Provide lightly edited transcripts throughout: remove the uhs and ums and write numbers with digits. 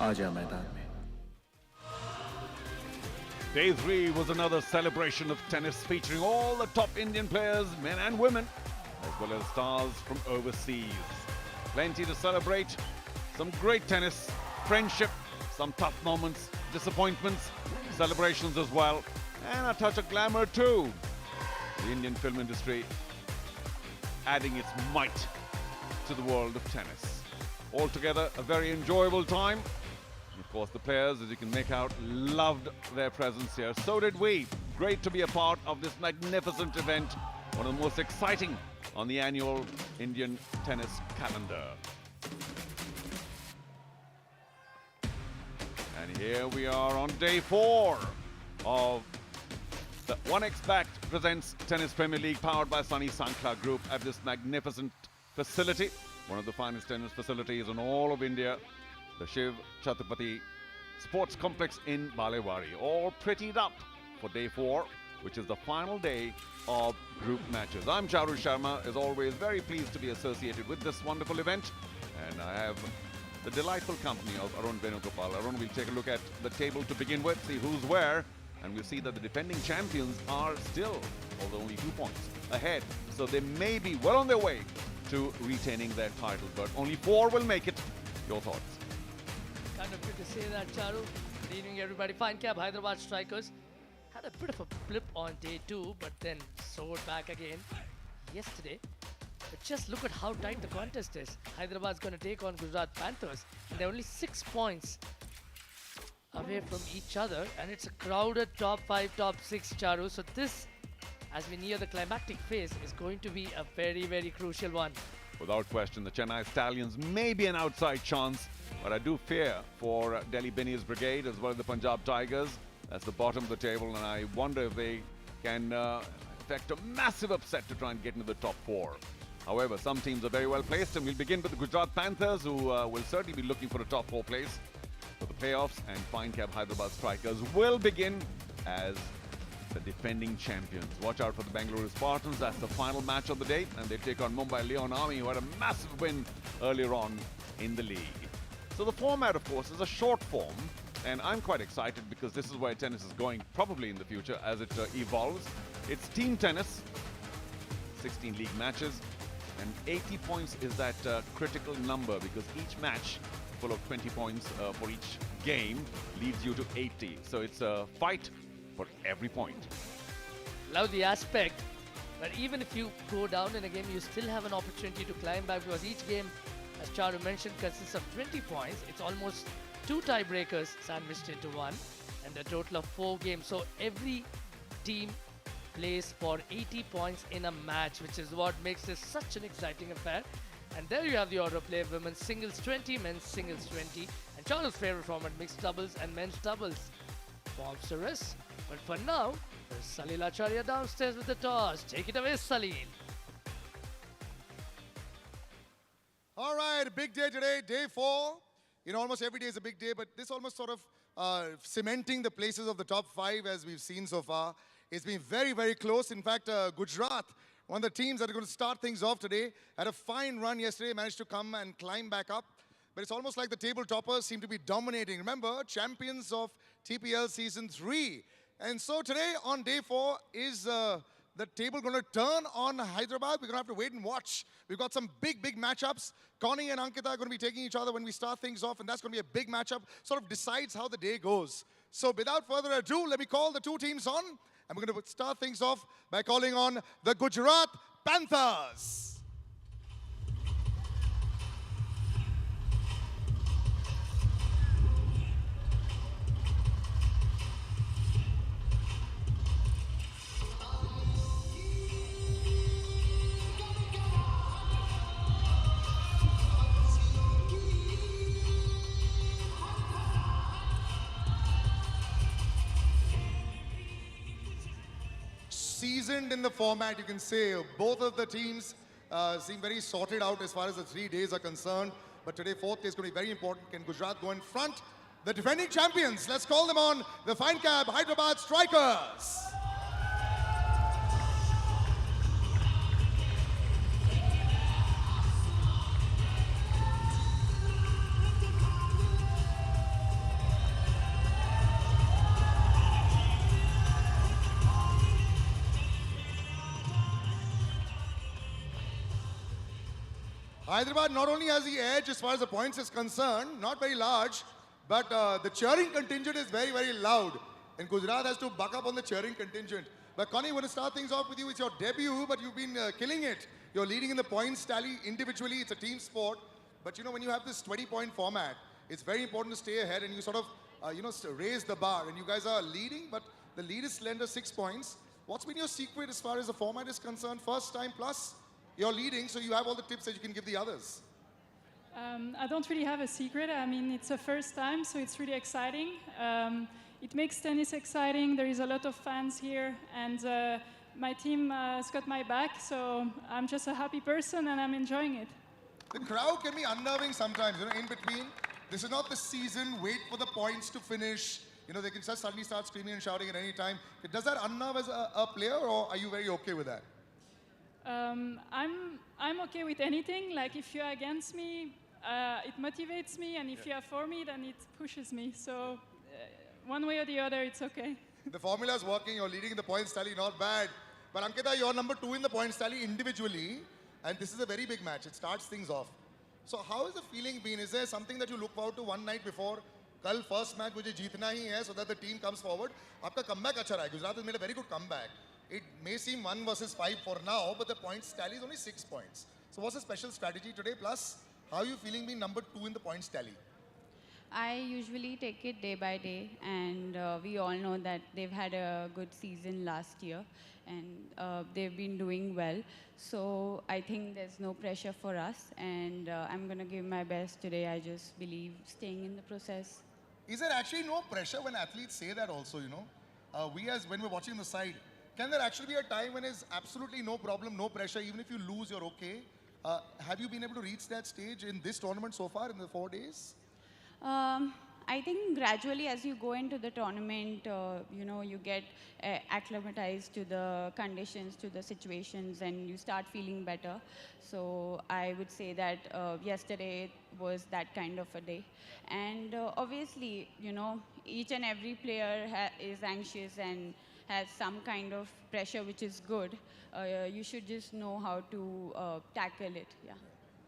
आ जा मैदान में। Day 3 was another celebration of tennis featuring all the top Indian players, men and women, as well as stars from overseas. Plenty to celebrate, some great tennis, friendship, some tough moments, disappointments, celebrations as well, and a touch of glamour too. The Indian film industry adding its might to the world of tennis. Altogether, a very enjoyable time. And of course, the players, as you can make out, loved their presence here. So did we. Great to be a part of this magnificent event, one of the most exciting on the annual Indian tennis calendar. And here we are on day 4 of the 1xBet presents Tennis Premier League, powered by Sunny Sankla Group at this magnificent facility, one of the finest tennis facilities in all of India, the Shiv Chhatrapati Sports Complex in Balewari. All prettied up for day 4, which is the final day of group matches. I'm Charu Sharma, as always, very pleased to be associated with this wonderful event. And I have the delightful company of Arun Venugopal. Arun, we'll take a look at the table to begin with, see who's where, and we'll see that the defending champions are still, although only 2 points ahead. So they may be well on their way to retaining their title, but only 4 will make it. Your thoughts? Kind of good to say that, Charu. Good evening, everybody. Fine Cab Hyderabad Strikers had a bit of a blip on day 2, but then soared back again yesterday. But just look at how tight the contest is. Hyderabad's going to take on Gujarat Panthers, and they're only 6 points away from each other, and it's a crowded top 5, top 6, Charu. So this, as we near the climactic phase, is going to be a very, very crucial one. Without question, the Chennai Stallions may be an outside chance, but I do fear for Delhi Binny's brigade as well as the Punjab Tigers. That's the bottom of the table, and I wonder if they can effect a massive upset to try and get into the top 4. However, some teams are very well placed, and we'll begin with the Gujarat Panthers, who will certainly be looking for a top 4 place for the playoffs, and Fine Cab Hyderabad Strikers will begin as the defending champions. Watch out for the Bengaluru Spartans. That's the final match of the day, and they take on Mumbai Leon Army, who had a massive win earlier on in the league. So the format, of course, is a short form, and I'm quite excited because this is where tennis is going probably in the future as it evolves. It's team tennis, 16 league matches, and 80 points is that critical number, because each match full of 20 points for each game leads you to 80. So it's a fight for every point. Love the aspect, but even if you go down in a game, you still have an opportunity to climb back, because each game, as Charu mentioned, consists of 20 points. It's almost 2 tiebreakers sandwiched into one, and a total of 4 games. So every team plays for 80 points in a match, which is what makes this such an exciting affair. And there you have the order of play: women's singles 20, men's singles 20, and Charu's favorite format, mixed doubles and men's doubles. Forms to rest. But for now, there's Salil Acharya downstairs with the toss. Take it away, Salil. All right, big day today, day 4. You know, almost every day is a big day, but this almost sort of cementing the places of the top 5 as we've seen so far. It's been very, very close. In fact, Gujarat, one of the teams that are going to start things off today, had a fine run yesterday, managed to come and climb back up. But it's almost like the table toppers seem to be dominating. Remember, champions of TPL Season 3. And so today, on day 4, is the table going to turn on Hyderabad? We're going to have to wait and watch. We've got some big, big matchups. Connie and Ankita are going to be taking each other when we start things off, and that's going to be a big matchup. Sort of decides how the day goes. So without further ado, let me call the 2 teams on. And we're going to start things off by calling on the Gujarat Panthers. Seasoned in the format, you can say. Both of the teams seem very sorted out as far as the 3 days are concerned. But today, 4th day is going to be very important. Can Gujarat go in front? The defending champions, let's call them on, the Fine Cab Hyderabad Strikers. Hyderabad not only has the edge as far as the points is concerned, not very large, but the cheering contingent is very, very loud. And Gujarat has to buck up on the cheering contingent. But Connie, I want to start things off with you. It's your debut, but you've been killing it. You're leading in the points tally individually. It's a team sport. But you know, when you have this 20-point format, it's very important to stay ahead and you sort of, raise the bar. And you guys are leading, but the lead is slender, 6 points. What's been your secret as far as the format is concerned? First time plus, you're leading, so you have all the tips that you can give the others. I don't really have a secret. I mean, it's a first time, so it's really exciting. It makes tennis exciting. There is a lot of fans here, and my team has got my back, so I'm just a happy person and I'm enjoying it. The crowd can be unnerving sometimes, in between. This is not the season, wait for the points to finish. They can just suddenly start screaming and shouting at any time. Does that unnerve as a player, or are you very okay with that? I'm okay with anything. Like, if you're against me, it motivates me, and if you're for me, then it pushes me. So one way or the other, it's okay. The formula is working. You're leading in the points tally, not bad. But Ankita, you're number 2 in the points tally individually, and this is a very big match. It starts things off. So how has the feeling been? Is there something that you look forward to one night before? Kal first match mujhe jeetna hi hai, so that the team comes forward. Aapka comeback acha raha hai. Gujarat has made a very good comeback. It may seem 1 versus 5 for now, but the points tally is only 6 points. So what's the special strategy today? Plus, how are you feeling being number 2 in the points tally? I usually take it day by day, and we all know that they've had a good season last year, and they've been doing well. So I think there's no pressure for us, and I'm going to give my best today. I just believe staying in the process. Is there actually no pressure when athletes say that also, when we're watching the side, can there actually be a time when there's absolutely no problem, no pressure, even if you lose, you're okay? Have you been able to reach that stage in this tournament so far in the 4 days? I think gradually as you go into the tournament, you get acclimatized to the conditions, to the situations, and you start feeling better. So I would say that yesterday was that kind of a day. And obviously, each and every player is anxious and has some kind of pressure, which is good. You should just know how to tackle it. Yeah.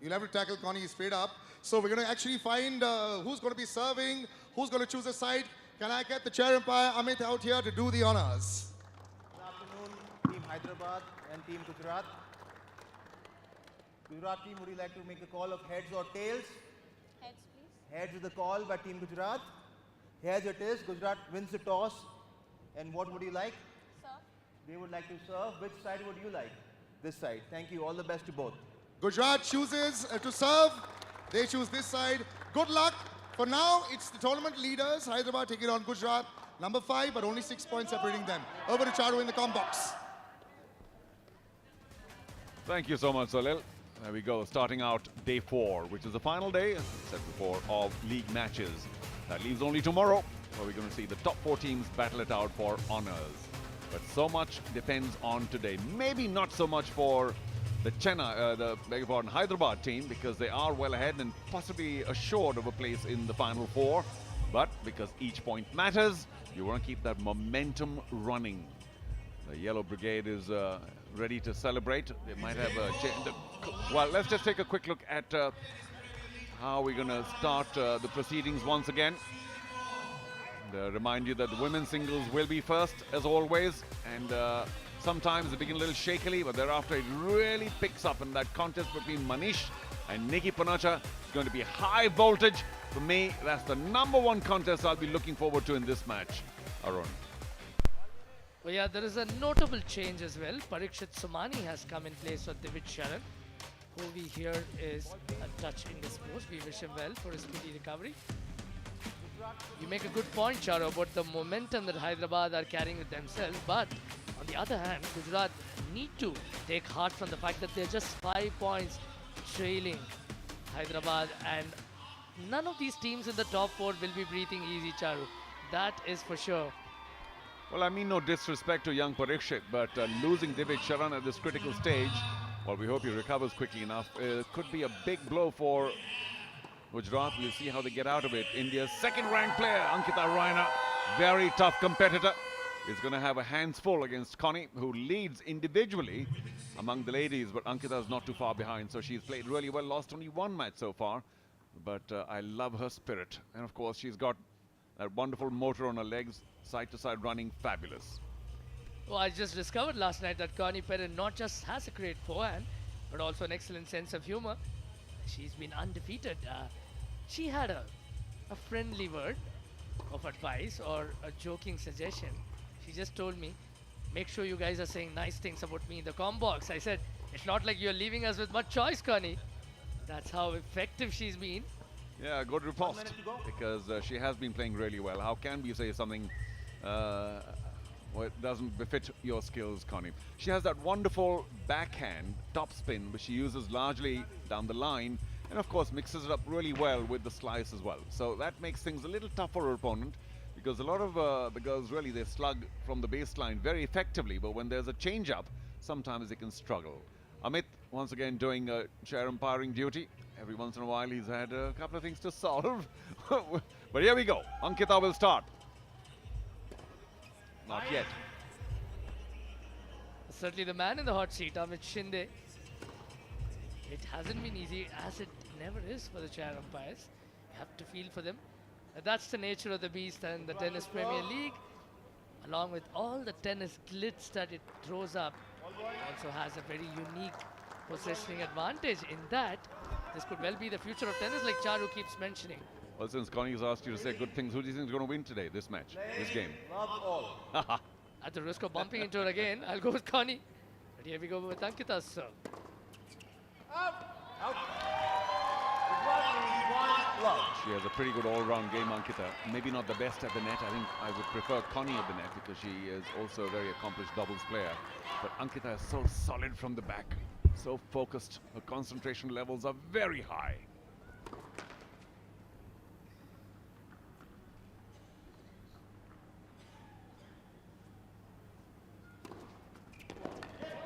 You'll have to tackle Connie straight up. So we're going to actually find who's going to be serving, who's going to choose a side. Can I get the chair umpire Amit out here to do the honors? Good afternoon, Team Hyderabad and Team Gujarat. Gujarat team, would you like to make a call of heads or tails? Heads, please. Heads is the call by Team Gujarat. Heads it is. Gujarat wins the toss. And what would you like? Serve. They would like to serve. Which side would you like? This side. Thank you. All the best to both. Gujarat chooses to serve. They choose this side. Good luck. For now, it's the tournament leaders. Hyderabad taking on Gujarat. Number 5, but only 6 points separating them. Over to Charu in the comm box. Thank you so much, Salil. There we go. Starting out day 4, which is the final day, as I said before, of league matches. That leaves only tomorrow, where we're going to see the top 4 teams battle it out for honors. But so much depends on today. Maybe not so much for the Chennai, Hyderabad team, because they are well ahead and possibly assured of a place in the final 4. But because each point matters, you want to keep that momentum running. The Yellow Brigade is ready to celebrate. They might have a change. Well, let's just take a quick look at how we're going to start the proceedings once again. And, remind you that the women's singles will be first, as always. And sometimes they begin a little shakily, but thereafter it really picks up. And that contest between Manish and Nikki Panacha is going to be high voltage. For me, that's the #1 contest I'll be looking forward to in this match. Arun. Well, yeah, there is a notable change as well. Parikshit Somani has come in place of Divij Sharan, who we hear is a touch indisposed. We wish him well for his speedy recovery. You make a good point, Charo, about the momentum that Hyderabad are carrying with themselves. But on the other hand, Gujarat need to take heart from the fact that they're just 5 points trailing Hyderabad. And none of these teams in the top 4 will be breathing easy, Charu. That is for sure. Well, I mean no disrespect to young Parikshit, but losing Divij Sharan at this critical stage, well, we hope he recovers quickly enough. Could be a big blow for Gujarat. We'll see how they get out of it. India's second-ranked player, Ankita Raina, very tough competitor. is going to have a hands full against Connie, who leads individually among the ladies, but Ankita is not too far behind, so she's played really well, lost only one match so far, but I love her spirit, and of course she's got that wonderful motor on her legs, side to side running, fabulous. Well, I just discovered last night that Connie Perrin not just has a great forehand, but also an excellent sense of humor. She's been undefeated. She had a friendly word of advice or a joking suggestion. She just told me, make sure you guys are saying nice things about me in the com box. I said, it's not like you're leaving us with much choice, Connie. That's how effective she's been. Yeah, good riposte, minute to go. because she has been playing really well. How can we say something well, it doesn't befit your skills, Connie? She has that wonderful backhand topspin, which she uses largely down the line, and of course mixes it up really well with the slice as well. So that makes things a little tough for her opponent, because a lot of the girls really, they slug from the baseline very effectively, but when there's a change-up, sometimes they can struggle. Amit, once again, doing chair umpiring duty. Every once in a while, he's had a couple of things to solve. But here we go. Ankita will start. Not yet. Certainly the man in the hot seat, Amit Shinde. It hasn't been easy, as it never is for the chair umpires. You have to feel for them. That's the nature of the beast and the Tennis Premier League. Along with all the tennis glitz that it throws up, also has a very unique positioning advantage in that this could well be the future of tennis, like Charu keeps mentioning. Well, since Connie has asked you to say good things, who do you think is going to win today, this match, this game? Love all. At the risk of bumping into her again, I'll go with Connie. But here we go with Ankita's serve. Out. One love. She has a pretty good all-round game, Ankita. Maybe not the best at the net. I think I would prefer Connie at the net, because she is also a very accomplished doubles player. But Ankita is so solid from the back, so focused. Her concentration levels are very high.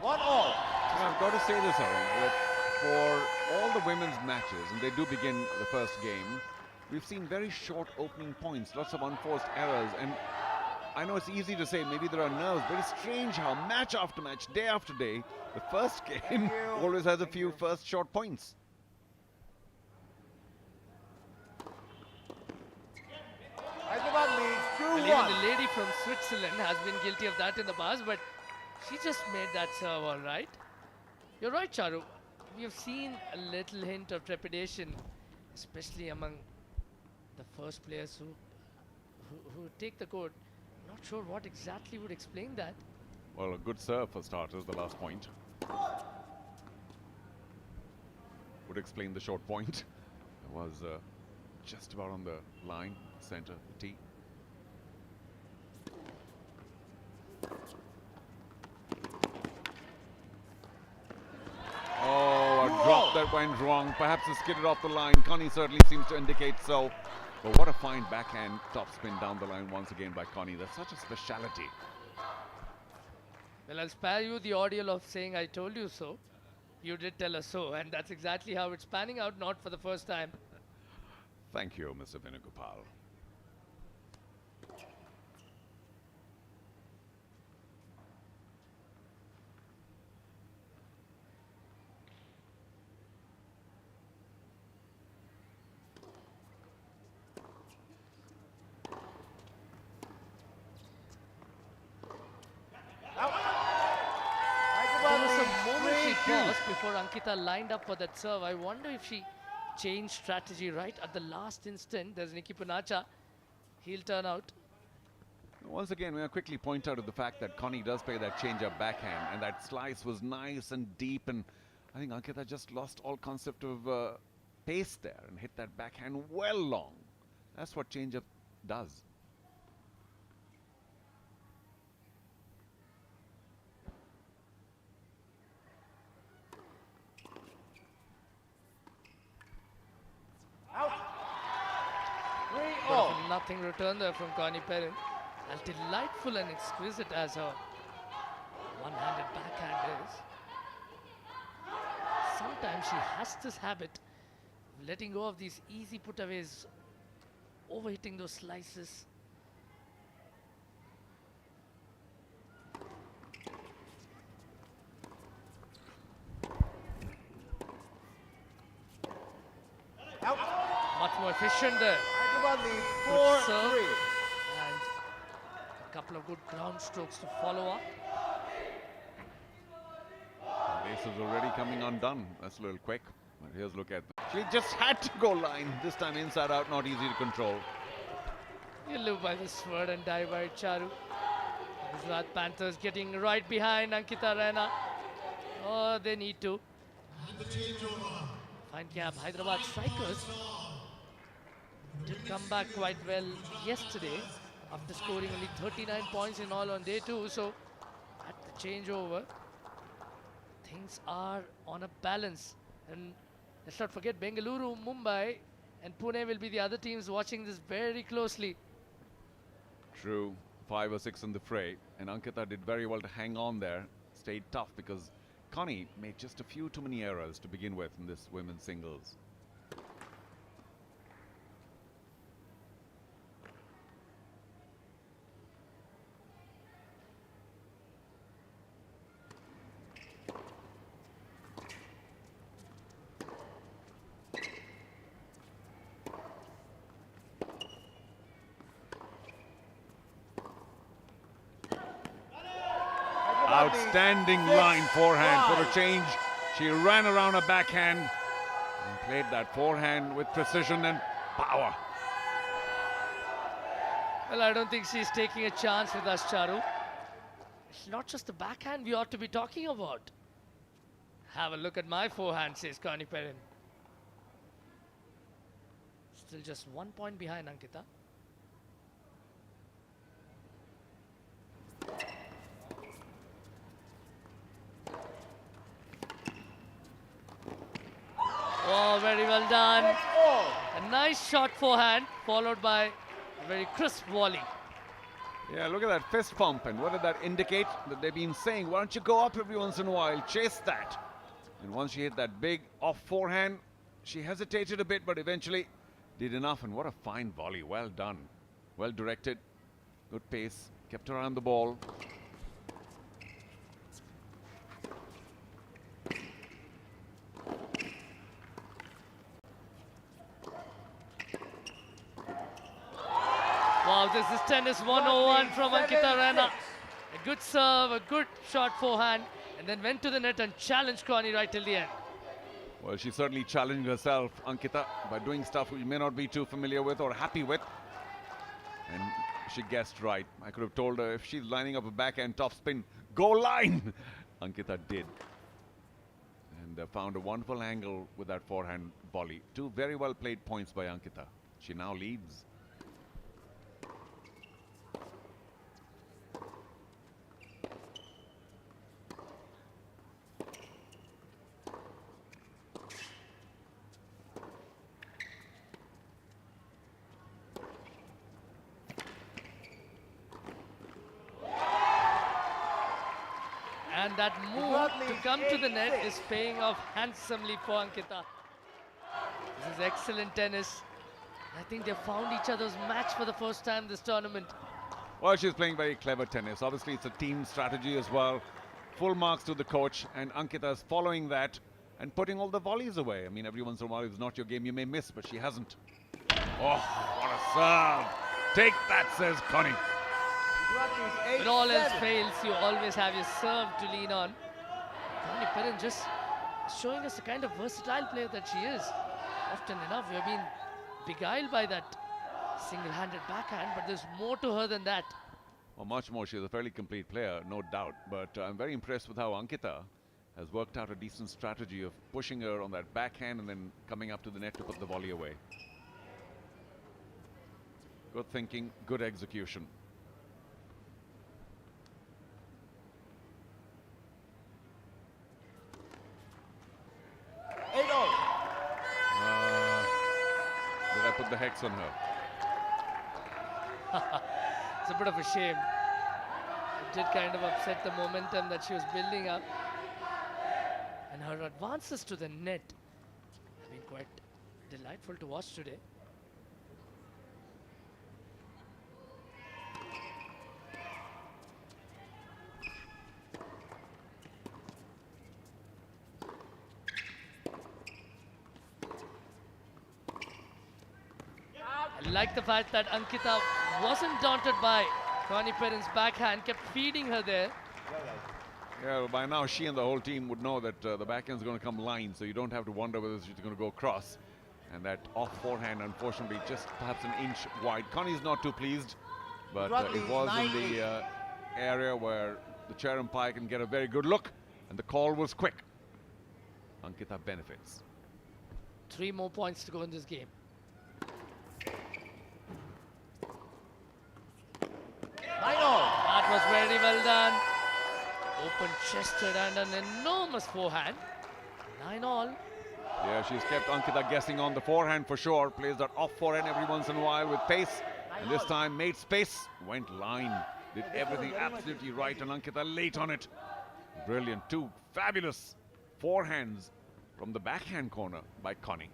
One all. I've got to say this, Arun, that for all the women's matches, and they do begin the first game, we've seen very short opening points, lots of unforced errors, and I know it's easy to say, maybe there are nerves, but it's strange how match after match, day after day, the first game always has a few first short points. Hyderabad leads Well, 2-1. even the lady from Switzerland has been guilty of that in the past, but she just made that serve all right. You're right, Charu. We have seen a little hint of trepidation, especially among the first players who take the court. Not sure what exactly would explain that. Well, a good serve for starters, the last point. Would explain the short point. It was just about on the line, center, the tee. Oh, a drop that went wrong. Perhaps it skidded off the line. Connie certainly seems to indicate so. But what a fine backhand topspin down the line once again by Connie. That's such a speciality. Well, I'll spare you the audio of saying I told you so. You did tell us so, and that's exactly how it's panning out, not for the first time. Thank you, Mr. Venugopal. There was a momentary pause before Ankita lined up for that serve. I wonder if she changed strategy right at the last instant. There's Nikki Punacha. He'll turn out. Once again, we will quickly point out to the fact that Connie does play that change-up backhand, and that slice was nice and deep, and I think Ankita just lost all concept of pace there and hit that backhand well long. That's what change-up does. But of nothing return there from Connie Perrin. As delightful and exquisite as her one-handed backhand is, sometimes she has this habit of letting go of these easy putaways, overhitting those slices. Much more efficient there. Hyderabad leads Good serve. 4-3. And a couple of good ground strokes to follow up. The race is already coming undone. That's a little quick. But here's a look at that. She just had to go line. This time inside out, not easy to control. You live by the sword and die by it, Charu. Gujarat Panthers getting right behind Ankita Raina. Oh, they need to. Fine cap. Hyderabad strikers did come back quite well yesterday after scoring only 39 points in all on day 2. So at the changeover, things are on a balance. And let's not forget Bengaluru, Mumbai and Pune will be the other teams watching this very closely. True. 5 or 6 in the fray. And Ankita did very well to hang on there. Stayed tough because Connie made just a few too many errors to begin with in this women's singles. Outstanding line forehand for a change. She ran around a backhand and played that forehand with precision and power. Well, I don't think she's taking a chance with us, Charu. It's not just the backhand we ought to be talking about. Have a look at my forehand, says Connie Perrin. Still just 1 point behind Ankita. Oh, very well done. A nice shot forehand, followed by a very crisp volley. Yeah, look at that fist pump. And what did that indicate? That they've been saying, why don't you go up every once in a while, chase that. And once she hit that big off forehand, she hesitated a bit, but eventually did enough. And what a fine volley. Well done. Well directed. Good pace. Kept her around the ball. Wow, this is tennis 101 from Ankita Raina. A good serve, a good shot forehand, and then went to the net and challenged Connie right till the end. Well, she certainly challenged herself, Ankita, by doing stuff you may not be too familiar with or happy with. And she guessed right. I could have told her if she's lining up a backhand top spin, go line! Ankita did. And found a wonderful angle with that forehand volley. 2 very well played points by Ankita. She now leads. And that move to come to the net is paying off handsomely for Ankita. This is excellent tennis. I think they found each other's match for the first time this tournament. Well, she's playing very clever tennis. Obviously, it's a team strategy as well. Full marks to the coach, and Ankita is following that and putting all the volleys away. I mean, every once in a while, it's not your game you may miss, but she hasn't. Oh, what a serve. Take that, says Connie. When all else fails, you always have your serve to lean on. Connie Perrin just showing us the kind of versatile player that she is. Often enough, we have been beguiled by that single-handed backhand, but there's more to her than that. Well, much more. She's a fairly complete player, no doubt. But I'm very impressed with how Ankita has worked out a decent strategy of pushing her on that backhand and then coming up to the net to put the volley away. Good thinking, good execution. Did I put the hex on her? It's a bit of a shame. It did kind of upset the momentum that she was building up. And her advances to the net have been quite delightful to watch today. like the fact that Ankita wasn't daunted by Connie Perrin's backhand, kept feeding her there. Yeah, well, by now she and the whole team would know that the backhand's going to come line, so you don't have to wonder whether she's going to go cross. And that off forehand, unfortunately, just perhaps an inch wide. Connie's not too pleased, but it was in the area where the chair umpire can get a very good look, and the call was quick. Ankita benefits. 3 more points to go in this game. That was very well done. Open-chested and an enormous forehand. 9-all. Yeah, she's kept Ankita guessing on the forehand for sure. Plays that off forehand every once in a while with pace. And this time made space, went line. Did everything absolutely right, and Ankita late on it. Brilliant. 2 fabulous forehands from the backhand corner by Connie.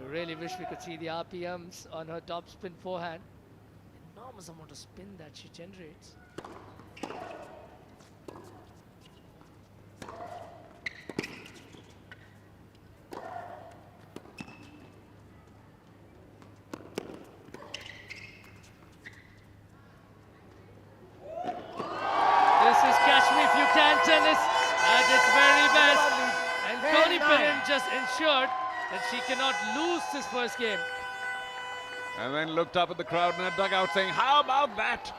I really wish we could see the RPMs on her top spin forehand. Enormous amount of spin that she generates. This is catch me if you can tennis at its very best. And Connie Perrin just ensured that she cannot lose this first game. And then looked up at the crowd in a dugout saying, how about that?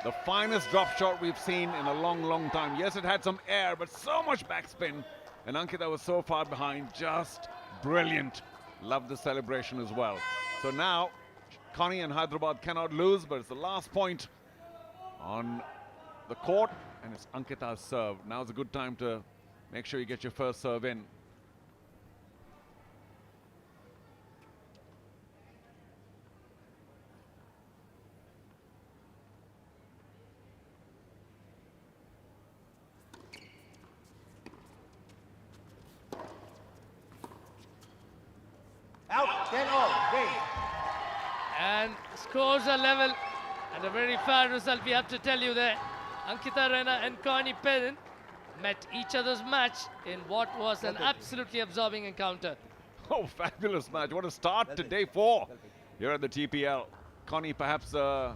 The finest drop shot we've seen in a long, long time. Yes, it had some air, but so much backspin. And Ankita was so far behind, just brilliant. Loved the celebration as well. So now, Connie and Hyderabad cannot lose, but it's the last point on the court, and it's Ankita's serve. Now's a good time to make sure you get your first serve in. Out, 10-all, game. And scores are level. And a very fair result, we have to tell you there. Ankita Rana and Connie Perrin met each other's match in what was an absolutely absorbing encounter. Oh, fabulous match. What a start to day 4 here at the TPL. Connie perhaps the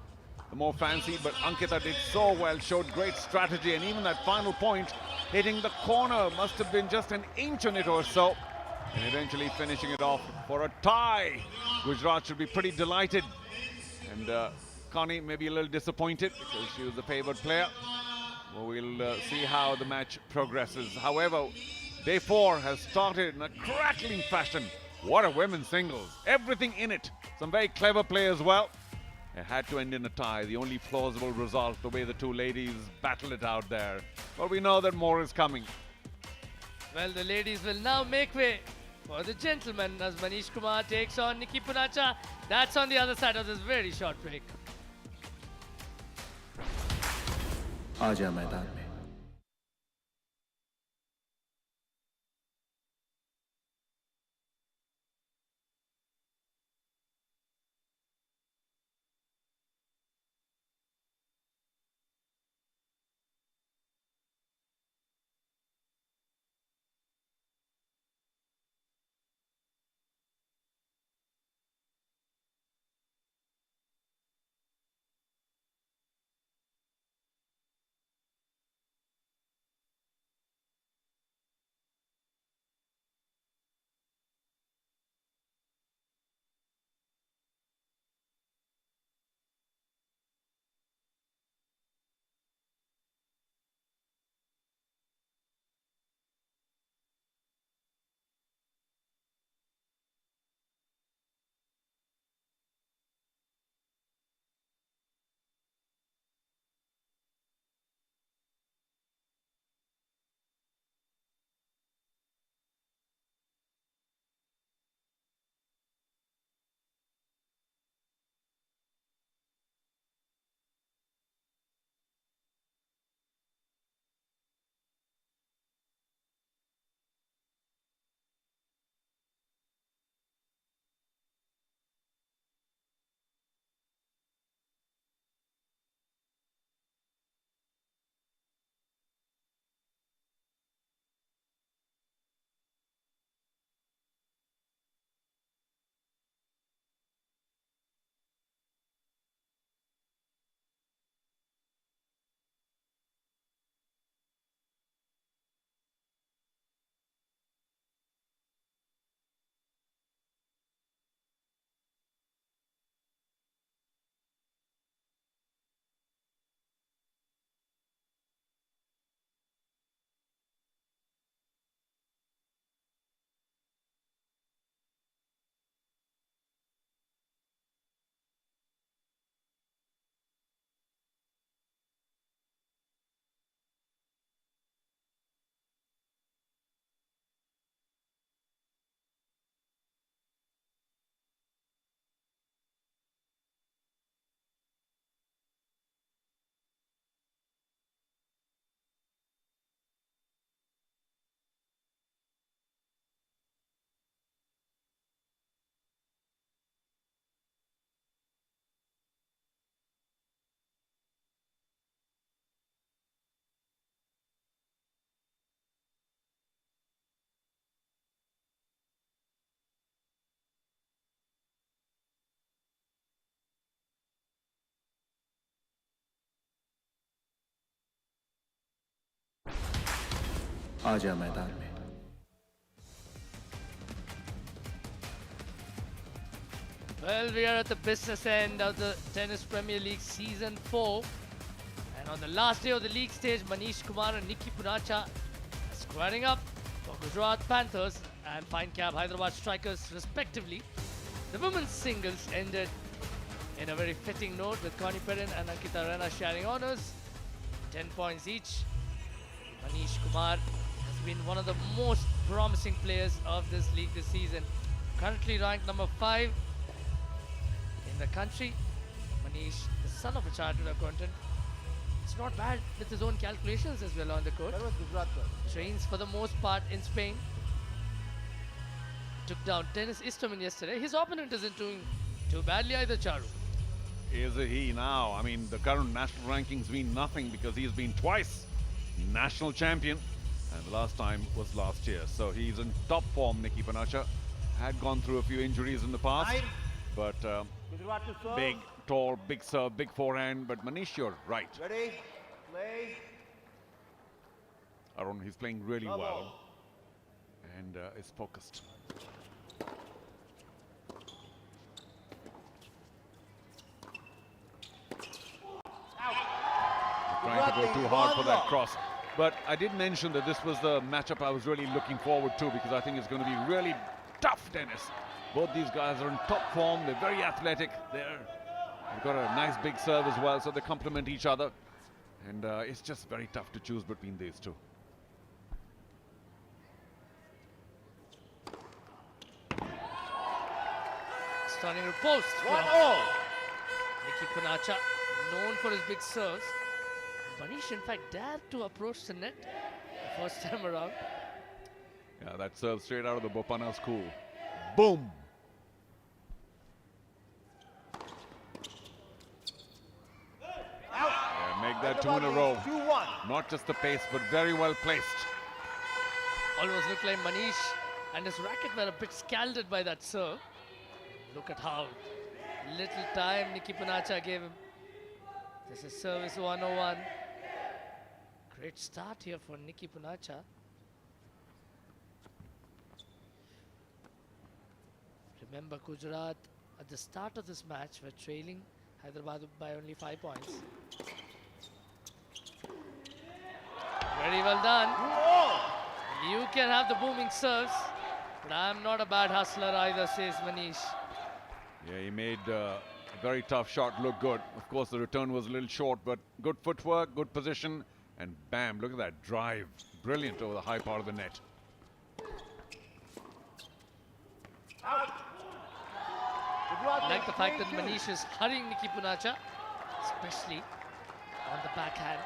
more fancied, but Ankita did so well, showed great strategy, and even that final point, hitting the corner, must have been just an inch on it or so, and eventually finishing it off for a tie. Gujarat should be pretty delighted, and Connie may be a little disappointed because she was the favored player. Well, we'll see how the match progresses. However, day 4 has started in a crackling fashion. What a women's singles. Everything in it. Some very clever play as well. It had to end in a tie. The only plausible result, the way the two ladies battle it out there. But we know that more is coming. Well, the ladies will now make way for the gentlemen as Manish Kumar takes on Nikki Punacha. That's on the other side of this very short break. आजा मैदान में आजा मैदान में। Well, we are at the business end of the Tennis Premier League Season 4. And on the last day of the league stage, Manish Kumar and Nikki Punacha are squaring up for Gujarat Panthers and Fine Cab Hyderabad Strikers respectively. The women's singles ended in a very fitting note with Connie Perrin and Ankita Rana sharing honours, 10 points each. Manish Kumar has been one of the most promising players of this league this season. Currently ranked number 5 in the country. Manish, the son of a chartered accountant, it's not bad with his own calculations as well on the court. That was Gujarat. Trains for the most part in Spain. Took down Tennis Istomin yesterday. His opponent isn't doing too badly either, Charu. Is he now? I mean, the current national rankings mean nothing because he's been twice national champion, and the last time was last year. So he's in top form, Nikki Punacha. Had gone through a few injuries in the past, but Gujarat to serve. big, tall, big serve, big forehand. But Manish, you're right. Ready? Play. Arun, he's playing really Bravo. well and is focused. Trying to go too hard for that cross. But I did mention that this was the matchup I was really looking forward to because I think it's going to be really tough tennis. Both these guys are in top form. They're very athletic. They've got a nice big serve as well, so they complement each other. And it's just very tough to choose between these two. Starting to post. 1-0. Nikki Punacha, known for his big serves. Manish, in fact, dared to approach the net the first time around. Yeah, that serve straight out of the Bopana school. Boom! Yeah, make that 2 in a row. 2-1. Not just the pace, but very well placed. Almost looked like Manish and his racket were a bit scalded by that serve. Look at how little time Nikki Punacha gave him. This is service 101. Great start here for Nikki Punacha. Remember, Gujarat at the start of this match were trailing Hyderabad by only 5 points. Very well done. 2-0. You can have the booming serves, but I'm not a bad hustler either, says Manish. Yeah, he made a very tough shot look good. Of course, the return was a little short, but good footwork, good position, and bam, look at that drive. Brilliant over the high part of the net. I like the fact that Manish is hurrying Nikki Punacha, especially on the backhand.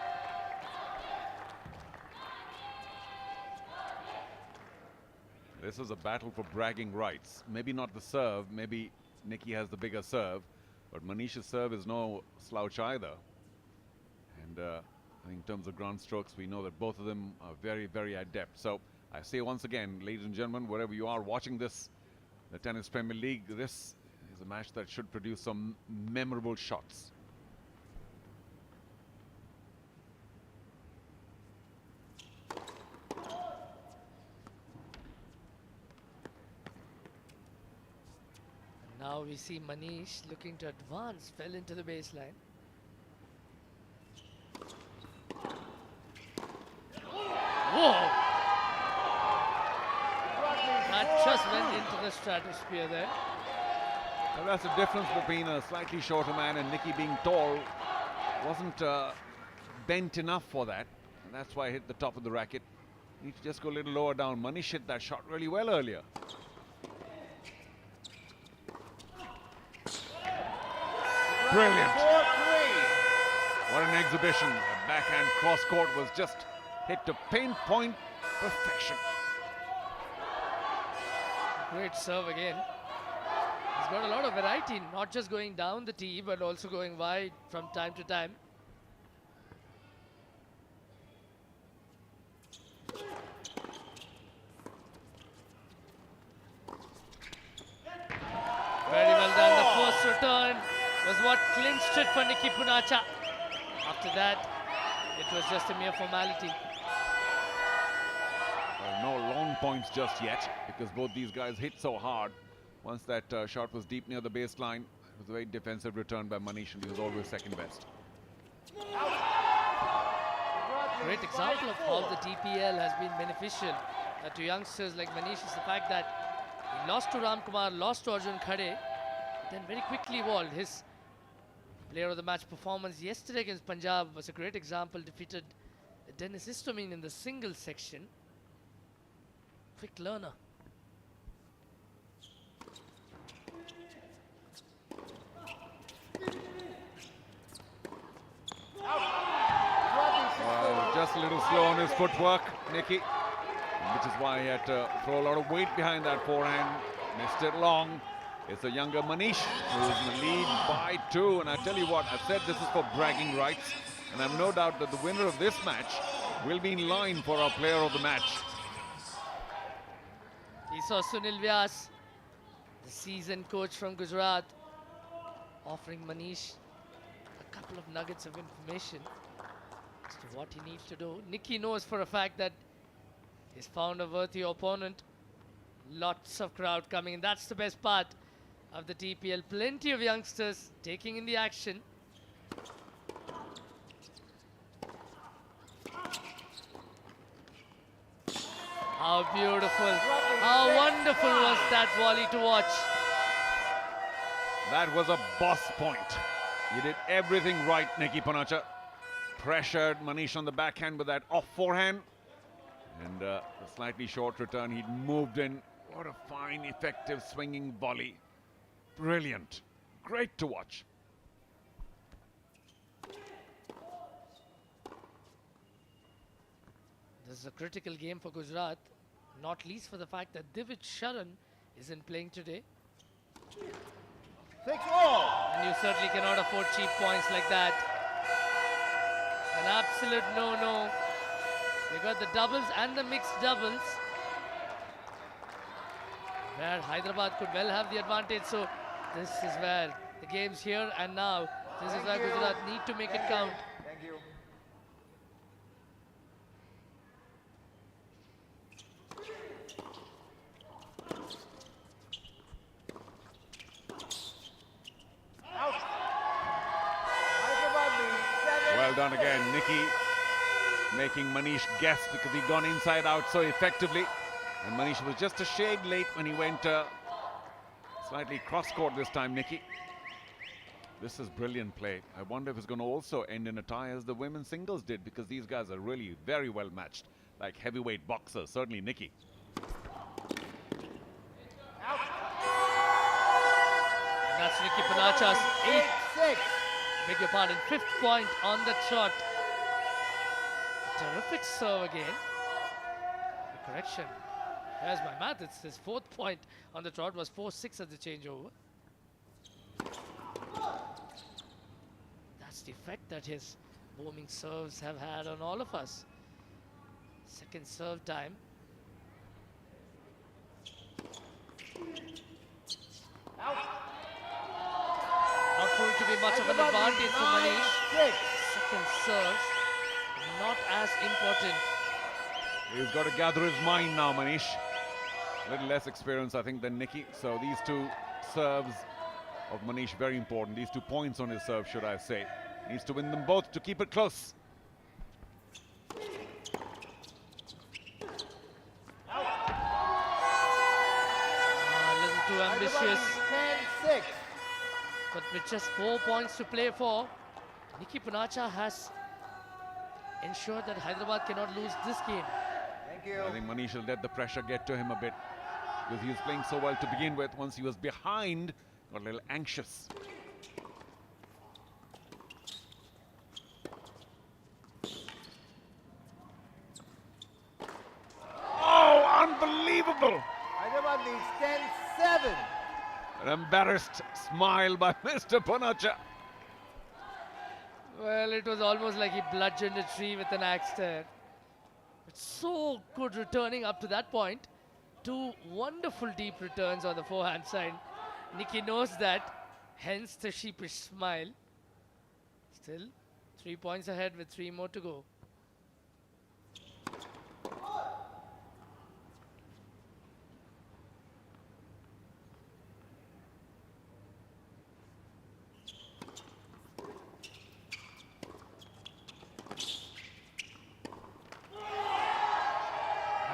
This is a battle for bragging rights. Maybe not the serve, maybe Nikki has the bigger serve, but Manish's serve is no slouch either. And I think in terms of ground strokes, we know that both of them are very, very adept. So I say once again, ladies and gentlemen, wherever you are watching this, the Tennis Premier League, this is a match that should produce some memorable shots. Now we see Manish looking to advance, fell into the baseline. Whoa! That just went into the stratosphere there. Well, that's the difference between a slightly shorter man and Nikki being tall. Wasn't bent enough for that. And that's why I hit the top of the racket. Need to just go a little lower down. Manish hit that shot really well earlier. Brilliant. 4-3. What an exhibition. The backhand cross court was just hit to pinpoint perfection. Great serve again. He's got a lot of variety, not just going down the tee, but also going wide from time to time. Very well done. The first return was what clinched it for Nikki Punacha. After that, it was just a mere formality. points just yet because both these guys hit so hard. Once that shot was deep near the baseline, it was a very defensive return by Manish, and he was always second best. Great example of how the DPL has been beneficial to youngsters like Manish is the fact that he lost to Ramkumar, lost to Arjun Khade, then very quickly evolved. His player of the match performance yesterday against Punjab was a great example. Defeated Dennis Istomin in the singles section. Quick learner. Just a little slow on his footwork, Nicky, which is why he had to throw a lot of weight behind that forehand. Missed it long. It's a younger Manish who's in the lead by 2. And I tell you what, I've said this is for bragging rights. And I've no doubt that the winner of this match will be in line for our player of the match. He saw Sunil Vyas, the seasoned coach from Gujarat, offering Manish a couple of nuggets of information as to what he needs to do. Nicky knows for a fact that he's found a worthy opponent. Lots of crowd coming in. That's the best part of the TPL. Plenty of youngsters taking in the action. How beautiful, how wonderful was that volley to watch. That was a boss point. He did everything right, Nicky Panacha. Pressured Manish on the backhand with that off forehand. And a slightly short return, he moved in. What a fine, effective swinging volley. Brilliant. Great to watch. This is a critical game for Gujarat, not least for the fact that Divij Sharan isn't playing today. 6-all. And you certainly cannot afford cheap points like that. An absolute no-no. We got the doubles and the mixed doubles, where Hyderabad could well have the advantage. So this is where the game's here and now. This is where Gujarat need to make it count. Thank you. Out. Hyderabad leads 7. Well done again, Nicky. Making Manish guess because he'd gone inside out so effectively. And Manish was just a shade late when he went slightly cross-court this time, Nicky. This is brilliant play. I wonder if it's going to also end in a tie as the women's singles did, because these guys are really very well matched, like heavyweight boxers, certainly Nicky. And that's Nicky Panacha's 8-6. beg your pardon, 5th point on that shot. Terrific serve again. Correction. There's my math. It's his 4th point on the trot. Was 4-6 at the changeover. That's the effect that his booming serves have had on all of us. Second serve time. Not going to be much of an advantage for Manish. 6. Second serves, not as important. He's got to gather his mind now, Manish. A little less experience, I think, than Nicky. So these 2 serves of Manish, very important. These 2 points on his serve, should I say. Needs to win them both to keep it close. A little too ambitious. 10-6. But with just 4 points to play for, Nicky Panacha has ensured that Hyderabad cannot lose this game. Thank you. I think Manish will let the pressure get to him a bit, because he was playing so well to begin with. Once he was behind, got a little anxious. Oh, unbelievable! Hyderabad leads 10-7. An embarrassed smile by Mr. Panacha. Well, it was almost like he bludgeoned a tree with an axe there. It's so good returning up to that point. 2 wonderful deep returns on the forehand side. Nicky knows that, hence the sheepish smile. Still 3 points ahead with 3 more to go.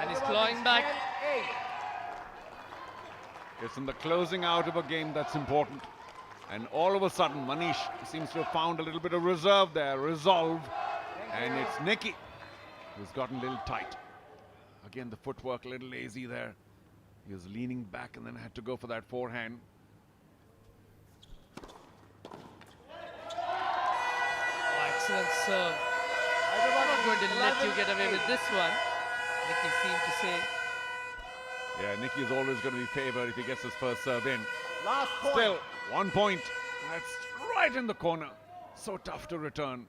And he's clawing back. It's in the closing out of a game that's important. And all of a sudden, Manish seems to have found a little bit of reserve there, resolve. And it's Nicky who's gotten a little tight. Again, the footwork a little lazy there. He was leaning back and then had to go for that forehand. Oh, excellent serve. I'm not going to let you get away with this one, Nicky seemed to say. Yeah, Nicky is always going to be favoured if he gets his first serve in. Last point. Still, 1 point. That's right in the corner. So tough to return.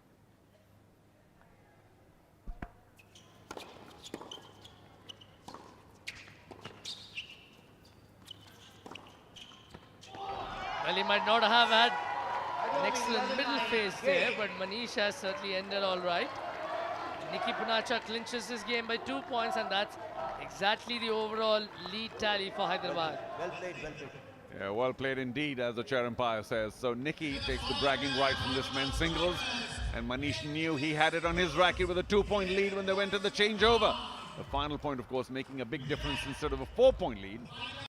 Well, he might not have had an excellent middle phase there, but Manish has certainly ended all right. Nicky Punacha clinches this game by 2 points, and that's exactly the overall lead tally for Hyderabad. Well played, well played. Yeah, well played indeed, as the chair umpire says. So Nicky takes the bragging right from this men's singles, and Manish knew he had it on his racket with a 2-point lead when they went to the changeover. The final point, of course, making a big difference instead of a 4-point lead.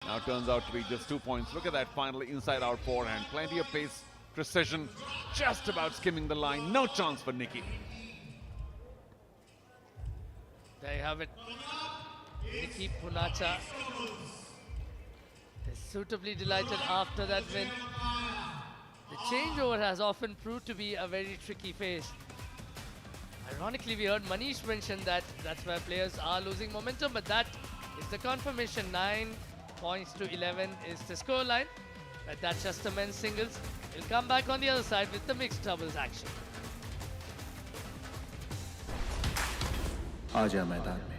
Now turns out to be just 2 points. Look at that final inside-out forehand. Plenty of pace, precision, just about skimming the line. No chance for Nicky. There you have it. Nicky Punacha is suitably delighted after that win. The changeover has often proved to be a very tricky phase. Ironically, we heard Manish mention that that's where players are losing momentum, but that is the confirmation. 9 points to 11 is the scoreline. But that's just the men's singles. We'll come back on the other side with the mixed doubles action. आजा मैदान में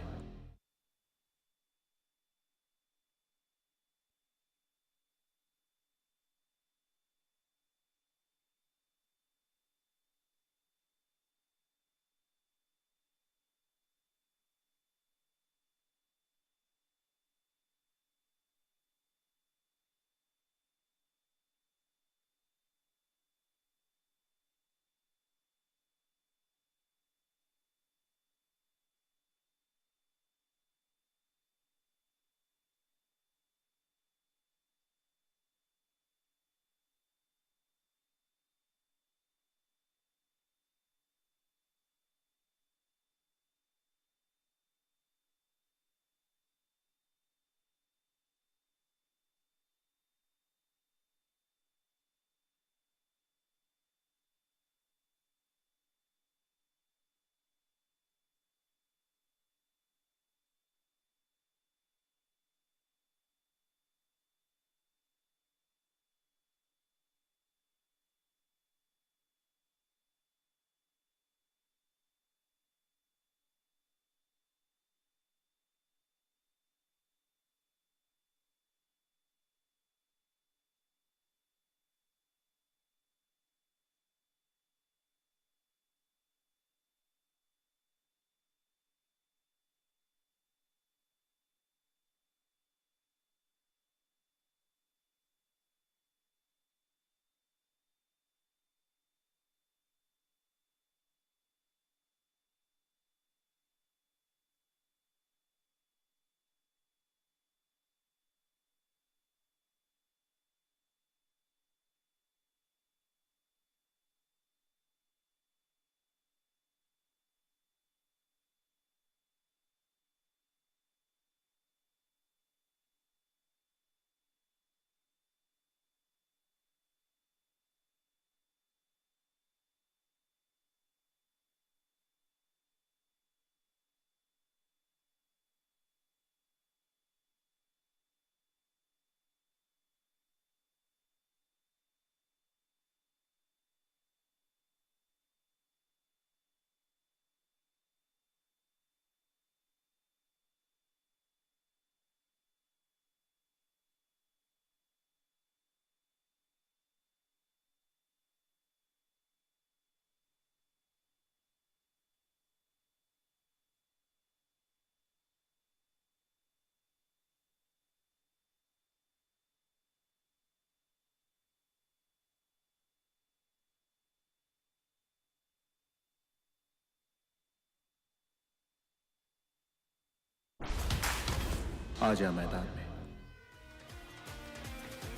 आजा मैदान में।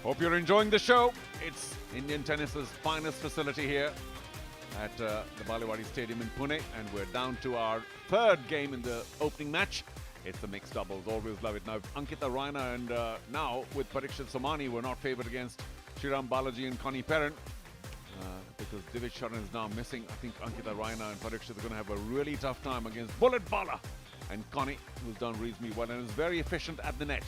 Hope you're enjoying the show. It's Indian tennis's finest facility here at the Balewadi Stadium in Pune, and we're down to our third game in the opening match. It's the mixed doubles. Always love it. Now, Ankita Raina and now with Parikshit Somani, we're not favored against Sriram Balaji and Connie Perrin because Divij Sharan is now missing. I think Ankita Raina and Parikshit are going to have a really tough time against Bullet Bala and Connie, who's done reasonably well and is very efficient at the net.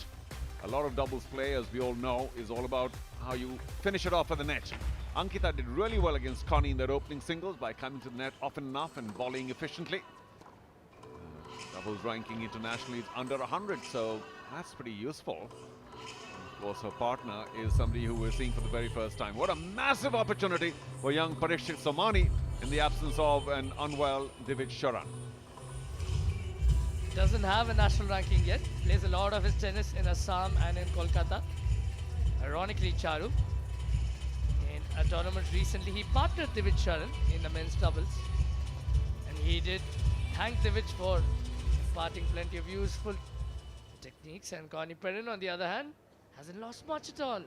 A lot of doubles play, as we all know, is all about how you finish it off at the net. Ankita did really well against Connie in their opening singles by coming to the net often enough and volleying efficiently. Doubles ranking internationally is under 100, so that's pretty useful. Of course, her partner is somebody who we're seeing for the very first time. What a massive opportunity for young Parikshit Somani in the absence of an unwell Divij Sharan. Doesn't have a national ranking yet. Plays a lot of his tennis in Assam and in Kolkata. Ironically, Charu, in a tournament recently, he partnered Divij Sharan in the men's doubles. And he did thank Divij for imparting plenty of useful techniques. And Connie Perrin, on the other hand, hasn't lost much at all.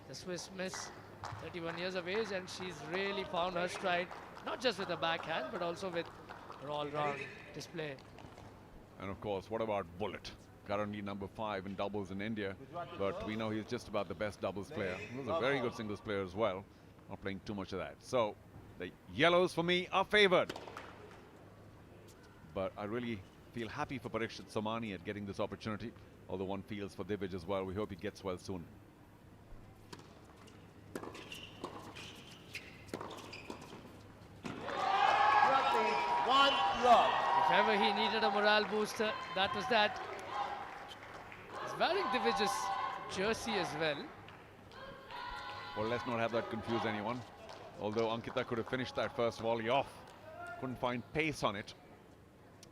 The Swiss Miss, 31 years of age, and she's really found her stride, not just with the backhand, but also with her all-round display. And of course, what about Bullet? Currently number 5 in doubles in India, but we know he's just about the best doubles player. He's a very good singles player as well. Not playing too much of that. So, the yellows for me are favored. But I really feel happy for Parikshit Somani at getting this opportunity, although one feels for Divij as well. We hope he gets well soon. One love. If ever he needed a morale booster, that was that. He's wearing Divij's jersey as well. Well, let's not have that confuse anyone. Although Ankita could have finished that first volley off. Couldn't find pace on it.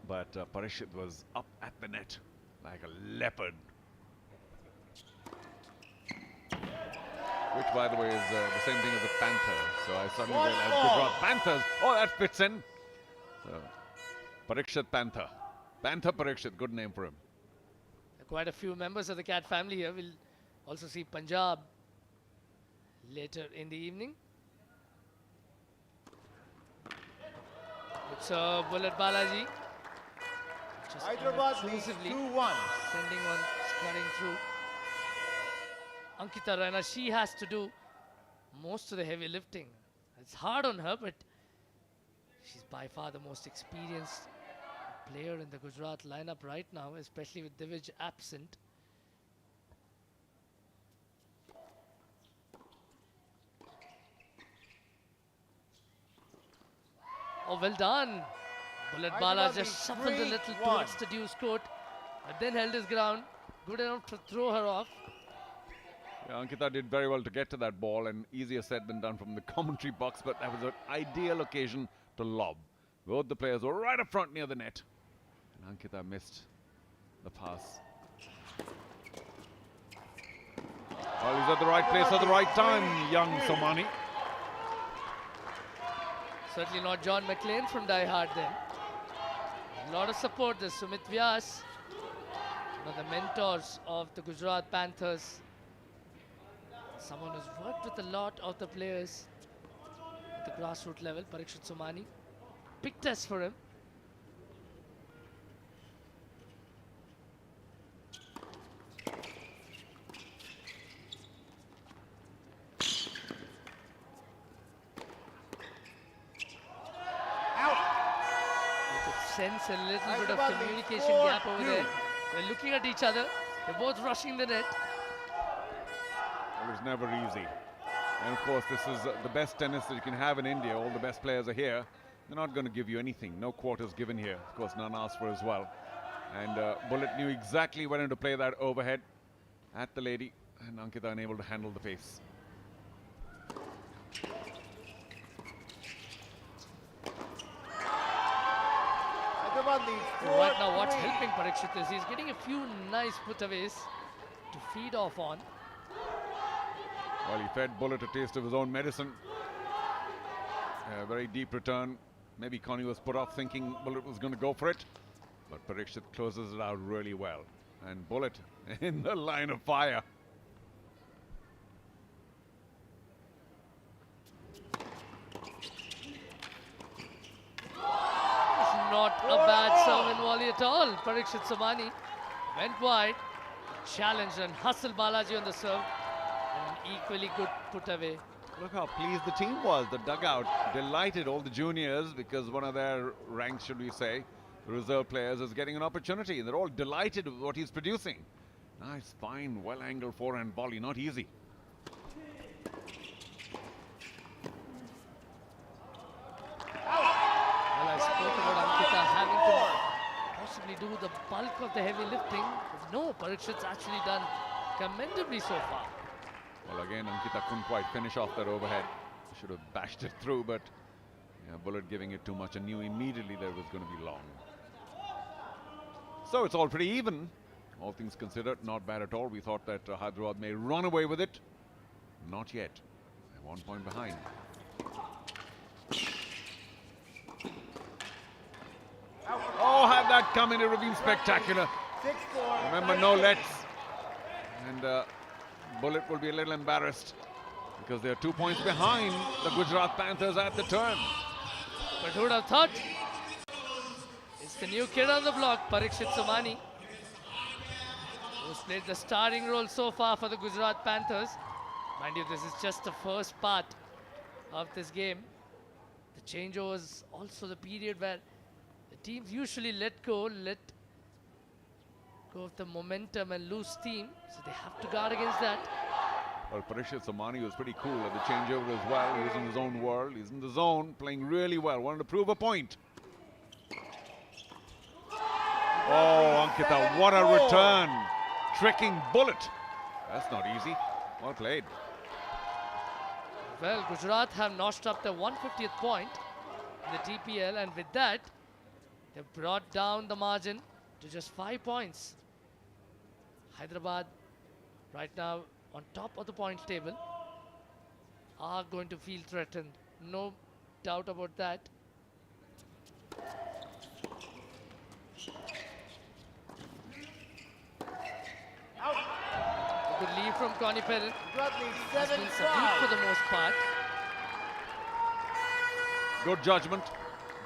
But Parikshit was up at the net like a leopard. Which, by the way, is the same thing as a panther. So I suddenly realized Gujarat Panthers. Oh, that fits in. So, Parikshit Panther. Panther Parikshit, good name for him. Quite a few members of the Cat family here. We'll also see Punjab later in the evening. It's Bullet Balaji. Just Hyderabad leads exclusively 2-1. sending one scurrying through. Ankita Raina, she has to do most of the heavy lifting. It's hard on her, but she's by far the most experienced player in the Gujarat lineup right now, especially with Divij absent. Oh, well done. Bullet Bala just shuffled a little 3-1. towards the deuce court, but then held his ground. Good enough to throw her off. Yeah, Ankita did very well to get to that ball, and easier said than done from the commentary box, but that was an ideal occasion to lob. Both the players were right up front near the net, and Ankita missed the pass. Well, he's at the right place at the right time, young Somani. Certainly not John McLean from Die Hard then. A lot of support. There's Sumit Vyas, one of the mentors of the Gujarat Panthers. Someone who's worked with a lot of the players at the grassroots level. Parikshit Somani. Big test for him. Sense a little bit of communication gap over there. They're looking at each other. They're both rushing the net. Well, it's never easy. And of course, this is the best tennis that you can have in India. All the best players are here. They're not going to give you anything. No quarters given here. Of course, none asked for as well. And Bullet knew exactly when to play that overhead at the lady. And Ankita unable to handle the pace. Right now, what's helping Parikshit is he's getting a few nice putaways to feed off on. Well, he fed Bullet a taste of his own medicine. A very deep return. Maybe Connie was put off thinking Bullet was going to go for it. But Parikshit closes it out really well. And Bullet in the line of fire. Not a bad serve and volley at all. Parikshit Somani went wide, challenged and hustled Balaji on the serve. And an equally good put away. Look how pleased the team was. The dugout delighted all the juniors because one of their ranks, should we say, the reserve players, is getting an opportunity. They're all delighted with what he's producing. Nice, fine, well-angled forehand volley. Not easy. Well, I spoke about Ankita having to possibly do the bulk of the heavy lifting. But no, Parikshit's actually done commendably so far. Well, again, Ankita couldn't quite finish off that overhead. Should have bashed it through, but yeah, Bullet giving it too much and knew immediately that it was going to be long. So it's all pretty even. All things considered, not bad at all. We thought that Hyderabad may run away with it. Not yet. They're 1 point behind. Oh, had that come in, it would have been spectacular. 6-4. Remember, no lets. And Bullet will be a little embarrassed because they're 2 points behind the Gujarat Panthers at the turn. But who would have thought? It's the new kid on the block, Parikshit Somani, who's played the starting role so far for the Gujarat Panthers. Mind you, this is just the first part of this game. The changeover is also the period where the teams usually let go of the momentum and lose steam. So they have to guard against that. Well, Parikshit Somani was pretty cool at the changeover as well. He's in his own world. He's in the zone, playing really well. Wanted to prove a point. Oh, Ankita, what a return. Tricking Bullet. That's not easy. Well played. Well, Gujarat have notched up their 150th point in the TPL, and with that, they've brought down the margin to just 5 points. Hyderabad, right now on top of the points table, are going to feel threatened. No doubt about that. A good lead from Connie Perrin. Gujarat leads Has been subdued for the most part. Good judgment.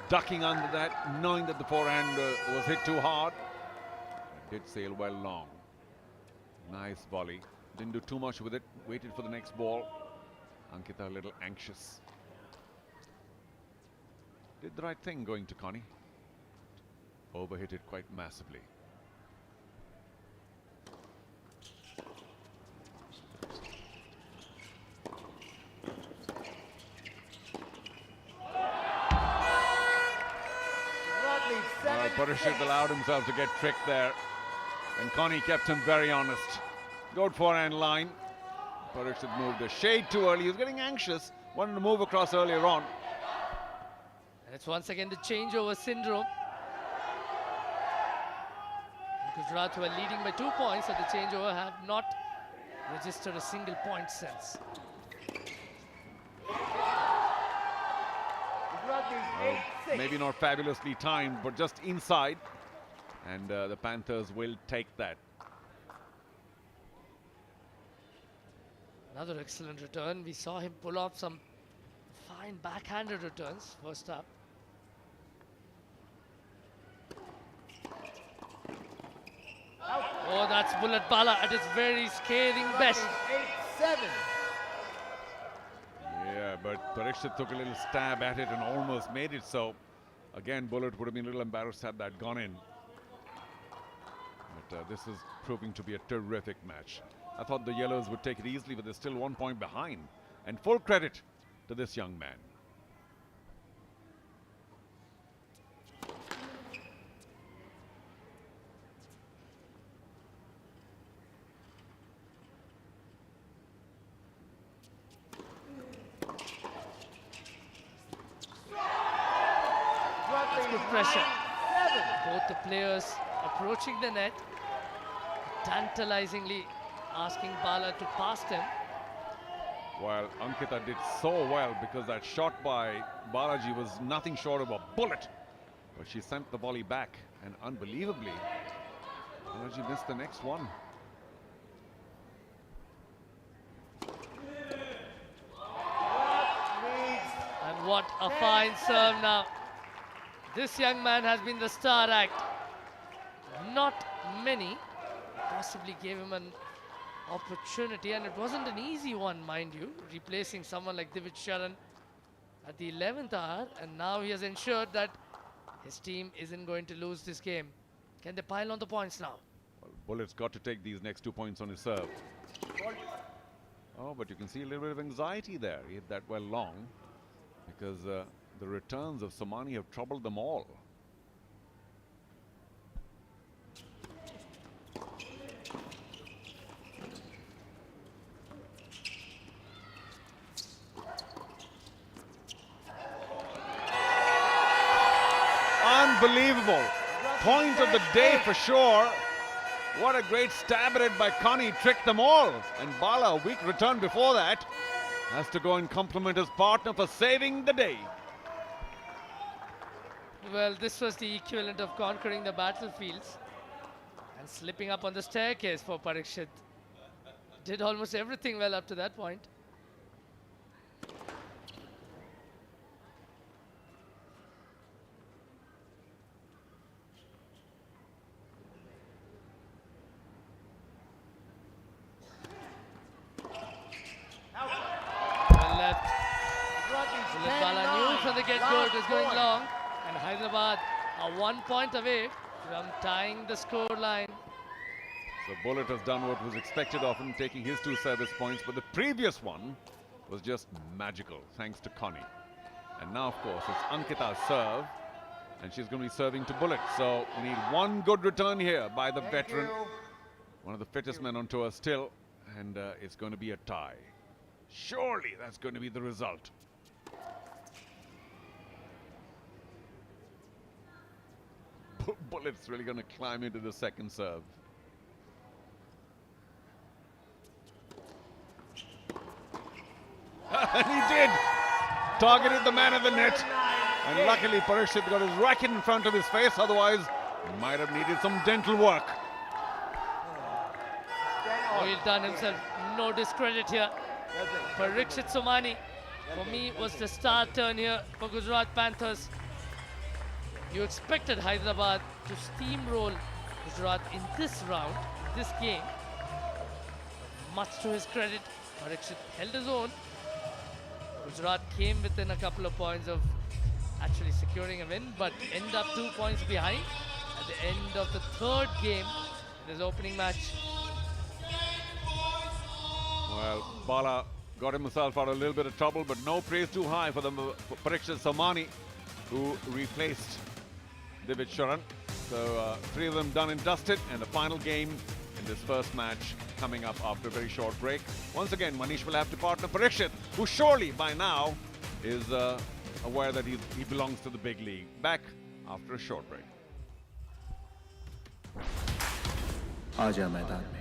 Ducking under that, knowing that the forehand was hit too hard. It did sail well long. Nice volley. Didn't do too much with it. Waited for the next ball. Ankita a little anxious. Did the right thing going to Connie. Overhit it quite massively. Parikshit allowed himself to get tricked there, and Connie kept him very honest. Good forehand line. Parikshit moved a shade too early. He was getting anxious, wanted to move across earlier on. And it's once again the changeover syndrome. Gujarat, who are leading by 2 points at the changeover, have not registered a single point since. Gujarat leads 8-6. Maybe not fabulously timed, but just inside. And the Panthers will take that. Another excellent return. We saw him pull off some fine backhanded returns first up. Oh, that's Bullet Bala at its very scathing best. 8-7. Yeah, but Parikshit took a little stab at it and almost made it so. Again, Bullet would have been a little embarrassed had that gone in. But this is proving to be a terrific match. I thought the Yellows would take it easily, but they're still 1 point behind. And full credit to this young man. Good pressure. Both the players approaching the net, tantalizingly asking Bala to pass them. Well, Ankita did so well because that shot by Balaji was nothing short of a bullet. But she sent the volley back, and unbelievably, Unless you miss the next one. And what a fine serve now. This young man has been the star act. Not many possibly gave him an opportunity, and it wasn't an easy one, mind you, replacing someone like Divid Sharan at the 11th hour, and now he has ensured that his team isn't going to lose this game. Can they pile on the points now? Well, Bullet's got to take these next 2 points on his serve. Oh, but you can see a little bit of anxiety there. He hit that well long because the returns of Somani have troubled them all. Unbelievable. Point of the day for sure. What a great stab at it by Connie. Tricked them all. And Bala, a weak return before that, has to go and compliment his partner for saving the day. Well, this was the equivalent of conquering the battlefields and slipping up on the staircase for Parikshit. Did almost everything well up to that point. Well left. Bullet Bala knew from the get-go it was going long, and Hyderabad are 1 point away from tying the score line. So Bullet has done what was expected of him, taking his 2 service points, but the previous one was just magical, thanks to Connie. And now, of course, it's Ankita's serve, and she's going to be serving to Bullet. So we need one good return here by the veteran, one of the fittest men on tour still, and it's going to be a tie. Surely that's going to be the result. Bullet's really going to climb into the second serve. And he did! Targeted the man at the net. And luckily Parikshit got his racket in front of his face, otherwise he might have needed some dental work. Oh, he's done himself no discredit here. Parikshit Somani, for me, was the star turn here for Gujarat Panthers. You expected Hyderabad to steamroll Gujarat in this round, this game. Much to his credit, Parikshit held his own. Gujarat came within a couple of points of actually securing a win, but end up 2 points behind at the end of the third game in his opening match. Well, Bala got himself out of a little bit of trouble, but no praise too high for Parikshit Somani, who replaced Divid Sharan. So 3 of them done and dusted, and the final game in this first match coming up after a very short break. Once again, Manish will have to partner Parikshit, who surely by now is aware that he belongs to the big league. Back after a short break. आजा मैदान में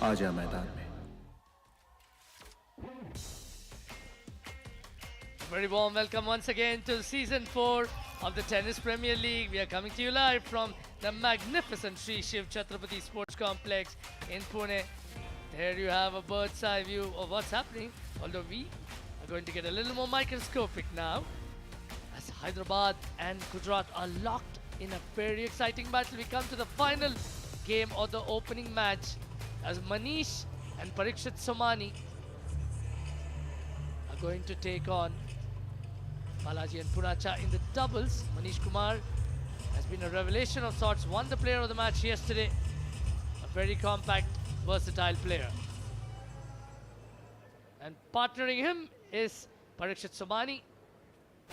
आजा मैदान में। Very warm welcome once again to season 4 of the Tennis Premier League. We are coming to you live from the magnificent Sri Shiv Chhatrapati Sports Complex in Pune. There you have a bird's eye view of what's happening, although we are going to get a little more microscopic now, as Hyderabad and Gujarat are locked in a very exciting battle. We come to the final game of the opening match, as Manish and Parikshit Somani are going to take on Balaji and Punacha in the doubles. Manish Kumar has been a revelation of sorts, won the player of the match yesterday. A very compact, versatile player. And partnering him is Parikshit Somani,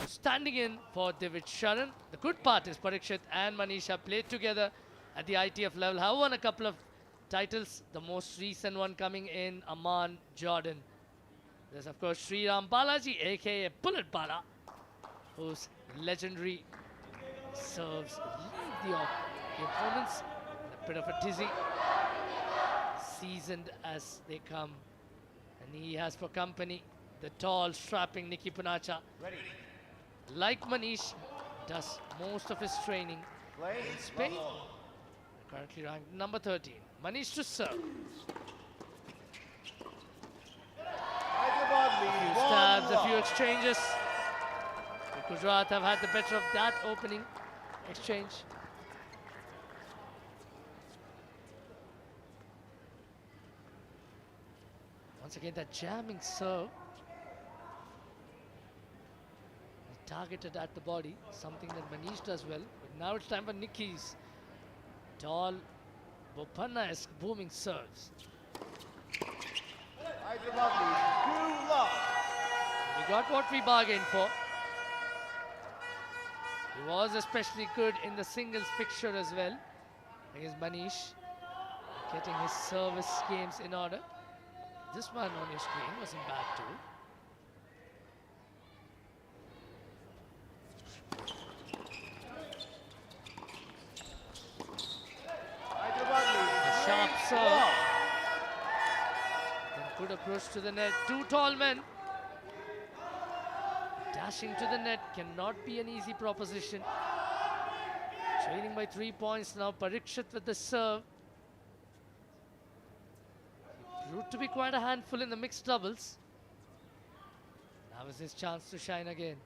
standing in for David Sharan. The good part is Parikshit and Manish have played together at the ITF level, have won a couple of titles, the most recent one coming in Amman, Jordan. There's of course Sriram Balaji, aka Bullet Bala, whose legendary serves leave the opponents in a bit of a tizzy, seasoned as they come. And he has for company the tall, strapping Nicky Punacha. Like Manish, does most of his training in Spain. Currently ranked number 13. Manish to serve. A few stabs, a few exchanges. The Gujarat have had the better of that opening exchange. Once again, that jamming serve. Targeted at the body, something that Manish does well. But now it's time for Nicky's tall, Bopanna-esque booming serves. We got what we bargained for. He was especially good in the singles fixture as well against Manish, getting his service games in order. This one on your screen wasn't bad too. A sharp serve. Then good approach to the net. Two tall men. Dashing to the net cannot be an easy proposition. Trailing by 3 points now. Parikshit with the serve. He proved to be quite a handful in the mixed doubles. Now is his chance to shine again.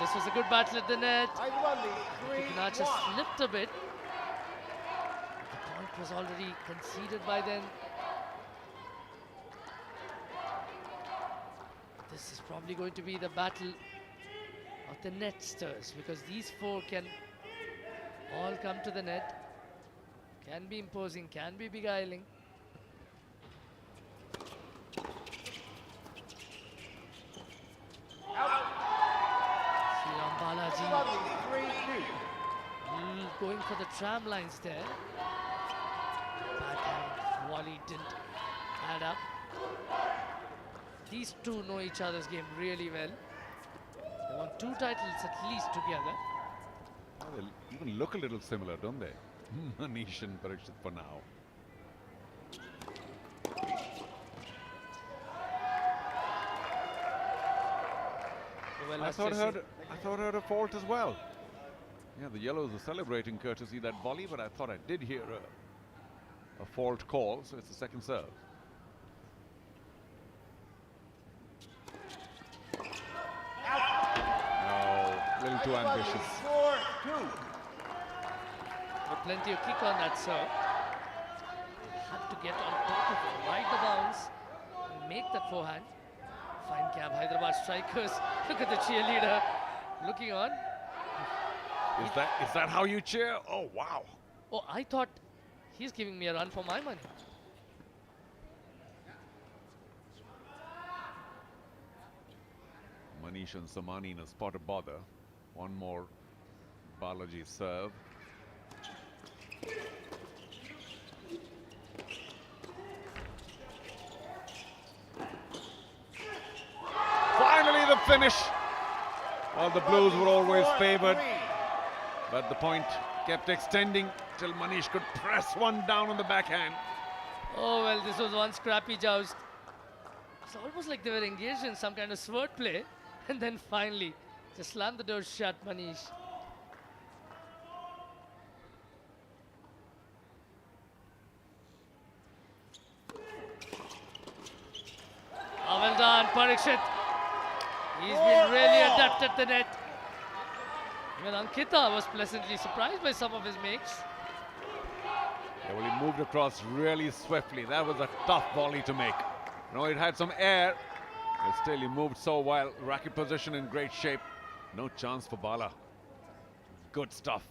This was a good battle at the net. Punacha slipped a bit. The point was already conceded by then. This is probably going to be the battle of the netsters, because these four can all come to the net. Can be imposing, can be beguiling. Going for the tram lines there. Backhand volley didn't add up. These two know each other's game really well. They won 2 titles at least together. Oh, they even look a little similar, don't they? Manish and Parikshit for now. Well, I thought I heard a fault as well. Yeah, the Yellows are celebrating courtesy that volley, but I thought I did hear a fault call, so it's the second serve. No, a little too ambitious. But plenty of kick on that serve. Had to get on top of it, ride the bounce, and make that forehand. Fine cap, Hyderabad strikers. Look at the cheerleader looking on. Is that how you cheer? Oh, wow. Oh, I thought he's giving me a run for my money. Manish and Somani in a spot of bother. One more Balaji serve. Finally the finish. Well, the Blues were always favoured, but the point kept extending till Manish could press one down on the backhand. Oh, well, this was one scrappy joust. It's almost like they were engaged in some kind of sword play. And then finally, just slammed the door shut, Manish. Oh, well done, Parikshit. He's been really adept at the net. Even Ankita was pleasantly surprised by some of his makes. Yeah, well, he moved across really swiftly. That was a tough volley to make. You know, it had some air, but still he moved so well. Racket position in great shape. No chance for Bala. Good stuff.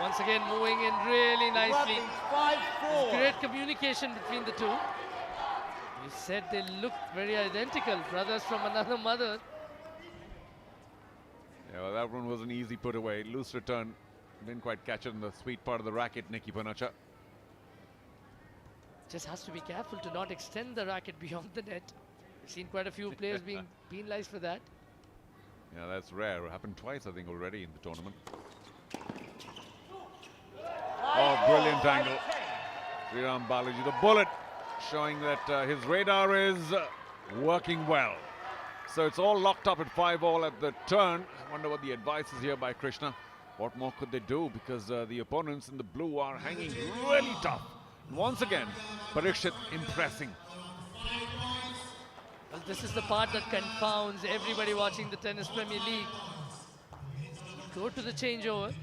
Once again, moving in really nicely. 5-4. Great communication between the two. You said they looked very identical, brothers from another mother. Yeah, well, that one was an easy put away. Loose return. Didn't quite catch it in the sweet part of the racket, Nicky Panacha. Just has to be careful to not extend the racket beyond the net. We've seen quite a few players being penalized for that. Yeah, that's rare. It happened twice, I think, already in the tournament. Oh, brilliant angle. Sriram Balaji, the bullet, showing that his radar is working well. So it's all locked up at 5-all at the turn. I wonder what the advice is here by Krishna. What more could they do? Because the opponents in the blue are hanging really tough. And once again, Parikshit impressing. Well, this is the part that confounds everybody watching the Tennis Premier League. Go to the changeover.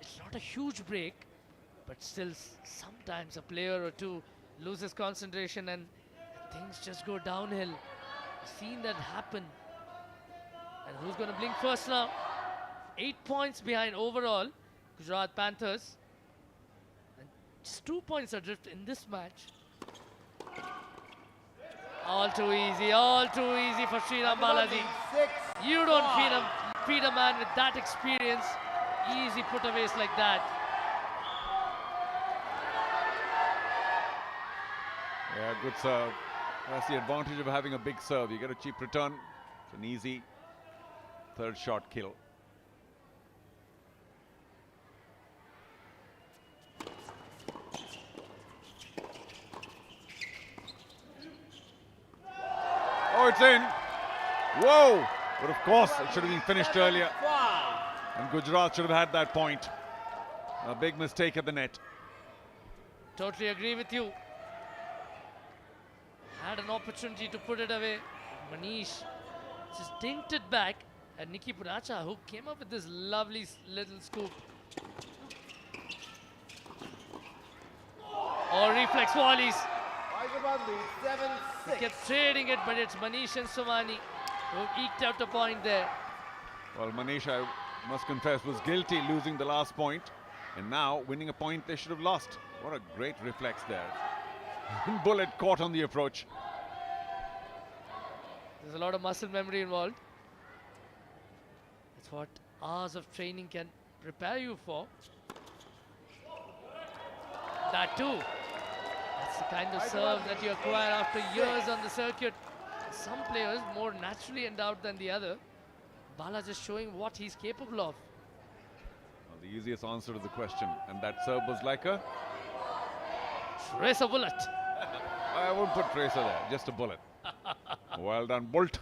It's not a huge break, but still sometimes a player or two loses concentration and things just go downhill. I've seen that happen. And who's going to blink first now? 8 points behind overall, Gujarat Panthers. And just 2 points adrift in this match. All too easy for Sriram Balaji. You don't feed a man with that experience. Easy putaways like that. Yeah, good serve. That's the advantage of having a big serve. You get a cheap return. It's an easy third shot kill. Oh, it's in. Whoa! But of course, it should have been finished earlier. And Gujarat should have had that point. A big mistake at the net. Totally agree with you. Had an opportunity to put it away. Manish just dinked it back. And Nicky Panacha, who came up with this lovely little scoop. Or reflex volleys. Hyderabad lead 7-6. Kept trading it, but it's Manish and Somani who eked out a point there. Well, Manish, I must confess, was guilty losing the last point. And now, winning a point they should have lost. What a great reflex there. Bullet caught on the approach. There's a lot of muscle memory involved. That's what hours of training can prepare you for. That too. That's the kind of serve that you acquire after years on the circuit. Some players more naturally endowed than the other. Bala just showing what he's capable of. Well, the easiest answer to the question. And that serve was like a... Tracer bullet. I won't put tracer there, just a bullet. Well done, Bolt.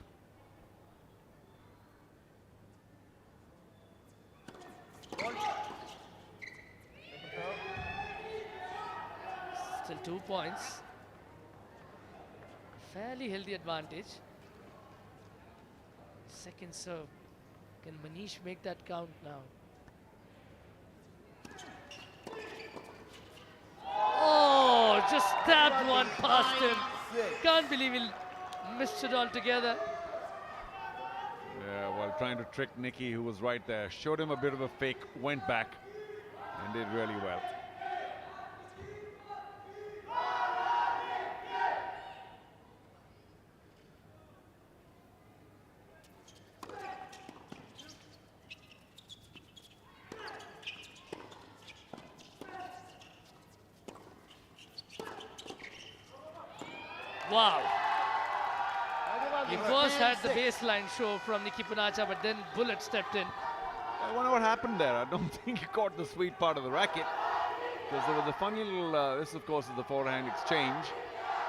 Still 2 points. Fairly healthy advantage. Second serve. Can Manish make that count now? Oh, just stabbed one past him. Can't believe he missed it altogether. Yeah, while trying to trick Nicky, who was right there. Showed him a bit of a fake, went back, and did really well. Wow. He first had the baseline show from Nicky Punacha, but then Bullet stepped in. I wonder what happened there. I don't think he caught the sweet part of the racket. Because there was a funny little, this of course is the forehand exchange.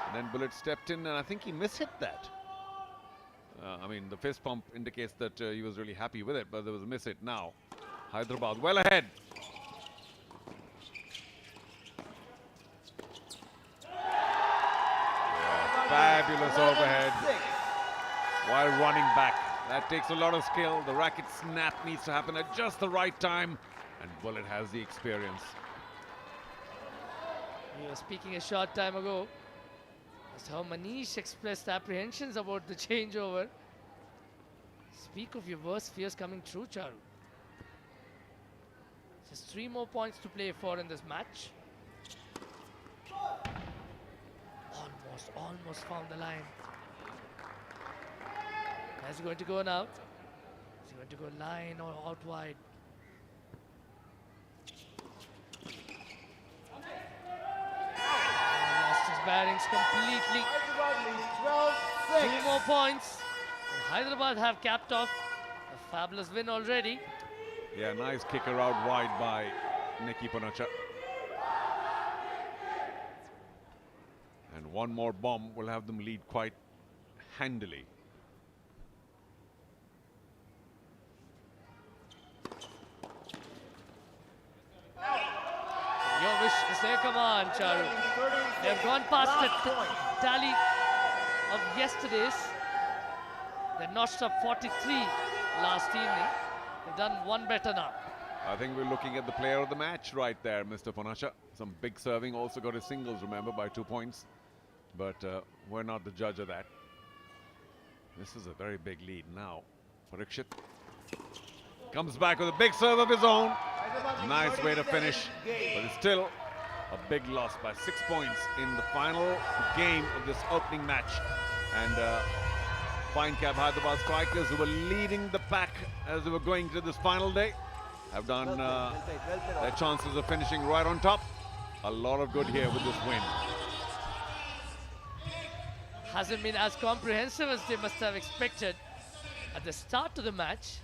And then Bullet stepped in and I think he mishit that. I mean, the fist pump indicates that he was really happy with it, but there was a mishit now. Hyderabad well ahead. Yeah, fabulous overhead while running back. That takes a lot of skill. The racket snap needs to happen at just the right time. And Bullet has the experience. We were speaking a short time ago as how Manish expressed apprehensions about the changeover. Speak of your worst fears coming true, Charu. Just 3 more points to play for in this match. Almost found the line. Is he going to go now? Is he going to go line or out wide? Lost his bearings completely. 2 more points. And Hyderabad have capped off a fabulous win already. Yeah, nice kicker out wide by Nicky Punacha. And one more bomb will have them lead quite handily. Your wish is their command, Charu. They've gone past the tally of yesterday's. They notched up 43 last evening. They've done one better now. I think we're looking at the player of the match right there, Mr. Punacha. Some big serving, also got his singles, remember, by 2 points. But we're not the judge of that. This is a very big lead now. Parikshit comes back with a big serve of his own. Nice way to finish, but it's still a big loss by 6 points in the final game of this opening match. And Fine Cap Hyderabad strikers, who were leading the pack as they were going to this final day, have done their chances of finishing right on top. A lot of good here with this win. Hasn't been as comprehensive as they must have expected at the start of the match.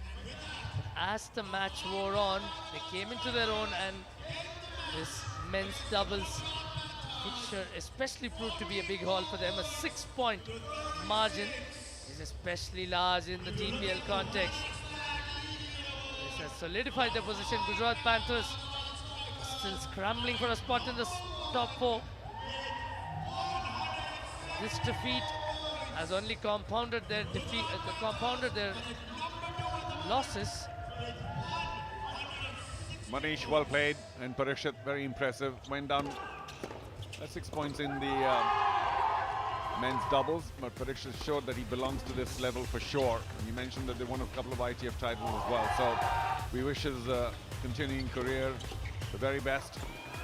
As the match wore on, they came into their own, and this men's doubles fixture especially proved to be a big haul for them. A 6-point margin is especially large in the TPL context. This has solidified their position. Gujarat Panthers still scrambling for a spot in the top 4. This defeat has only compounded their losses. Manish well played, and Parikshit very impressive. Went down 6 points in the men's doubles, but Parikshit showed that he belongs to this level for sure. And you mentioned that they won a couple of ITF titles as well, so we wish his continuing career the very best.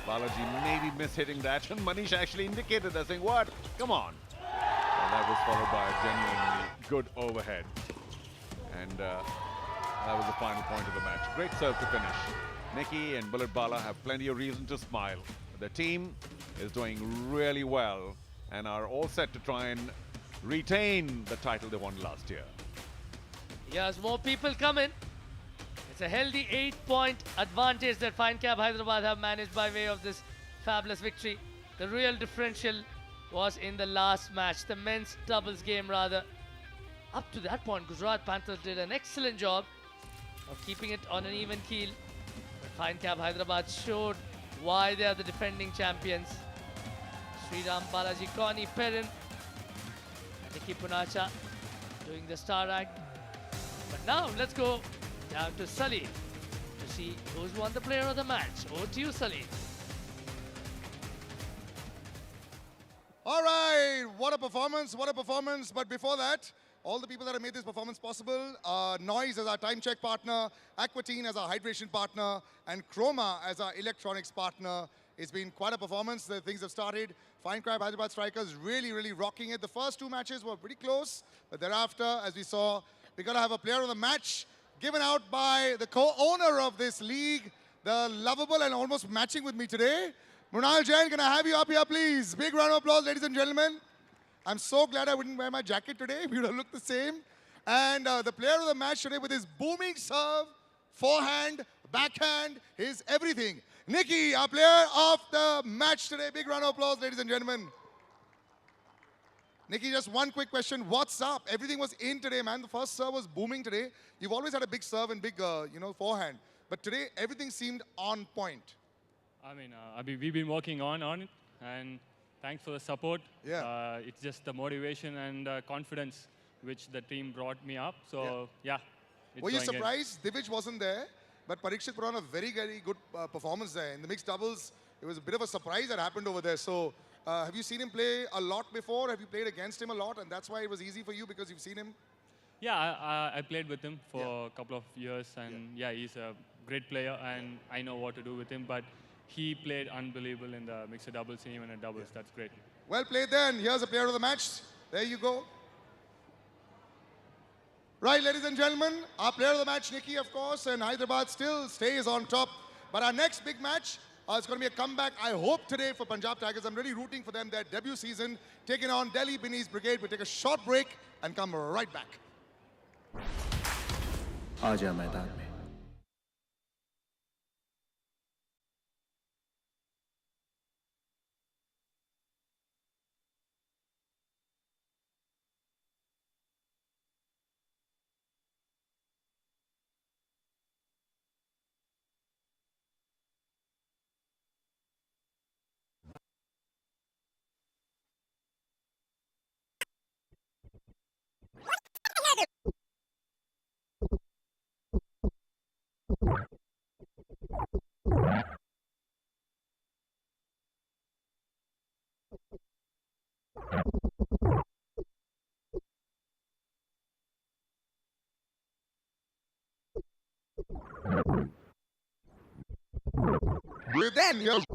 Balaji maybe mishitting that, and Manish actually indicated that, saying, what? Come on. And that was followed by a genuinely good overhead. And that was the final point of the match. Great serve to finish. Nicky and Bullet Bala have plenty of reason to smile. The team is doing really well and are all set to try and retain the title they won last year. Yes, more people coming. It's a healthy 8-point advantage that Fine Cap Hyderabad have managed by way of this fabulous victory. The real differential was in the last match, the men's doubles game rather. Up to that point, Gujarat Panthers did an excellent job of keeping it on an even keel. But Fine Cap Hyderabad showed why they are the defending champions. Sriram, Balaji, Koni, Perrin, and Nicky Punacha doing the star act. But now let's go down to Sully to see who's won the player of the match. Over to you, Sully. All right, what a performance, what a performance. But before that, all the people that have made this performance possible, Noise as our time check partner, Aquatine as our hydration partner, and Chroma as our electronics partner. It's been quite a performance. The things have started. Fine Crab Hyderabad strikers really, really rocking it. The first 2 matches were pretty close, but thereafter, as we saw, we're going to have a player of the match given out by the co-owner of this league, the lovable and almost matching with me today, Mrunal Jain. Can I have you up here, please? Big round of applause, ladies and gentlemen. I'm so glad I wouldn't wear my jacket today. We would have looked the same. And the player of the match today with his booming serve, forehand, backhand, his everything. Nikki, our player of the match today. Big round of applause, ladies and gentlemen. Nikki, just one quick question. What's up? Everything was in today, man. The first serve was booming today. You've always had a big serve and big, forehand. But today, everything seemed on point. We've been working on it, and thanks for the support. Yeah. It's just the motivation and confidence which the team brought me up. So, yeah. It's Were you going ahead. surprised Divij wasn't there? But Parikshit put on a very, very good performance there. In the mixed doubles, it was a bit of a surprise that happened over there. So, have you seen him play a lot before? Have you played against him a lot? And that's why it was easy for you because you've seen him? Yeah, I played with him for a couple of years, and yeah, he's a great player, and I know what to do with him. But he played unbelievable in the mixed doubles team and in doubles. That's great. Well played then. Here's a player of the match. There you go. Right, ladies and gentlemen, our player of the match, Nikki, of course, and Hyderabad still stays on top. But our next big match is going to be a comeback, I hope, today for Punjab Tigers. I'm really rooting for them, their debut season, taking on Delhi Beanies Brigade. We'll take a short break and come right back. आजा मैदान में Then here's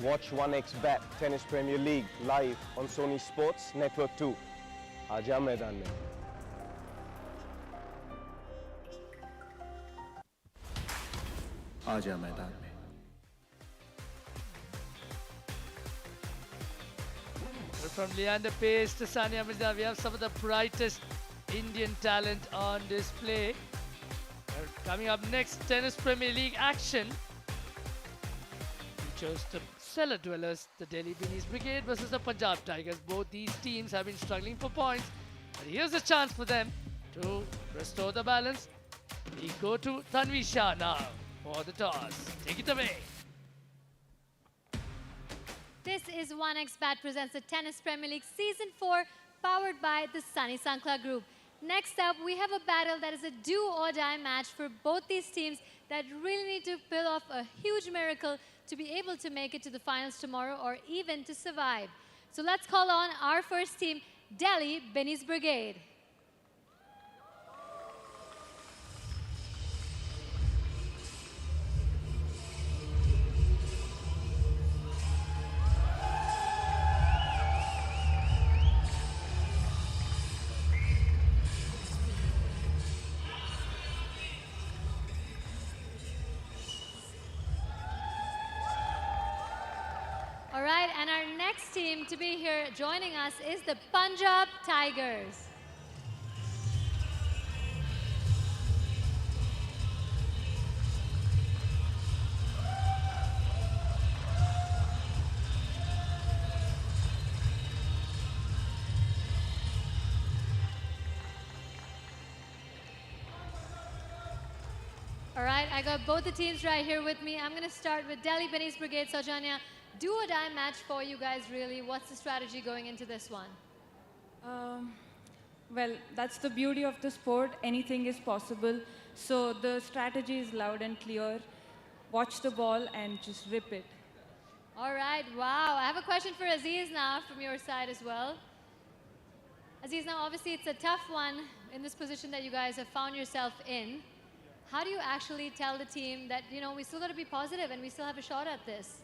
Watch 1xBet Tennis Premier League live on Sony Sports Network 2. आजा मैदान में. आजा मैदान में. From Leander Pace to Sania Mirza, we have some of the brightest Indian talent on display. Coming up next, Tennis Premier League action. We chose the cellar dwellers, the Delhi Beanies Brigade versus the Punjab Tigers. Both these teams have been struggling for points, but here's a chance for them to restore the balance. We go to Tanvi Shah now for the toss. Take it away. This is 1xBet presents the Tennis Premier League Season 4, powered by the Sunny Sankla Group. Next up, we have a battle that is a do-or-die match for both these teams that really need to pull off a huge miracle to be able to make it to the finals tomorrow or even to survive. So let's call on our first team, Delhi Beanies Brigade. All right, and our next team to be here joining us is the Punjab Tigers. All right, I got both the teams right here with me. I'm going to start with Delhi Beanies Brigade. Saujanya, do or die match for you guys, really. What's the strategy going into this one? Well, that's the beauty of the sport. Anything is possible. So the strategy is loud and clear. Watch the ball and just rip it. All right, wow. I have a question for Aziz now from your side as well. Aziz, now obviously it's a tough one in this position that you guys have found yourself in. How do you actually tell the team that, you know, we still got to be positive and we still have a shot at this?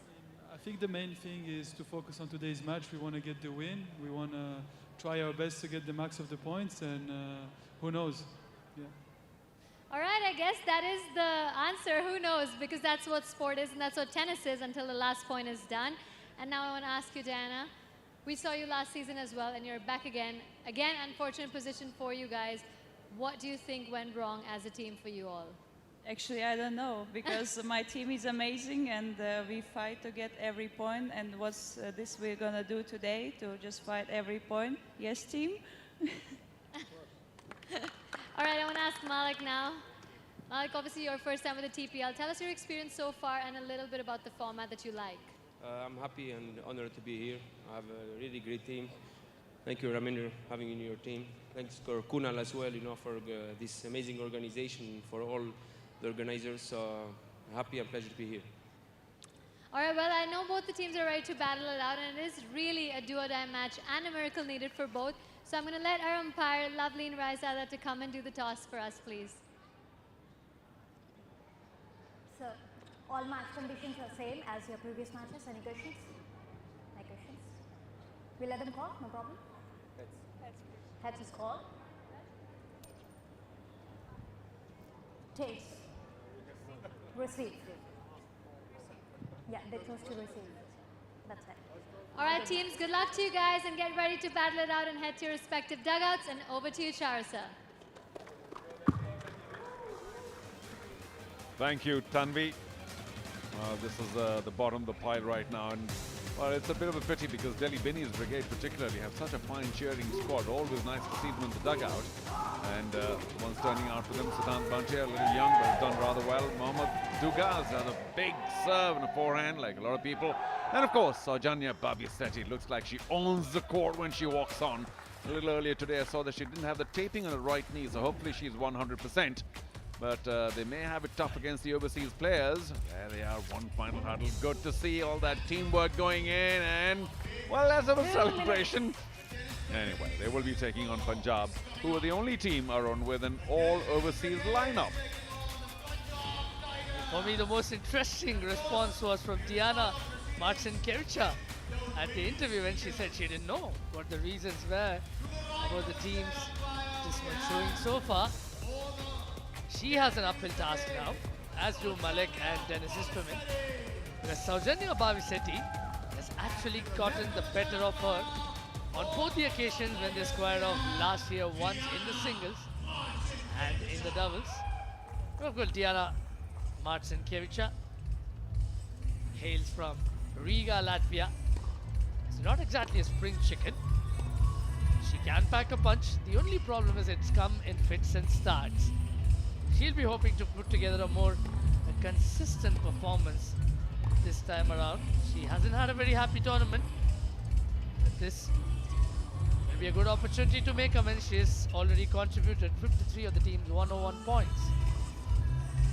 I think the main thing is to focus on today's match. We want to get the win. We want to try our best to get the max of the points, and who knows? Yeah. All right, I guess that is the answer. Who knows? Because that's what sport is and that's what tennis is until the last point is done. And now I want to ask you, Diana. We saw you last season as well, and you're back again. Again, unfortunate position for you guys. What do you think went wrong as a team for you all? Actually, I don't know, because my team is amazing and we fight to get every point. And what's this we're going to do today, to just fight every point? Yes, team? All right, I want to ask Malik now. Malik, obviously your first time with the TPL. Tell us your experience so far and a little bit about the format that you like. I'm happy and honored to be here. I have a really great team. Thank you, Raminder, having you in your team. Thanks for Kunal as well, you know, for this amazing organization, for all the organizers. So happy and pleasure to be here. All right, well, I know both the teams are ready to battle it out, and it is really a do-or-die match and a miracle needed for both. So I'm going to let our umpire, Loveleen Raisada, to come and do the toss for us, please. So, all match conditions are same as your previous matches. Any questions? No questions? We'll let them call, no problem. Heads is called. Tails. Receive. Yeah, they chose to receive. That's it. All right, teams, good luck to you guys, and get ready to battle it out and head to your respective dugouts. And over to you, Charissa. Thank you, Tanvi. This is the bottom of the pile right now, and well, it's a bit of a pity because Delhi Beanies Brigade particularly have such a fine cheering squad. Always nice to see them in the dugout. And one's turning out for them, Siddhant Bantia, a little young, but has done rather well. Mohammad Dugaz has a big serve and a forehand, like a lot of people. And of course, Saujanya Babyasetti looks like she owns the court when she walks on. A little earlier today, I saw that she didn't have the taping on her right knee, so hopefully she's 100%. But they may have it tough against the overseas players. There they are, one final hurdle. Good to see all that teamwork going in, and well, let's have a celebration. Anyway, they will be taking on Punjab, who are the only team around with an all-overseas lineup. For me, the most interesting response was from Diana. Marcinkiewicz at the interview when she said she didn't know what the reasons were about the teams just not showing so far. She has an uphill task now, as do Malik and Dennis Istomin. Whereas Saujanya Bhavisetti has actually gotten the better of her on both the occasions when they squared off last year, once in the singles and in the doubles. Of course, Diana Marcinkiewicz hails from Riga, Latvia. It's not exactly a spring chicken. She can pack a punch. The only problem is it's come in fits and starts. She'll be hoping to put together a consistent performance this time around. She hasn't had a very happy tournament. But this will be a good opportunity to make amends. She has already contributed 53 of the team's 101 points.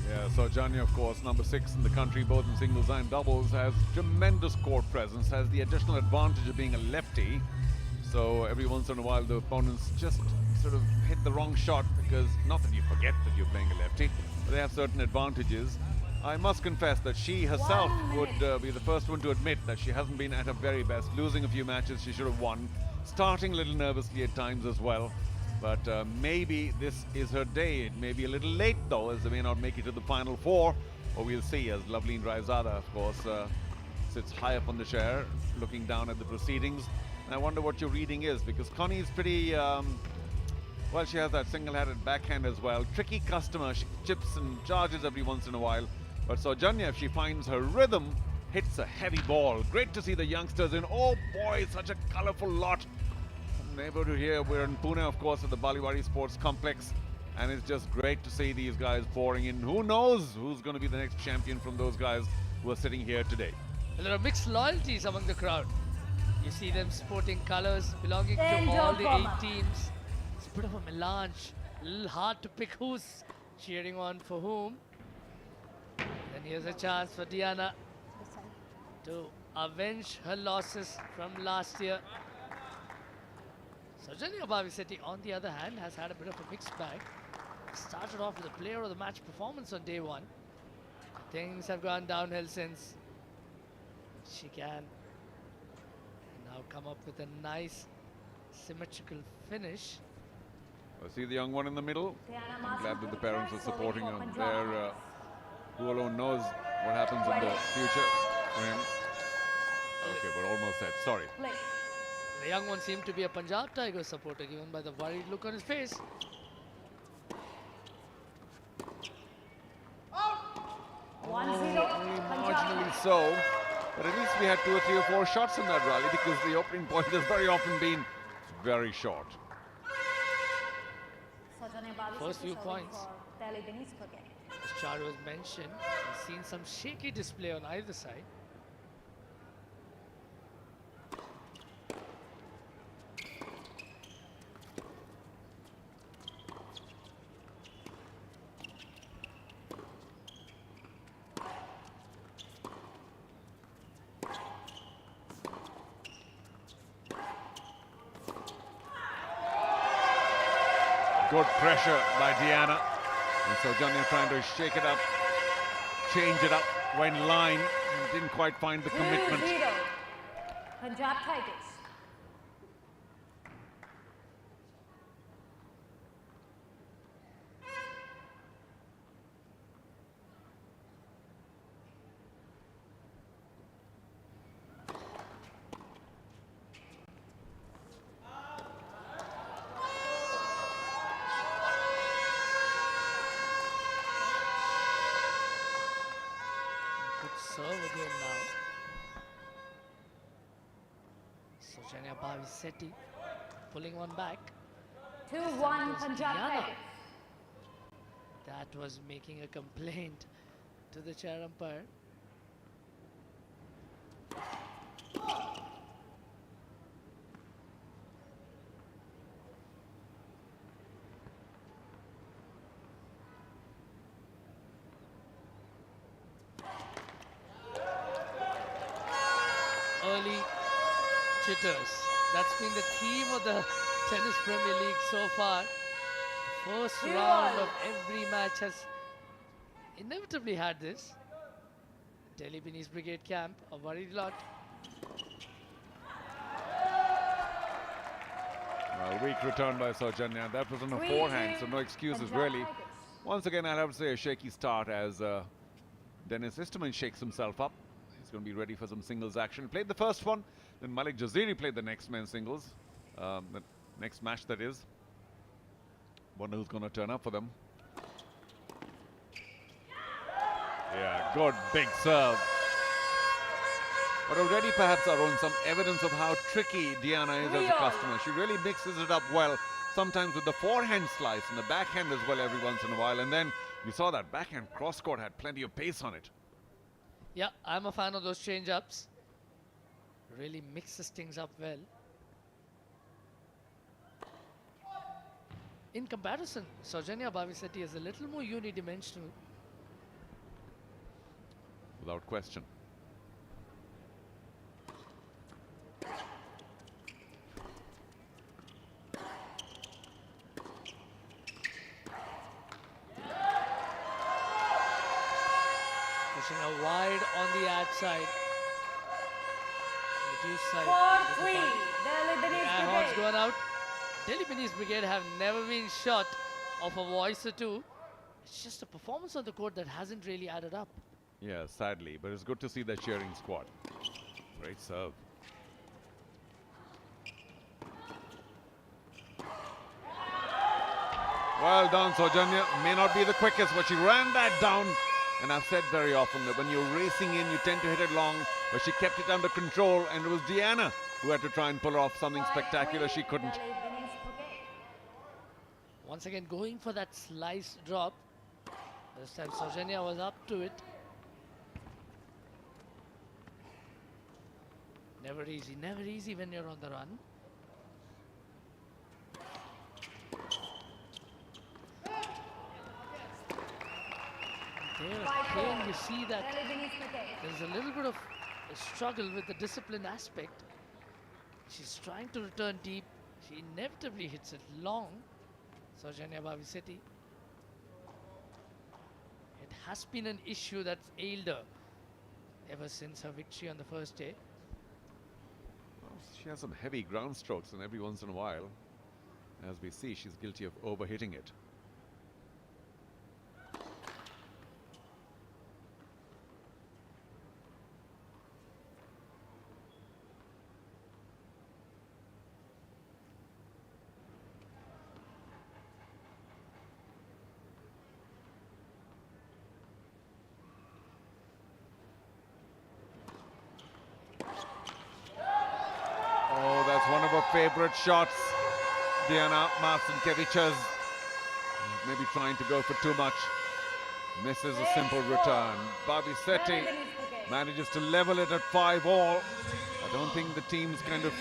Yeah, Saujanya, of course, number 6 in the country, both in singles and doubles, has tremendous court presence, has the additional advantage of being a lefty. So every once in a while, the opponents just sort of hit the wrong shot because, not that you forget that you're playing a lefty, but they have certain advantages. I must confess that she herself would be the first one to admit that she hasn't been at her very best, losing a few matches she should have won, starting a little nervously at times as well. But maybe this is her day. It may be a little late though, as they may not make it to the final 4. Or we'll see, as Loveleen Raizada, of course, sits high up on the chair, looking down at the proceedings. And I wonder what your reading is, because Connie is pretty, well, she has that single-handed backhand as well. Tricky customer, she chips and charges every once in a while. But Saujanya, if she finds her rhythm, hits a heavy ball. Great to see the youngsters in. Oh boy, such a colorful lot. Neighborhood here, we're in Pune, of course, at the Baliwadi Sports Complex, and it's just great to see these guys pouring in. Who knows who's going to be the next champion from those guys who are sitting here today. And there are mixed loyalties among the crowd. You see them sporting colors belonging to all the 8 teams. It's a bit of a melange, a little hard to pick who's cheering on for whom. Then here's a chance for Diana to avenge her losses from last year. Saujanya Bhavisetti, on the other hand, has had a bit of a mixed bag. Started off with a player of the match performance on day 1. Things have gone downhill since. She can now come up with a nice symmetrical finish. I see the young one in the middle. I'm glad that the parents are supporting her there. Who alone knows what happens in the future for him. Okay, we're almost set. Sorry. The young one seemed to be a Punjab Tiger supporter, given by the worried look on his face. Only marginally so, but at least we had 2 or 3 or 4 shots in that rally, because the opening point has very often been very short. First few points, as Charu has mentioned, we've seen some shaky display on either side. Good pressure by Diana. And Saujanya trying to shake it up, change it up, went line, and didn't quite find the commitment. 2-0. Punjab Tigers. Serve again now. Saujanya Bhavisetti pulling one back. 2-1 Punjab Tigers. That was making a complaint to the chair umpire. Early jitters. That's been the theme of the Tennis Premier League so far. First round of every match has inevitably had this. Delhi Beneath Brigade camp, a worried lot. Well, weak return by Saujanya. That was on a forehand, so no excuses really. Once again, I'll have to say a shaky start as Dennis Isterman shakes himself up. He's going to be ready for some singles action. Played the first one, then Malik Jaziri played the next men's singles. The next match, that is. Wonder who's going to turn up for them. Yeah, good big serve. But already perhaps our own some evidence of how tricky Diana is as a customer. She really mixes it up well, sometimes with the forehand slice and the backhand as well every once in a while. And then you saw that backhand cross-court had plenty of pace on it. Yeah, I'm a fan of those change-ups. Really mixes things up well. In comparison, Saujanya Bhavisetti is a little more unidimensional. Without question. Pushing her wide on the ad side. Reduce side. 4-3, Delhi Beneath Air horns Brigade. going out. Delhi Beneath Brigade have never been short of a voice or two. It's just a performance on the court that hasn't really added up. Yeah, sadly, but it's good to see the cheering squad. Great serve. Well done, Saujanya. May not be the quickest, but she ran that down. And I've said very often that when you're racing in, you tend to hit it long, but she kept it under control, and it was Diana who had to try and pull off something spectacular. She couldn't. Once again, going for that slice drop. This time, Saujanya was up to it. Never easy when you're on the run. There again, you see that there's a little bit of a struggle with the discipline aspect. She's trying to return deep. She inevitably hits it long. Saujanya Bhavisetti. It has been an issue that's ailed her ever since her victory on the first day. Well, she has some heavy ground strokes, and every once in a while, as we see, she's guilty of overhitting it. Oh, that's one of her favorite shots. Diana Marcinkevich's maybe trying to go for too much. Misses a simple return. Bhavisetti manages to level it at 5-all. I don't think the team's kind of...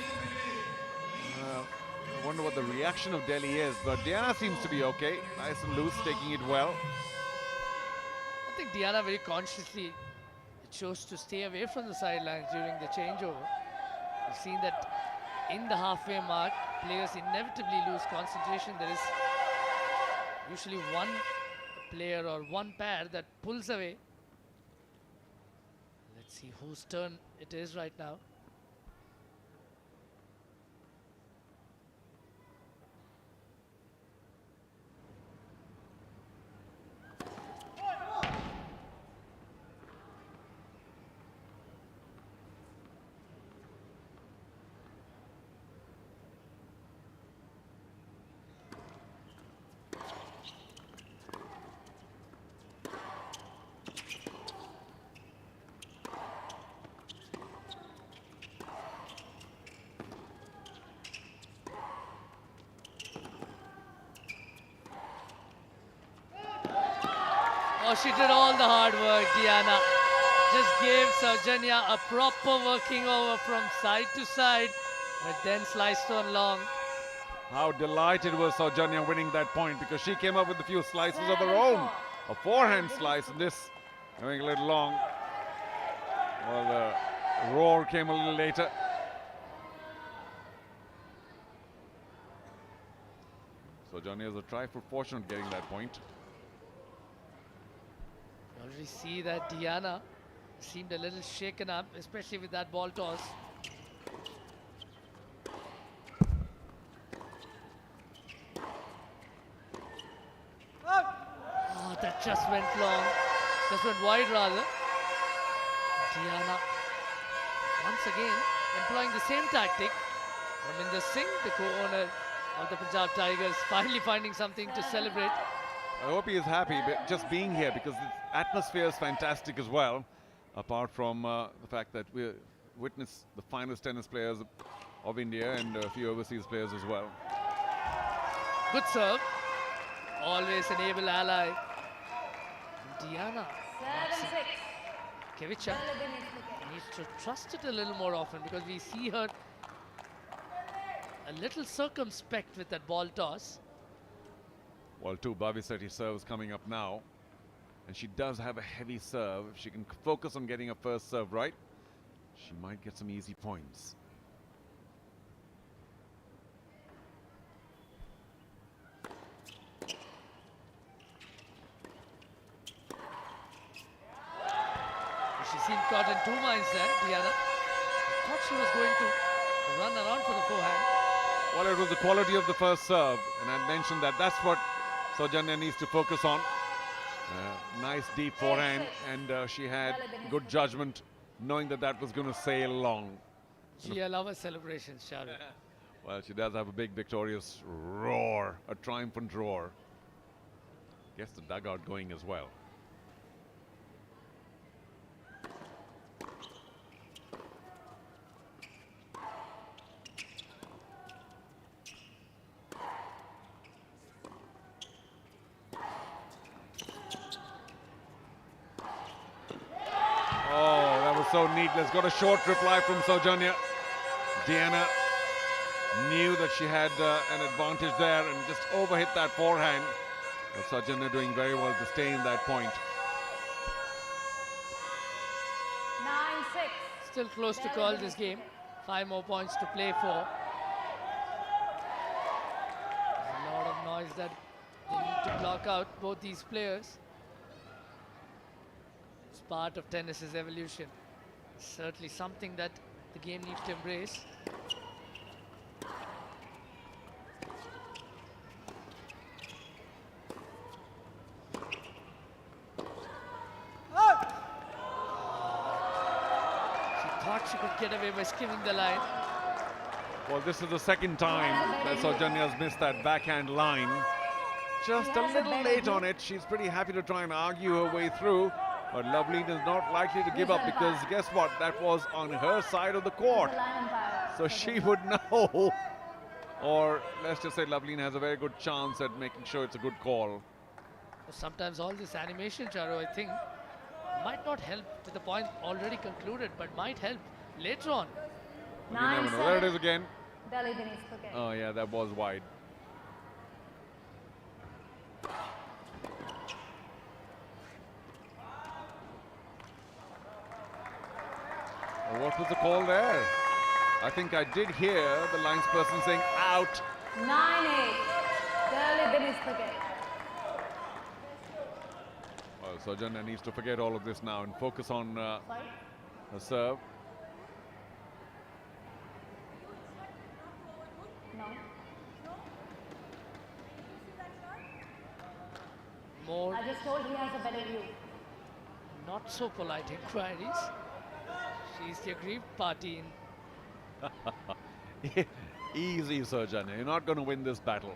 I wonder what the reaction of Delhi is, but Diana seems to be okay. Nice and loose, taking it well. I think Diana very consciously chose to stay away from the sidelines during the changeover. We've seen that in the halfway mark, players inevitably lose concentration. There is usually one player or one pair that pulls away. Let's see whose turn it is right now. Oh, she did all the hard work, Diana. Just gave Saujanya a proper working over from side to side, but then sliced on long. How delighted was Saujanya winning that point, because she came up with a few slices of her own. A forehand slice, and this going a little long. Well, the roar came a little later. Saujanya is a trifle fortunate getting that point. You already see that Diana seemed a little shaken up, especially with that ball toss. Oh, that just went long. Just went wide rather. Diana once again employing the same tactic. Raminder Singh, the co-owner of the Punjab Tigers, finally finding something to celebrate. I hope he is happy just being here, because the atmosphere is fantastic as well, apart from the fact that we witnessed the finest tennis players of India and a few overseas players as well. Good serve. Always an able ally. Diana. 7-6. Kevicha needs to trust it a little more often, because we see her a little circumspect with that ball toss. Well, two Bhavisetti serves coming up now. And she does have a heavy serve. If she can focus on getting a first serve right, she might get some easy points. She seemed caught in two minds there, Diana. Thought she was going to run around for the forehand. Well, it was the quality of the first serve, and I mentioned that that's what Saujanya needs to focus on. Nice deep forehand, and she had good judgment, knowing that that was going to sail long. Gee, I love her celebrations, Sharu. Well, she does have a big victorious roar, a triumphant roar. Gets the dugout going as well. So needless. Got a short reply from Saujanya. Diana knew that she had an advantage there and just overhit that forehand. But Saujanya doing very well to stay in that point. 9-6. Still close to call this game. 5 more points to play for. There's a lot of noise that they need to block out, both these players. It's part of tennis's evolution. Certainly something that the game needs to embrace. She thought she could get away by skimming the line. Well, this is the second time that Saujanya has missed that backhand line. Just a little late on it. She's pretty happy to try and argue her way through. But Loveleen is not likely to give up, because guess what? That was on her side of the court. So she would know. Or let's just say Loveleen has a very good chance at making sure it's a good call. Sometimes all this animation, Charu, I think, might not help to the point already concluded, but might help later on. Well, you never know. There it is again. Delhi beneath wicket. Oh yeah, that was wide. What was the call there? I think I did hear the linesperson saying out. 9-8. Delhi beneath wicket. Well, Saujanya needs to forget all of this now and focus on her serve. No. More. I just told he has a better view. Not so polite inquiries. She's the aggrieved party. Easy, Saujanya. You're not going to win this battle.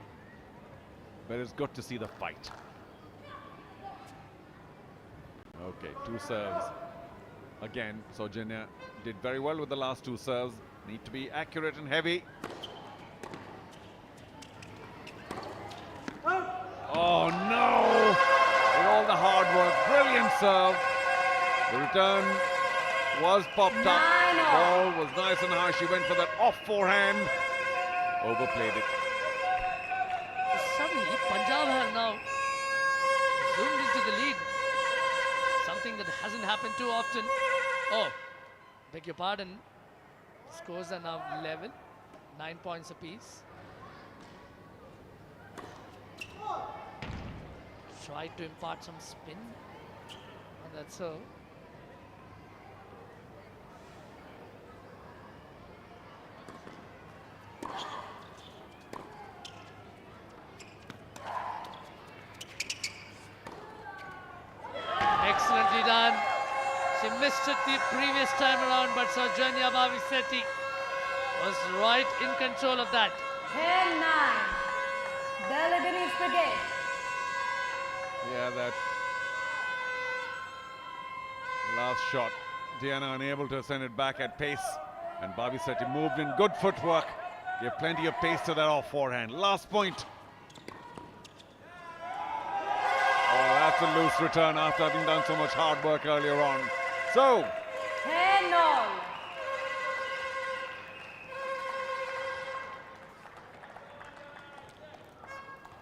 But it's good to see the fight. Okay, two serves. Again, Saujanya did very well with the last two serves. Need to be accurate and heavy. Oh no! With all the hard work, brilliant serve. The return was popped up. The ball was nice and high. She went for that off forehand. Overplayed it. Suddenly, Punjab have now zoomed into the lead. Something that hasn't happened too often. Oh, beg your pardon. Scores are now level. 9 points apiece. Tried to impart some spin on that serve. Excellently done. She missed it the previous time around, but Saujanya Bhavisetti was right in control of that. 10-9. Delhi Beneath Brigade. Yeah, that last shot, Diana unable to send it back at pace, and Bhavisetti moved in, good footwork, gave plenty of pace to that off forehand. Last point. Oh, that's a loose return after having done so much hard work earlier on. So 10-all.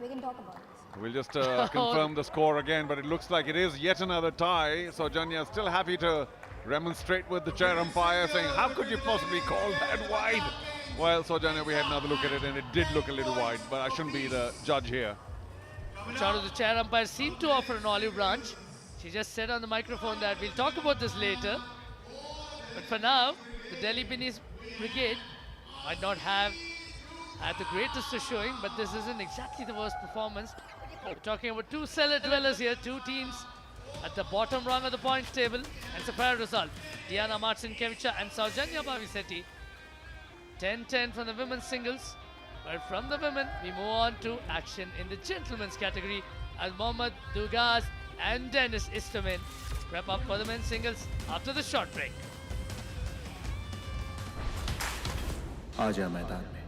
We can talk about this. we'll just confirm the score again, but it looks like it is yet another tie. So Janya still happy to remonstrate with the chair umpire, saying, how could you possibly call that wide? Well, so Janya, we had another look at it, and it did look a little wide, but I shouldn't be the judge here. Charu, the chair umpire seemed to offer an olive branch. She just said on the microphone that we'll talk about this later. But for now, the Delhi Beneath Brigade might not have had the greatest of showing, but this isn't exactly the worst performance. We're talking about two cellar dwellers here, two teams at the bottom rung of the points table, and it's a fair result. Diana Marcinkevicha and Saujanya Bhavisetti. 10-10 from the women's singles. But from the women, we move on to action in the gentlemen's category as Mohammad Dugaz and Dennis Istomin wrap up for the men's singles after the short break. आजा मैदान में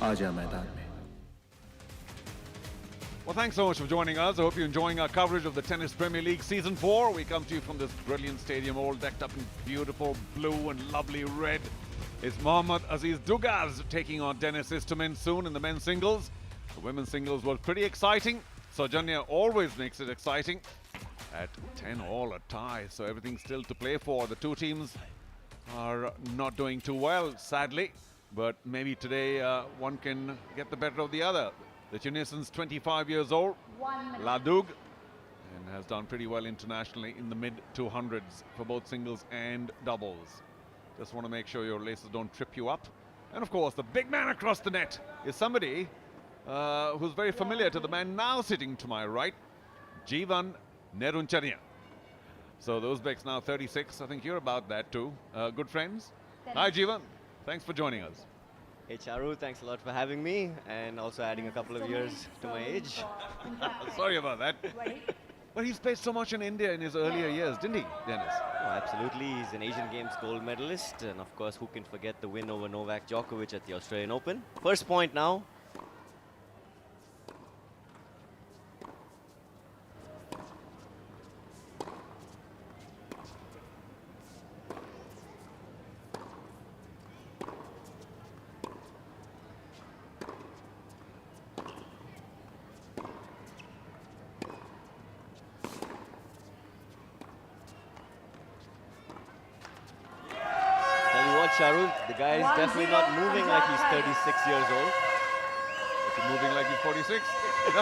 आजा मैदान में Well, thanks so much for joining us. I hope you're enjoying our coverage of the Tennis Premier League Season 4. We come to you from this brilliant stadium, all decked up in beautiful blue and lovely red. It's Mohammad Aziz Dugaz taking on Dennis Istomin soon in the men's singles. The women's singles was pretty exciting. Saujanya always makes it exciting. at 10 all, a tie, so everything's still to play for. The two teams are not doing too well, sadly, but maybe today one can get the better of the other. The Tunisian's 25 years old, 1 minute. Ladoug, and has done pretty well internationally in the mid 200s for both singles and doubles. Just want to make sure your laces don't trip you up. And of course, the big man across the net is somebody who's very familiar to the man now sitting to my right, Jivan Nerunchania. So the Uzbek's now 36. I think you're about that too. Good friends. Hi, Jivan. Thanks for joining us. Hey Charu, thanks a lot for having me and also adding a couple of years to my age. Sorry about that. But he's played so much in India in his earlier years, didn't he, Dennis? Oh, absolutely. He's an Asian Games gold medalist. And of course, who can forget the win over Novak Djokovic at the Australian Open? First point now. Charu, the guy is definitely not moving like he's 36 years old. Is he moving like he's 46? No,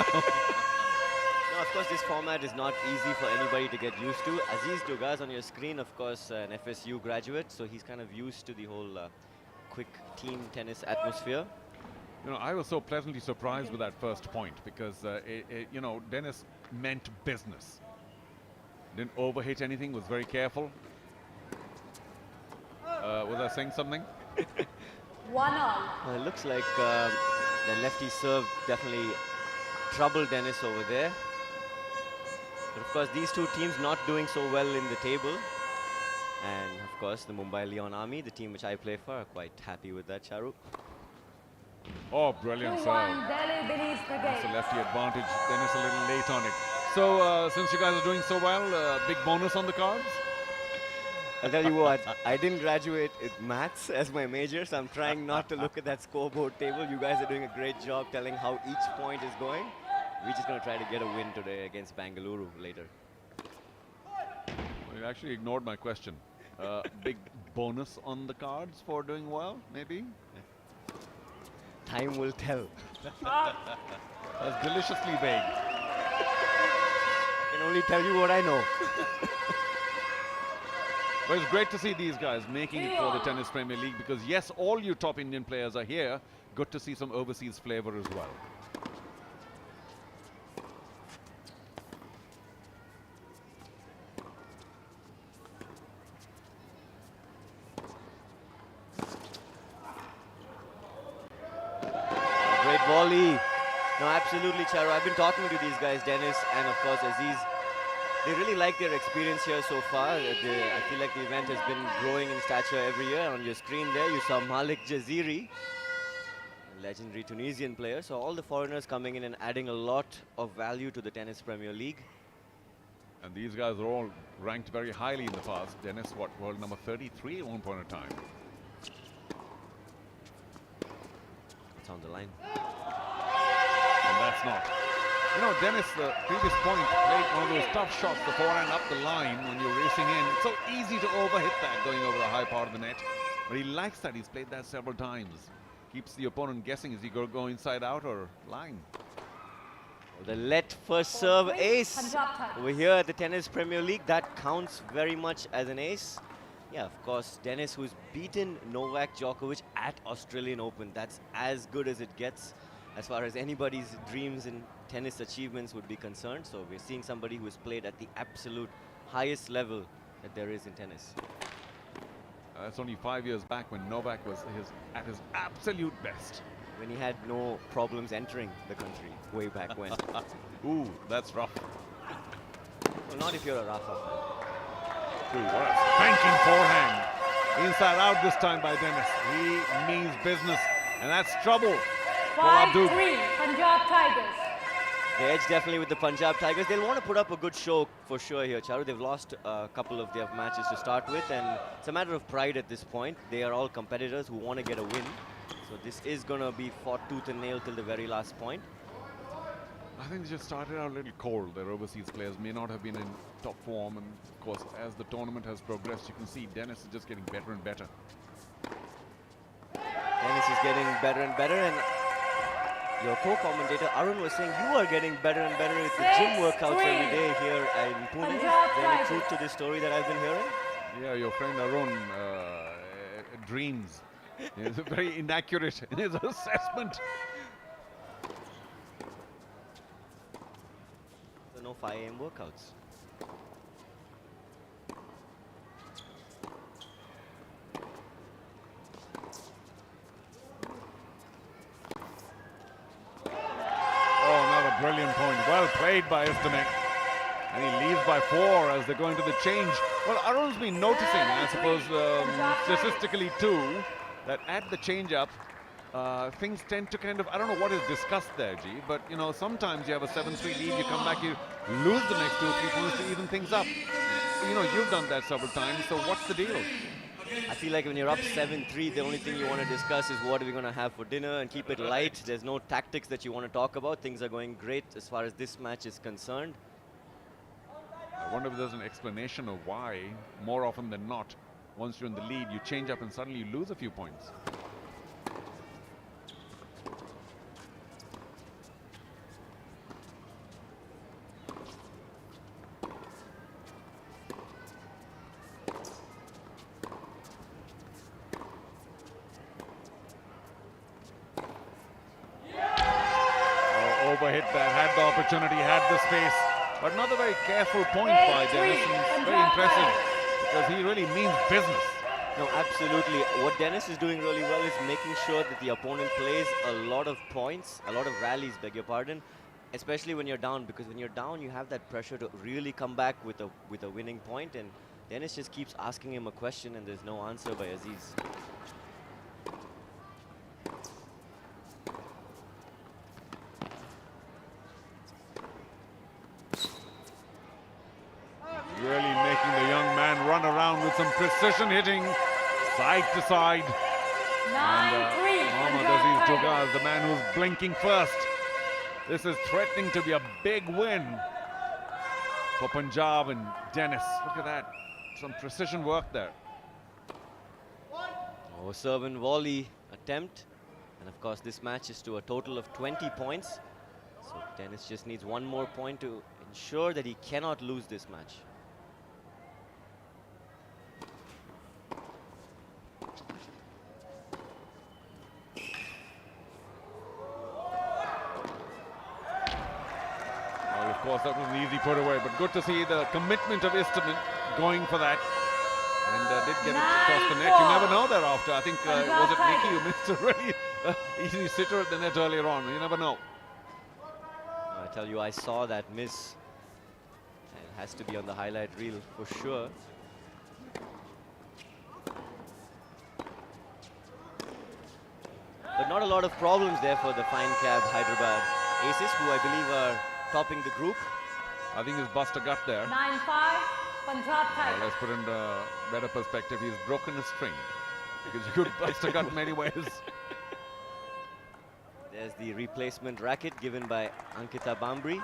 of course, this format is not easy for anybody to get used to. Aziz Dugas on your screen, of course, an FSU graduate, so he's kind of used to the whole quick team tennis atmosphere. You know, I was so pleasantly surprised with that first point because, you know, Dennis meant business. Didn't overhit anything, was very careful. Was I saying something? 1 all. Well, it looks like the lefty serve definitely troubled Dennis over there. But of course, these two teams not doing so well in the table. And of course, the Mumbai Leon Army, the team which I play for, are quite happy with that, Charu. Oh, brilliant serve. That's a lefty advantage. Dennis a little late on it. So, since you guys are doing so well, big bonus on the cards? I'll tell you what, I didn't graduate with maths as my major, so I'm trying not to look at that scoreboard table. You guys are doing a great job telling how each point is going. We're just going to try to get a win today against Bengaluru later. Well, you actually ignored my question. Big bonus on the cards for doing well, maybe? Time will tell. That's deliciously vague. I can only tell you what I know. But it's great to see these guys making it for the Tennis Premier League because, yes, all you top Indian players are here. Good to see some overseas flavor as well. Great volley. No, absolutely, Charu. I've been talking to these guys, Dennis and, of course, Aziz. They really like their experience here so far. I feel like the event has been growing in stature every year. On your screen there, you saw Malik Jaziri, a legendary Tunisian player. So all the foreigners coming in and adding a lot of value to the Tennis Premier League. And these guys are all ranked very highly in the past. Dennis, what, world number 33 at one point in time. It's on the line. And that's not. You know, Dennis, the previous point, played one of those tough shots, the forehand up the line when you're racing in. It's so easy to overhit that going over the high part of the net. But he likes that. He's played that several times. Keeps the opponent guessing, is he going to go inside out or line? The let first serve ace over here at the Tennis Premier League. That counts very much as an ace. Yeah, of course, Dennis, who's beaten Novak Djokovic at Australian Open. That's as good as it gets as far as anybody's dreams and tennis achievements would be concerned. So we're seeing somebody who's played at the absolute highest level that there is in tennis. That's only 5 years back when Novak was at his absolute best. When he had no problems entering the country way back when. Ooh, that's rough. Well, not if you're a Rafa fan. Ooh, what a spanking forehand. Inside out this time by Dennis. He means business, and that's trouble. 5-3, Punjab Tigers. The edge definitely with the Punjab Tigers. They'll want to put up a good show for sure here, Charu. They've lost a couple of their matches to start with, and it's a matter of pride at this point. They are all competitors who want to get a win. So this is going to be fought tooth and nail till the very last point. I think they just started out a little cold. Their overseas players may not have been in top form, and of course, as the tournament has progressed, you can see Dennis is just getting better and better. Dennis is getting better and better, and your co-commentator Arun was saying you are getting better and better with the gym workouts every day here in Pune. Is there any truth to this story that I've been hearing? Yeah, your friend Arun dreams. He's very inaccurate in his assessment. So no 5 AM workouts. Brilliant point. Well played by Istomin. And he leads by 4 as they're going to the change. Well, Arun's been noticing, I suppose, statistically too, that at the change-up, things tend to kind of, I don't know what is discussed there, G, but, you know, sometimes you have a 7-3 lead, you come back, you lose the next 2 or 3 points to even things up. You know, you've done that several times, so what's the deal? I feel like when you're up 7-3, the only thing you want to discuss is what are we going to have for dinner and keep it light. There's no tactics that you want to talk about. Things are going great as far as this match is concerned. I wonder if there's an explanation of why, more often than not, once you're in the lead, you change up and suddenly you lose a few points. Overhit that, had the opportunity, had the space, but another very careful point by Dennis, and very impressive because he really means business. No, absolutely. What Dennis is doing really well is making sure that the opponent plays a lot of points, a lot of rallies, beg your pardon, especially when you're down, because when you're down, you have that pressure to really come back with a winning point, and Dennis just keeps asking him a question and there's no answer by Aziz. Really making the young man run around with some precision hitting, side to side. And Mohammad Aziz Jugal is the man who's blinking first. This is threatening to be a big win for Punjab and Dennis. Look at that, some precision work there. Oh, serve and volley attempt. And of course, this match is to a total of 20 points. So Dennis just needs one more point to ensure that he cannot lose this match. Of course, that was an easy put away, but good to see the commitment of Istomin going for that. And did get it across the net. You never know thereafter. I think, was it Nicky who missed a really easy sitter at the net earlier on? You never know. I tell you, I saw that miss. And it has to be on the highlight reel for sure. But not a lot of problems there for the fine cab Hyderabad Aces, who I believe are topping the group. I think he's bust a gut there. 9-5, Punjab Tigers. Let's put in a better perspective. He's broken a string because you could bust a gut many ways. There's the replacement racket given by Ankita Bambri.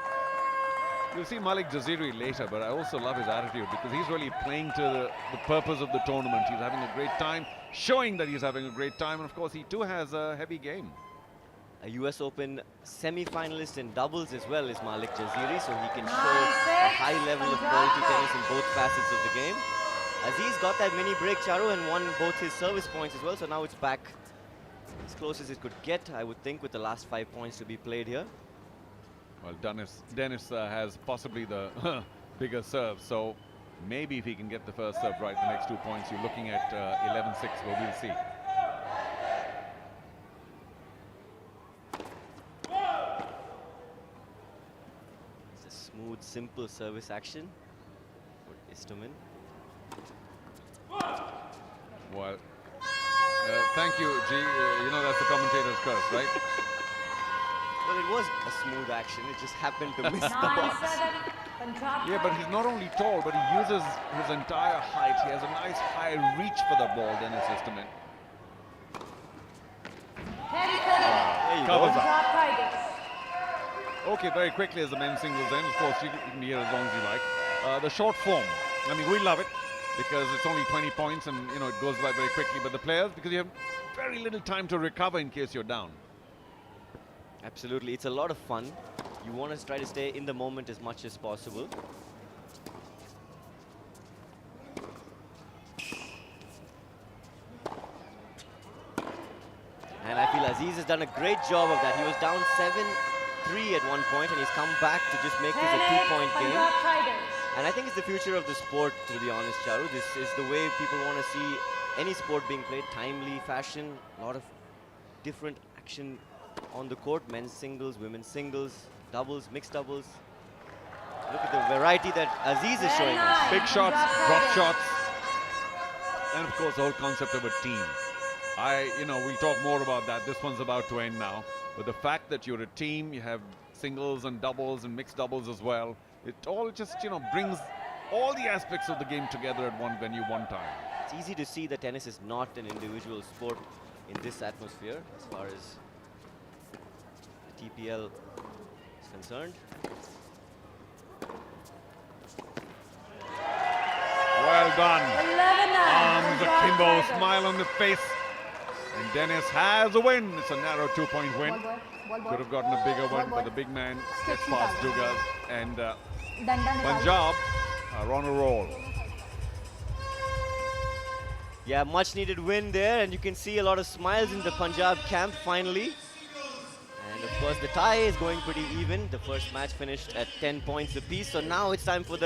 You'll see Malik Jaziri later, but I also love his attitude because he's really playing to the purpose of the tournament. He's having a great time, showing that he's having a great time, and of course he too has a heavy game. A US Open semi-finalist in doubles as well is Malik Jaziri, so he can show a high level of quality tennis in both facets of the game. Aziz got that mini break, Charu, and won both his service points as well, so now it's back as close as it could get, I would think, with the last 5 points to be played here. Well, Dennis has possibly the bigger serve, so maybe if he can get the first serve right, the next 2 points, you're looking at 11-6, well, we'll see. Smooth, simple service action for Istomin. Well, thank you, G. You know that's the commentator's curse, right? Well, it was a smooth action. It just happened to miss the box. Yeah, but he's not only tall, but he uses his entire height. He has a nice high reach for the ball, Dennis Istomin. There you Covers go. up. Okay, very quickly as the men's singles end. Of course, you can be here as long as you like. The short form. I mean, we love it because it's only 20 points and, you know, it goes by very quickly. But the players, because you have very little time to recover in case you're down. Absolutely. It's a lot of fun. You want to try to stay in the moment as much as possible. And I feel Aziz has done a great job of that. He was down 7-3 at one point and he's come back to just make this a 2-point game. And I think it's the future of the sport, to be honest, Charu. This is the way people want to see any sport being played. Timely fashion, a lot of different action on the court. Men's singles, women's singles, doubles, mixed doubles. Look at the variety that Aziz is showing us. Big shots, drop shots. And of course, the whole concept of a team. We'll talk more about that. This one's about to end now. But the fact that you're a team, you have singles and doubles and mixed doubles as well. It all just, brings all the aspects of the game together at one venue, one time. It's easy to see that tennis is not an individual sport in this atmosphere as far as the TPL is concerned. Well done. Arms akimbo, smile on the face. And Dennis has a win. It's a narrow 2-point win. Could have gotten a bigger one, but the big man gets past Dugas. And Punjab are on a roll. Yeah, much needed win there, and you can see a lot of smiles in the Punjab camp finally. And of course the tie is going pretty even. The first match finished at 10 points apiece. So now it's time for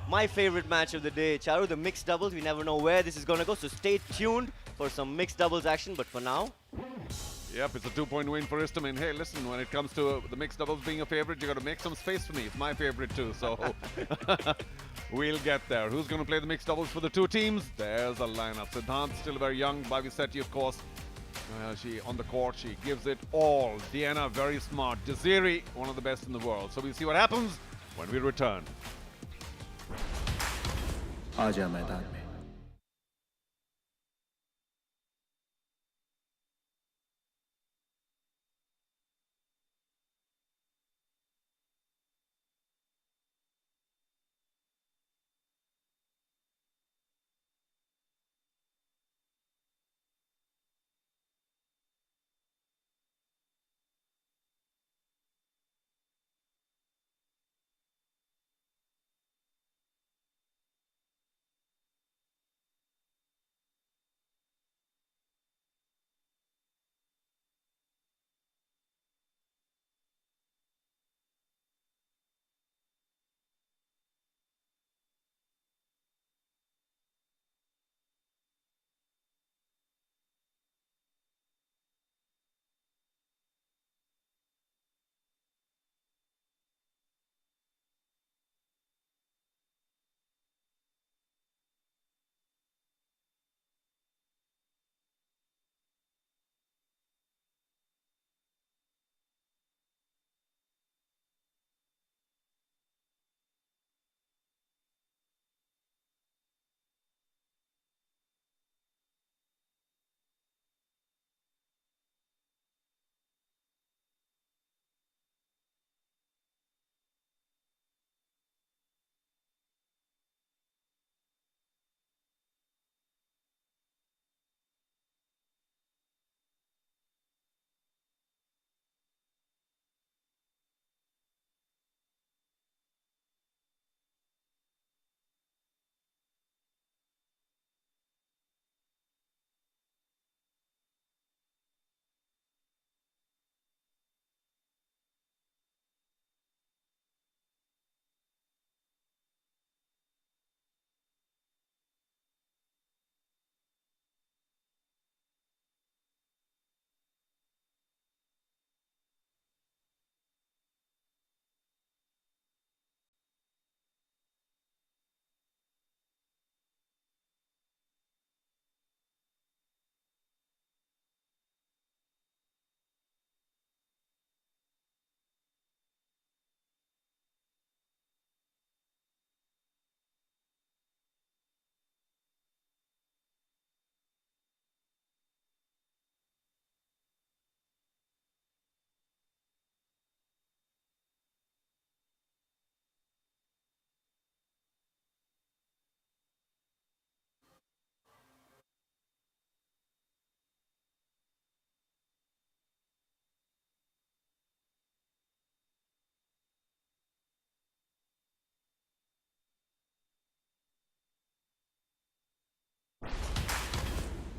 my favorite match of the day, Charu, the mixed doubles. We never know where this is going to go, so stay tuned for some mixed doubles action. But for now, yep, it's a 2-point win for Istam. And hey, listen, when it comes to the mixed doubles being a favorite, you got to make some space for me. It's my favorite too, so we'll get there. Who's going to play the mixed doubles for the two teams? There's a lineup. Siddhant, still very young. Bhavi Sethi, of course. She on the court, she gives it all. Diana, very smart. Jaziri, one of the best in the world. So we'll see what happens when we return. आजा मैदान में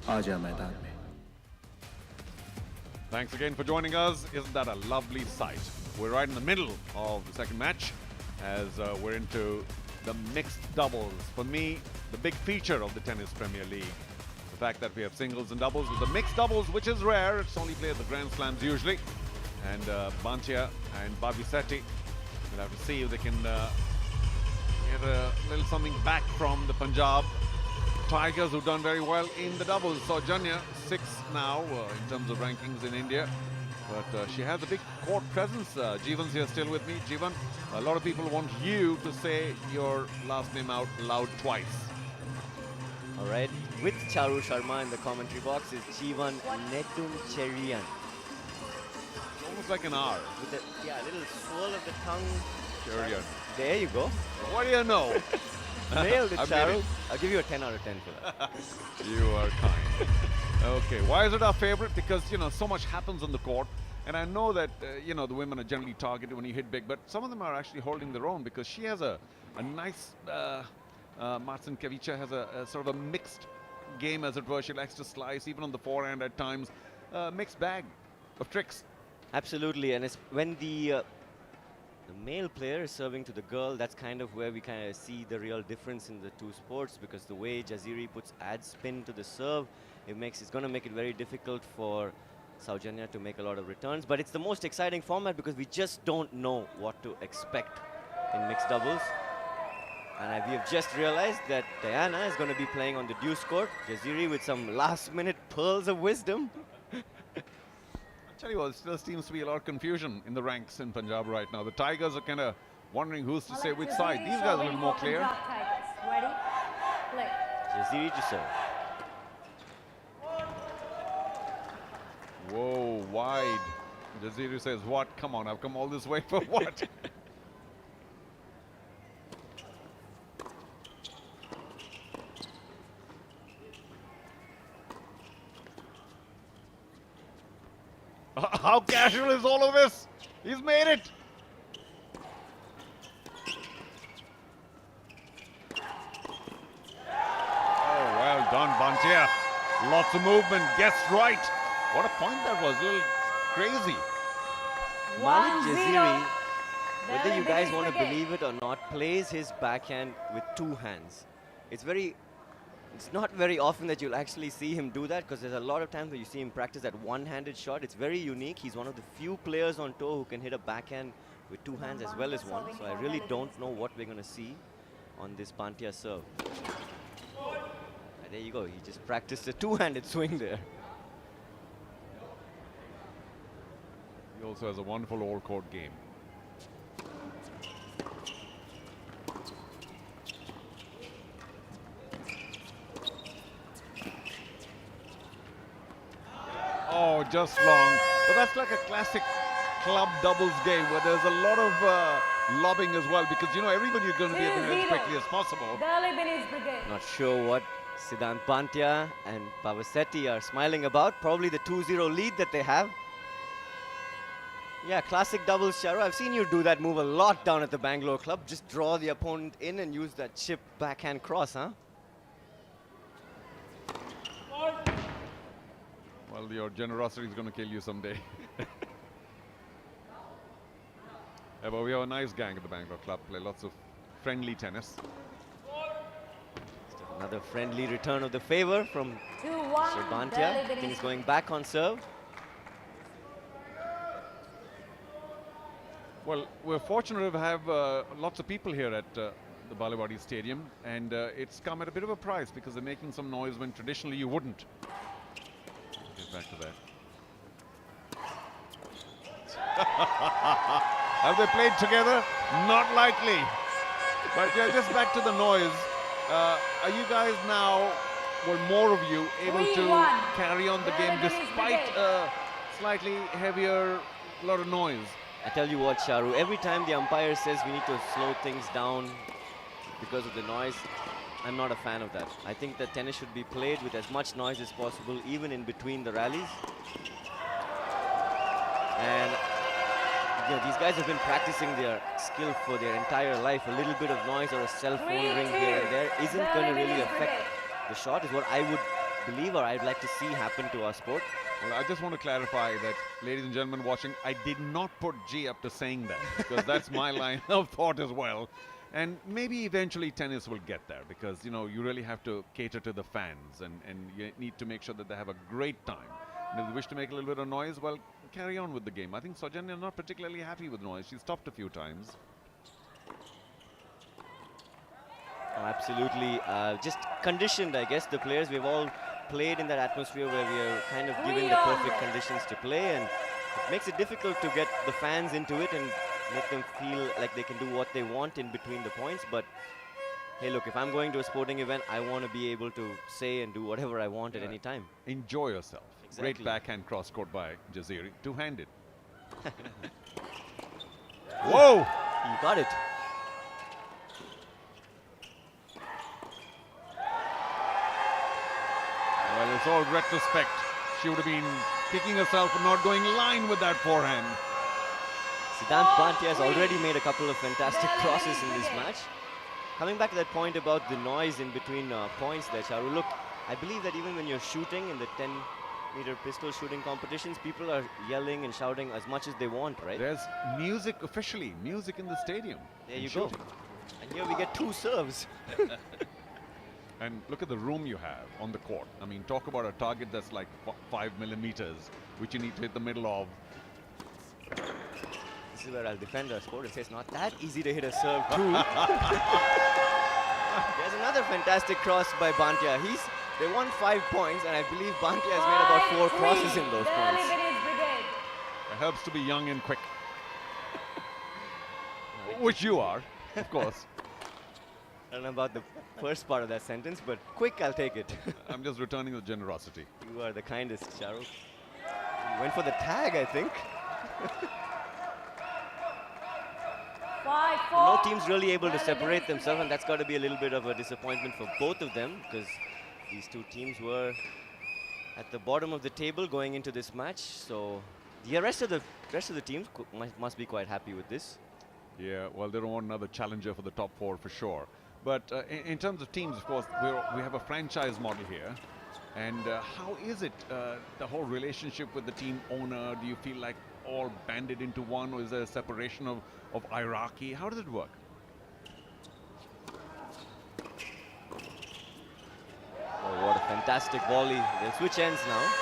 आजा मैदान में। Thanks again for joining us. Isn't that a lovely sight? We're right in the middle of the second match as we're into the mixed doubles. For me, the big feature of the Tennis Premier League. The fact that we have singles and doubles with the mixed doubles, which is rare. It's only played at the Grand Slams usually. And Bantia and Babisetti will have to see if they can get a little something back from the Punjab Tigers, who've done very well in the doubles. So Janya, 6th now in terms of rankings in India. But she has a big court presence. Jeevan's here still with me. Jeevan, a lot of people want you to say your last name out loud twice. All right, with Charu Sharma in the commentary box is Jeevan Nedumcherian. Almost like an R. With a little swirl of the tongue. Cherian. There you go. What do you know? Nailed it, Charu. I'll give you a 10 out of 10 for that. You are kind. Okay, why is it our favorite? Because, you know, so much happens on the court. And I know that, you know, the women are generally targeted when you hit big, but some of them are actually holding their own because she has a nice, Marcin Kavica has a sort of a mixed game, as it were. She likes to slice, even on the forehand at times. Mixed bag of tricks. Absolutely, and it's when the male player is serving to the girl, that's kind of where we kind of see the real difference in the two sports, because the way Jaziri adds spin to the serve, it's going to make it very difficult for Saujanya to make a lot of returns. But it's the most exciting format because we just don't know what to expect in mixed doubles. And we have just realized that Diana is going to be playing on the deuce court. Jaziri with some last-minute pearls of wisdom. I tell you what, there seems to be a lot of confusion in the ranks in Punjab right now. The Tigers are kind of wondering who's to say which side. These guys are a little more clear. Ready? Play. Jaziri to serve. Whoa, wide. Jaziri says, what? Come on, I've come all this way for what? How casual is all of this? He's made it. Oh, well done, Bantia. Lots of movement. Guessed right. What a point that was. A little crazy. Malik Jaziri, whether you guys want to believe it or not, plays his backhand with two hands. It's not very often that you'll actually see him do that, because there's a lot of times where you see him practice that one-handed shot. It's very unique. He's one of the few players on tour who can hit a backhand with two hands as well as one. So I really don't know what we're going to see on this Bantia serve. And there you go. He just practiced a two-handed swing there. He also has a wonderful all-court game. Oh, just long. But that's like a classic club doubles game where there's a lot of lobbing as well, because, you know, everybody is going to be able to hit as quickly as possible. Not sure what Siddhant Bantia and Pavasetti are smiling about. Probably the 2-0 lead that they have. Yeah, classic doubles, Charu. I've seen you do that move a lot down at the Bangalore club. Just draw the opponent in and use that chip backhand cross, huh? Well, your generosity is going to kill you someday. Yeah, but we have a nice gang at the Bangalore club. Play lots of friendly tennis. Another friendly return of the favor from Bantia. I think he's going back on serve. Well, we're fortunate to have lots of people here at the Balewadi Stadium, and it's come at a bit of a price because they're making some noise when traditionally you wouldn't. Get back to that. Have they played together? Not likely. But yeah, just back to the noise. Are you guys now, well, more of you, able to carry on the game despite a slightly heavier lot of noise? I tell you what, Charu, every time the umpire says we need to slow things down because of the noise, I'm not a fan of that. I think that tennis should be played with as much noise as possible, even in between the rallies. And you know, these guys have been practicing their skill for their entire life. A little bit of noise or a cell phone ring here and there isn't going to really affect the shot is what I would believe or I'd like to see happen to our sport. Well, I just want to clarify that, ladies and gentlemen watching, I did not put G up to saying that, because that's my line of thought as well. And maybe eventually tennis will get there, because, you know, you really have to cater to the fans, and you need to make sure that they have a great time. And if you wish to make a little bit of noise, well, carry on with the game. I think Saujanya is not particularly happy with noise. She's stopped a few times. Oh, absolutely. Just conditioned, I guess, the players. We've all played in that atmosphere where we are kind of given the perfect conditions to play, and it makes it difficult to get the fans into it and make them feel like they can do what they want in between the points. But hey, look, if I'm going to a sporting event, I want to be able to say and do whatever I want at any time. Enjoy yourself. Exactly. Great backhand cross court by Jaziri. Two-handed. Whoa! You got it. Well, it's all retrospect. She would have been kicking herself for not going line with that forehand. Siddhant Bhantia has already made a couple of fantastic crosses in this match. Coming back to that point about the noise in between points there, Charu, look, I believe that even when you're shooting in the 10-meter pistol shooting competitions, people are yelling and shouting as much as they want, right? There's music officially, music in the stadium. There you go. And here we get 2 serves. And look at the room you have on the court. I mean, talk about a target that's like 5 millimeters, which you need to hit the middle of. This is where I'll defend our sport and say it's not that easy to hit a serve too. There's another fantastic cross by Bhantia. They won 5 points, and I believe Bhantia has made about 4 crosses in those points. It helps to be young and quick. Which you are, of course. I don't know about the first part of that sentence, but quick, I'll take it. I'm just returning the generosity. You are the kindest, Charu. You went for the tag, I think. 5-4. No team's really able to separate themselves, and that's got to be a little bit of a disappointment for both of them, because these 2 teams were at the bottom of the table going into this match. So the rest of the teams must be quite happy with this. Yeah, well, they don't want another challenger for the top 4 for sure. But in terms of teams, of course, we have a franchise model here. And how is it, the whole relationship with the team owner? Do you feel like all banded into one, or is there a separation of hierarchy? How does it work? Oh, what a fantastic volley. They'll switch ends now.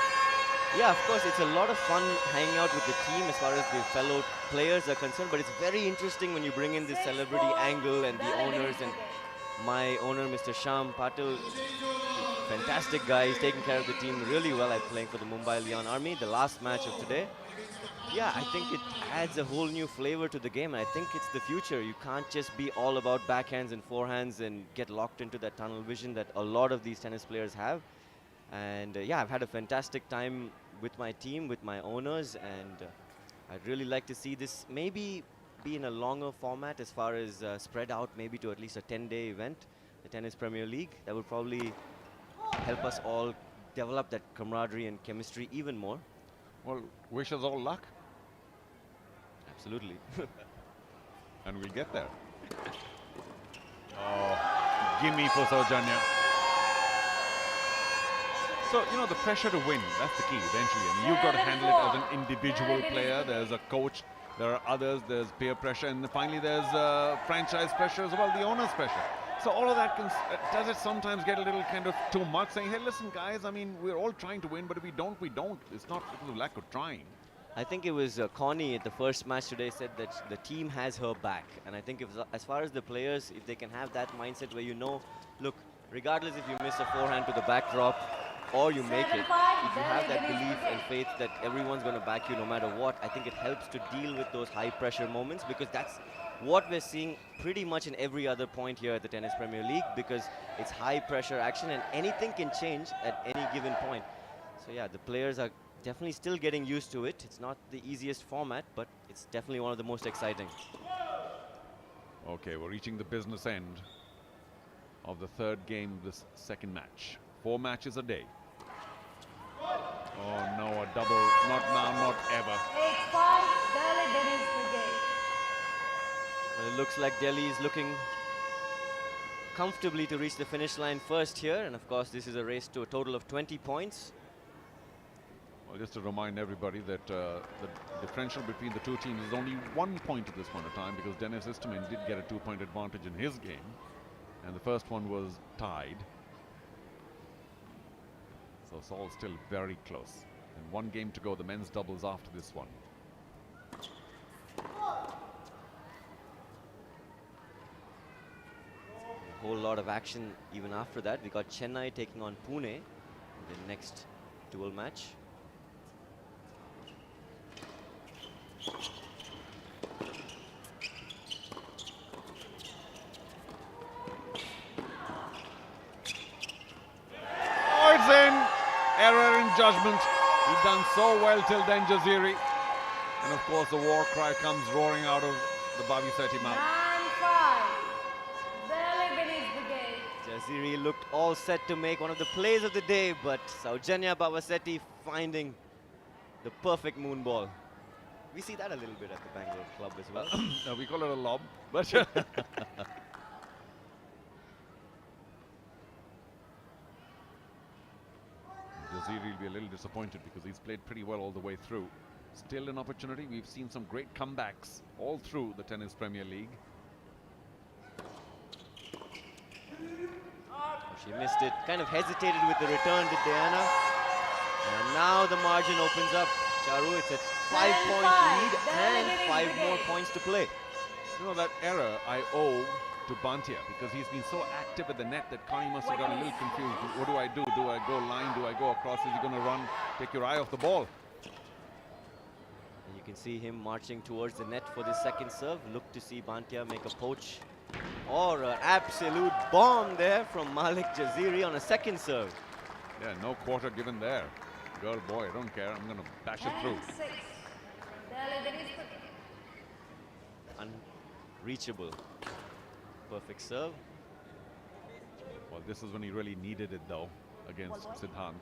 Yeah, of course, it's a lot of fun hanging out with the team as far as the fellow players are concerned, but it's very interesting when you bring in this celebrity angle and the owners, and my owner, Mr. Shyam Patil, fantastic guy. He's taking care of the team really well at playing for the Mumbai Leon Army, the last match of today. Yeah, I think it adds a whole new flavor to the game, and I think it's the future. You can't just be all about backhands and forehands and get locked into that tunnel vision that a lot of these tennis players have. And yeah, I've had a fantastic time with my team, with my owners, and I'd really like to see this maybe be in a longer format as far as spread out maybe to at least a 10-day event, the Tennis Premier League. That would probably help us all develop that camaraderie and chemistry even more. Well, wish us all luck. Absolutely. And we'll get there. Oh, gimme for Saujanya. So, you know, the pressure to win, that's the key eventually. I mean, you've got to handle it as an individual player. There's a coach, there are others, there's peer pressure, and finally there's franchise pressure as well, the owner's pressure. So all of that, does it sometimes get a little kind of too much, saying, hey, listen, guys, I mean, we're all trying to win, but if we don't, we don't. It's not because of lack of trying. I think it was Connie at the first match today said that the team has her back. And I think if, as far as the players, if they can have that mindset where you know, look, regardless if you miss a forehand to the backdrop or you make it, if you have that belief and faith that everyone's going to back you no matter what, I think it helps to deal with those high pressure moments, because that's what we're seeing pretty much in every other point here at the Tennis Premier League, because it's high pressure action and anything can change at any given point. So yeah, the players are definitely still getting used to it. It's not the easiest format, but it's definitely one of the most exciting. Okay, we're reaching the business end of the 3rd game of this 2nd match. 4 matches a day. Oh no, a double. Not now, not ever. 8-5, Delhi Brigade. Well, it looks like Delhi is looking comfortably to reach the finish line first here, and of course this is a race to a total of 20 points. Well, just to remind everybody that the differential between the two teams is only 1 point at this point of time, because Dennis Easterman did get a 2-point advantage in his game, and the first one was tied. So it's all still very close. And 1 game to go, the men's doubles after this one. A whole lot of action even after that. We got Chennai taking on Pune in the next dual match. Oh, it's in. Error in judgment. He'd done so well till then, Jaziri. And of course the war cry comes roaring out of the Bavisetti mouth. Jaziri looked all set to make one of the plays of the day, but Saujanya Bavisetti finding the perfect moon ball. We see that a little bit at the Bangalore club as well. No, we call it a lob, but Jaziri will be a little disappointed because he's played pretty well all the way through. Still an opportunity. We've seen some great comebacks all through the Tennis Premier League. She missed it, kind of hesitated with the return to Diana. And now the margin opens up. Charu, it's a 5-point lead and 5 more points to play. You know, that error I owe to Bantia, because he's been so active at the net that Connie must have got a little confused. What do I do? Do I go line? Do I go across? Is he going to run? Take your eye off the ball. And you can see him marching towards the net for the second serve. Look to see Bantia make a poach. Or an absolute bomb there from Malik Jaziri on a second serve. Yeah, no quarter given there. Girl, boy, I don't care. I'm going to bash it through. Unreachable. Perfect serve. Well, this is when he really needed it, though, against Siddhant.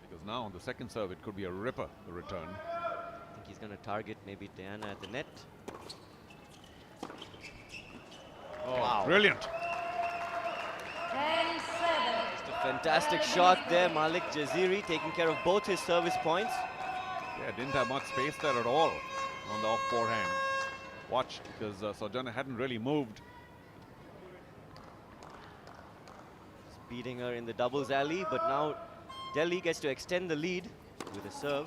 Because now on the second serve, it could be a ripper, the return. I think he's going to target maybe Diana at the net. Oh, wow. Brilliant. 10-7. Just a fantastic shot there. Malik Jaziri taking care of both his service points. Yeah, didn't have much space there at all on the off forehand. Watch, because Saujanya hadn't really moved. Just beating her in the doubles alley, but now Delhi gets to extend the lead with a serve.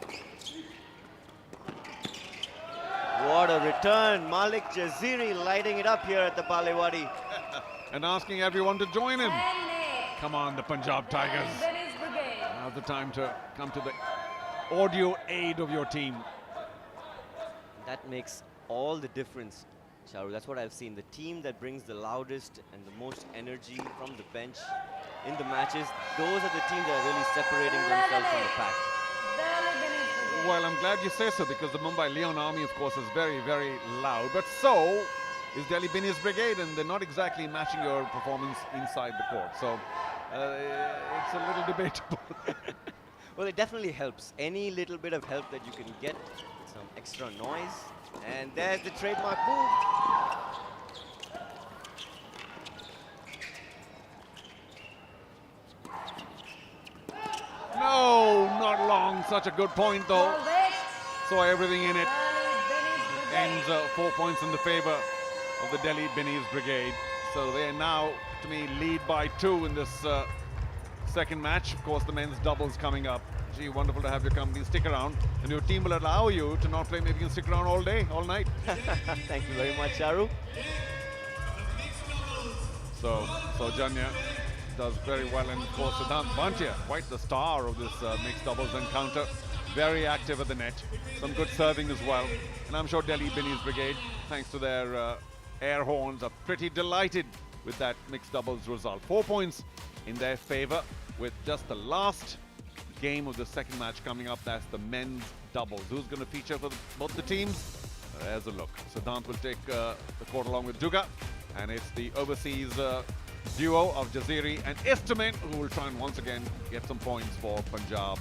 What a return. Malik Jaziri lighting it up here at the Balewadi. And asking everyone to join him. Come on, the Punjab Tigers. Now's the time to come to the audio aid of your team. That makes all the difference, Charu. That's what I've seen. The team that brings the loudest and the most energy from the bench in the matches, those are the teams that are really separating themselves from the pack. Well, I'm glad you say so, because the Mumbai Leon Army, of course, is very, very loud. But so is Delhi Binny's Brigade, and they're not exactly matching your performance inside the court. So it's a little debatable. Well, it definitely helps. Any little bit of help that you can get, some extra noise. And there's the trademark move. No, not long. Such a good point, though. Saw everything in it. Ends 4 points in the favor of the Delhi Binny's Brigade. So they now, to me, lead by 2 in this second match. Of course, the men's doubles coming up. Gee, wonderful to have your company. Stick around, and your team will allow you to not play. Maybe you can stick around all day, all night. Thank you very much, Charu. So Saujanya does very well, and of course Siddhant Bantia, quite the star of this mixed doubles encounter. Very active at the net. Some good serving as well. And I'm sure Delhi Binny's Brigade, thanks to their air horns, are pretty delighted with that mixed doubles result. 4 points in their favor, with just the last game of the second match coming up. That's the men's doubles. Who's going to feature for both the teams? There's a look. Siddhant will take the court along with Duga, and it's the overseas duo of Jaziri and Easterman who will try and once again get some points for Punjab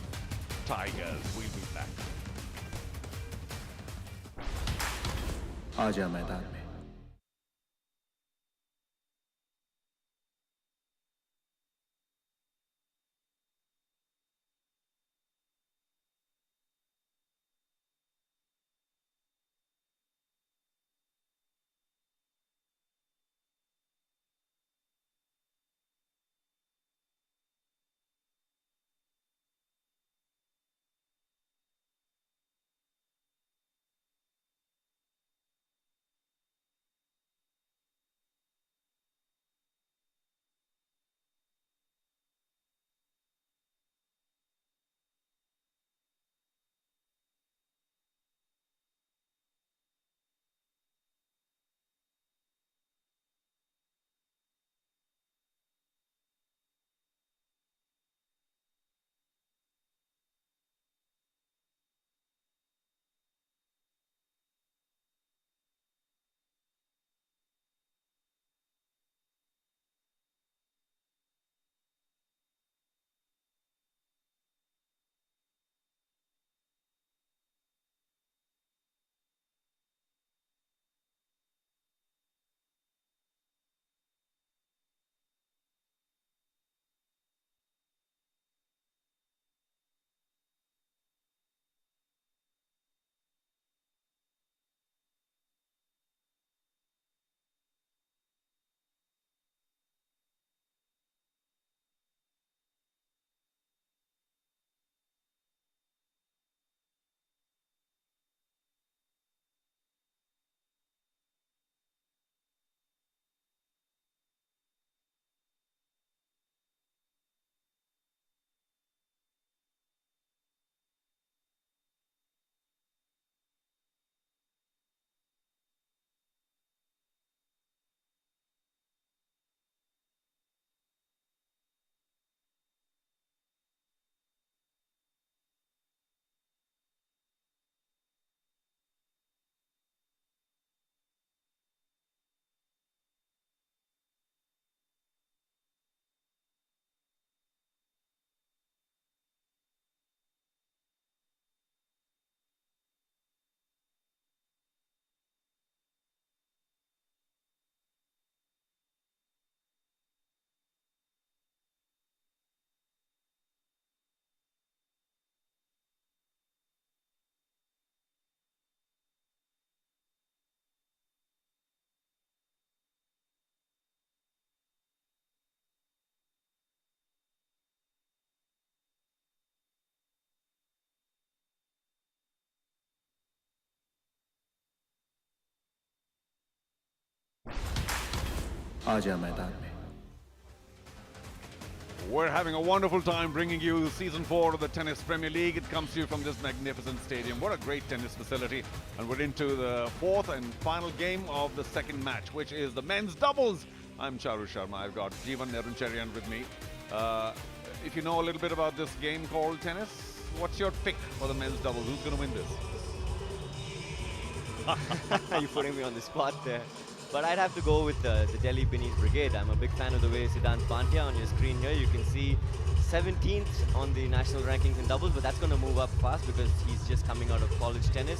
Tigers. We'll be back. आजा मैदान में आजा मैदान में। We're having a wonderful time bringing you Season 4 of the Tennis Premier League. It comes to you from this magnificent stadium. What a great tennis facility. And we're into the fourth and final game of the second match, which is the men's doubles. I'm Charu Sharma. I've got Jeevan Neruncherian with me. If you know a little bit about this game called tennis, what's your pick for the men's doubles? Who's going to win this? You're putting me on the spot there. But I'd have to go with the Delhi Binnies Brigade. I'm a big fan of the way Siddhant Pandya on your screen here. You can see 17th on the national rankings in doubles, but that's going to move up fast because he's just coming out of college tennis.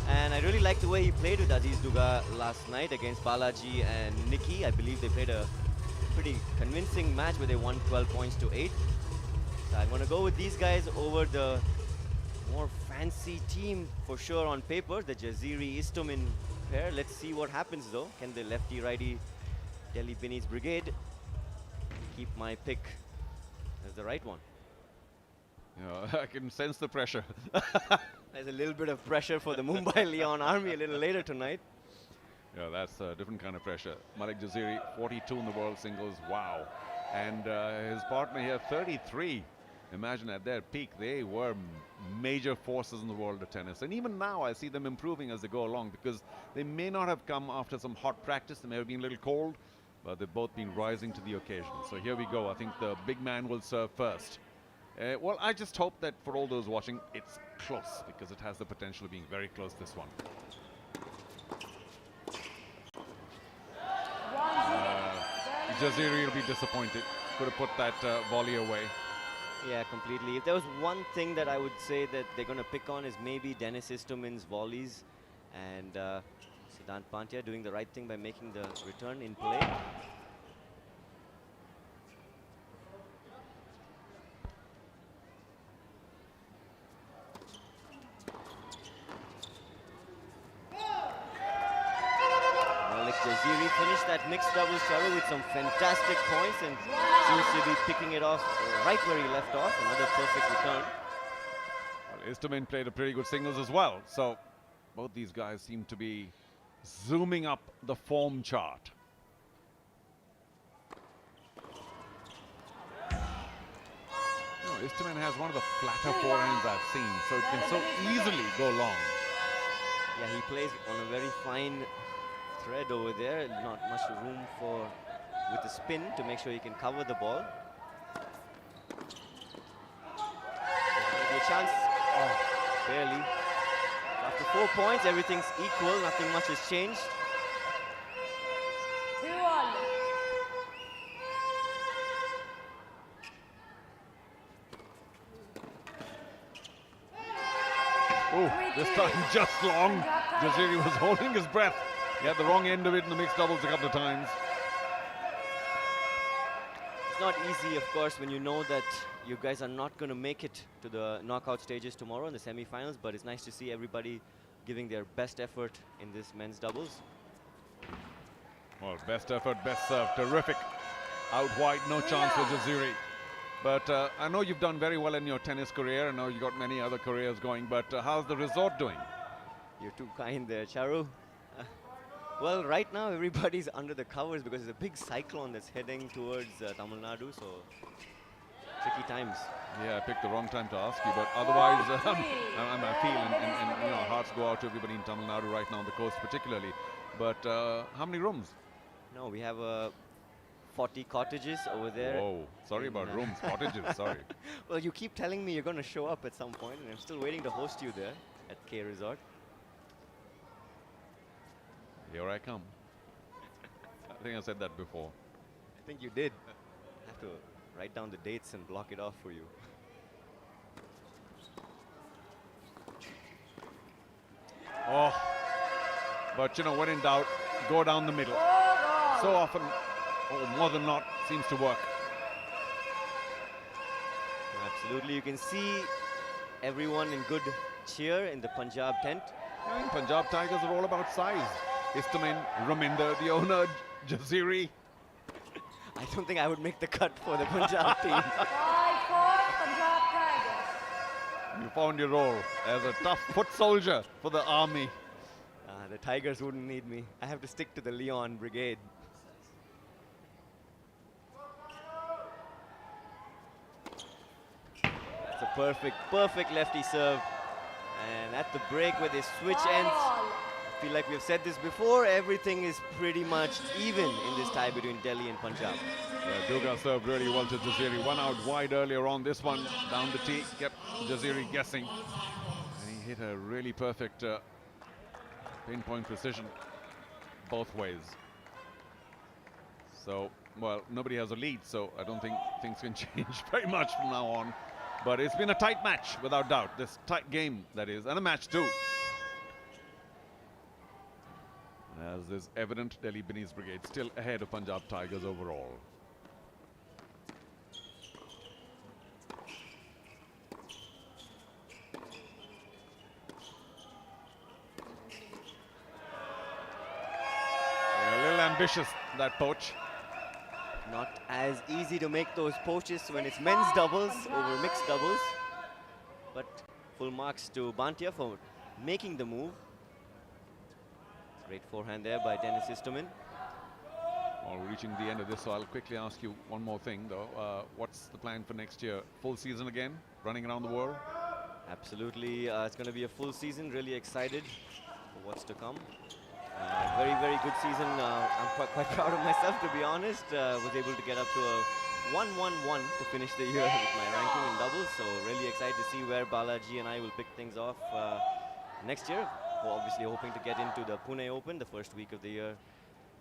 And I really like the way he played with Aziz Duga last night against Balaji and Nikki. I believe they played a pretty convincing match where they won 12 points to 8. So I'm going to go with these guys over the more fancy team for sure on paper, the Jaziri-Istomin pair. Let's see what happens though. Can the lefty-righty Delhi Binnies Brigade keep my pick as the right one? Yeah, I can sense the pressure. There's a little bit of pressure for the Mumbai Leon Army a little later tonight. Yeah, that's a different kind of pressure. Malik Jaziri, 42 in the world singles. Wow. And his partner here, 33. Imagine at their peak, they were major forces in the world of tennis. And even now, I see them improving as they go along because they may not have come after some hot practice. They may have been a little cold, but they've both been rising to the occasion. So here we go. I think the big man will serve first. Well, I just hope that for all those watching, it's close because it has the potential of being very close, this one. Jaziri will be disappointed. Could have put that volley away. Yeah, completely. If there was one thing that I would say that they're going to pick on is maybe Dennis Istomin's volleys and Siddhant Pandya doing the right thing by making the return in play. Malik Jaziri finished that mixed doubles Charu with some fantastic points and seems to be picking it off right where he left off. Another perfect return. Well, Istomin played a pretty good singles as well. So both these guys seem to be zooming up the form chart. Istomin has one of the flatter forehands I've seen, so it can so easily go long. Yeah, he plays on a very fine thread over there. Not much room for with the spin to make sure he can cover the ball. Maybe a chance. Oh, barely. After 4 points, everything's equal. Nothing much has changed. 2-all. Oh, this time just long. Jaziri was holding his breath. He had the wrong end of it in the mixed doubles a couple of times. It's not easy, of course, when you know that you guys are not going to make it to the knockout stages tomorrow in the semi-finals, but it's nice to see everybody giving their best effort in this men's doubles. Well, best effort, best serve, terrific. Out wide, no chance for Jaziri. But I know you've done very well in your tennis career. I know you've got many other careers going, but how's the resort doing? You're too kind there, Charu. Well, right now everybody's under the covers because there's a big cyclone that's heading towards Tamil Nadu, so tricky times. Yeah, I picked the wrong time to ask you, but otherwise, I feel, and you know, hearts go out to everybody in Tamil Nadu right now on the coast particularly. But how many rooms? No, we have 40 cottages over there. Whoa, sorry about rooms, cottages, sorry. Well, you keep telling me you're going to show up at some point, and I'm still waiting to host you there at K Resort. Here I come. I think I said that before. I think you did. I have to write down the dates and block it off for you. Oh, but you know, when in doubt, go down the middle. So often, or more than not, seems to work. Absolutely, you can see everyone in good cheer in the Punjab tent. I mean, Punjab Tigers are all about size. Istomin, Raminder, the owner, Jaziri. I don't think I would make the cut for the Punjab team. 5-4 Punjab Tigers. You found your role as a tough foot soldier for the army. The Tigers wouldn't need me. I have to stick to the Leon Brigade. perfect lefty serve. And at the break where they switch ends, I feel like we've said this before, everything is pretty much even in this tie between Delhi and Punjab. Yeah, Duga served really well to Jaziri. One out wide earlier on. This one down the tee, kept Jaziri guessing. And he hit a really perfect pinpoint precision both ways. So, well, nobody has a lead, so I don't think things can change very much from now on. But it's been a tight match, without doubt. This tight game, that is, and a match too. As is evident, Delhi Beneath Brigade still ahead of Punjab Tigers overall. A little ambitious, that poach. Not as easy to make those poaches when it's men's doubles over mixed doubles. But full marks to Bantia for making the move. Great forehand there by Dennis Istomin. Well, reaching the end of this, so I'll quickly ask you one more thing, though. What's the plan for next year? Full season again, running around the world? Absolutely, it's going to be a full season. Really excited for what's to come. Very good season. I'm quite proud of myself, to be honest. Was able to get up to a 1-1-1 to finish the year with my ranking in doubles. So really excited to see where Balaji and I will pick things off next year. We're obviously hoping to get into the Pune Open the first week of the year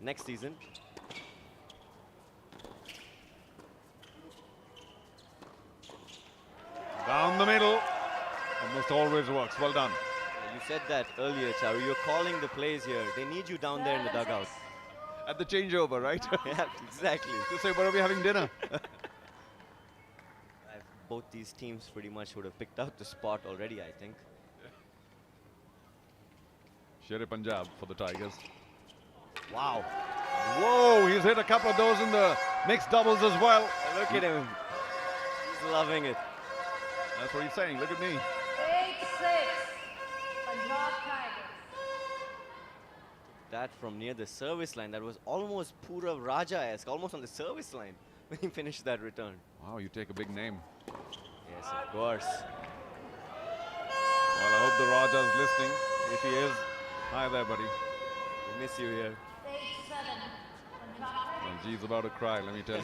next season. Down the middle. Almost always works. Well done. You said that earlier, Charu. You're calling the plays here. They need you down there in the dugout. At the changeover, right? Yeah, exactly. To say, where are we having dinner? Both these teams pretty much would have picked out the spot already, I think. Shere Punjab for the Tigers. Wow. Whoa, he's hit a couple of those in the mixed doubles as well. Look at him. He's loving it. That's what he's saying. Look at me. 8-6. Punjab Tigers. That from near the service line, that was almost Purav Raja-esque, almost on the service line when he finished that return. Wow, you take a big name. Yes, of course. Well, I hope the Raja's listening. If he is, hi there, buddy. We miss you here. 8-7. Punjab Well, Tigers. G's about to cry, let me tell you.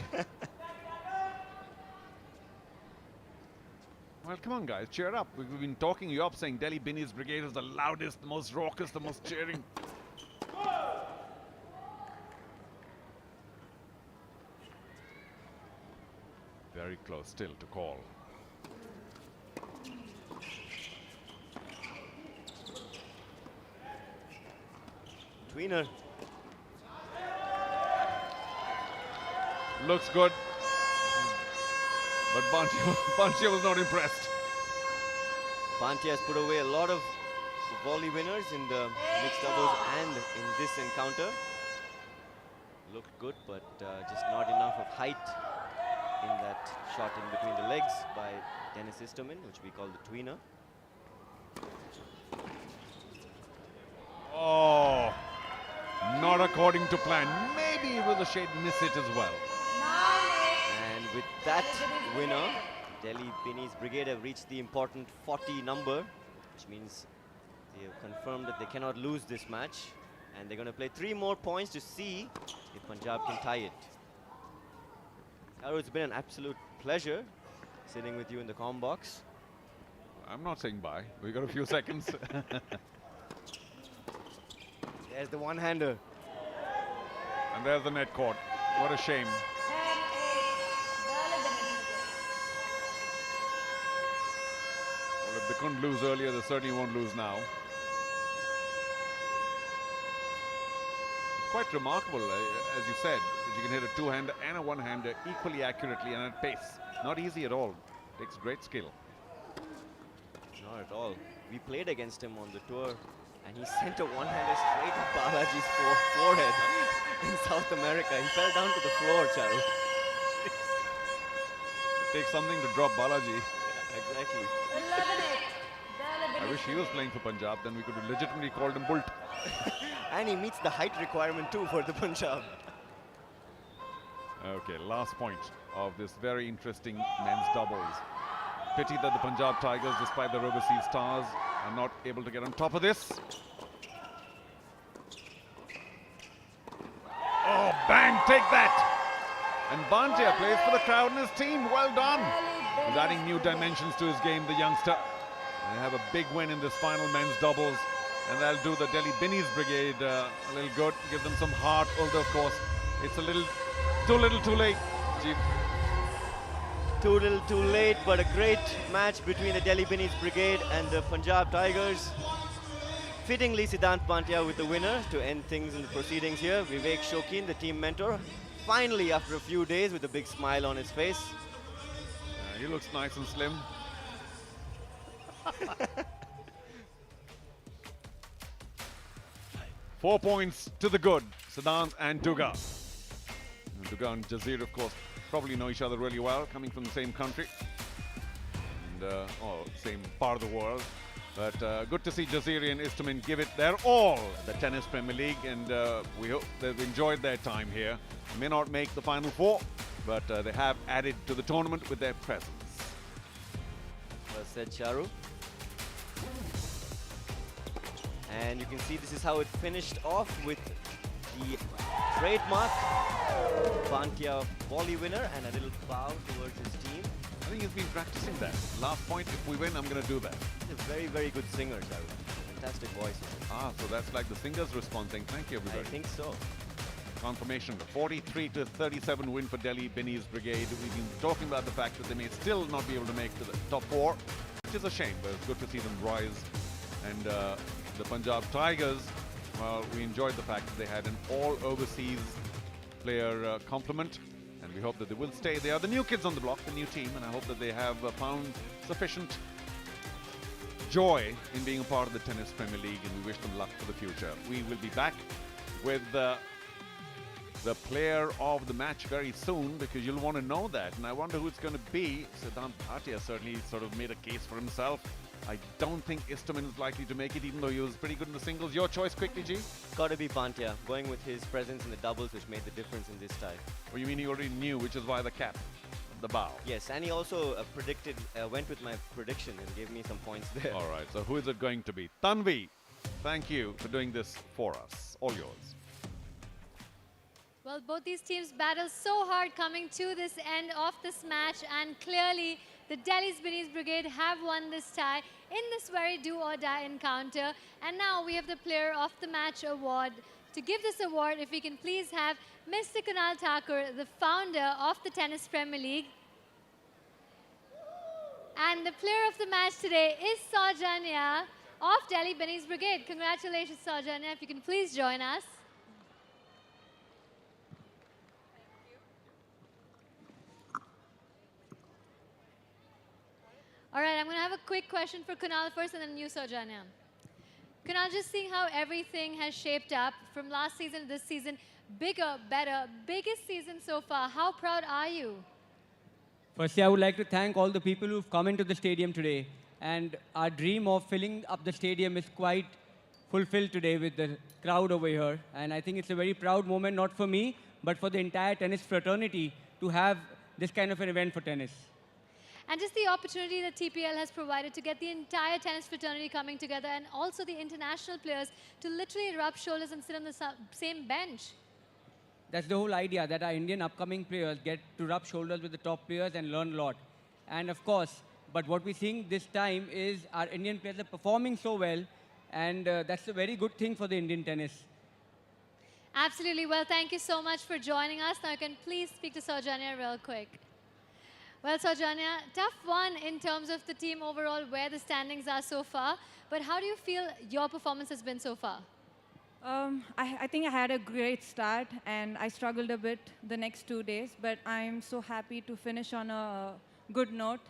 Well, come on, guys, cheer up. We've been talking you up, saying Delhi Beneath Brigade is the loudest, the most raucous, the most cheering. Very close still to call. Tweener. Looks good. But Bantia was not impressed. Bantia has put away a lot of volley winners in the mixed doubles and in this encounter. Looked good, but just not enough of height in that shot in between the legs by Dennis Istomin, which we call the tweener. Oh, not according to plan. Maybe it was a shade miss it as well. And with that winner, Delhi Beneath Brigade have reached the important 40 number, which means they have confirmed that they cannot lose this match. And they're going to play 3 more points to see if Punjab can tie it. Charu, it's been an absolute pleasure sitting with you in the comm box. I'm not saying bye. We got a few seconds. There's the one-hander. And there's the net court. What a shame. 10-8. Delhi Beneath Well, if they couldn't lose earlier, they certainly won't lose now. It's quite remarkable, as you said, that you can hit a two-hander and a one-hander equally accurately and at pace. Not easy at all. Takes great skill. Not at all. We played against him on the tour, and he sent a one-hander straight at Balaji's forehead in South America. He fell down to the floor, Charu. It takes something to drop Balaji. Yeah, exactly. 11-8. I wish he was playing for Punjab, then we could have legitimately called him Bolt. And he meets the height requirement too for the Punjab. Okay, last point of this very interesting men's doubles. Pity that the Punjab Tigers, despite their overseas stars, are not able to get on top of this. Oh, bang, take that! And Bhantia plays for the crowd and his team. Well done. He's adding new dimensions to his game, the youngster. They have a big win in this final men's doubles. And that'll do the Delhi Binnies brigade a little good. Give them some heart, although, of course, it's a little too late. Too little too late, but a great match between the Delhi Binnies brigade and the Punjab Tigers. Fittingly, Siddhant Bhantia with the winner to end things in the proceedings here. Vivek Shokin, the team mentor, finally after a few days with a big smile on his face. He looks nice and slim. Four points to the good, Siddhant and Duga. And Duga and Jazeer, of course, probably know each other really well, coming from the same country and same part of the world. But good to see Jazeeri and Istomin give it their all at the Tennis Premier League, and we hope they've enjoyed their time here. They may not make the Final Four, but they have added to the tournament with their presence. Well said, Charu. And you can see this is how it finished off with the trademark Bhantia volley winner and a little bow towards his team. I think he's been practicing that. Last point, if we win, I'm going to do that. He's a very, very good singer, Charu. Fantastic voice. Ah, so that's like the singer's responding. Thank you, everybody. I think so. Confirmation, 43-37 win for Delhi Binnies brigade. We've been talking about the fact that they may still not be able to make to the top four, which is a shame, but it's good to see them rise. And the Punjab Tigers, well, we enjoyed the fact that they had an all-overseas player complement, and we hope that they will stay. They are the new kids on the block, the new team, and I hope that they have found sufficient joy in being a part of the Tennis Premier League, and we wish them luck for the future. We will be back with the player of the match very soon, because you'll want to know that, and I wonder who it's going to be. Siddhant Bhatia certainly sort of made a case for himself. I don't think Istomin is likely to make it, even though he was pretty good in the singles. Your choice quickly, G? Got to be Bhantia, going with his presence in the doubles, which made the difference in this tie. Oh, you mean he already knew, which is why the cap, the bow? Yes, and he also went with my prediction and gave me some points there. All right, so who is it going to be? Tanvi, thank you for doing this for us. All yours. Well, both these teams battled so hard coming to this end of this match, and clearly the Delhi's Binnies Brigade have won this tie in this very do-or-die encounter. And now we have the Player of the Match award. To give this award, if we can please have Mr. Kunal Thakur, the founder of the Tennis Premier League. And the Player of the Match today is Saujanya of Delhi Binnies Brigade. Congratulations, Saujanya. If you can please join us. All right, I'm going to have a quick question for Kunal first and then you, Saujanya. Kunal, just seeing how everything has shaped up from last season to this season, bigger, better, biggest season so far. How proud are you? Firstly, I would like to thank all the people who've come into the stadium today. And our dream of filling up the stadium is quite fulfilled today with the crowd over here. And I think it's a very proud moment, not for me, but for the entire tennis fraternity to have this kind of an event for tennis. And just the opportunity that TPL has provided to get the entire tennis fraternity coming together, and also the international players to literally rub shoulders and sit on the same bench. That's the whole idea, that our Indian upcoming players get to rub shoulders with the top players and learn a lot. And of course, but what we're seeing this time is our Indian players are performing so well, and that's a very good thing for the Indian tennis. Absolutely. Well, thank you so much for joining us. Now, you can please speak to Saujanya real quick. Well, Saujanya, tough one in terms of the team overall, where the standings are so far. But how do you feel your performance has been so far? I think I had a great start, and I struggled a bit the next 2 days. But I'm so happy to finish on a good note.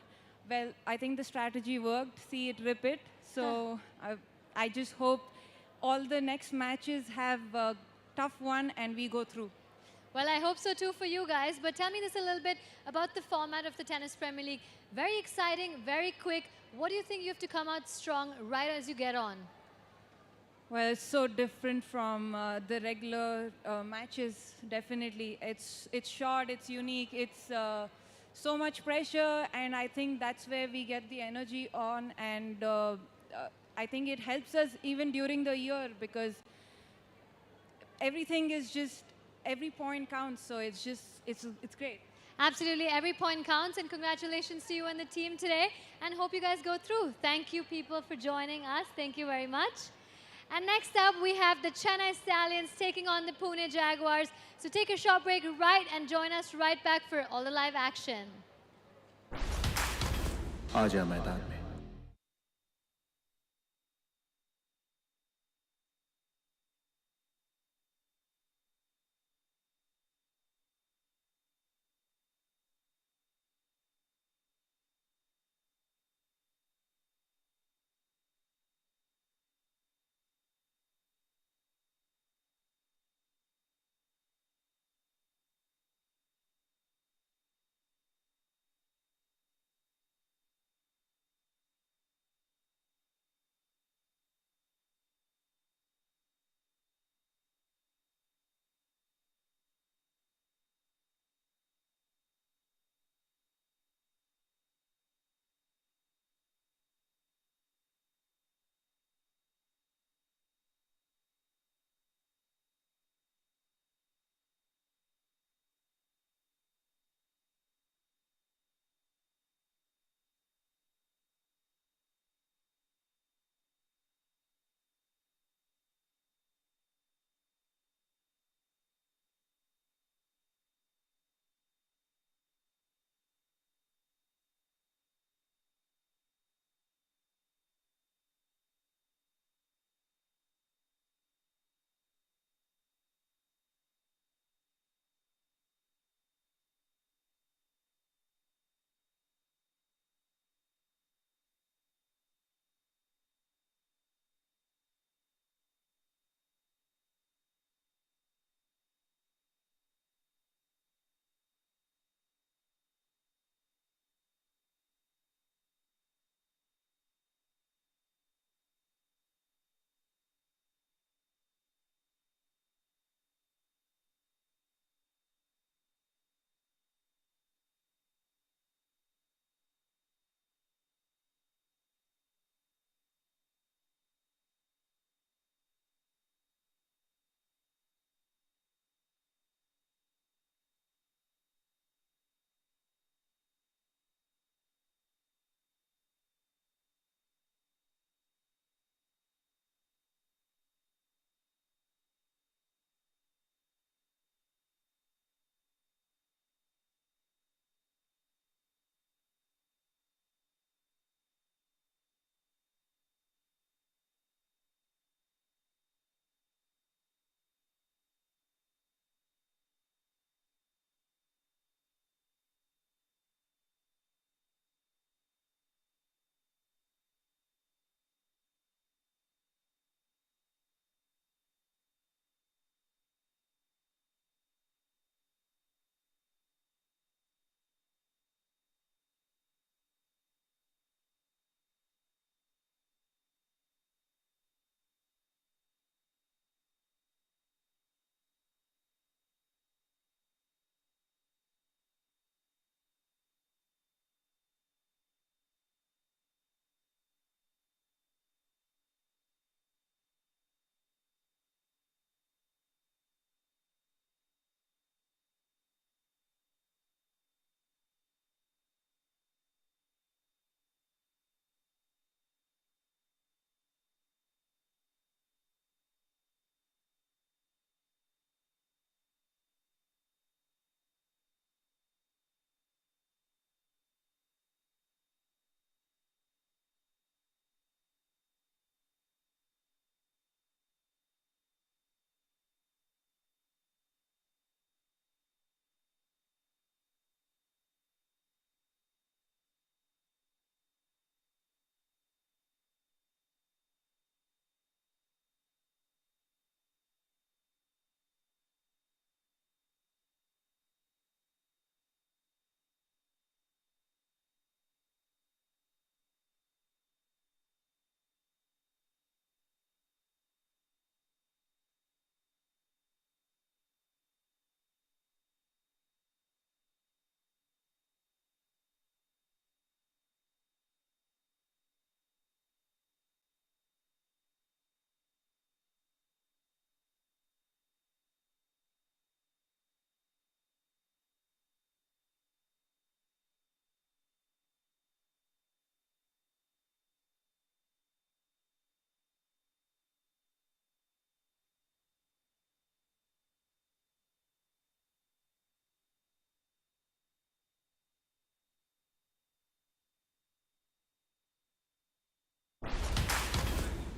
Well, I think the strategy worked. See it, rip it. So I just hope all the next matches have a tough one, and we go through. Well, I hope so too for you guys. But tell me this a little bit about the format of the Tennis Premier League. Very exciting, very quick. What do you think you have to come out strong right as you get on? Well, it's so different from the regular matches, definitely. It's short, it's unique, it's so much pressure, and I think that's where we get the energy on, and I think it helps us even during the year because everything is just, every point counts, so it's great. Absolutely, every point counts, and congratulations to you and the team today, and hope you guys go through. Thank you, people, for joining us. Thank you very much. And next up, we have the Chennai Stallions taking on the Pune Jaguars. So take a short break right and join us right back for all the live action. आजा मैदान में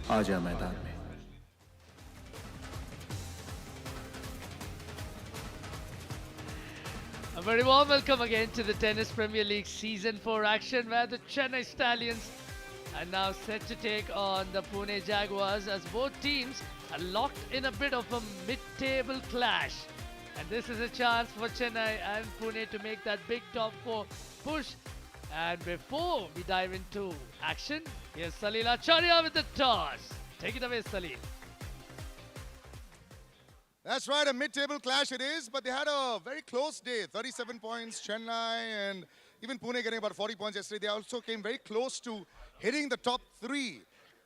आजा मैदान में। A very warm welcome again to the Tennis Premier League Season 4 action, where the Chennai Stallions are now set to take on the Pune Jaguars, as both teams are locked in a bit of a mid-table clash. And this is a chance for Chennai and Pune to make that big top 4 push. And before we dive into action, here's Salil Acharya with the toss. Take it away, Salil. That's right, a mid-table clash it is, but they had a very close day. 37 points, Chennai and even Pune getting about 40 points yesterday. They also came very close to hitting the top 3.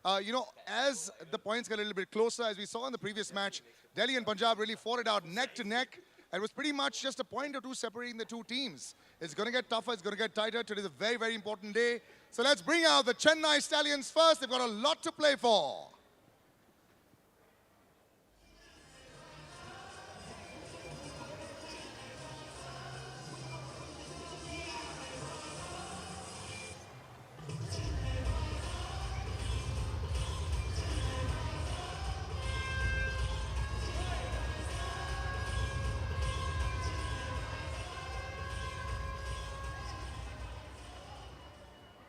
As the points get a little bit closer, as we saw in the previous match, Delhi and Punjab really fought it out neck to neck. It was pretty much just a point or two separating the two teams. It's going to get tougher, it's going to get tighter. Today is a very, very important day. So let's bring out the Chennai Stallions first. They've got a lot to play for.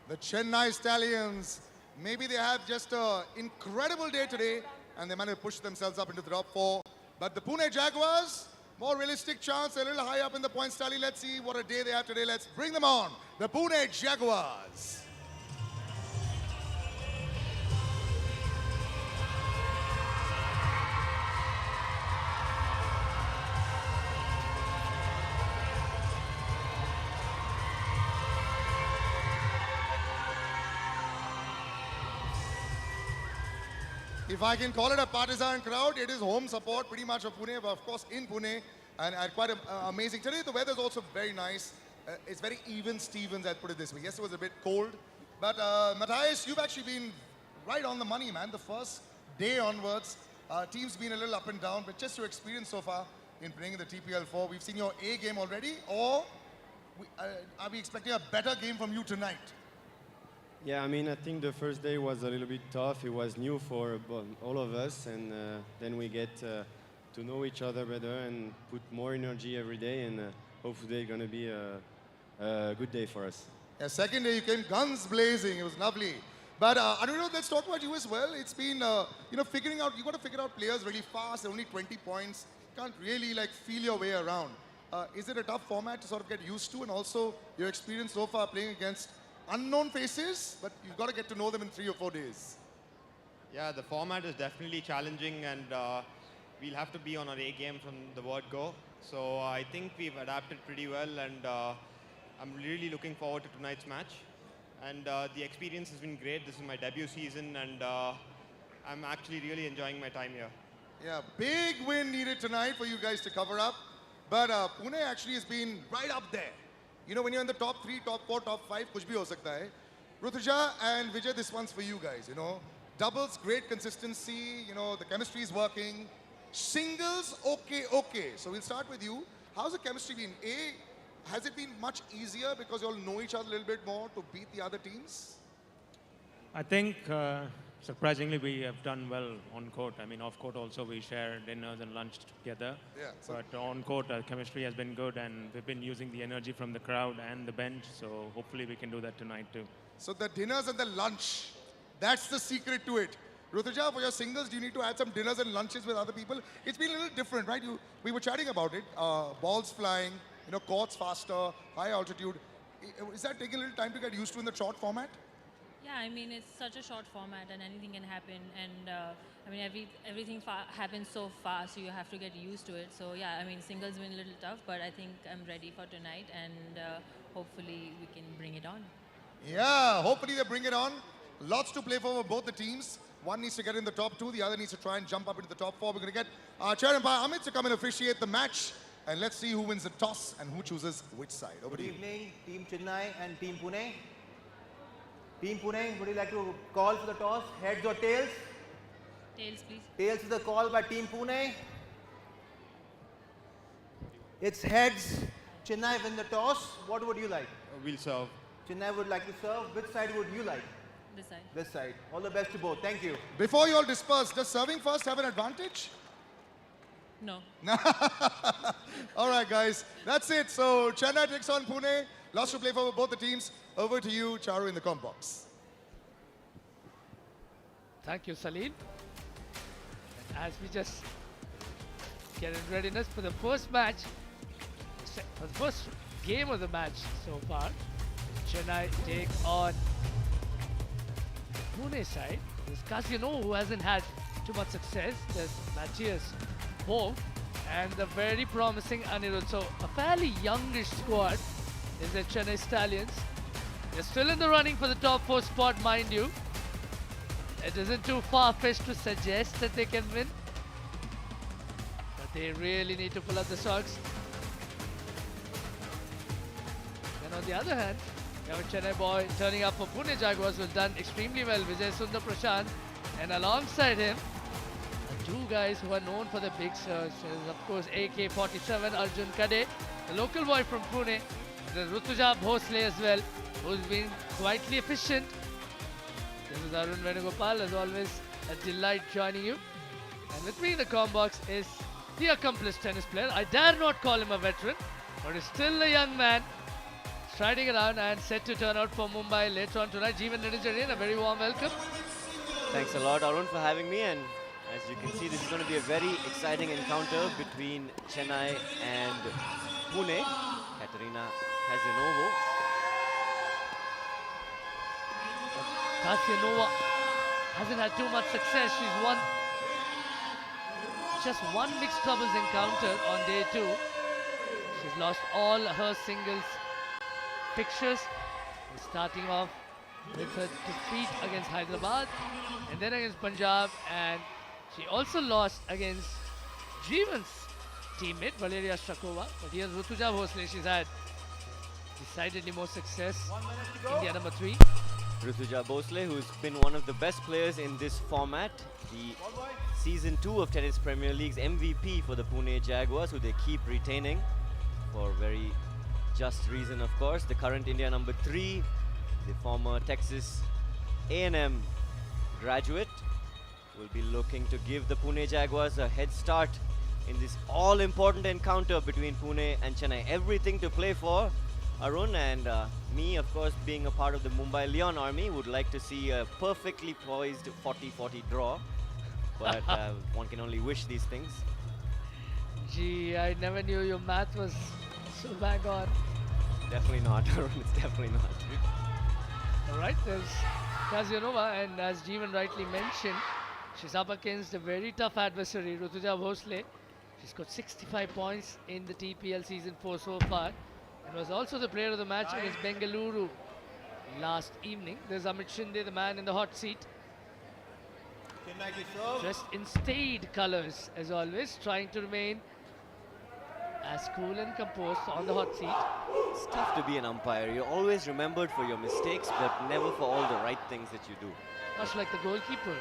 The Chennai Stallions, maybe they have just an incredible day today and they managed to push themselves up into the top 4. But the Pune Jaguars, more realistic chance, a little high up in the points tally. Let's see what a day they have today. Let's bring them on. The Pune Jaguars. If I can call it a partisan crowd, it is home support pretty much of Pune, but of course in Pune, and quite amazing. Today the weather is also very nice. It's very even Stevens, I'd put it this way. Yes, it was a bit cold, but Matthias, you've actually been right on the money, man. The first day onwards, team's been a little up and down, but just your experience so far in playing in the TPL4, we've seen your A game already, or are we expecting a better game from you tonight? Yeah, I mean, I think the first day was a little bit tough. It was new for all of us, and then we get to know each other better and put more energy every day, and hopefully it's going to be a good day for us. Yeah, second day you came guns blazing. It was lovely. But Anirudh, let's talk about you as well. It's been, figuring out, you got to figure out players really fast. Only 20 points. You can't really feel your way around. Is it a tough format to sort of get used to? And also your experience so far playing against unknown faces, but you've got to get to know them in 3 or 4 days. Yeah, the format is definitely challenging, and we'll have to be on our A game from the word go. So I think we've adapted pretty well, and I'm really looking forward to tonight's match. And the experience has been great. This is my debut season, and I'm actually really enjoying my time here. Yeah, big win needed tonight for you guys to cover up. But Pune actually has been right up there. You know, when you're in the top 3, top 4, top 5, kuch bhi ho sakta hai. Rutuja and Vijay, this one's for you guys, Doubles, great consistency, the chemistry is working. Singles, okay. So we'll start with you. How's the chemistry been? Has it been much easier because you all know each other a little bit more to beat the other teams? I think, surprisingly, we have done well on court. I mean, off court also we share dinners and lunch together. Yeah. But on court, our chemistry has been good, and we've been using the energy from the crowd and the bench. So hopefully we can do that tonight too. So the dinners and the lunch, that's the secret to it. Rutuja, for your singles, do you need to add some dinners and lunches with other people? It's been a little different, right? We were chatting about it. Balls flying, courts faster, high altitude. Is that taking a little time to get used to in the short format? Yeah, I mean, it's such a short format and anything can happen. And I mean, everything happens so fast, so you have to get used to it. So yeah, I mean, singles been a little tough, but I think I'm ready for tonight, and hopefully we can bring it on. Yeah, hopefully they bring it on. Lots to play for both the teams. One needs to get in the top 2, the other needs to try and jump up into the top 4. We're going to get Chair Umpire Amit to come and officiate the match. And let's see who wins the toss and who chooses which side. Over to you. Good evening, Team Chennai and Team Pune. Team Pune, would you like to call for the toss? Heads or tails? Tails, please. Tails is the call by Team Pune. It's heads. Chennai win the toss. What would you like? We'll serve. Chennai would like to serve. Which side would you like? this side. This side. All the best to both. Thank you. Before you all disperse, does serving first have an advantage? No. All right, guys. That's it. So Chennai takes on Pune. Lots to play for both the teams. Over to you, Charu, in the comp box. Thank you, Salim. As we just get in readiness for the first match, for the first game of the match so far, Chennai take on the Pune side. There's Casino, who hasn't had too much success. There's Matthias Bove and the very promising Anirudh. So a fairly youngish squad is the Chennai Stallions. They're still in the running for the top 4 spot, mind you. It isn't too far-fetched to suggest that they can win. But they really need to pull up the socks. Then on the other hand, you have a Chennai boy turning up for Pune Jaguars, who's done extremely well, Vijay Sundar Prashant. And alongside him, two guys who are known for the big serves. There's of course AK-47 Arjun Kade, the local boy from Pune. There's Rutuja Bhosle as well, who's been quietly efficient. This is Arun Venugopal, as always, a delight joining you. And with me in the comm box is the accomplished tennis player. I dare not call him a veteran, but he's still a young man, striding around and set to turn out for Mumbai later on tonight. Jeevan Nidujarian, a very warm welcome. Thanks a lot, Arun, for having me. And as you can see, this is going to be a very exciting encounter between Chennai and Pune. Katerina Kazinovo. Kasianova hasn't had too much success. She's won just one mixed doubles encounter on day 2. She's lost all her singles fixtures. Starting off with her defeat against Hyderabad and then against Punjab, and she also lost against Jeevan's teammate Valeria Shakova. But here's Rutuja Bhosle. She's had decidedly more success. India number 3. Rutuja Bhosle, who's been one of the best players in this format, the Season 2 of Tennis Premier League's MVP for the Pune Jaguars, who they keep retaining for very just reason, of course. The current India number 3, the former Texas A&M graduate, will be looking to give the Pune Jaguars a head start in this all-important encounter between Pune and Chennai. Everything to play for. Arun and me, of course, being a part of the Mumbai Leon army, would like to see a perfectly poised 40-40 draw. But one can only wish these things. Gee, I never knew your math was so bang on. Definitely not, Arun. It's definitely not. Alright, there's Kasianova, and as Jeevan rightly mentioned, she's up against a very tough adversary, Rutuja Bhosle. She's got 65 points in the TPL Season 4 so far, and was also the player of the match against Bengaluru last evening. There's Amit Shinde, the man in the hot seat, dressed in staid colours as always, trying to remain as cool and composed on the hot seat. It's tough to be an umpire. You're always remembered for your mistakes, but never for all the right things that you do. Much like the goalkeeper.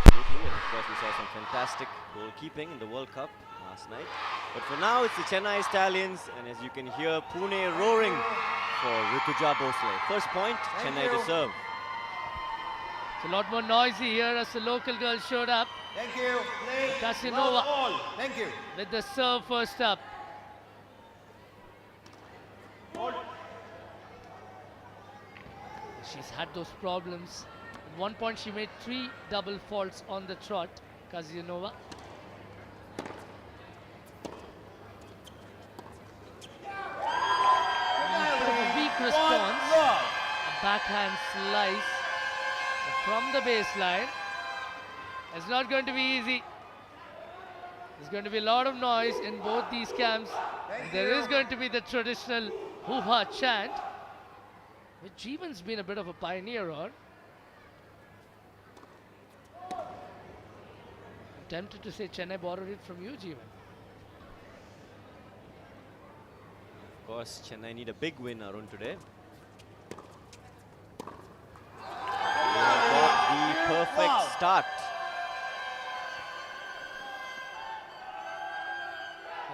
Absolutely, and of course we saw some fantastic goalkeeping in the World Cup last night. But for now, it's the Chennai Stallions, and as you can hear, Pune roaring for Rutuja Bhosle. First point, Chennai to serve. It's a lot more noisy here as the local girl showed up. Thank you. Play. Kasianova. Well, thank you. With the serve first up. She's had those problems. At one point she made 3 double faults on the trot, Kasianova. A weak response. A backhand slice from the baseline. It's not going to be easy. There's going to be a lot of noise in both these camps. And there is going to be the traditional hoo-ha chant, which Jeevan's been a bit of a pioneer on. I'm tempted to say Chennai borrowed it from you, Jeevan. Of course, Chennai need a big win, Arun, today. They have got the perfect start.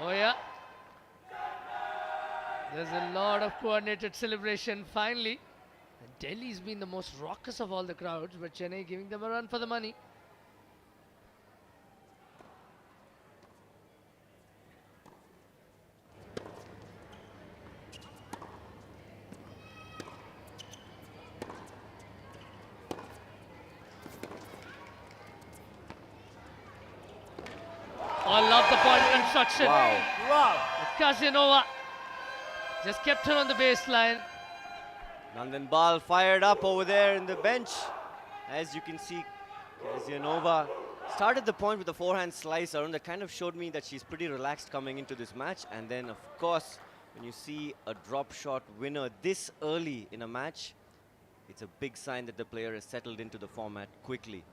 Oh yeah. There's a lot of coordinated celebration finally. And Delhi's been the most raucous of all the crowds, but Chennai giving them a run for the money. Oh, love the point construction. Wow. Casanova just kept her on the baseline. Nandan Bal fired up over there in the bench. As you can see, Kazianova started the point with a forehand slice, Arun, that kind of showed me that she's pretty relaxed coming into this match. And then, of course, when you see a drop shot winner this early in a match, it's a big sign that the player has settled into the format quickly.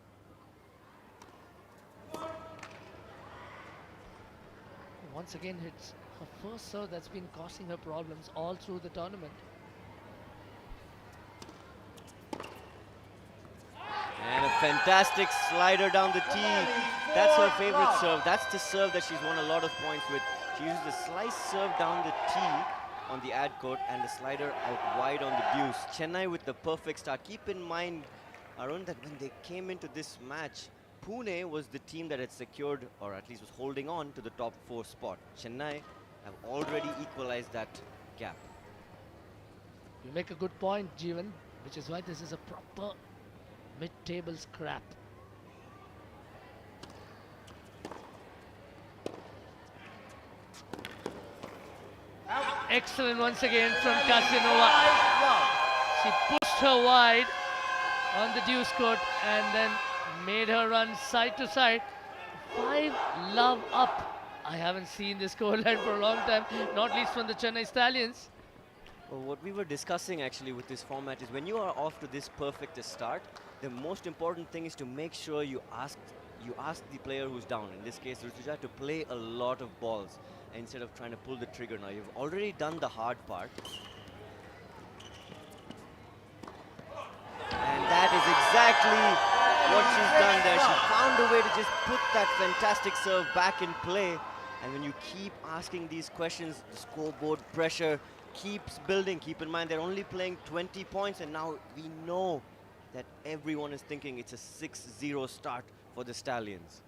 Once again hits her first serve that's been causing her problems all through the tournament. And a fantastic slider down the tee. That's her favorite serve. That's the serve that she's won a lot of points with. She uses the slice serve down the tee on the ad court and the slider out wide on the deuce. Chennai with the perfect start. Keep in mind, Arun, that when they came into this match, Pune was the team that had secured, or at least was holding on to the top 4 spot. Chennai have already equalized that gap. You make a good point, Jeevan, which is why this is a proper mid-table scrap. Excellent once again from Casanova. She pushed her wide on the deuce court and then made her run side to side. 5 love up. I haven't seen this scoreline for a long time, not least from the Chennai Stallions. Well, what we were discussing actually with this format is when you are off to this perfect a start, the most important thing is to make sure you ask the player who's down, in this case Rutuja, to play a lot of balls instead of trying to pull the trigger. Now you've already done the hard part. And that is exactly what she's done there. She found a way to just put that fantastic serve back in play. And when you keep asking these questions, the scoreboard pressure keeps building. Keep in mind, they're only playing 20 points, and now we know that everyone is thinking it's a 6-0 start for the Stallions,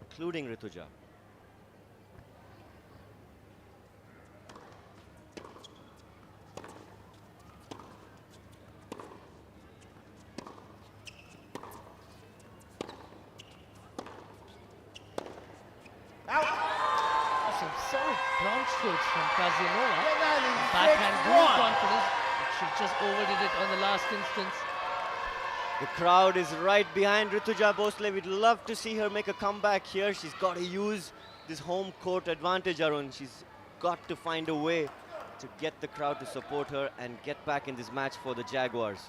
including Rituja. Some solid ground strokes from Casanova. Backhand grew confidence, but she just overdid it on the last instance. The crowd is right behind Rituja Bhosle. We'd love to see her make a comeback here. She's got to use this home court advantage, Arun. She's got to find a way to get the crowd to support her and get back in this match for the Jaguars.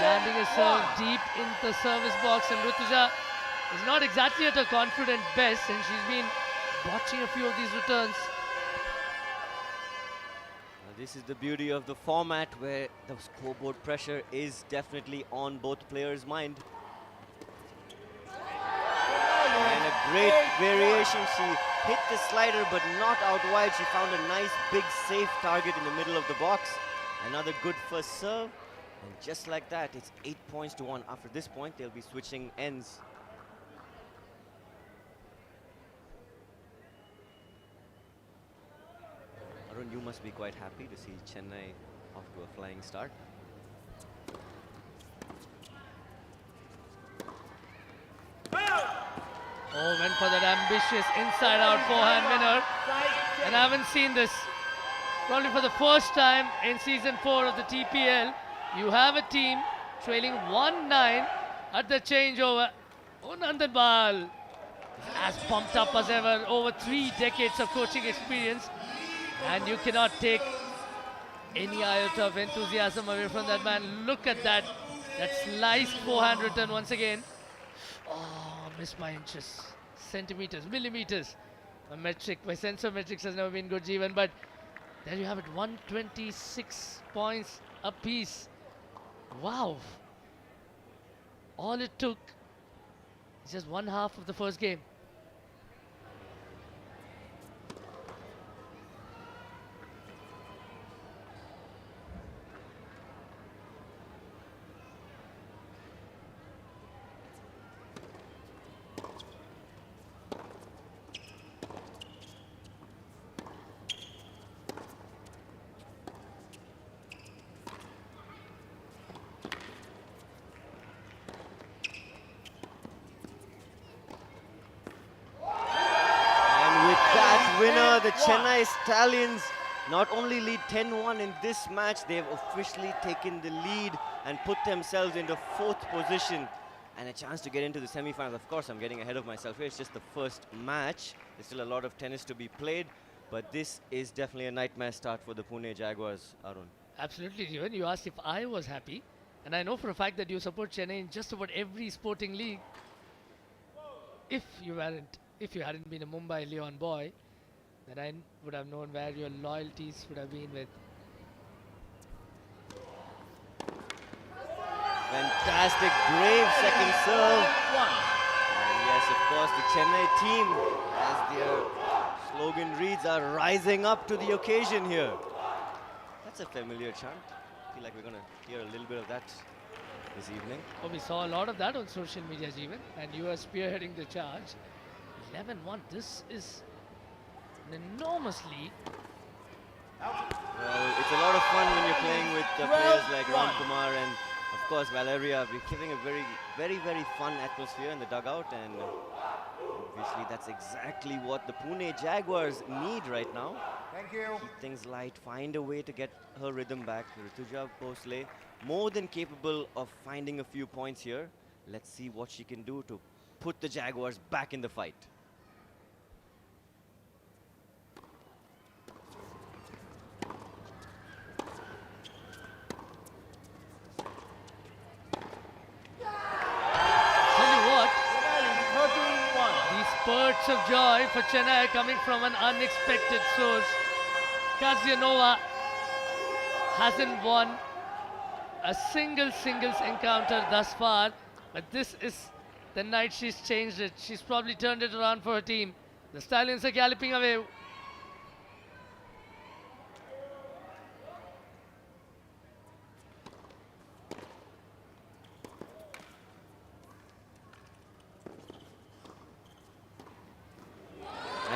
Landing a serve deep in the service box, and Rutuja is not exactly at her confident best, and she's been botching a few of these returns. This is the beauty of the format, where the scoreboard pressure is definitely on both players' mind. And a great variation. She hit the slider, but not out wide. She found a nice, big, safe target in the middle of the box. Another good first serve. And just like that, it's 8 points to 1. After this point, they'll be switching ends. Arun, you must be quite happy to see Chennai off to a flying start. Oh, went for that ambitious inside-out forehand winner. And I haven't seen this probably for the first time in Season 4 of the TPL. You have a team trailing 1-9 at the changeover. Oh, Nandan Bal, as pumped up as ever, over 3 decades of coaching experience. And you cannot take any iota of enthusiasm away from that man. Look at that. That sliced forehand return once again. Oh, missed by inches, centimeters, millimeters. A metric, my sense of metrics has never been good, Jeevan. But there you have it, 126 points apiece. Wow. All it took is just one half of the first game. Winner, the Chennai Stallions not only lead 10-1 in this match, they've officially taken the lead and put themselves into 4th position and a chance to get into the semi-finals. Of course, I'm getting ahead of myself here. It's just the first match. There's still a lot of tennis to be played, but this is definitely a nightmare start for the Pune Jaguars, Arun. Absolutely, Jeevan. You asked if I was happy, and I know for a fact that you support Chennai in just about every sporting league. If you hadn't been a Mumbai Leon boy, then I would have known where your loyalties would have been with. Fantastic, brave second serve. And yes, of course, the Chennai team, as their slogan reads, are rising up to the occasion here. That's a familiar chant. I feel like we're going to hear a little bit of that this evening. Oh, we saw a lot of that on social media, Jeevan, and you are spearheading the charge. 11-1, this is an enormous lead. Well, it's a lot of fun when you're playing with players like Ram Kumar and, of course, Valeria. We're giving a very fun atmosphere in the dugout, and obviously that's exactly what the Pune Jaguars need right now. Thank you. Keep things light, find a way to get her rhythm back. Rituja Bhosle, more than capable of finding a few points here. Let's see what she can do to put the Jaguars back in the fight. Spurts of joy for Chennai coming from an unexpected source. Kazianova hasn't won a singles encounter thus far, but this is the night she's changed it. She's probably turned it around for her team. The Stallions are galloping away.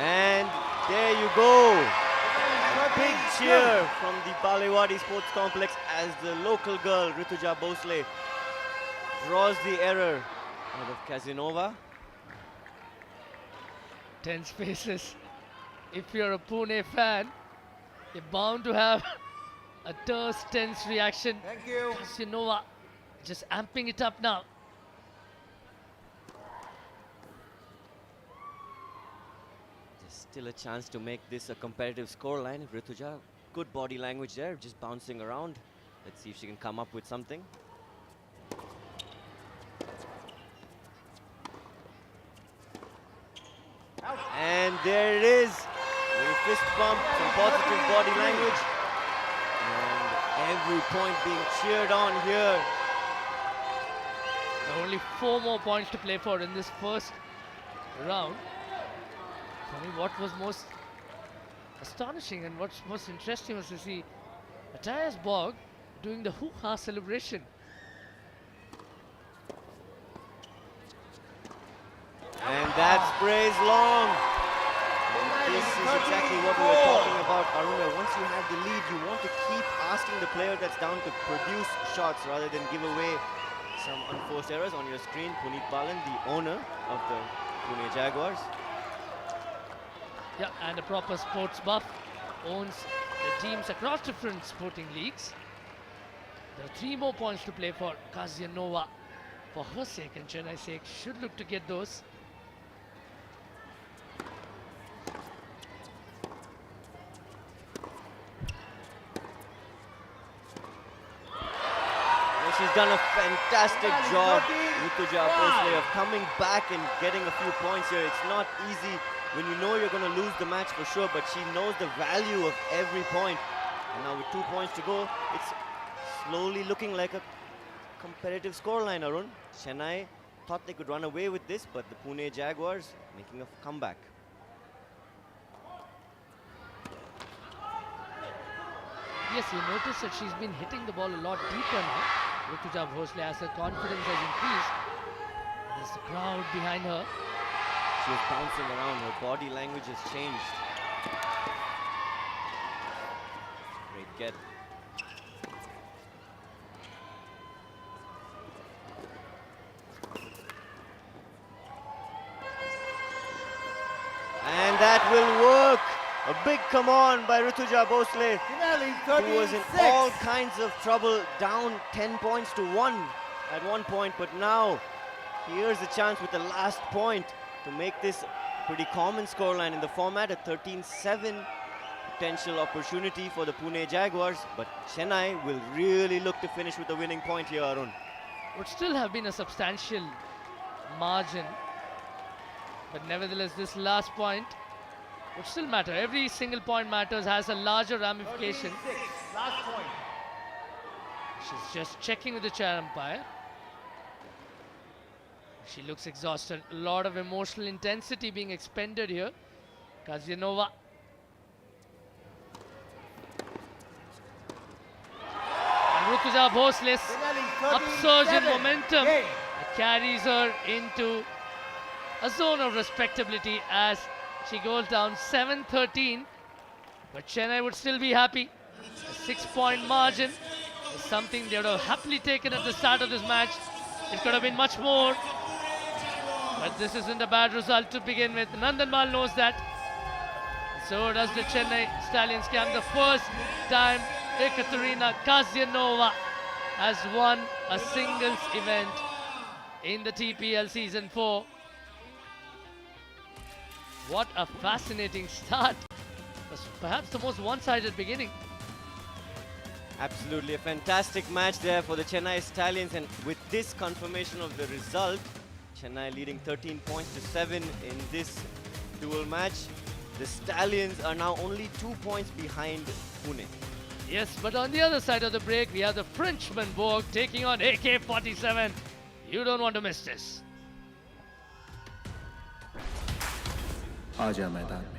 And there you go. A big cheer from the Balewadi Sports Complex as the local girl, Rituja Bhosle, draws the error out of Kazinova. Tense faces. If you're a Pune fan, you're bound to have a terse, tense reaction. Thank you. Kazinova just amping it up now. Still a chance to make this a competitive scoreline. Rituja, good body language there, just bouncing around. Let's see if she can come up with something. And there it is. A fist bump, some positive body language. And every point being cheered on here. There are only 4 more points to play for in this first round. For me, what was most astonishing and what's most interesting was to see Matthias Borg doing the hoo-ha celebration. And that sprays long. And this is exactly what we were talking about, Aruna. Once you have the lead, you want to keep asking the player that's down to produce shots rather than give away some unforced errors. On your screen, Puneet Balan, the owner of the Pune Jaguars. Yeah, and a proper sports buff, owns the teams across different sporting leagues. There are 3 more points to play for Kazianova. For her sake and Chennai's sake, should look to get those. Well, she's done a fantastic job, Rituja Bhosle, of coming back and getting a few points here. It's not easy when you know you're going to lose the match for sure, but she knows the value of every point. And now with 2 points to go, it's slowly looking like a competitive scoreline, Arun. Chennai thought they could run away with this, but the Pune Jaguars making a comeback. Yes, you notice that she's been hitting the ball a lot deeper now. Rutuja Bhosle, as her confidence has increased. There's the crowd behind her. She was bouncing around. Her body language has changed. Great get. And that will work. A big come on by Rutuja Bhosle, who was in all kinds of trouble, down 10 points to 1 at one point, but now here's a chance with the last point to make this pretty common scoreline in the format, a 13-7 potential opportunity for the Pune Jaguars, but Chennai will really look to finish with the winning point here, Arun. Would still have been a substantial margin, but nevertheless this last point would still matter. Every single point matters, has a larger ramification. Last point. She's just checking with the chair umpire. She looks exhausted. A lot of emotional intensity being expended here. Kazianova. And Rutuja Bhosle's upsurge in momentum carries her into a zone of respectability as she goes down 7-13. But Chennai would still be happy. A 6-point margin is something they would have happily taken at the start of this match. It could have been much more. But this isn't a bad result to begin with. Nandanmal knows that. So does the Chennai Stallions camp. The first time Ekaterina Kazianova has won a singles event in the TPL Season 4. What a fascinating start. It was perhaps the most one-sided beginning. Absolutely a fantastic match there for the Chennai Stallions, and with this confirmation of the result, Chennai leading 13 points to 7 in this dual match. The Stallions are now only 2 points behind Pune. Yes, but on the other side of the break, we have the Frenchman Borg taking on AK-47. You don't want to miss this. आजा मैदान में।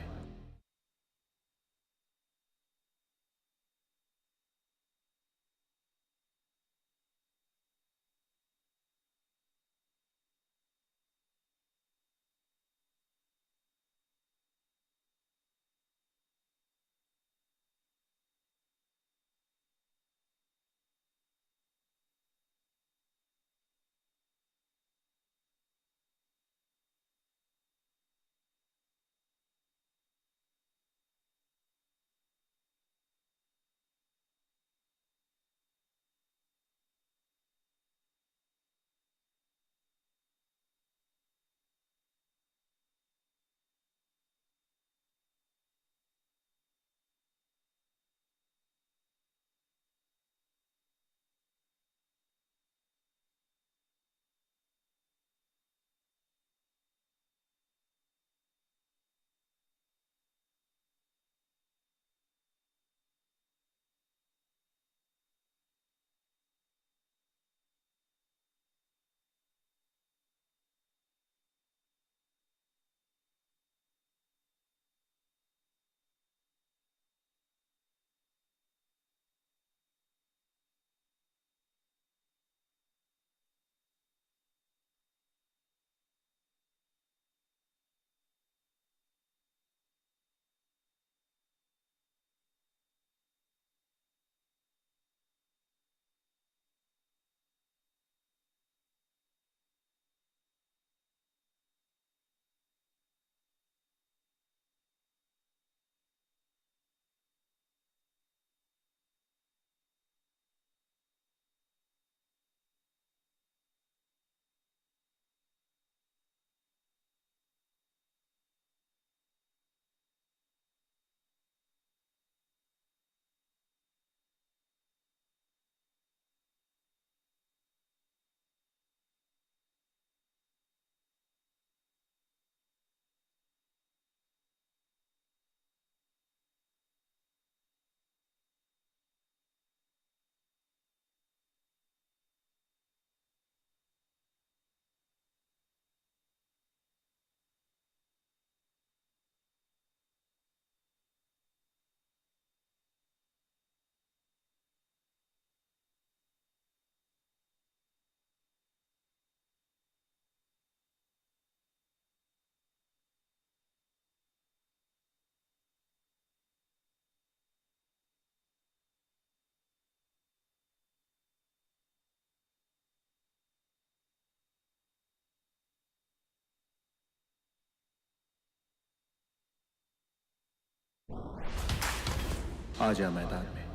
आजा मैदान में.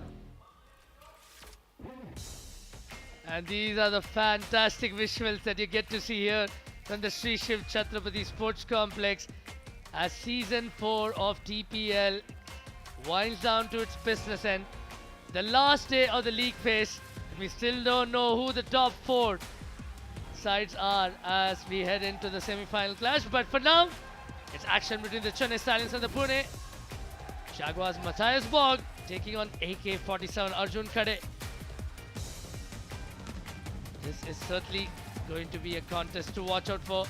And these are the fantastic visuals that you get to see here from the Sri Shiv Chhatrapati Sports Complex as Season 4 of TPL winds down to its business end. The last day of the league phase. We still don't know who the top 4 sides are as we head into the semi-final clash. But for now, it's action between the Chennai Stallions and the Pune Jaguars. Matthias Borg taking on AK-47 Arjun Khade. This is certainly going to be a contest to watch out for.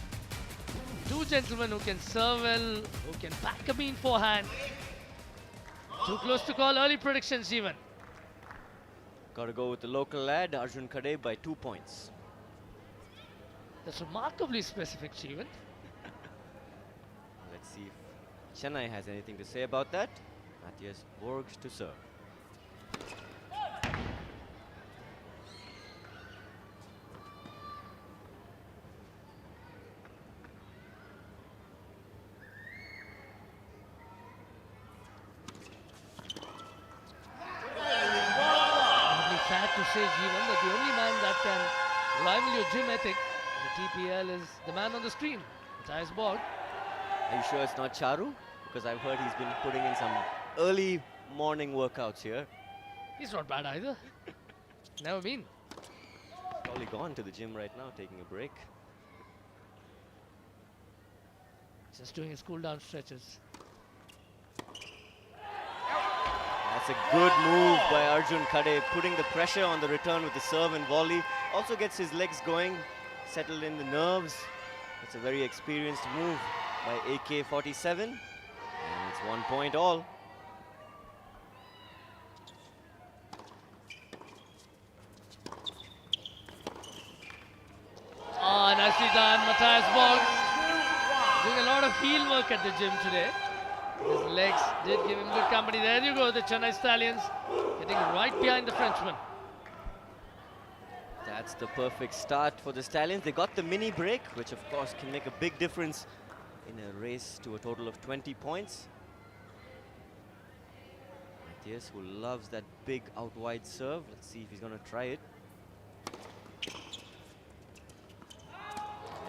Two gentlemen who can serve well, who can pack a mean forehand. Too close to call early predictions even. Got to go with the local lad, Arjun Khade, by 2 points. That's remarkably specific, Jeevan. Let's see if Chennai has anything to say about that. Matthias Borgs to serve. Sad to say, Jeevan, that the only man that can rival your gym ethic in the TPL is the man on the screen, Matthias Borg. Are you sure it's not Charu? Because I've heard he's been putting in some early morning workouts here. He's not bad either. Never been. Probably gone to the gym right now, taking a break. Just doing his cool down stretches. That's a good move by Arjun Khade, putting the pressure on the return with the serve and volley. Also gets his legs going, settled in the nerves. It's a very experienced move by AK-47. And it's 1 point all. Ah, nicely done, Matthias Borg. Doing a lot of heel work at the gym today. His legs did give him good company. There you go, the Chennai Stallions getting right behind the Frenchman. That's the perfect start for the Stallions. They got the mini break, which of course can make a big difference in a race to a total of 20 points. Matthias, who loves that big out wide serve. Let's see if he's going to try it.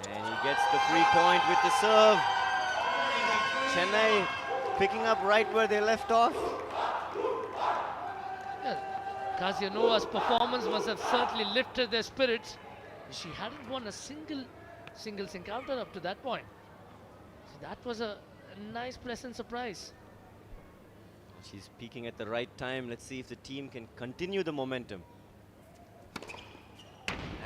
And he gets the free point with the serve. Chennai picking up right where they left off. Yeah, Kazianova's performance must have certainly lifted their spirits. She hadn't won a singles encounter up to that point. So that was a nice, pleasant surprise. She's peaking at the right time. Let's see if the team can continue the momentum.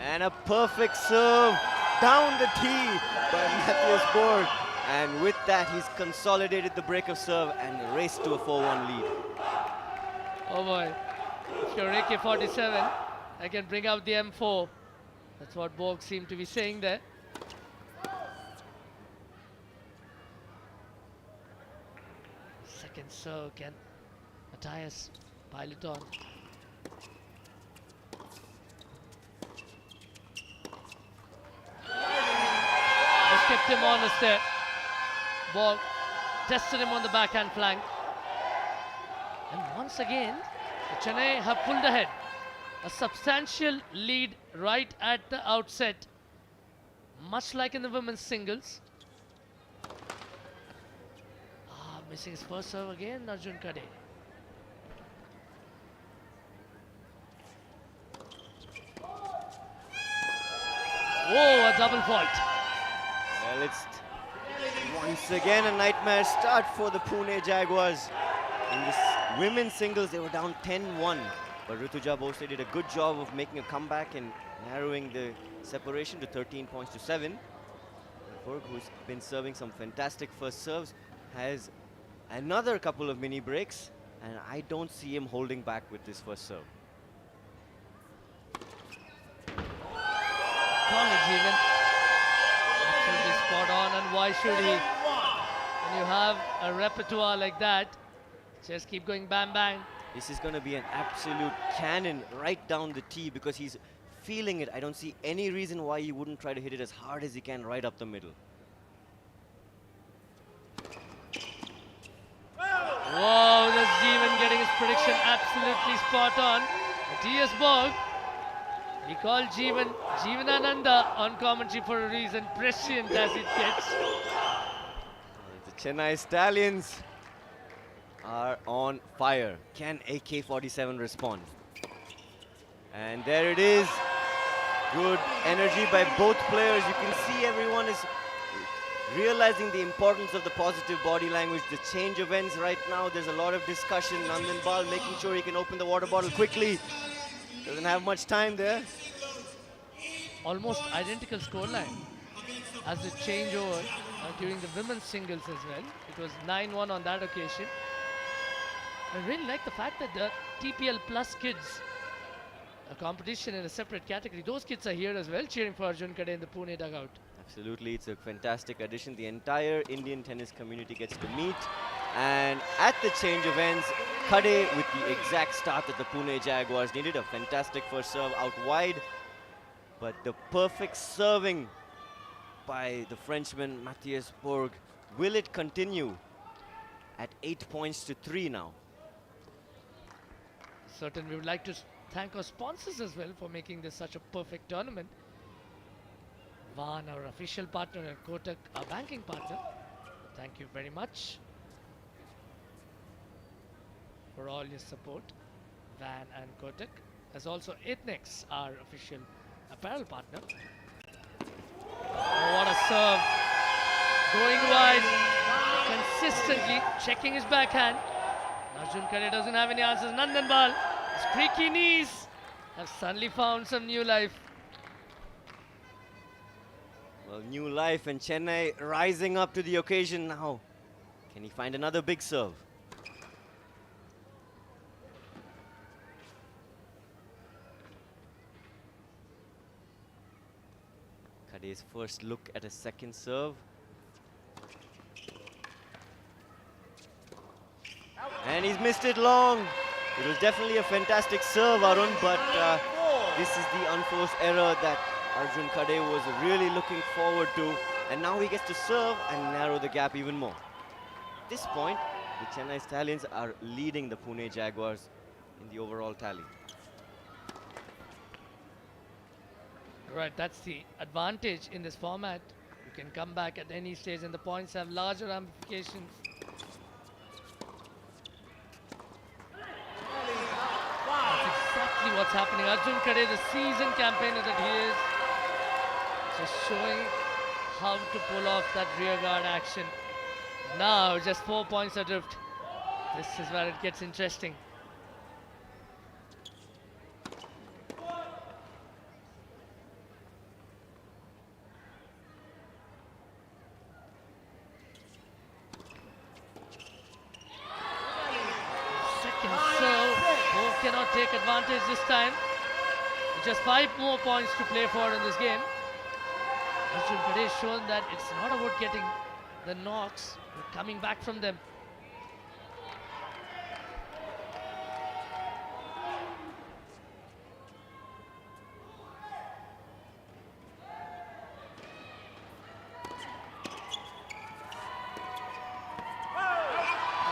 And a perfect serve down the tee by Matthias Borg. And with that, he's consolidated the break of serve and raced to a 4-1 lead. Oh boy, if you're AK-47, I can bring out the M4. That's what Borg seemed to be saying there. Second serve, can Matthias pile it on? Just kept him honest there. Borg tested him on the backhand flank. And once again, the Chennai have pulled ahead. A substantial lead right at the outset. Much like in the women's singles. Missing his first serve again, Arjun Khade. Whoa, a double point. Well, it's once again a nightmare start for the Pune Jaguars. In this women's singles, they were down 10-1. But Rituja Bhosle did a good job of making a comeback and narrowing the separation to 13 points to 7. Borg, who's been serving some fantastic first serves, has another couple of mini breaks, and I don't see him holding back with this first serve. College even. Absolutely spot on, and why should he? When you have a repertoire like that, just keep going bang bang. This is going to be an absolute cannon right down the tee because he's feeling it. I don't see any reason why he wouldn't try to hit it as hard as he can right up the middle. Whoa, that's Jeevan getting his prediction absolutely spot on. Matthias Borg, he called Jeevanananda on commentary for a reason, prescient as it gets. The Chennai Stallions are on fire. Can AK-47 respond? And there it is. Good energy by both players. You can see everyone is realizing the importance of the positive body language. The change of ends right now, there's a lot of discussion. Nandan Bal making sure he can open the water bottle quickly. Doesn't have much time there. Almost identical scoreline as the changeover during the women's singles as well. It was 9-1 on that occasion. I really like the fact that the TPL Plus kids, a competition in a separate category, those kids are here as well, cheering for Arjun Kade in the Pune dugout. Absolutely, it's a fantastic addition. The entire Indian tennis community gets to meet. And at the change of ends, Khade with the exact start that the Pune Jaguars needed. A fantastic first serve out wide. But the perfect serving by the Frenchman Matthias Borg. Will it continue at 8 points to 3 now? Certainly, we would like to thank our sponsors as well for making this such a perfect tournament. Van, our official partner, and Kotak, our banking partner. Thank you very much for all your support, Van and Kotak. As also Ethnics, our official apparel partner. Oh, what a serve. Going wide, consistently checking his backhand. Arjun Kade doesn't have any answers. Nandan Bal, his creaky knees have suddenly found some new life. Well, new life, and Chennai rising up to the occasion now. Can he find another big serve? Kade's first look at a second serve. And he's missed it long. It was definitely a fantastic serve, Arun, but this is the unforced error that Arjun Kade was really looking forward to. And now he gets to serve and narrow the gap even more. At this point, the Chennai Stallions are leading the Pune Jaguars in the overall tally. Right, that's the advantage in this format. You can come back at any stage and the points have larger ramifications. That's exactly what's happening. Arjun Kade, the seasoned campaigner that he is, just showing how to pull off that rear guard action. Now, just 4 points adrift. This is where it gets interesting. Cannot take advantage this time. Just 5 more points to play for in this game. Arjun Kade has shown that it's not about getting the knocks, but coming back from them.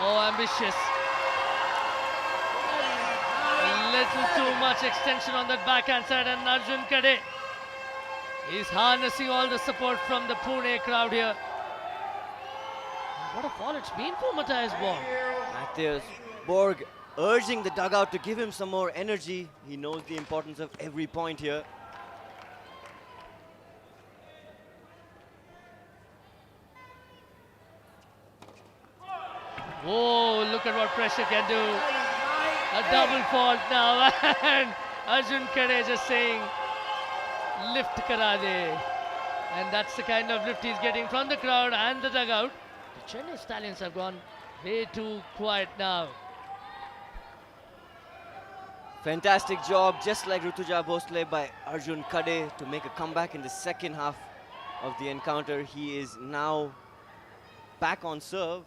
Oh, ambitious. Little too much extension on that backhand side, and Arjun Kade is harnessing all the support from the Pune crowd here. What a fall it's been for Matthias Borg. Matthias Borg urging the dugout to give him some more energy. He knows the importance of every point here. Whoa, look at what pressure can do. A double fault now, and Arjun Kade just saying, lift kara de. And that's the kind of lift he's getting from the crowd and the dugout. The Chennai Stallions have gone way too quiet now. Fantastic job, just like Rutuja Bhosle, by Arjun Kade to make a comeback in the second half of the encounter. He is now back on serve.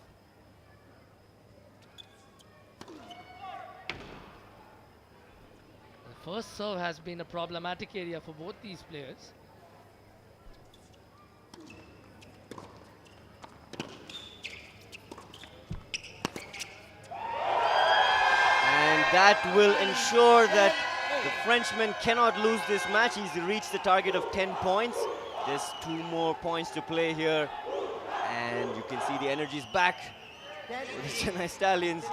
First serve has been a problematic area for both these players. that will ensure that the Frenchman cannot lose this match. He's reached the target of 10 points. Just 2 more points to play here. And you can see the energy is back for the Chennai Stallions.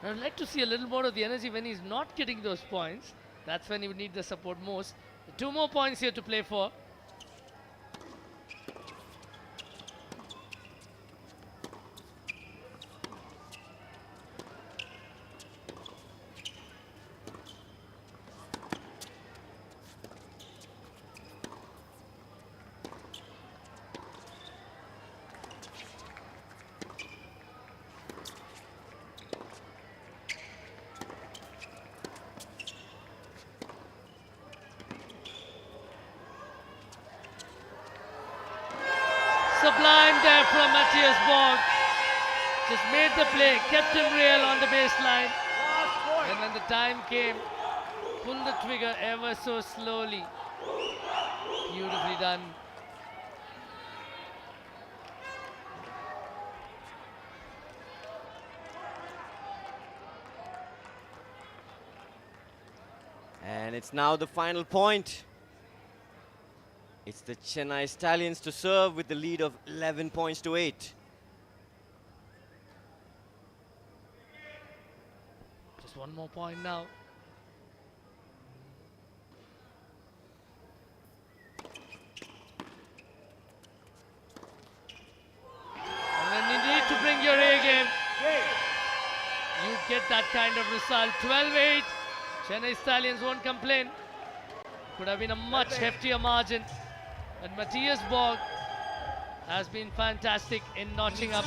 I'd like to see a little more of the energy when he's not getting those points. That's when he would need the support most. 2 more points here to play for. Sublime there from Matthias Borg. Just made the play, kept him real on the baseline. And when the time came, pulled the trigger ever so slowly. Beautifully done. And it's now the final point. It's the Chennai Stallions to serve with the lead of 11 points to 8. Just 1 more point now. And when you need to bring your A game, you get that kind of result. 12-8. Chennai Stallions won't complain. Could have been a much heftier margin. But Matthias Borg has been fantastic in notching up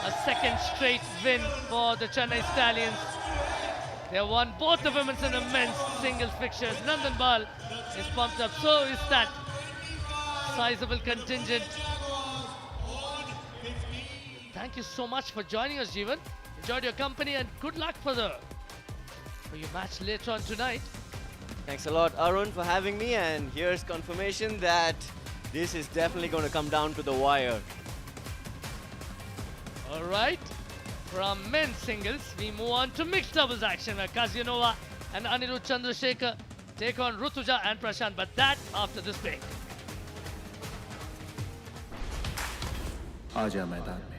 a second straight win for the Chennai Stallions. They have won both the women's and the men's singles fixtures. Nandan Bal is pumped up. So is that sizable contingent. Thank you so much for joining us, Jeevan. Enjoyed your company and good luck for your match later on tonight. Thanks a lot, Arun, for having me, and here's confirmation that this is definitely going to come down to the wire. All right, from men's singles, we move on to mixed doubles action where Kazianova and Anirudh Chandrasekhar take on Rutuja and Prashant, but that after this break. आजा मैदान में।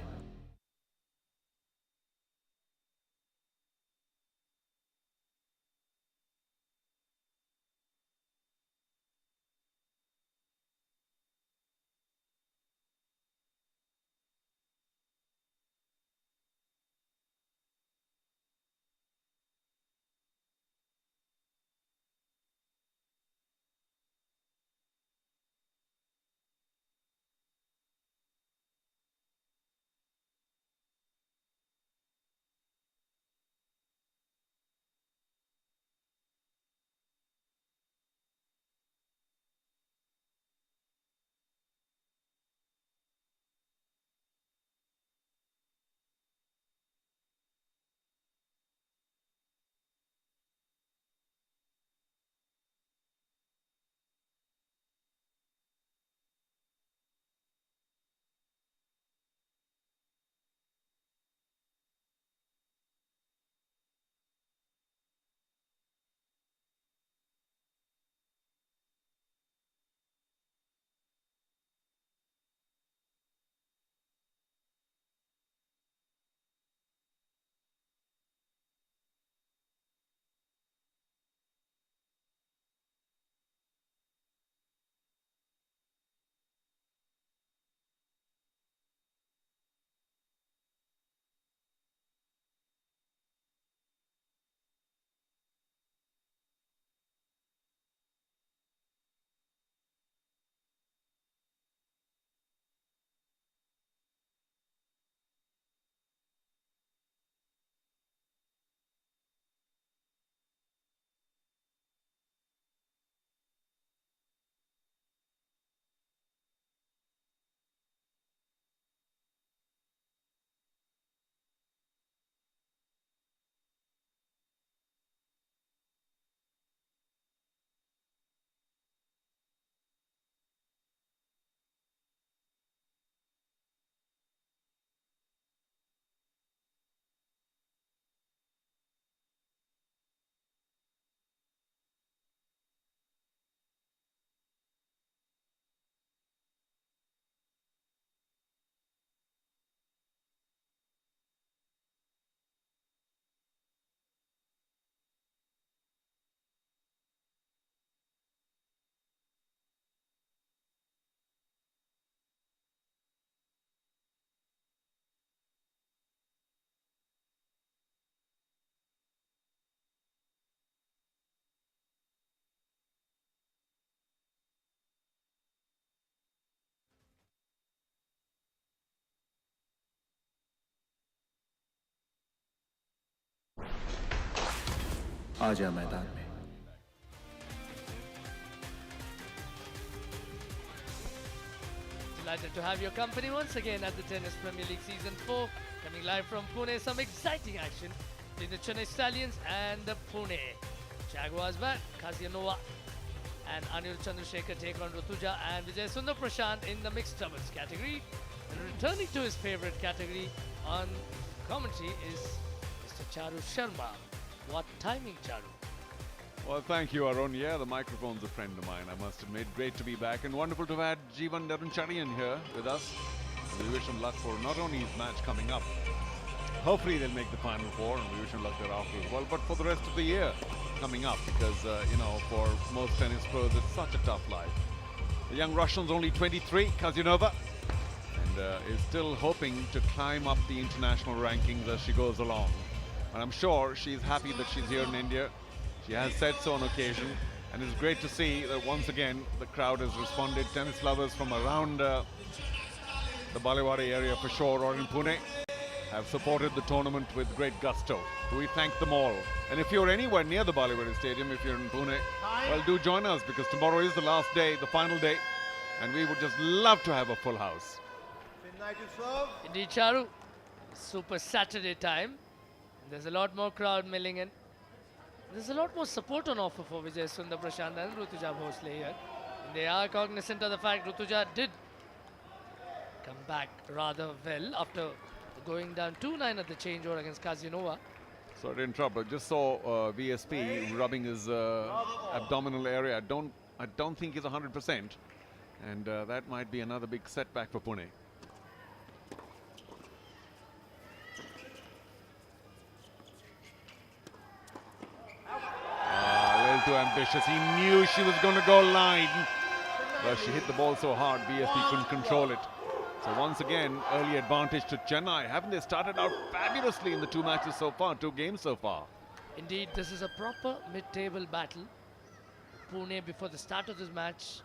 आजा मैदान में। Delighted to have your company once again at the Tennis Premier League Season 4. Coming live from Pune, some exciting action between the Chennai Stallions and the Pune Jaguars. But Kazianova and Anirudh Chandrasekhar take on Rutuja and Vijay Sundar Prashant in the mixed doubles category. And returning to his favorite category on commentary is Mr. Charu Sharma. What timing, Charu? Well, thank you, Arun. Yeah, the microphone's a friend of mine, I must admit. Great to be back and wonderful to have had Jeevan Daruncharian here with us. We wish him luck for not only his match coming up, hopefully they'll make the Final Four, and we wish him luck thereafter as well, but for the rest of the year coming up, because, you know, for most tennis pros, it's such a tough life. The young Russian's only 23, Kazianova, and is still hoping to climb up the international rankings as she goes along. And I'm sure she's happy that she's here in India. She has said so on occasion, and it's great to see that once again the crowd has responded. Tennis lovers from around the Balewadi area for sure, or in Pune, have supported the tournament with great gusto. We thank them all. And if you're anywhere near the Balewadi Stadium, if you're in Pune, well, do join us, because tomorrow is the last day, the final day, and we would just love to have a full house. Indeed, Charu. Super Saturday time. There's a lot more crowd milling in. There's a lot more support on offer for Vijay Sundar Prashant and Rutuja Bhosle here. And they are cognizant of the fact Rutuja did come back rather well after going down 2-9 at the changeover against Kazianova. Sorry to interrupt, I just saw VSP rubbing his abdominal area. I don't think he's 100%, and that might be another big setback for Pune. Too ambitious. He knew she was going to go line, but she hit the ball so hard VSP couldn't control it. So once again, early advantage to Chennai. Haven't they started out fabulously in the two matches so far, two games so far? Indeed, this is a proper mid-table battle. Pune, before the start of this match,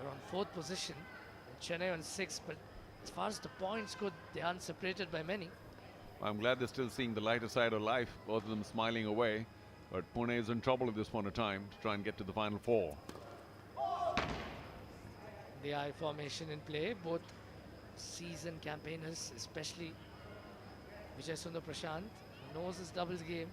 are on 4th position, and Chennai on 6th, but as far as the points go, they aren't separated by many. I'm glad they're still seeing the lighter side of life, both of them smiling away. But Pune is in trouble at this point of time to try and get to the Final Four. The I formation in play, both seasoned campaigners, especially Vijay Sundar Prashant, knows his doubles game.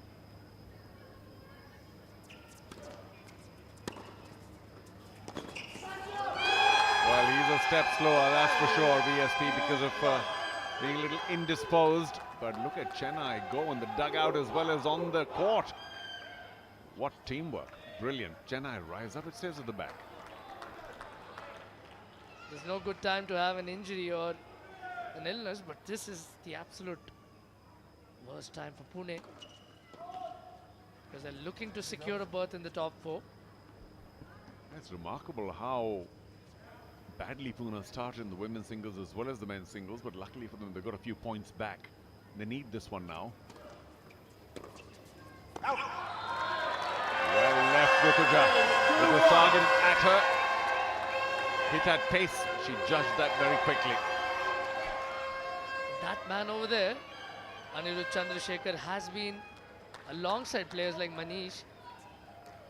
Well, he's a step slower, that's for sure, VSP, because of being a little indisposed. But look at Chennai go in the dugout as well as on the court. What teamwork. Brilliant. Chennai rise up, it stays at the back. There's no good time to have an injury or an illness, but this is the absolute worst time for Pune, because they're looking to secure a berth in the top 4. It's remarkable how badly Pune started in the women's singles as well as the men's singles, but luckily for them, they got a few points back. They need this one now. Out. Well left, Rutuja. With the sergeant at her. Hit at pace. She judged that very quickly. That man over there, Anirudh Chandrasekhar, has been alongside players like Manish,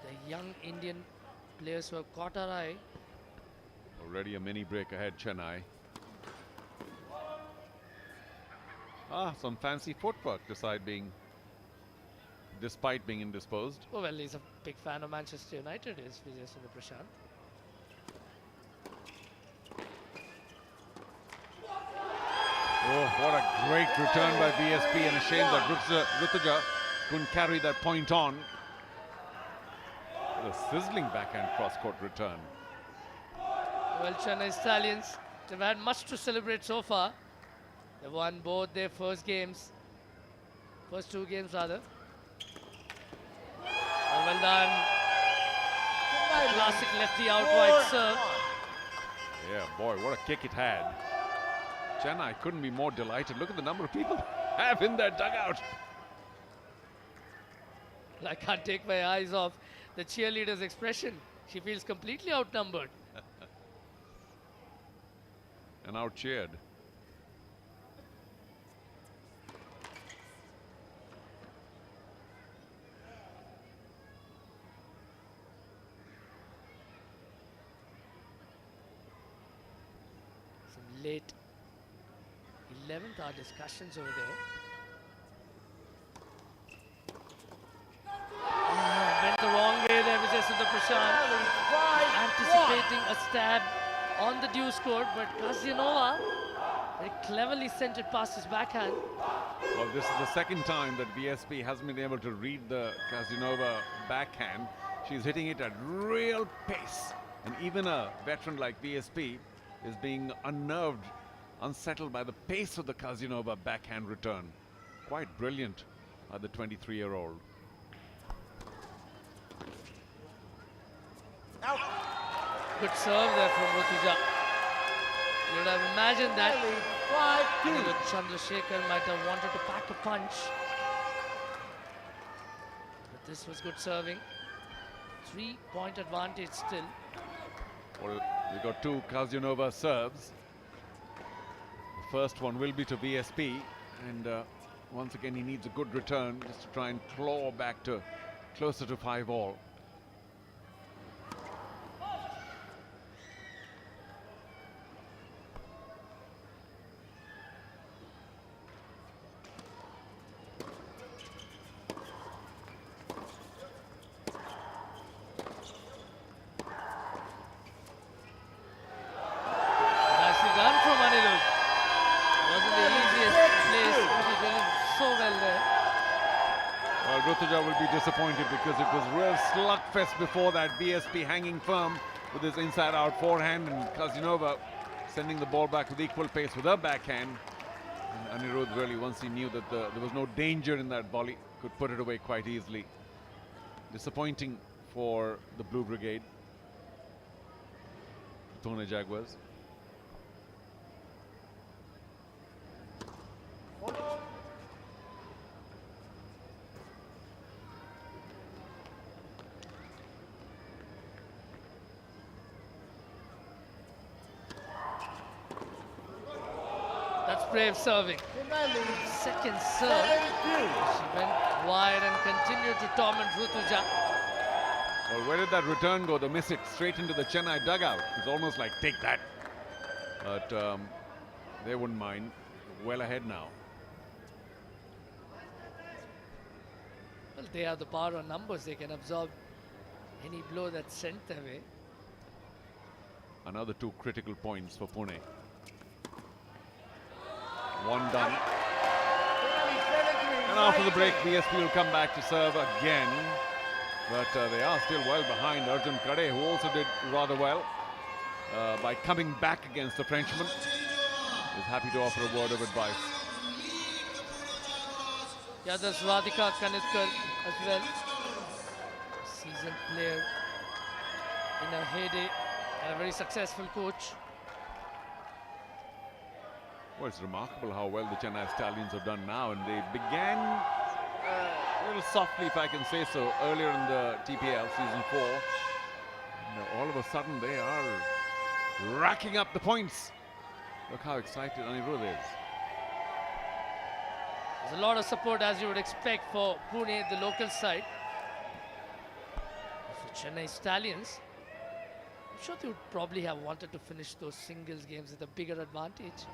the young Indian players who have caught our eye. Already a mini break ahead, Chennai. Some fancy footwork despite being indisposed. Oh, well, he's a big fan of Manchester United, is Vijay Sundar Prashant. Oh, what a great return by VSP, and a shame that Rutuja couldn't carry that point on. What a sizzling backhand cross-court return. Well, Chennai Stallions, they've had much to celebrate so far. They've won both their first two games rather. Oh, well done. Classic lefty out wide serve. Yeah, boy, what a kick it had. Chennai couldn't be more delighted. Look at the number of people they have in their dugout. I can't take my eyes off the cheerleader's expression. She feels completely outnumbered. And out-cheered. late 11th hour discussions over there. Went the wrong way there, Vijay Sundar Prashant. Anticipating a stab on the deuce court, but Kazianova very cleverly sent it past his backhand. Well, this is the second time that VSP hasn't been able to read the Kazianova backhand. She's hitting it at real pace. And even a veteran like VSP is being unnerved, unsettled by the pace of the Kazianova backhand return. Quite brilliant by the 23-year-old. Good serve there from Rutuja. You would have imagined that Chandrasekhar might have wanted to pack a punch. But this was good serving. 3-point advantage still. Well, we got two Kazianova serves. The first one will be to VSP, and once again he needs a good return just to try and claw back to closer to 5-all. Rutuja will be disappointed because it was real slugfest before that. VSP hanging firm with his inside-out forehand, and Kazianova sending the ball back with equal pace with her backhand. And Anirudh really, once he knew that there was no danger in that volley, could put it away quite easily. Disappointing for the Blue Brigade. Pune Jaguars. That's brave serving. Second serve. She went wide and continued to torment Rutuja. Well, where did that return go? The miss it straight into the Chennai dugout. It's almost like, take that. But they wouldn't mind. Well ahead now. Well, they have the power on numbers. They can absorb any blow that's sent their way. Another two critical points for Pune. One done. And after the break, VSP will come back to serve again. But they are still well behind. Arjun Kade, who also did rather well by coming back against the Frenchman, is happy to offer a word of advice. Yeah, there's Radhika Kanitkar as well. Seasoned player in a heyday and a very successful coach. Well, it's remarkable how well the Chennai Stallions have done now, and they began a little softly, if I can say so, earlier in the TPL season 4. And all of a sudden they are racking up the points. Look how excited Anirudh is. There's a lot of support, as you would expect, for Pune, the local side. For Chennai Stallions, I'm sure they would probably have wanted to finish those singles games with a bigger advantage.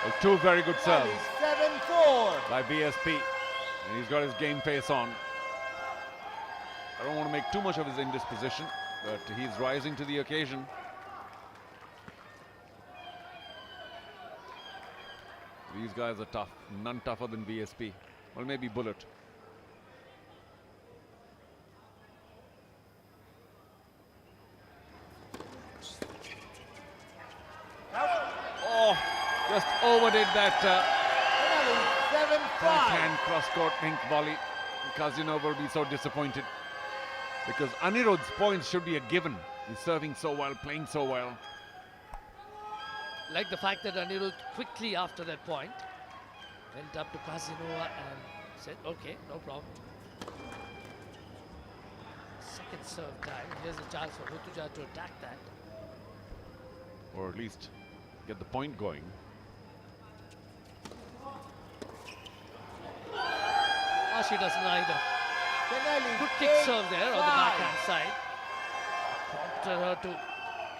Well, two very good serves 7-4 by VSP, and he's got his game face on. I don't want to make too much of his indisposition, but he's rising to the occasion. These guys are tough, none tougher than VSP. Well, maybe Bullet. Oh, just overdid that backhand cross-court pink volley. Kazianova will be so disappointed because Anirudh's points should be a given. He's serving so well, playing so well. Like the fact that Anirudh quickly after that point went up to Kazianova and said, okay, no problem. Second serve time. Here's a chance for Rutuja to attack that. Or at least get the point going. She doesn't either. Good kick serve there on the backhand side. Prompted her to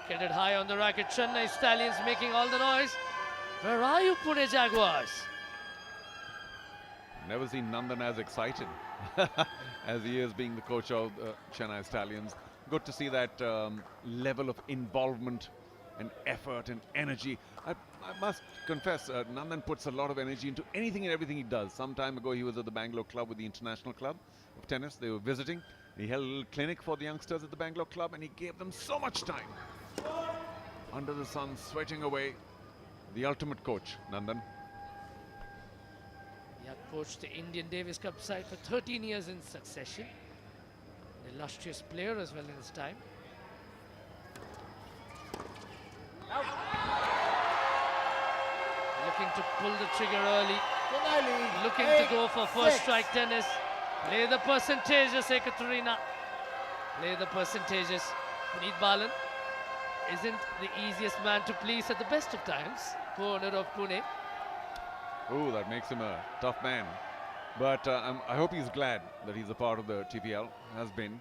get it high on the racket. Chennai Stallions making all the noise. Where are you, Pune Jaguars? Never seen Nandan as excited as he is being the coach of Chennai Stallions. Good to see that level of involvement and effort and energy. I must confess, Nandan puts a lot of energy into anything and everything he does. Some time ago, he was at the Bangalore club with the International Club of Tennis. They were visiting. He held a little clinic for the youngsters at the Bangalore club, and he gave them so much time. Under the sun, sweating away. The ultimate coach, Nandan. He had coached the Indian Davis Cup side for 13 years in succession. An illustrious player as well in his time. Looking to pull the trigger early. Looking to go for first strike tennis. Play the percentages, Ekaterina. Play the percentages. Puneet Balan isn't the easiest man to please at the best of times. Co-owner of Pune. Oh, that makes him a tough man. But I hope he's glad that he's a part of the TPL, has been.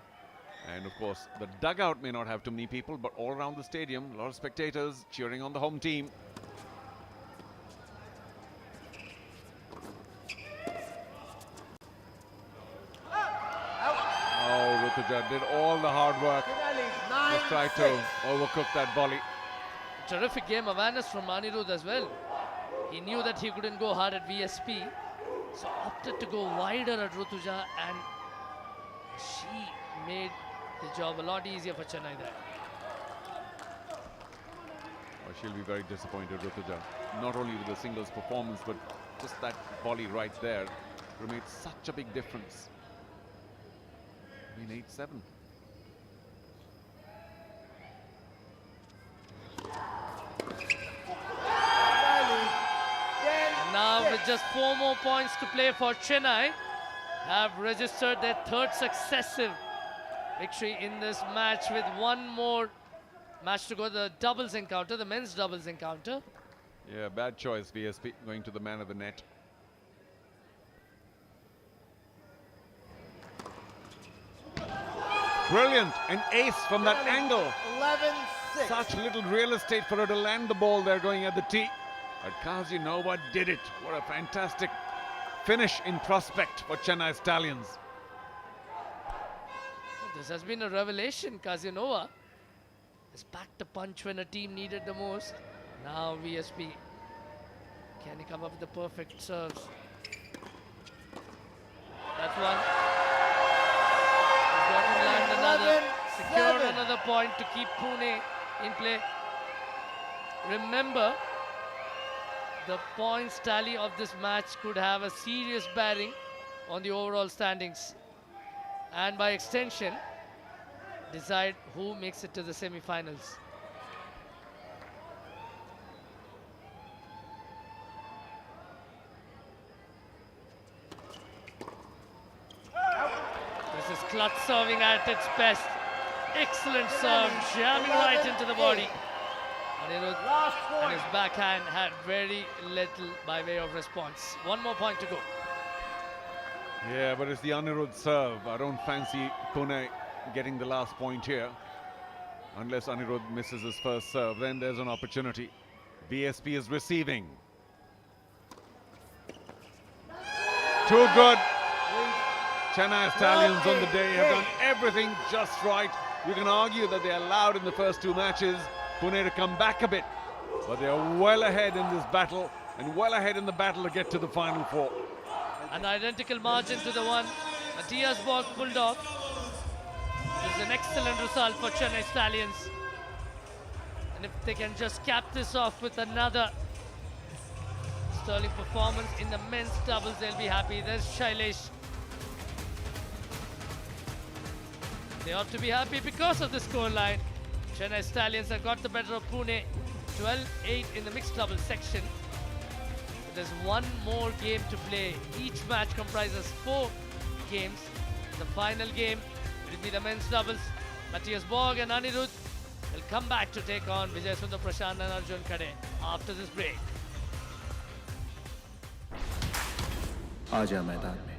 And of course, the dugout may not have too many people, but all around the stadium, a lot of spectators cheering on the home team. Oh, Rutuja did all the hard work. Just tried to overcook that volley. Terrific game awareness from Anirudh as well. He knew that he couldn't go hard at VSP, so opted to go wider at Rutuja, and she made the job a lot easier for Chennai there. Oh, she'll be very disappointed, Rutuja. Not only with the singles performance, but just that volley right there made such a big difference. I mean, 8-7. And now with just 4 more points to play for Chennai, have registered their third successive victory in this match with 1 more match to go, the doubles encounter, the men's doubles encounter. Yeah, bad choice, VSP, going to the man of the net. Brilliant, an ace from that angle. 11-6. Such little real estate for her to land the ball there going at the tee. But Kazinova did it. What a fantastic finish in prospect for Chennai Stallions. This has been a revelation. Kazinova has packed a punch when a team needed the most. Now VSP, can he come up with the perfect serves? That's one. He's got to land another, secure another point to keep Pune in play. Remember, the points tally of this match could have a serious bearing on the overall standings, and by extension decide who makes it to the semi-finals. This is clutch serving at its best. Excellent serve, jamming right into the body. Anirudh and his backhand had very little by way of response. 1 more point to go. Yeah, but it's the Anirudh serve. I don't fancy Pune getting the last point here. Unless Anirudh misses his first serve, then there's an opportunity. VSP is receiving. Too good. Chennai Stallions on the day have done everything just right. You can argue that they allowed in the first 2 matches Pune to come back a bit, but they are well ahead in this battle and well ahead in the battle to get to the final 4. An identical margin to the one Matthias Borg pulled off. This is an excellent result for Chennai Stallions. And if they can just cap this off with another sterling performance in the men's doubles, they'll be happy. There's Shailesh. They ought to be happy because of the scoreline. Chennai Stallions have got the better of Pune, 12-8 in the mixed doubles section. But there's 1 more game to play. Each match comprises 4 games. The final game will be the men's doubles. Matthias Borg and Anirudh will come back to take on Vijay Sundar Prashant and Arjun Kade after this break. आजा मैदान में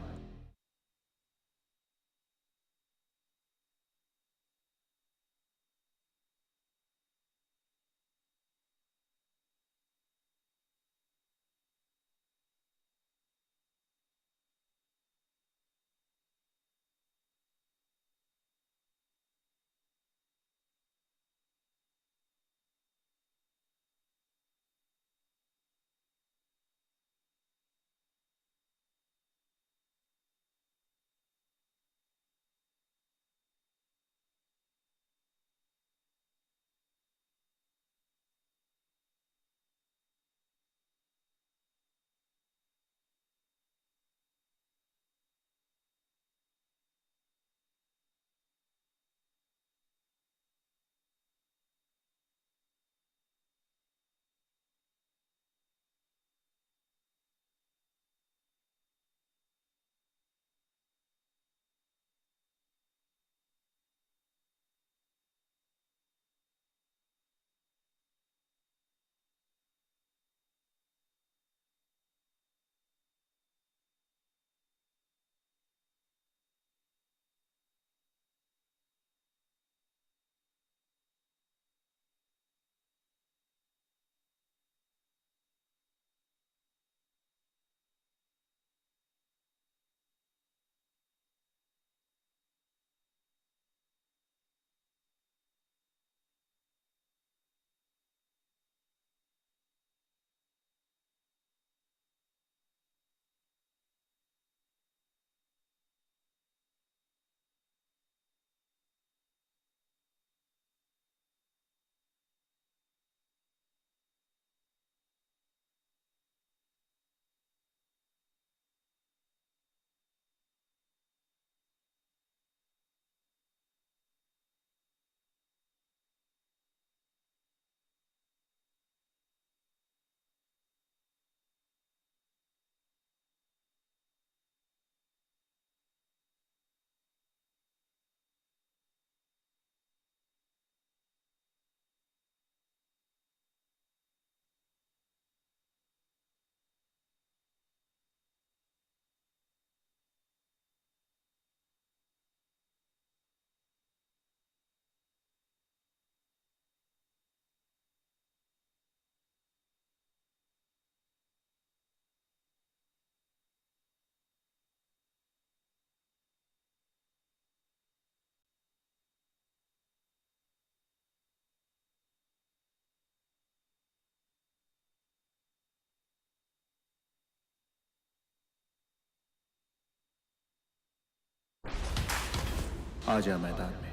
आजा मैदान में।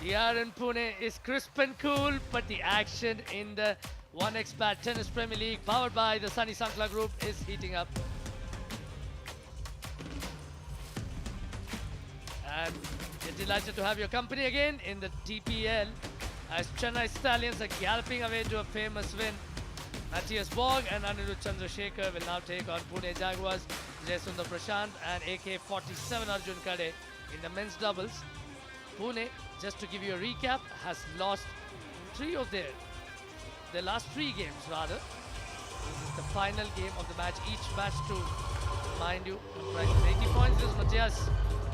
The air in Pune is crisp and cool, but the action in the 1xBet Tennis Premier League, powered by the Sunny Sankla Group, is heating up. And we're delighted to have your company again in the TPL as Chennai Stallions are galloping away to a famous win. Matthias Borg and Anirudh Chandrasekhar will now take on Pune Jaguars, Sundar Prashant and AK-47 Arjun Khade in the men's doubles. Pune, just to give you a recap, has lost their last three games rather. This is the final game of the match. Each match to, mind you, comprised of 80 points. This is Matthias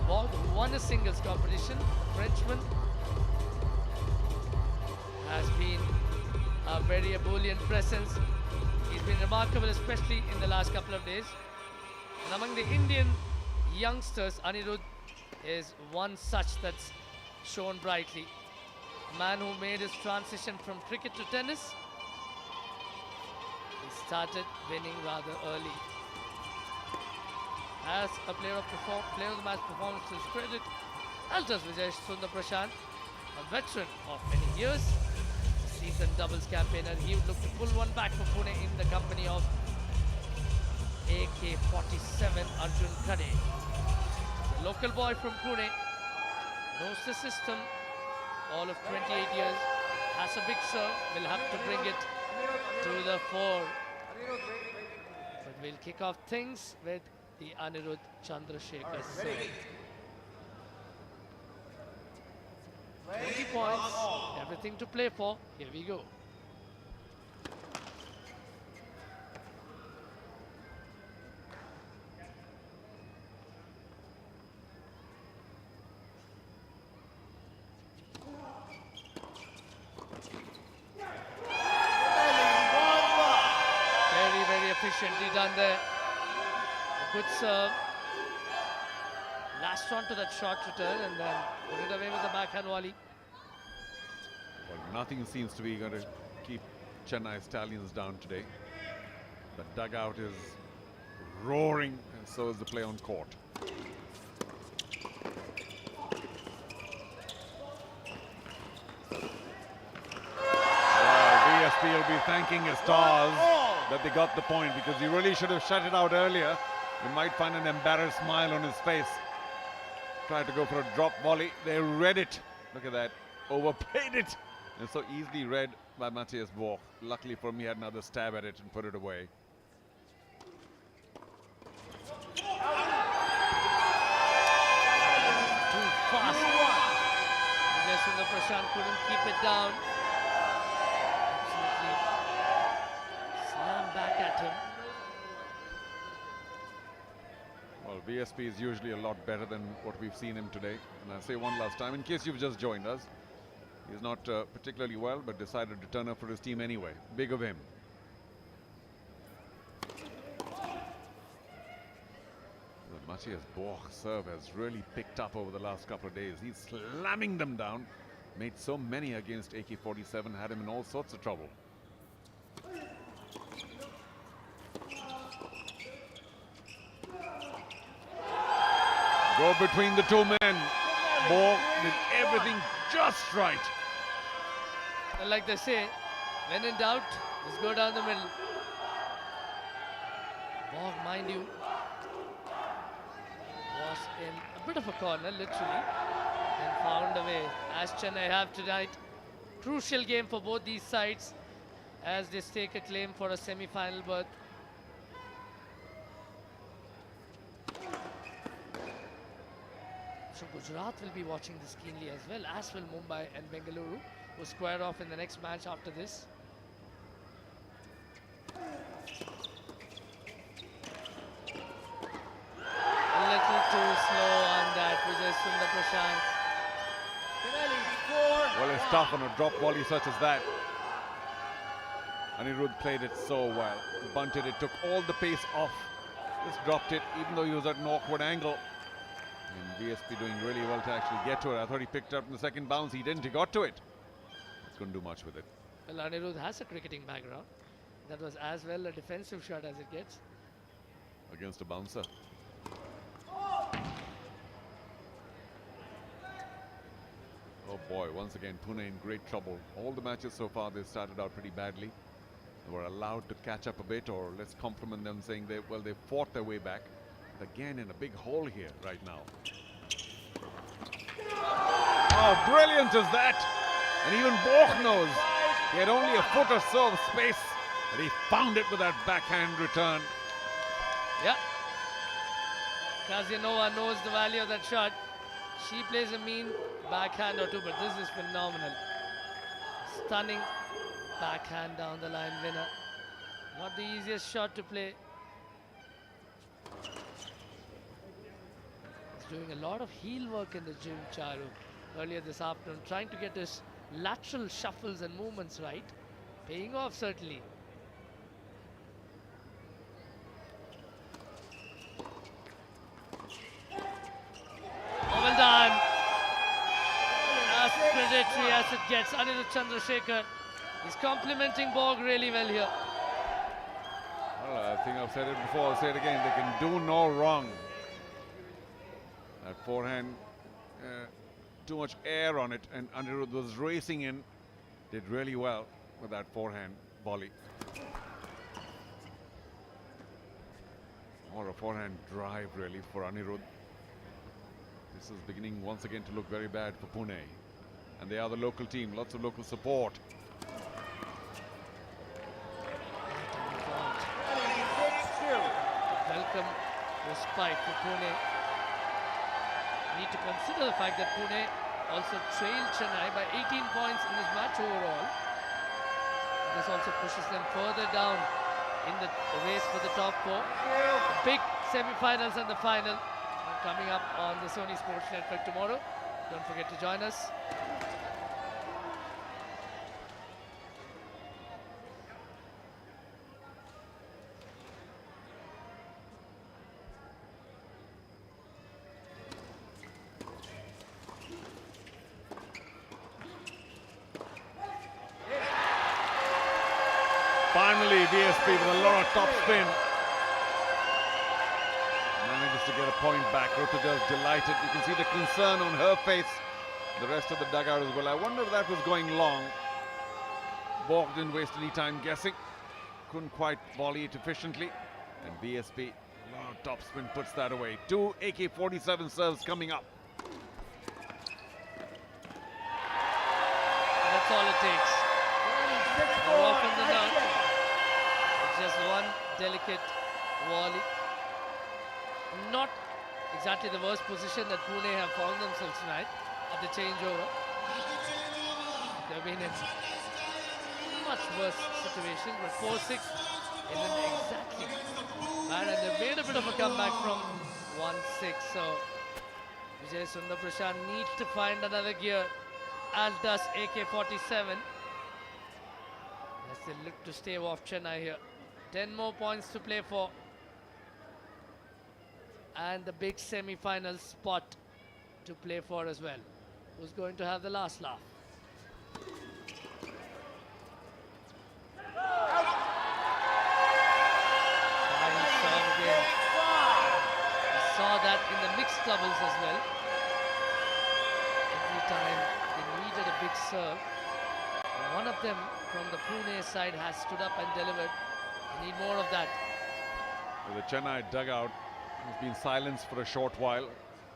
Borg, who won a singles competition. Frenchman has been a very ebullient presence. He's been remarkable, especially in the last couple of days. And among the Indian youngsters, Anirudh is one such that's shone brightly. A man who made his transition from cricket to tennis. He started winning rather early. As a player of the match performance to his credit, as does Sundar Prashant, a veteran of many years, a seasoned doubles campaigner. He would look to pull one back for Pune in the company of AK-47 Arjun Khade. The local boy from Pune knows the system, all of 28 years, has a big serve, will have to bring it to the fore. But we'll kick off things with the Anirudh Chandrasekhar serve. 20 points, everything to play for. Here we go. Efficiently done there. A good serve. Lashed on to that short return and then put it away with the backhand volley. Well, nothing seems to be going to keep Chennai Stallions down today. The dugout is roaring, and so is the play on court. VSP will be thanking his stars that they got the point, because he really should have shut it out earlier. You might find an embarrassed smile on his face. Tried to go for a drop volley. They read it. Look at that. Overplayed it. And so easily read by Matthias Borg. Luckily for him, he had another stab at it and put it away. Too fast. Sundar Prashant couldn't keep it down. Back at him. Well, VSP is usually a lot better than what we've seen him today. And I'll say one last time, in case you've just joined us, he's not particularly well, but decided to turn up for his team anyway. Big of him. The Matthias Borg's serve has really picked up over the last couple of days. He's slamming them down. Made so many against AK-47, had him in all sorts of trouble. Go between the two men. Borg did everything just right. And like they say, when in doubt, just go down the middle. Borg, mind you, was in a bit of a corner, literally, and found a way. As Chennai have tonight, crucial game for both these sides as they stake a claim for a semi-final berth. So Gujarat will be watching this keenly as well, as will Mumbai and Bengaluru, who square off in the next match after this. A little too slow on that, Sundar Prashant. Well, it's tough on a drop volley such as that. Anirudh played it so well. Bunted it, took all the pace off. Just dropped it, even though he was at an awkward angle. And VSP doing really well to actually get to it. I thought he picked it up in the second bounce. He didn't. He got to it. Couldn't do much with it. Well, Anirudh has a cricketing background. That was as well a defensive shot as it gets. against a bouncer. Oh boy, once again Pune in great trouble. All the matches so far, they started out pretty badly. They were allowed to catch up a bit, or let's compliment them saying they fought their way back. But again in a big hole here right now. How brilliant is that? And even Borg knows he had only a foot or so of space, but he found it with that backhand return. Yeah. Kazianova knows the value of that shot. She plays a mean backhand or two, but this is phenomenal. Stunning backhand down the line winner. Not the easiest shot to play. He's doing a lot of heel work in the gym, Charu, earlier this afternoon, trying to get his lateral shuffles and movements right. Paying off, certainly. Well done. As predatory as it gets. Anirudh Chandrasekhar. He's complimenting Borg really well here. Well, I think I've said it before, I'll say it again. They can do no wrong. That forehand, too much air on it, and Anirudh was racing in. Did really well with that forehand volley. Or a forehand drive really for Anirudh. This is beginning once again to look very bad for Pune. And they are the local team, lots of local support. Welcome respite for Pune. Need to consider the fact that Pune also trailed Chennai by 18 points in this match overall. This also pushes them further down in the race for the top four. The big semi-finals and the final coming up on the Sony Sports Network tomorrow. Don't forget to join us. Finally, VSP with a lot of top spin. Manages to get a point back. Rutuja's delighted. You can see the concern on her face. The rest of the dugout as well. I wonder if that was going long. Borg didn't waste any time guessing. Couldn't quite volley it efficiently. And VSP, a lot of top spin, puts that away. 2 AK-47 serves coming up. That's all it takes. More often than not, it's just one delicate volley. Not exactly the worst position that Pune have found themselves tonight at the changeover. They've been in much worse situations, but 4-6 isn't exactly bad, and they've made a bit of a comeback from 1-6. So Vijay Sundar Prashant needs to find another gear, as does AK-47. As they look to stave off Chennai here. 10 more points to play for. And the big semi-final spot to play for as well. Who's going to have the last laugh? Fine serve again. We saw that in the mixed doubles as well. Every time they needed a big serve, one of them from the Pune side has stood up and delivered. We need more of that. The Chennai dugout has been silenced for a short while.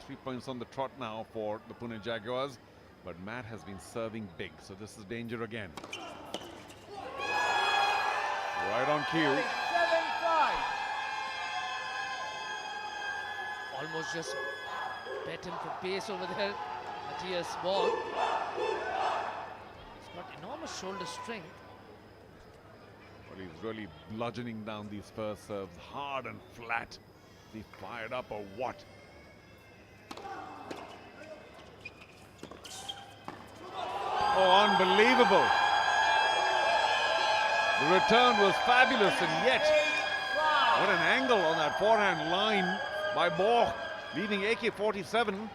3 points on the trot now for the Pune Jaguars. But Matt has been serving big, so this is danger again. Right on cue. 7-5. Almost just bet him for pace over there. Matthias Borg. He's got enormous shoulder strength. Well, he's really bludgeoning down these first serves hard and flat. Is he fired up or what? Oh, unbelievable. The return was fabulous, and yet, what an angle on that forehand line by Borg, leaving AK-47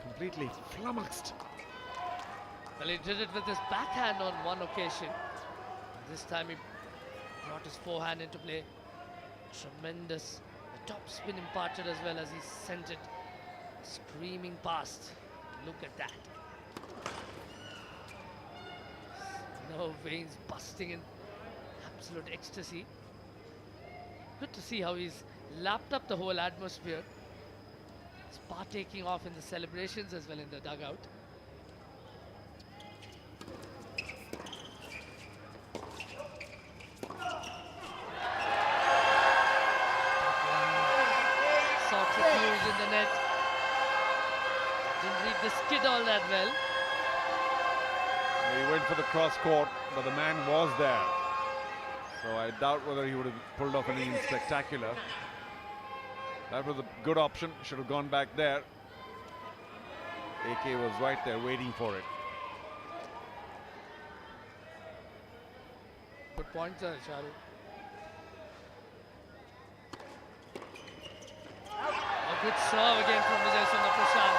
completely flummoxed. Well, he did it with his backhand on one occasion. This time he brought his forehand into play. Tremendous. The top spin imparted as well as he sent it screaming past. Look at that. No veins busting in absolute ecstasy. Good to see how he's lapped up the whole atmosphere. He's partaking off in the celebrations as well in the dugout. Sought to close in the net. Didn't read the skid all that well. He went for the cross court, but the man was there. So I doubt whether he would have pulled off anything spectacular. That was a good option. Should have gone back there. AK was right there waiting for it. Good point, Charu. A good serve again from Vijay Sundar Prashant.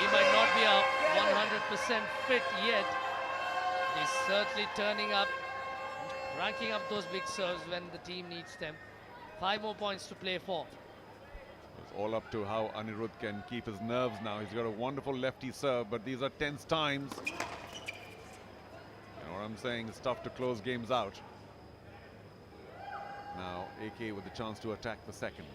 He might not be a 100% fit yet. He's certainly turning up, ranking up those big serves when the team needs them. 5 more points to play for. It's all up to how Anirudh can keep his nerves now. He's got a wonderful lefty serve, but these are tense times. You know what I'm saying? It's tough to close games out. Now AK with the chance to attack the second.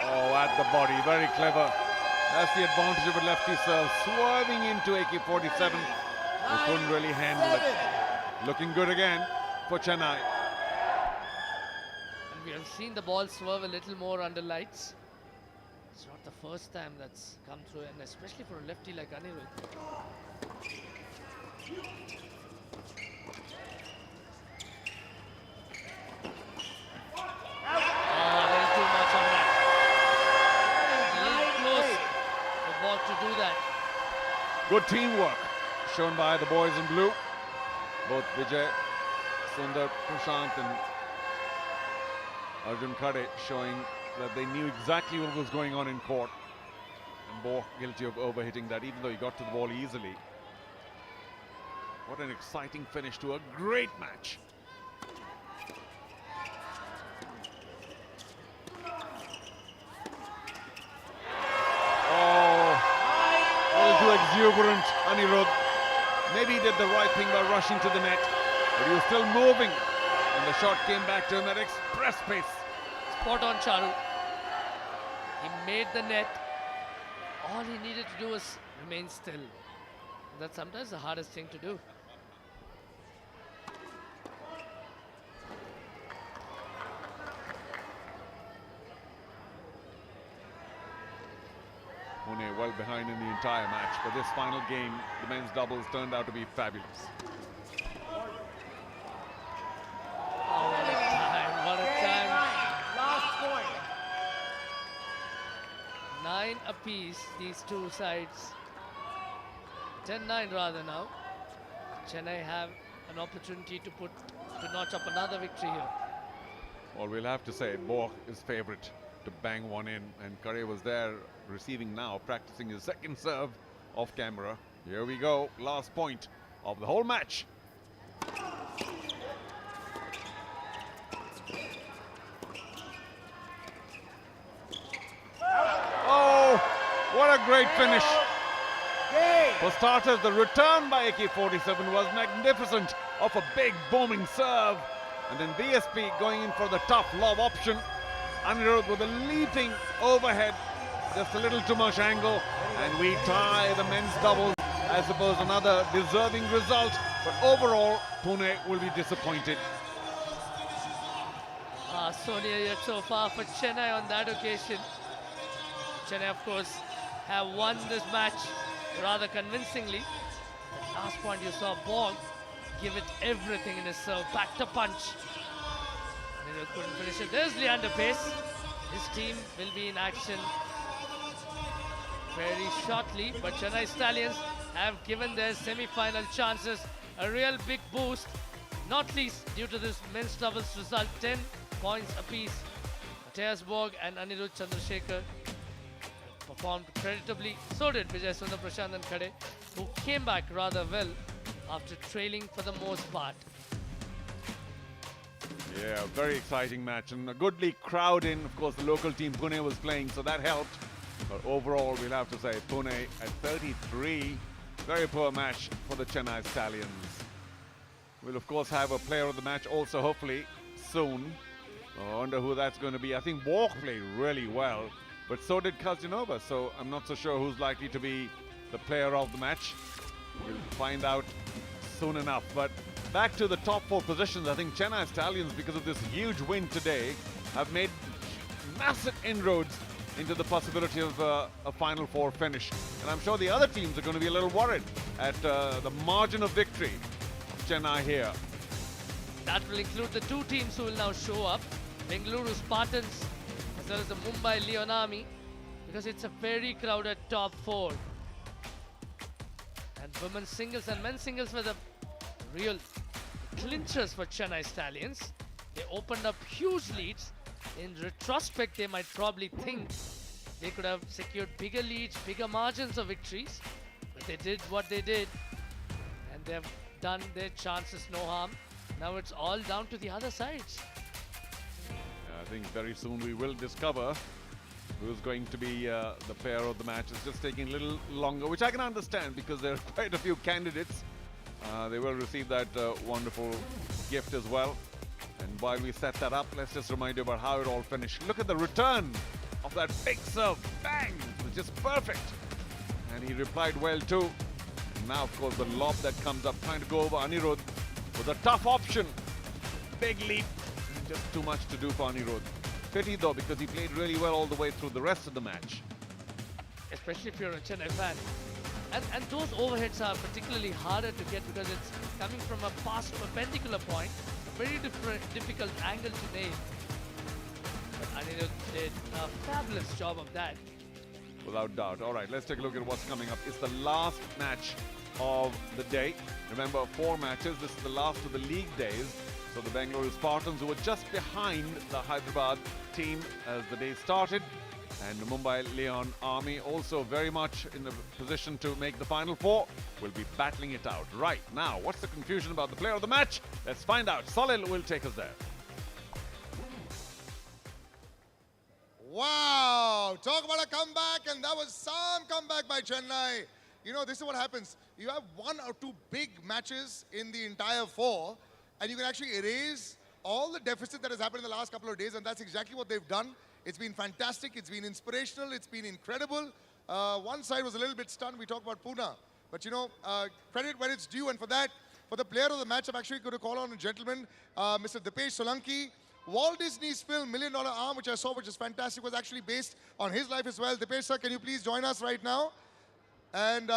Oh, at the body, very clever. That's the advantage of a lefty serve. Swerving into AK-47. He couldn't really handle it. Looking good again for Chennai. And we have seen the ball swerve a little more under lights. It's not the first time that's come through, and especially for a lefty like Anirudh. To do that. Good teamwork shown by the boys in blue. Both Vijay, Sundar, Prashant and Arjun Khade showing that they knew exactly what was going on in court. And Boh guilty of overhitting that even though he got to the ball easily. What an exciting finish to a great match. Too exuberant, Anirudh. Maybe he did the right thing by rushing to the net, but he was still moving, and the shot came back to him at express pace. Spot on, Charu. He made the net. All he needed to do was remain still. That's sometimes the hardest thing to do. Pune well behind in the entire match, but this final game, the men's doubles turned out to be fabulous. Oh, what a time, what a time. Last point. 9 apiece, these two sides. 10-9 rather now. Chennai have an opportunity to notch up another victory here. Well, we'll have to say Boh is favourite to bang one in, and Curry was there receiving now, practicing his second serve off camera. Here we go, last point of the whole match. Oh, what a great finish. For starters, the return by AK-47 was magnificent off a big booming serve. And then VSP going in for the tough lob option. Anirudh with a leaping overhead, just a little too much angle, and we tie the men's doubles. I suppose another deserving result, but overall Pune will be disappointed. Sonia yet so far for Chennai on that occasion. Chennai of course have won this match rather convincingly. The last point you saw Boh give it everything in his serve, back to punch. And he couldn't finish it. There's Leander Pace. His team will be in action very shortly, but Chennai Stallions have given their semi-final chances a real big boost, not least due to this men's doubles result. 10 points apiece. Matthias Borg and Anirudh Chandrasekhar performed creditably. So did Vijay Sundar Prashant and Khade, who came back rather well after trailing for the most part. Yeah, very exciting match and a goodly crowd in. Of course, the local team Pune was playing, so that helped. But overall, we'll have to say Pune at 33. Very poor match for the Chennai Stallions. We'll, of course, have a player of the match also, hopefully, soon. I wonder who that's going to be. I think Walk played really well, but so did Kazinova. So I'm not so sure who's likely to be the player of the match. We'll find out soon enough. But back to the top 4 positions, I think Chennai Stallions, because of this huge win today, have made massive inroads into the possibility of a Final Four finish. And I'm sure the other teams are going to be a little worried at the margin of victory of Chennai here. That will include the 2 teams who will now show up, Bengaluru Spartans as well as the Mumbai Leon Army, because it's a very crowded top 4. And women's singles and men's singles were the real clinchers for Chennai Stallions. They opened up huge leads. In retrospect, they might probably think they could have secured bigger leads, bigger margins of victories, but they did what they did, and they've done their chances no harm. Now it's all down to the other sides. I think very soon we will discover who's going to be the player of the match. It's just taking a little longer, which I can understand because there are quite a few candidates. They will receive that wonderful gift as well. And while we set that up, let's just remind you about how it all finished. Look at the return of that big serve. Bang! It was just perfect. And he replied well too. And now, of course, the lob that comes up, trying to go over Anirudh was a tough option. Big leap. And just too much to do for Anirudh. Pity though, because he played really well all the way through the rest of the match. Especially if you're a Chennai fan. And those overheads are particularly harder to get because it's coming from a fast perpendicular point. A very difficult angle to nail. But Anirudh did a fabulous job of that. Without doubt. All right, let's take a look at what's coming up. It's the last match of the day. Remember, 4 matches. This is the last of the league days. So the Bengaluru Spartans, who were just behind the Hyderabad team as the day started, and the Mumbai Leon Army, also very much in the position to make the Final Four, will be battling it out. Right now, what's the confusion about the player of the match? Let's find out. Salil will take us there. Wow, talk about a comeback, and that was some comeback by Chennai. You know, this is what happens. You have 1 or 2 big matches in the entire 4, and you can actually erase all the deficit that has happened in the last couple of days, and that's exactly what they've done. It's been fantastic, it's been inspirational, it's been incredible. One side was a little bit stunned. We talked about Pune, but you know, credit where it's due, and for that, for the player of the match, I'm actually going to call on a gentleman, Mr. Dipesh Solanki. Walt Disney's film $1 Million Arm, which I saw, which is fantastic, was actually based on his life as well. Dipesh sir, can you please join us right now? And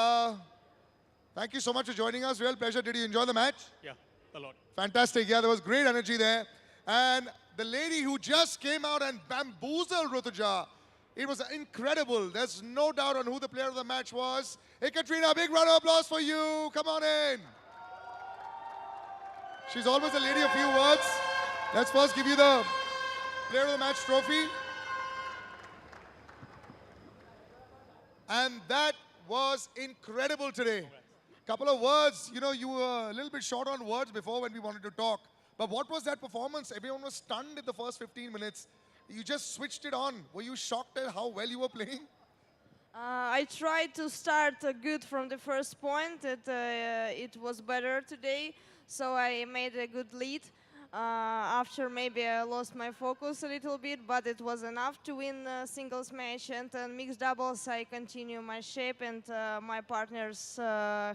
thank you so much for joining us. Real pleasure. Did you enjoy the match? Yeah, a lot. Fantastic. Yeah, there was great energy there. And the lady who just came out and bamboozled Rutuja, it was incredible. There's no doubt on who the player of the match was. Hey, Katrina, big round of applause for you. Come on in. She's always a lady of few words. Let's first give you the player of the match trophy. And that was incredible today. Couple of words, you know, you were a little bit short on words before when we wanted to talk. But what was that performance? Everyone was stunned in the first 15 minutes. You just switched it on. Were you shocked at how well you were playing? I tried to start good from the first point. It was better today, so I made a good lead. After maybe I lost my focus a little bit, but it was enough to win a singles match. And mixed doubles, I continue my shape, and my partners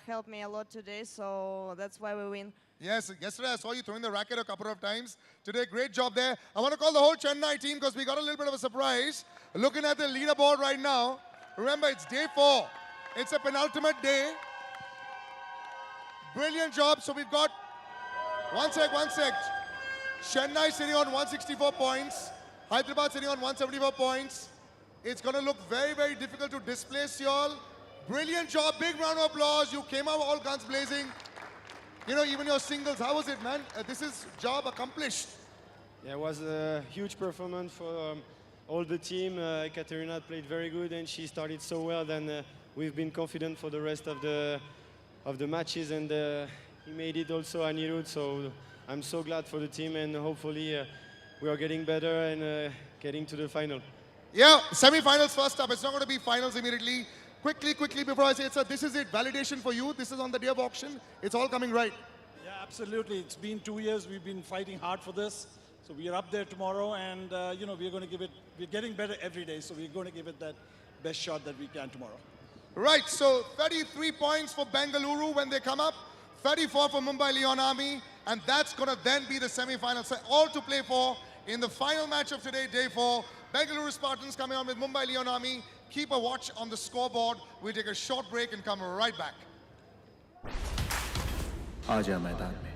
helped me a lot today, so that's why we win. Yes, yesterday I saw you throwing the racket a couple of times. Today, great job there. I want to call the whole Chennai team because we got a little bit of a surprise. Looking at the leaderboard right now, remember it's day 4. It's a penultimate day. Brilliant job. So we've got, one sec. Chennai sitting on 164 points. Hyderabad sitting on 174 points. It's going to look very, very difficult to displace you all. Brilliant job. Big round of applause. You came out all guns blazing. You know, even your singles, how was it, man? This is job accomplished. Yeah, it was a huge performance for all the team. Katerina played very good and she started so well. Then we've been confident for the rest of the of the matches, and he made it also Anirudh. So I'm so glad for the team, and hopefully we are getting better and getting to the final. Yeah, semi-finals first up. It's not going to be finals immediately. Quickly, before I say it, sir, this is it. Validation for you. This is on the day of auction. It's all coming right. Yeah, absolutely. It's been 2 years. We've been fighting hard for this. So we are up there tomorrow, and you know, we're going to give it. We're getting better every day. So we're going to give it that best shot that we can tomorrow. Right, so 33 points for Bengaluru when they come up, 34 for Mumbai Leon Army, and that's going to then be the semi-final. So all to play for in the final match of today, day 4. Bengaluru Spartans coming on with Mumbai Leon Army. Keep a watch on the scoreboard. We'll take a short break and come right back. आजा मैदान में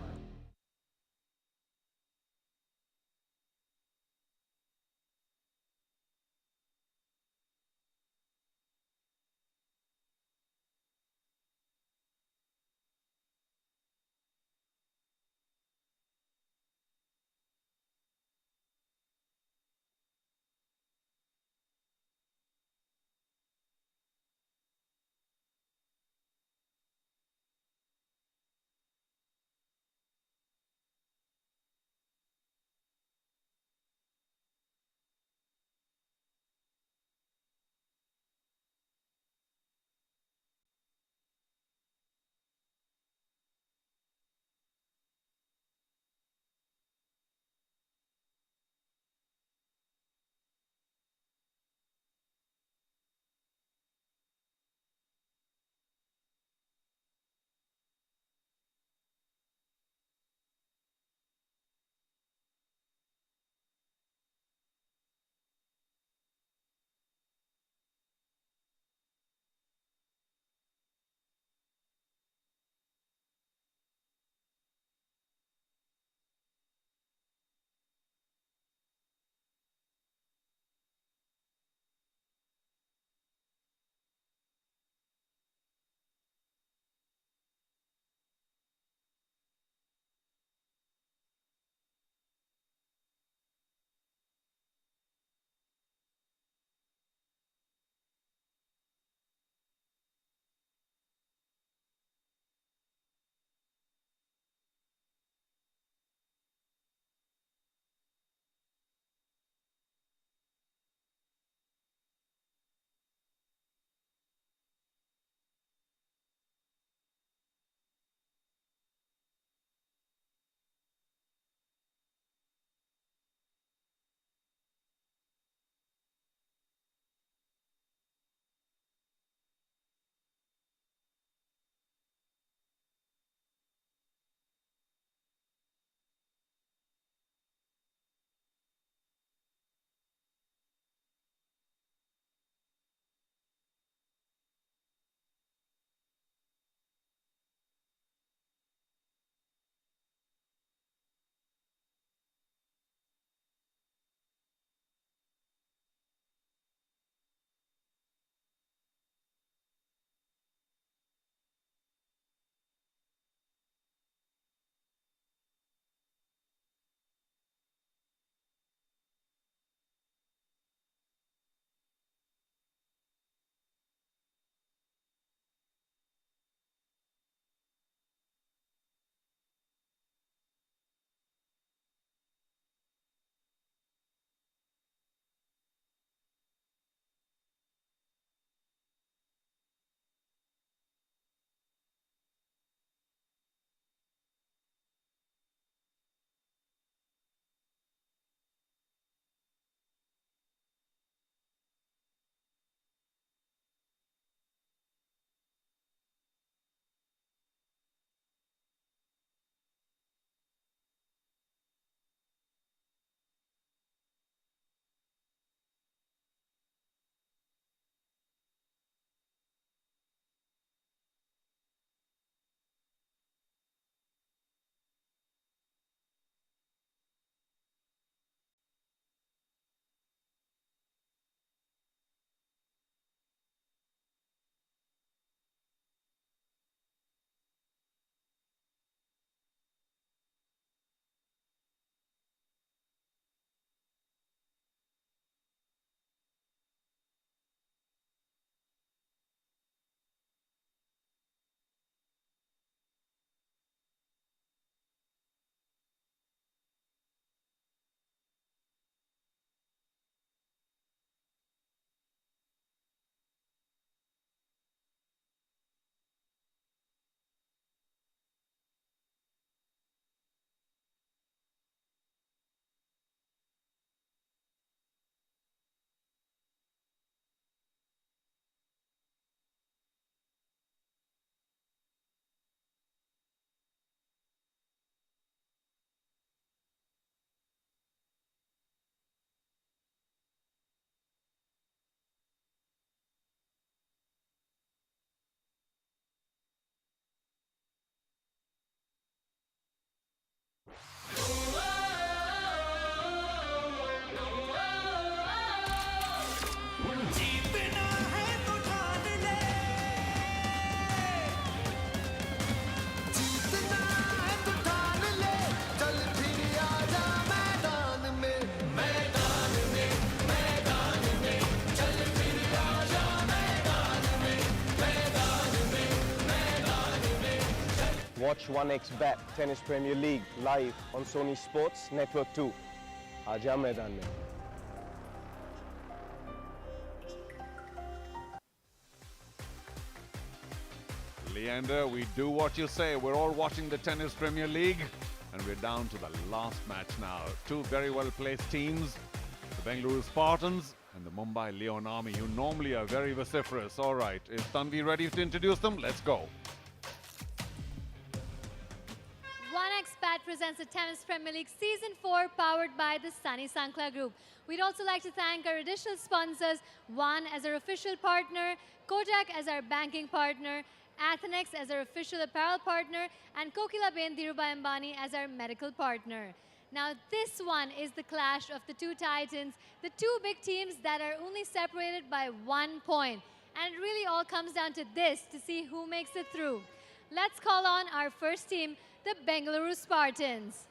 Watch 1xBet Tennis Premier League live on Sony Sports Network 2. Aaja मैदान में. Leander, we do what you say. We're all watching the Tennis Premier League, and we're down to the last match now. Two very well-placed teams, the Bengaluru Spartans and the Mumbai Leon Army, who normally are very vociferous. All right, is Tanvi ready to introduce them? Let's go. 1xBet presents the Tennis Premier League Season 4, powered by the Sunny Sankla Group. We'd also like to thank our additional sponsors, One as our official partner, Kotak as our banking partner, Athenex as our official apparel partner, and Kokilaben Dhirubhai Ambani as our medical partner. Now this one is the clash of the two titans, the two big teams that are only separated by 1 point. And it really all comes down to this to see who makes it through. Let's call on our first team, the Bengaluru Spartans.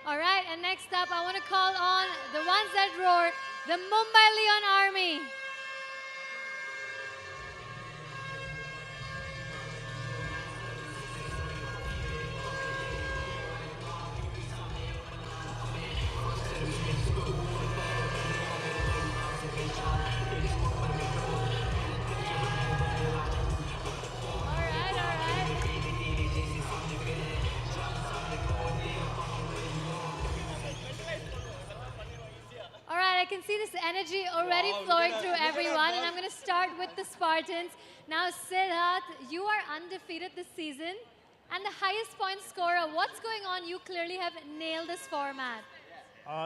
All right, and next up, I want to call on the ones that roar, the Mumbai Leon Army. I can see this energy already flowing through everyone, and I'm going to start with the Spartans. Now, Siddharth, you are undefeated this season and the highest point scorer. What's going on? You clearly have nailed this format.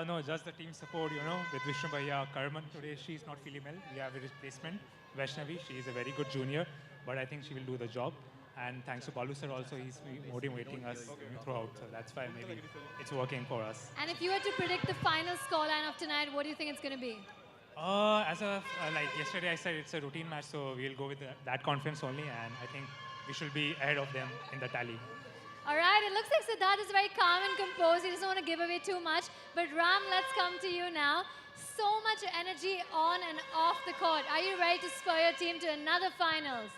No, just the team support, you know, with Vishnu Bhaiya, Karman. Today, she's not feeling well. We have a replacement, Vaishnavi. She is a very good junior, but I think she will do the job. And thanks to Balu sir also, he's motivating us throughout. So that's why maybe it's working for us. And if you were to predict the final scoreline of tonight, what do you think it's going to be? Like yesterday I said, it's a routine match, so we'll go with that confidence only. And I think we should be ahead of them in the tally. All right, it looks like Siddharth is very calm and composed. He doesn't want to give away too much. But Ram, let's come to you now. So much energy on and off the court. Are you ready to spur your team to another finals?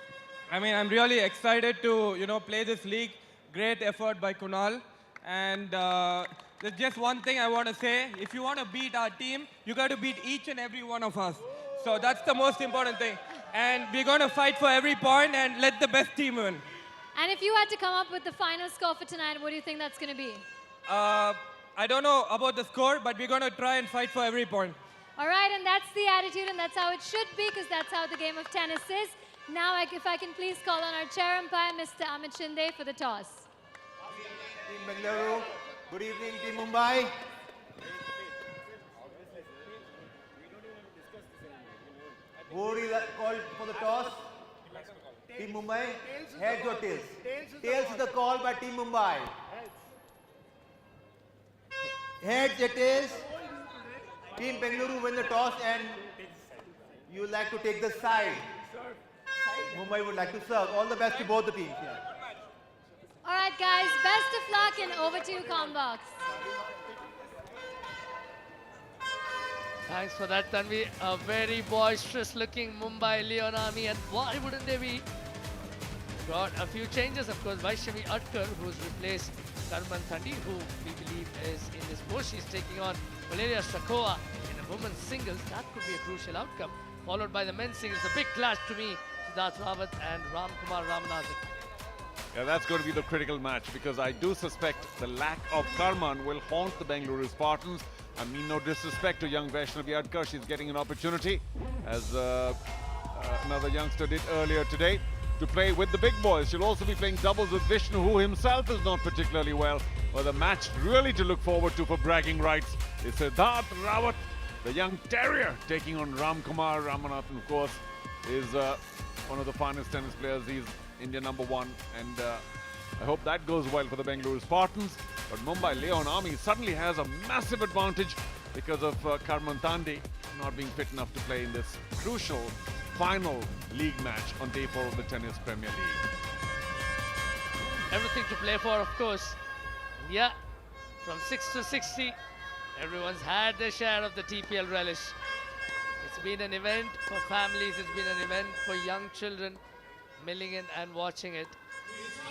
I mean, I'm really excited to, play this league. Great effort by Kunal. And there's just one thing I want to say. If you want to beat our team, you got to beat each and every one of us. So that's the most important thing. And we're going to fight for every point and let the best team win. And if you had to come up with the final score for tonight, what do you think that's going to be? I don't know about the score, but we're going to try and fight for every point. All right, and that's the attitude, and that's how it should be, because that's how the game of tennis is. Now, if I can please call on our chair umpire, Mr. Amit Shinde, for the toss. Team Bengaluru, good evening, Team Mumbai. Who would you call for the toss? Team Mumbai, heads or tails? Tails is the call by Team Mumbai. Heads it is. Team Bengaluru win the toss and you would like to take the side. Mumbai would like to serve. All the best to both the teams. Yeah. All right, guys, best of luck and over to you, Combox. Thanks for that, Tanvi. A very boisterous-looking Mumbai Leon Army, and why wouldn't they be? Got a few changes, of course. Vaishnavi Atkar, who's replaced Karman Thandi, who we believe is in this post. She's taking on Valeria Shakova in a women's singles. That could be a crucial outcome. Followed by the men's singles. A big clash to me. Siddharth Rawat and Ram Kumar Ramanathan. Yeah, that's going to be the critical match, because I do suspect the lack of Karman will haunt the Bengaluru Spartans. I mean, no disrespect to young Vaishnavi Adkar. She's getting an opportunity, as another youngster did earlier today, to play with the big boys. She'll also be playing doubles with Vishnu, who himself is not particularly well. But the match really to look forward to for bragging rights is Siddharth Rawat, the young terrier, taking on Ram Kumar Ramanathan, of course, is one of the finest tennis players. He's India #1, and I hope that goes well for the Bengaluru Spartans. But Mumbai Leon Army suddenly has a massive advantage because of Karman Tandi not being fit enough to play in this crucial final league match on day 4 of the Tennis Premier League. Everything to play for, of course. Yeah, from 6 to 60, everyone's had their share of the TPL relish. It's been an event for families, it's been an event for young children milling in and watching it.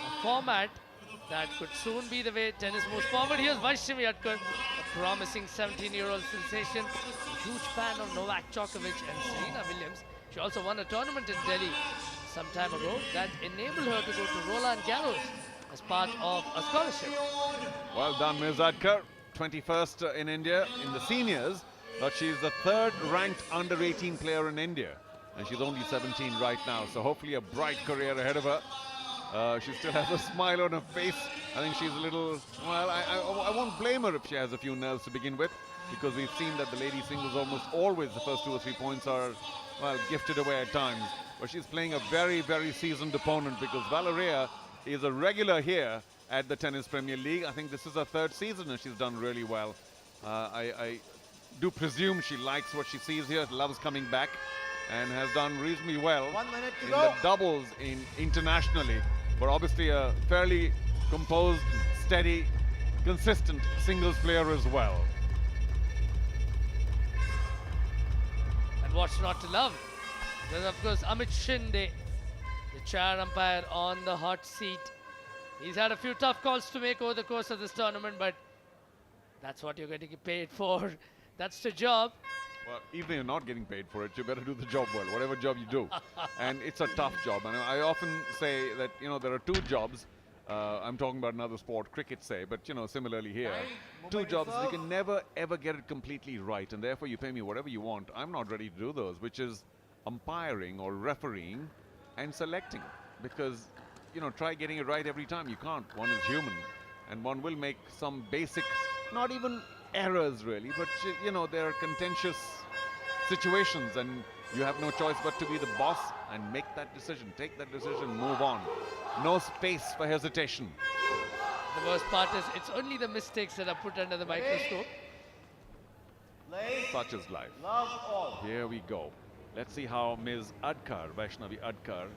A format that could soon be the way tennis moves forward. Here's Vaishnavi Adkar, a promising 17-year-old sensation, huge fan of Novak Djokovic and Serena Williams. She also won a tournament in Delhi some time ago that enabled her to go to Roland Garros as part of a scholarship. Well done, Ms. Adkar. 21st in India in the seniors, but she's the 3rd ranked under-18 player in India. And she's only 17 right now, so hopefully a bright career ahead of her. She still has a smile on her face. I think she's a little, well, I won't blame her if she has a few nerves to begin with, because we've seen that the lady singles almost always the first 2 or 3 points are, well, gifted away at times. But she's playing a very, very seasoned opponent, because Valeria is a regular here at the Tennis Premier League. I think this is her 3rd season and she's done really well. I do presume she likes what she sees here, loves coming back, and has done reasonably well in the doubles internationally. But obviously a fairly composed, steady, consistent singles player as well. And what's not to love? There's of course Amit Shinde, the chair umpire on the hot seat. He's had a few tough calls to make over the course of this tournament, but that's what you're going to get paid for. That's the job. Well, even if you're not getting paid for it, you better do the job well, whatever job you do. And it's a tough job. And I often say that, you know, there are 2 jobs. I'm talking about another sport, cricket say, but, you know, similarly here. 2 jobs, you can never, ever get it completely right. And therefore, you pay me whatever you want. I'm not ready to do those, which is umpiring or refereeing and selecting. Because, you know, try getting it right every time. You can't. One is human. And one will make some basic, not even errors really, but you know, there are contentious situations and you have no choice but to be the boss and make that decision, take that decision, move on. No space for hesitation. The worst part is it's only the mistakes that are put under the microscope. Such is life. Love all. Here we go. Let's see how Ms. Adkar, Vaishnavi Adkar.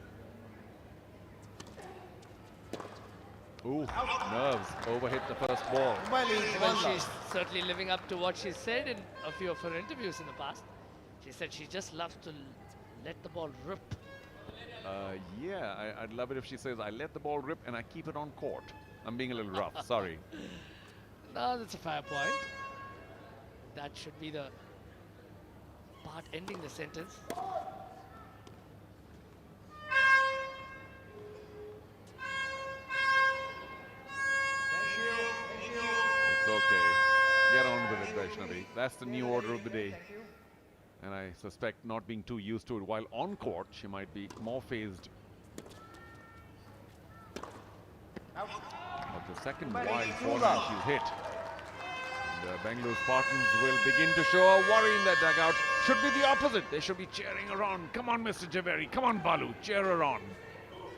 Ooh, nerves, overhit the first ball. Well, she's certainly living up to what she said in a few of her interviews in the past. She said she just loves to let the ball rip. Yeah, I'd love it if she says, I let the ball rip and I keep it on court. I'm being a little rough, sorry. No, that's a fair point. That should be the part ending the sentence. It's okay. Get on with it, Vaishnavi. That's the new order of the day. And I suspect not being too used to it. While on court, she might be more phased. But the second wild forehand she's hit. And Bangalore's Spartans will begin to show a worry in that dugout. Should be the opposite. They should be cheering her on. Come on, Mr. Javeri. Come on, Balu. Cheer her on.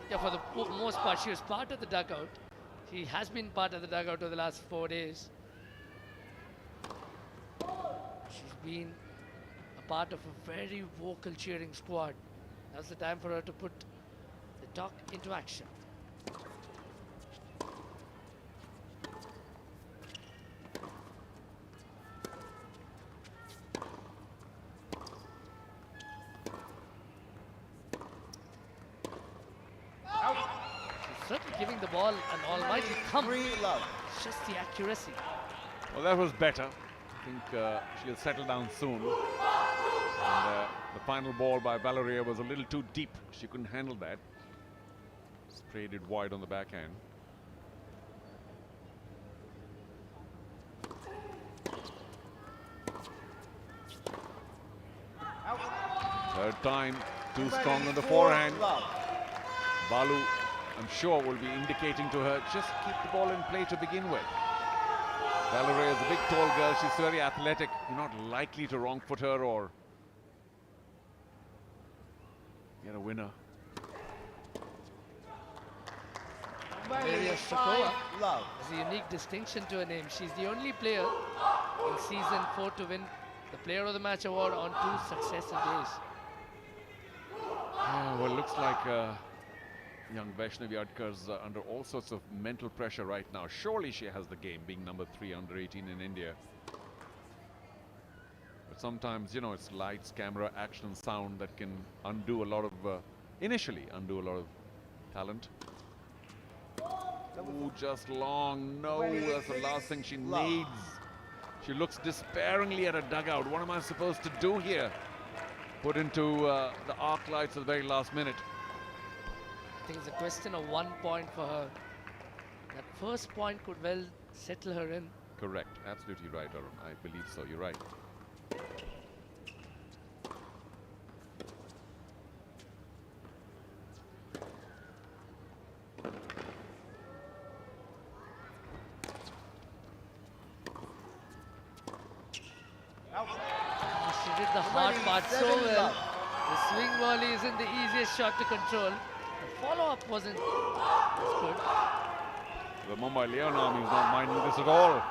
Yeah, for the most part, she was part of the dugout. She has been part of the dugout over the last 4 days. She's been a part of a very vocal cheering squad. Now's the time for her to put the talk into action. Certainly giving the ball an almighty thump. It's just the accuracy. Well, that was better. I think she'll settle down soon. And the final ball by Valeria was a little too deep. She couldn't handle that. Sprayed it wide on the backhand. Third time, too strong on the forehand. Balu, I'm sure, will be indicating to her, just keep the ball in play to begin with. Valeria is a big, tall girl. She's very athletic. You're not likely to wrong foot her or get a winner. Valeria Strakova has a unique distinction to her name. She's the only player in season 4 to win the Player of the Match award on 2 successive days. Well, looks like young Vaishnavi Adkar's under all sorts of mental pressure right now. Surely she has the game, being number 3 under 18 in India. But sometimes, you know, it's lights, camera, action, sound that can undo a lot of, initially undo a lot of talent. Ooh, just long. No, that's the last thing she needs. She looks despairingly at a dugout. What am I supposed to do here? Put into the arc lights at the very last minute. I think it's a question of 1 point for her. That first point could well settle her in. Correct. Absolutely right, Arun. I believe so. You're right. She did the hard part so well. The swing volley isn't the easiest shot to control. The follow-up wasn't as good. The Mumbai Leon Army is not minding this at all.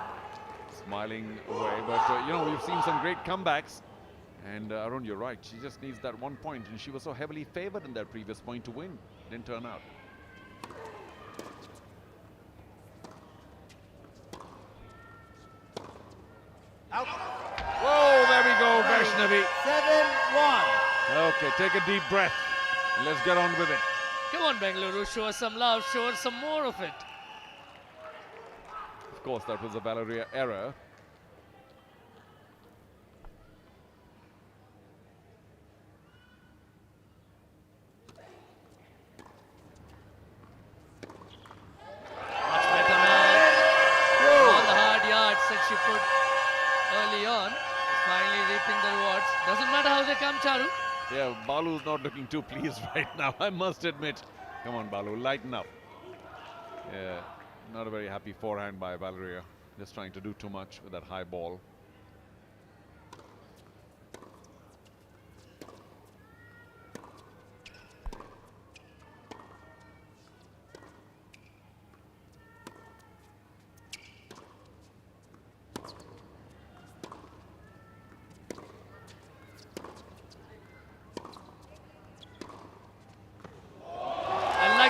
Smiling away, but you know, we've seen some great comebacks. And Arun, you're right. She just needs that 1 point, and she was so heavily favored in that previous point to win. Didn't turn out. Out. Whoa, there we go, Vaishnavi. 7-1. Okay, take a deep breath. Let's get on with it. Come on, Bengaluru, show us some love, show us some more of it. Of course, that was a Valeria error. Much better now. All the hard yards that she put early on is finally reaping the rewards. Doesn't matter how they come, Charu. Yeah, Balu's not looking too pleased right now, I must admit. Come on, Balu, lighten up. Yeah, not a very happy forehand by Valeria. Just trying to do too much with that high ball.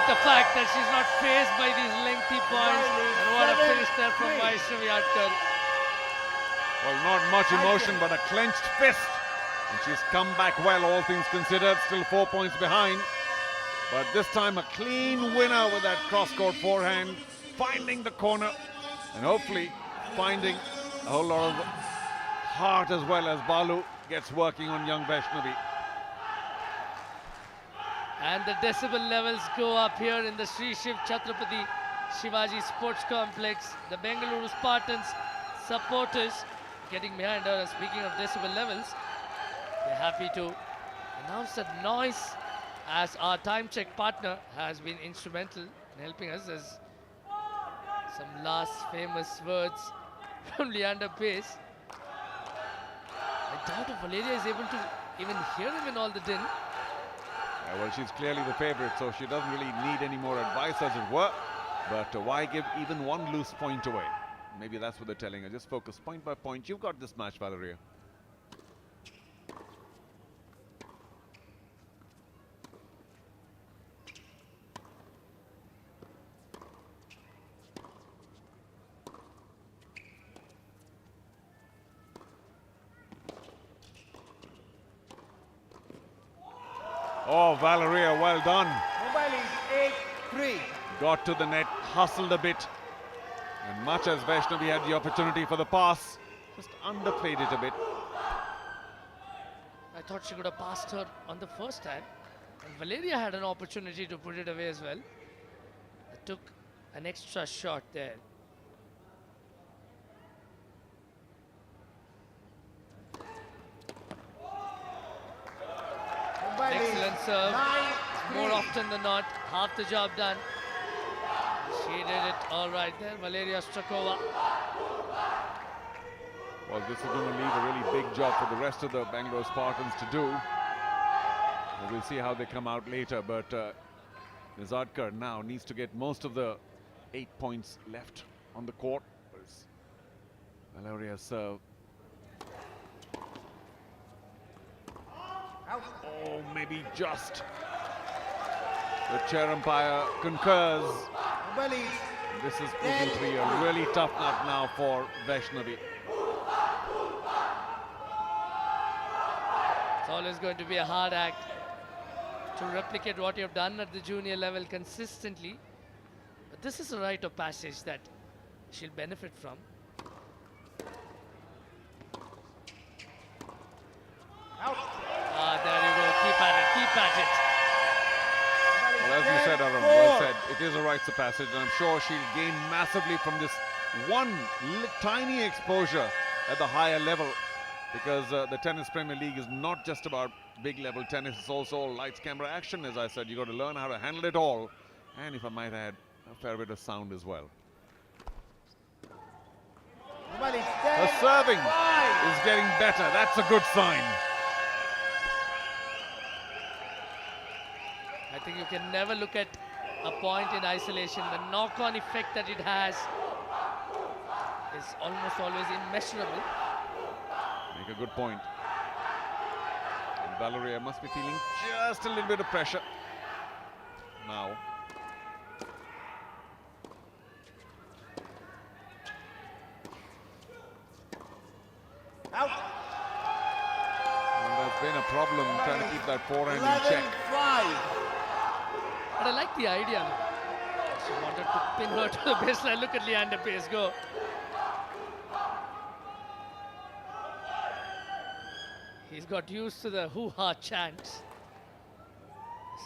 The fact that she's not faced by these lengthy points, and what a finish there from Vaishnavi Adkar. Well, not much emotion, but a clenched fist. And she's come back well, all things considered, still 4 points behind. But this time a clean winner with that cross-court forehand, finding the corner, and hopefully finding a whole lot of heart as well as Balu gets working on young Vaishnavi. And the decibel levels go up here in the Sri Shiv Chhatrapati Shivaji Sports Complex. The Bengaluru Spartans supporters getting behind her. And speaking of decibel levels, they're happy to announce that noise, as our time check partner has been instrumental in helping us. As some last famous words from Leander Pace. I doubt if Valeria is able to even hear him in all the din. Well, she's clearly the favorite, so she doesn't really need any more advice, as it were. But why give even one loose point away? Maybe that's what they're telling her. Just focus point by point. You've got this match, Valeria. Oh, Valeria, well done. Mumbai leads 8-3. Got to the net, hustled a bit. And much as Vaishnavi had the opportunity for the pass, just underplayed it a bit. I thought she could have passed her on the first time. And Valeria had an opportunity to put it away as well. It took an extra shot there. Excellent serve. More often than not, half the job done. She did it all right there, Valeria Strakova. Well, this is going to leave a really big job for the rest of the Bangalore Spartans to do. We'll see how they come out later, but Nizadkar now needs to get most of the 8 points left on the court. There's Valeria's serve. Oh, maybe just. The chair umpire concurs. This is proving to be a really tough nut now for Vaishnavi. It's always going to be a hard act to replicate what you've done at the junior level consistently. But this is a rite of passage that she'll benefit from. There you go. Keep at it. Keep at it. Well, as you said, Arun, well said. It is a rites of passage, and I'm sure she'll gain massively from this one tiny exposure at the higher level, because the Tennis Premier League is not just about big level tennis, it's also lights, camera, action. As I said, you got to learn how to handle it all, and if I might add, a fair bit of sound as well. Her serving is getting better. That's a good sign. I think you can never look at a point in isolation. The knock-on effect that it has is almost always immeasurable. Make a good point. And Valeria must be feeling just a little bit of pressure now. Out. And there's been a problem trying to keep that forehand in check. 11-5. But I like the idea. She wanted to pin her to the baseline. Look at Leander Pace go. He's got used to the hoo-ha chants.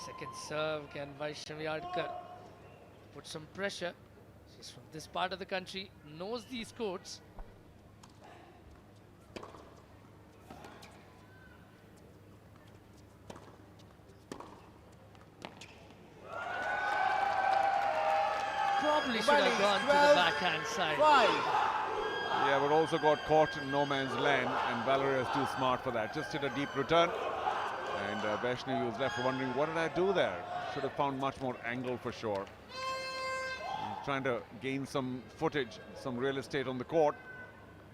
Second serve, can Vaishnavi Adkar put some pressure? She's from this part of the country, knows these courts. Probably should have gone to the backhand side. Yeah, but also got caught in no man's land, and Valeria is too smart for that. Just hit a deep return, and Vaishnavi was left wondering, what did I do there? Should have found much more angle for sure. Trying to gain some footage, some real estate on the court,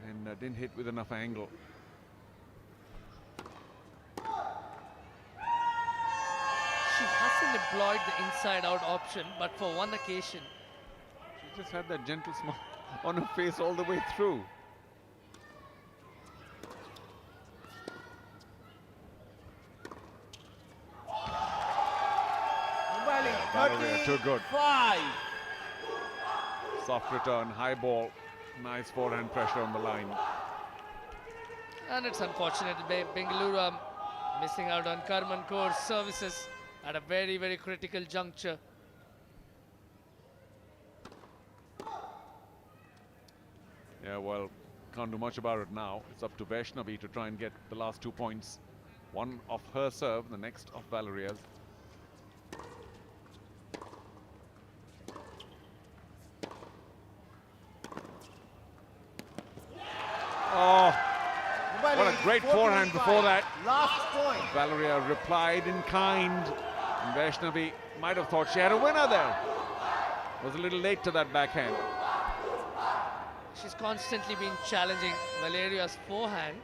and didn't hit with enough angle. She hasn't employed the inside-out option, but for one occasion. She just had that gentle smile on her face all the way through. Valeria, too good. 5. Soft return, high ball, nice forehand pressure on the line. And it's unfortunate Bengaluru are missing out on Karman Kaur's services at a very, very critical juncture. Yeah, well, can't do much about it now. It's up to Vaishnavi to try and get the last 2 points. One of her serve, the next of Valeria's. Oh, what a great forehand before that. Last point. Valeria replied in kind, and Vaishnavi might have thought she had a winner there. Was a little late to that backhand. She's constantly been challenging Valeria's forehand,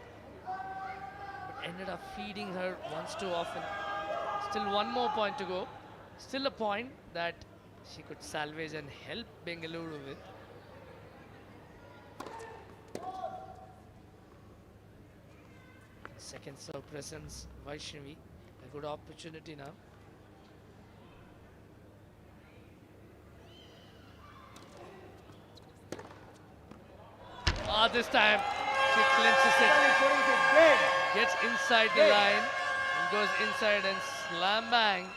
but ended up feeding her once too often. Still one more point to go. Still a point that she could salvage and help Bengaluru with. Second serve presence, Vaishnavi. A good opportunity now. This time she clinches it, gets inside the line and goes inside and slam bang.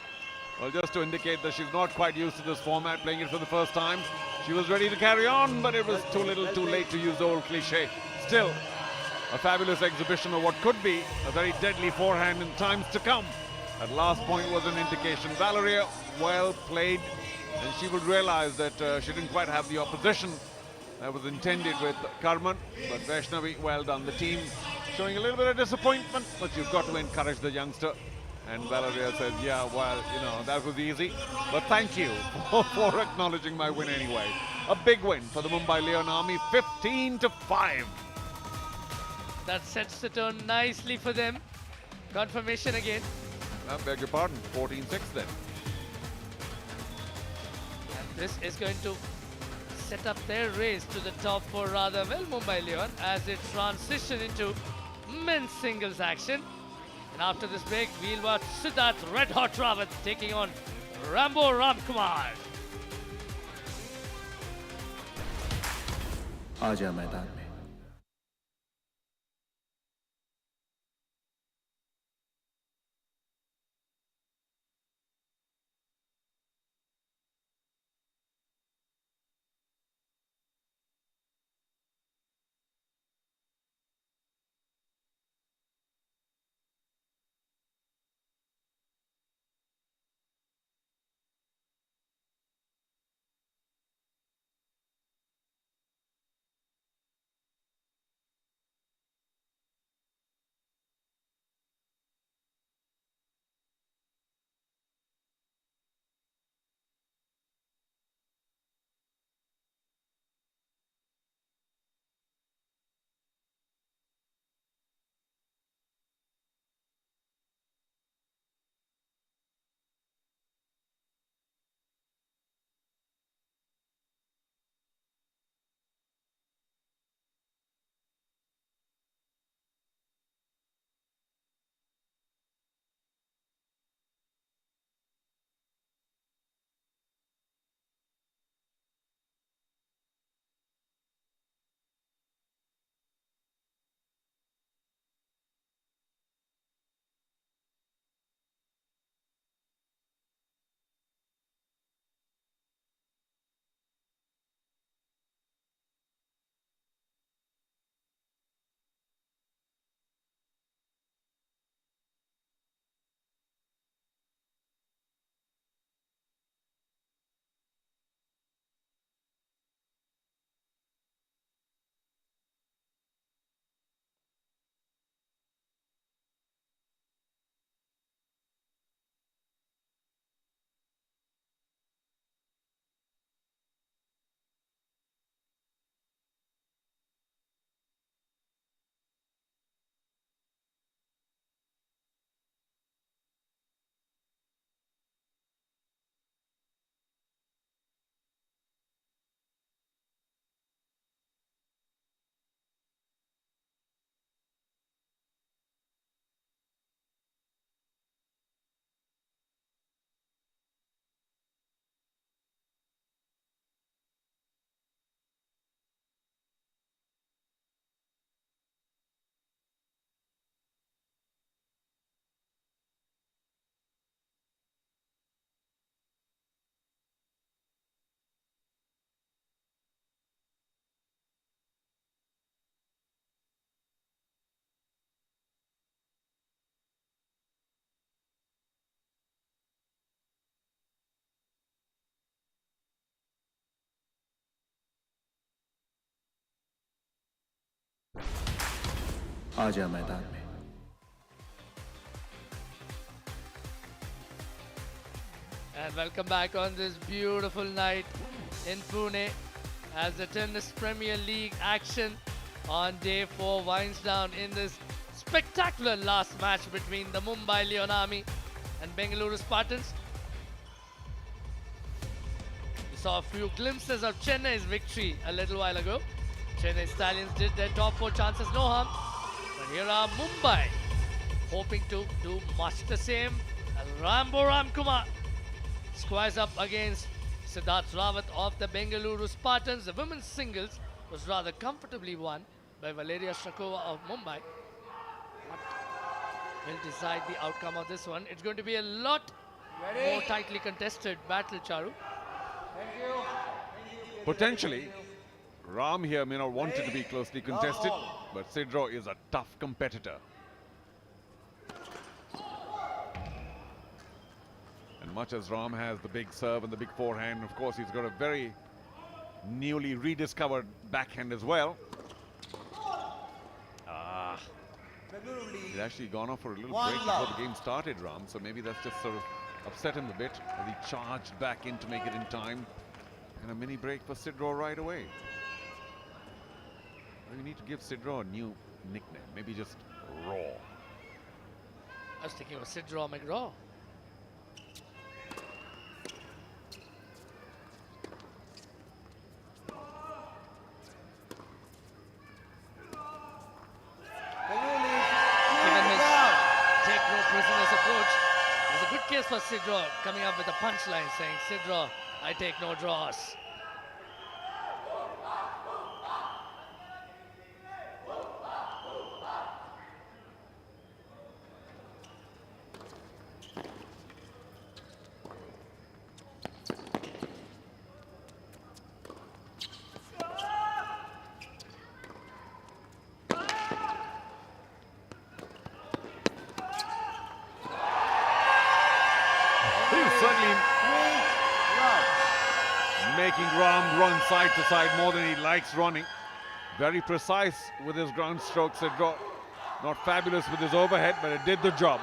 Well, just to indicate that she's not quite used to this format, playing it for the first time. She was ready to carry on, but it was too little too late, to use the old cliche. Still, a fabulous exhibition of what could be a very deadly forehand in times to come. That last point was an indication. Valeria, well played, and she would realize that she didn't quite have the opposition that was intended with Karman, but Vaishnavi, well done. The team showing a little bit of disappointment, but you've got to encourage the youngster. And Valeria says, yeah, well, you know, that was easy. But thank you for acknowledging my win anyway. A big win for the Mumbai Leon Army, 15-5. That sets the tone nicely for them. Confirmation again. I beg your pardon, 14-6 then. And this is going to set up their race to the top four rather well, Mumbai Leon, as they transition into men's singles action. And after this break, we'll watch Siddharth Red Hot Rawat taking on Rambo Ramkumar. आजा मैदान में आजा मैदान में And welcome back on this beautiful night in Pune as the Tennis Premier League action on day 4 winds down in this spectacular last match between the Mumbai Leon Army and Bengaluru Spartans. We saw a few glimpses of Chennai's victory a little while ago. Chennai Stallions did their top 4 chances, no harm. But here are Mumbai hoping to do much the same. And Rambo Ramkumar squares up against Siddharth Rawat of the Bengaluru Spartans. The women's singles was rather comfortably won by Valeria Shrakova of Mumbai. What will decide the outcome of this one? It's going to be a lot more tightly contested battle, Charu. Potentially, Ram here may not want it to be closely contested, but Sidro is a tough competitor. And much as Ram has the big serve and the big forehand, of course, he's got a very newly rediscovered backhand as well. He'd actually gone off for a little One break love. before the game started, Ram, so maybe that's just sort of upset him a bit as he charged back in to make it in time. And a mini break for Sidro right away. Well, you need to give Sidro a new nickname, maybe just Raw. I was thinking of Sidro McGraw. Given his take no prisoners approach, there's a good case for Sidro coming up with a punchline saying, Sidro, I take no draws. Certainly making Ram run side to side more than he likes running. Very precise with his ground stroke, Sidro. Not fabulous with his overhead, but it did the job.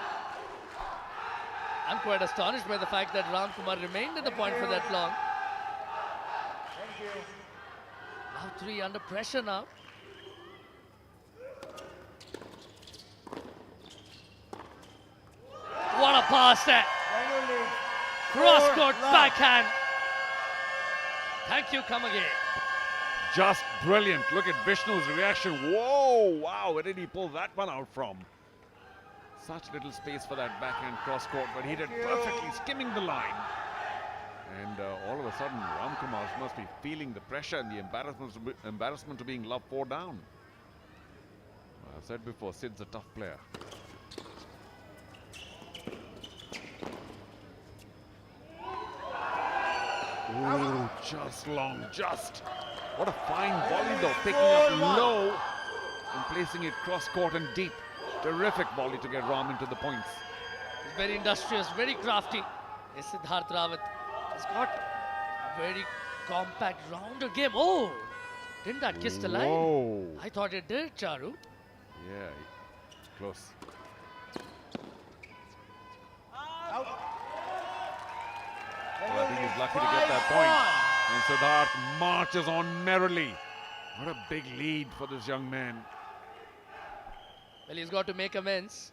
I'm quite astonished by the fact that Ram Kumar remained at the point for that long. Now 3 under pressure now. What a pass there. Cross-court backhand. Thank you, come again. Just brilliant. Look at Vishnu's reaction. Whoa, wow, where did he pull that one out from? Such little space for that backhand cross-court, but he did perfectly, skimming the line. And all of a sudden, Ramkumar must be feeling the pressure and the embarrassment of being loved 4 down. I've said before, Sid's a tough player. Ooh, just long, just. What a fine volley though, picking up low and placing it cross-court and deep. Terrific volley to get Ram into the points. He's very industrious, very crafty. Yes, Siddharth Rawat has got a very compact, rounder game. Oh, didn't that kiss the line? Whoa. I thought it did, Charu. Yeah, close. Well, I think he's lucky to get that point. And Siddharth marches on merrily. What a big lead for this young man. Well, he's got to make amends.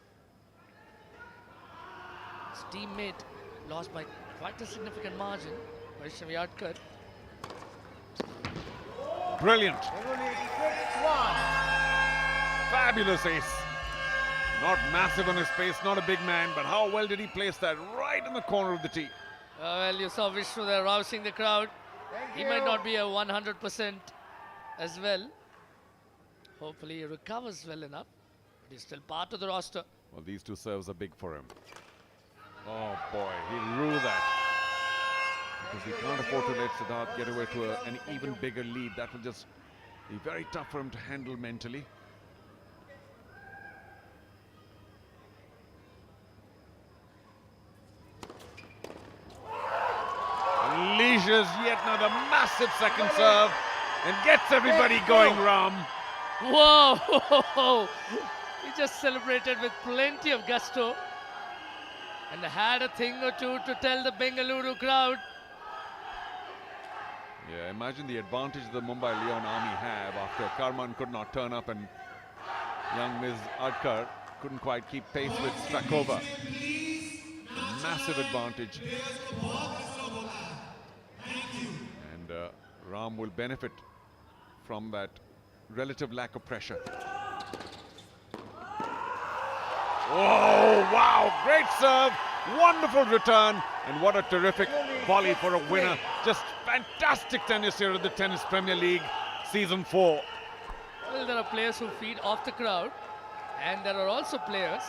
His teammate lost by quite a significant margin. Vaishnavi Adkar. Brilliant. Fabulous ace. Not massive on his face, not a big man, but how well did he place that right in the corner of the tee? Well, you saw Vishnu there rousing the crowd. He might not be a 100% as well. Hopefully he recovers well enough. But he's still part of the roster. Well, these 2 serves are big for him. Oh boy, he'll rue that. Because he can't afford to let Siddharth get away to an even bigger lead. That will just be very tough for him to handle mentally. Unleashes yet another massive second serve and gets everybody going, Ram. Whoa! He just celebrated with plenty of gusto and had a thing or two to tell the Bengaluru crowd. Yeah, imagine the advantage the Mumbai Leon army have after Karman could not turn up and young Ms. Adkar couldn't quite keep pace with Strakova. Massive advantage. And Ram will benefit from that relative lack of pressure. Oh, wow, great serve, wonderful return, and what a terrific volley for a winner. Just fantastic tennis here at the Tennis Premier League, Season 4. Well, there are players who feed off the crowd, and there are also players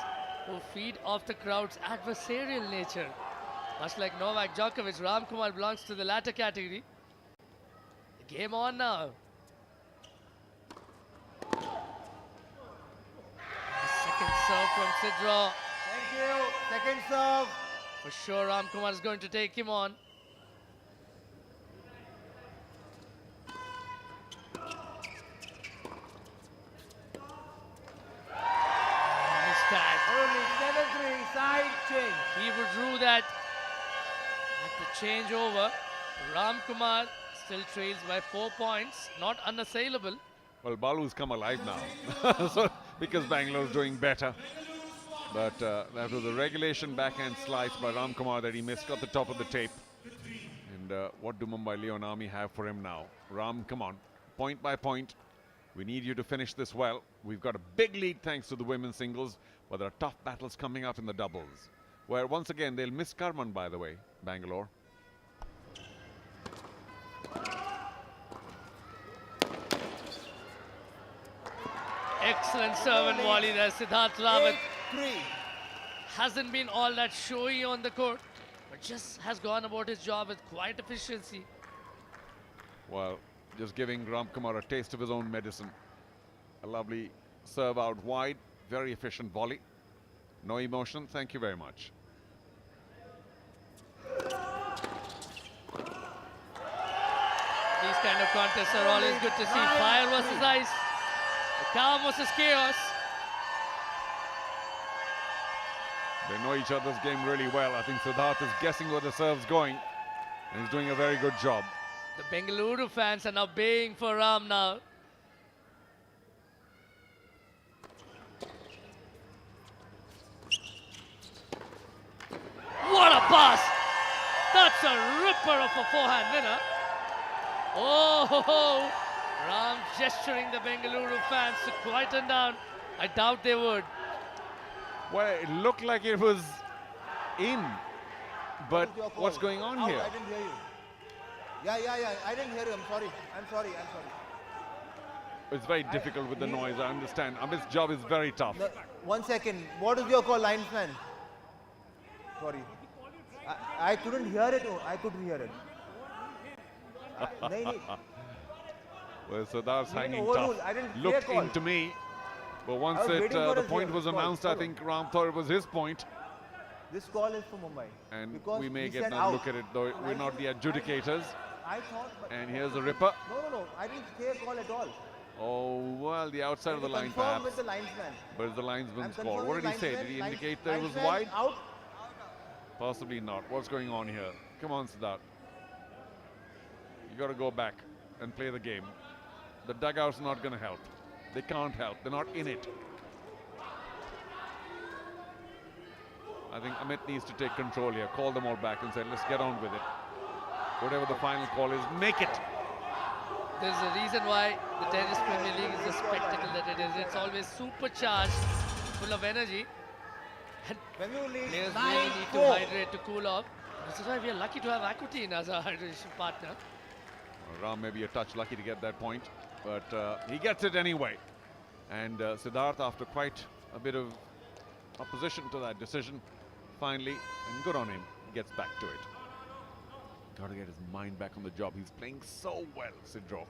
who feed off the crowd's adversarial nature. Much like Novak Djokovic, Ram Kumar belongs to the latter category. The game on now. Second serve from Sidro. Thank you. Second serve. For sure, Ram Kumar is going to take him on. Missed 3, side change. He would rule that at the changeover. Ram Kumar still trails by 4 points, not unassailable. Well, Balu's come alive now, so, because Bangalore is doing better. But that was a regulation backhand slice by Ram Kumar that he missed at the top of the tape. And what do Mumbai Leon Army have for him now? Ram, come on, point by point. We need you to finish this well. We've got a big lead thanks to the women's singles, but there are tough battles coming up in the doubles, where once again they'll miss Karman, by the way, Bangalore. Excellent serve and volley there. Siddharth Rawat hasn't been all that showy on the court, but just has gone about his job with quite efficiency. Well, just giving Ram Kumar a taste of his own medicine. A lovely serve out wide, very efficient volley. No emotion, thank you very much. These kind of contests are always good to see. Fire versus ice. Calm versus chaos. They know each other's game really well. I think Siddharth is guessing where the serve's going, and he's doing a very good job. The Bengaluru fans are now baying for Ram now. What a pass! That's a ripper of a forehand winner. Oh, ho, ho. Ram gesturing the Bengaluru fans to quieten down. I doubt they would. Well, it looked like it was in, but what's going on Out, here? I didn't hear you. Yeah. I didn't hear you. I'm sorry. It's very difficult with the noise, I understand. Amit's job is very tough. No, 1 second. What is your call, linesman? Sorry. I couldn't hear it. I couldn't hear it. Well, Siddharth's You didn't hanging overrule. tough. I didn't Looked clear call. into me, but once I was waiting for the his point was call. announced, I think Ram thought it was his point. This call is for Mumbai. And Because we may he get said another out. look at it, though we're not the adjudicators. I thought. And here's a ripper. No. I didn't hear call at all. Oh, well, the outside of the line Confirm perhaps. with the linesman. But it's the linesman's I'm call. What did he say? confirming Did he linesman. indicate that it was Linesman wide? Out. Possibly not. What's going on here? Come on, Siddharth. You got to go back and play the game. The dugout's not going to help. They can't help. They're not in it. I think Amit needs to take control here. Call them all back and say, let's get on with it. Whatever the final call is, make it. There's a reason why the Tennis Premier League is the spectacle that it is. It's always supercharged, full of energy. And players really need to hydrate to cool off. This is why we are lucky to have Akutin as our hydration partner. Ram may be a touch lucky to get that point, but he gets it anyway. And Siddharth, after quite a bit of opposition to that decision, finally, and good on him, gets back to it. Got to get his mind back on the job. He's playing so well, Sidro.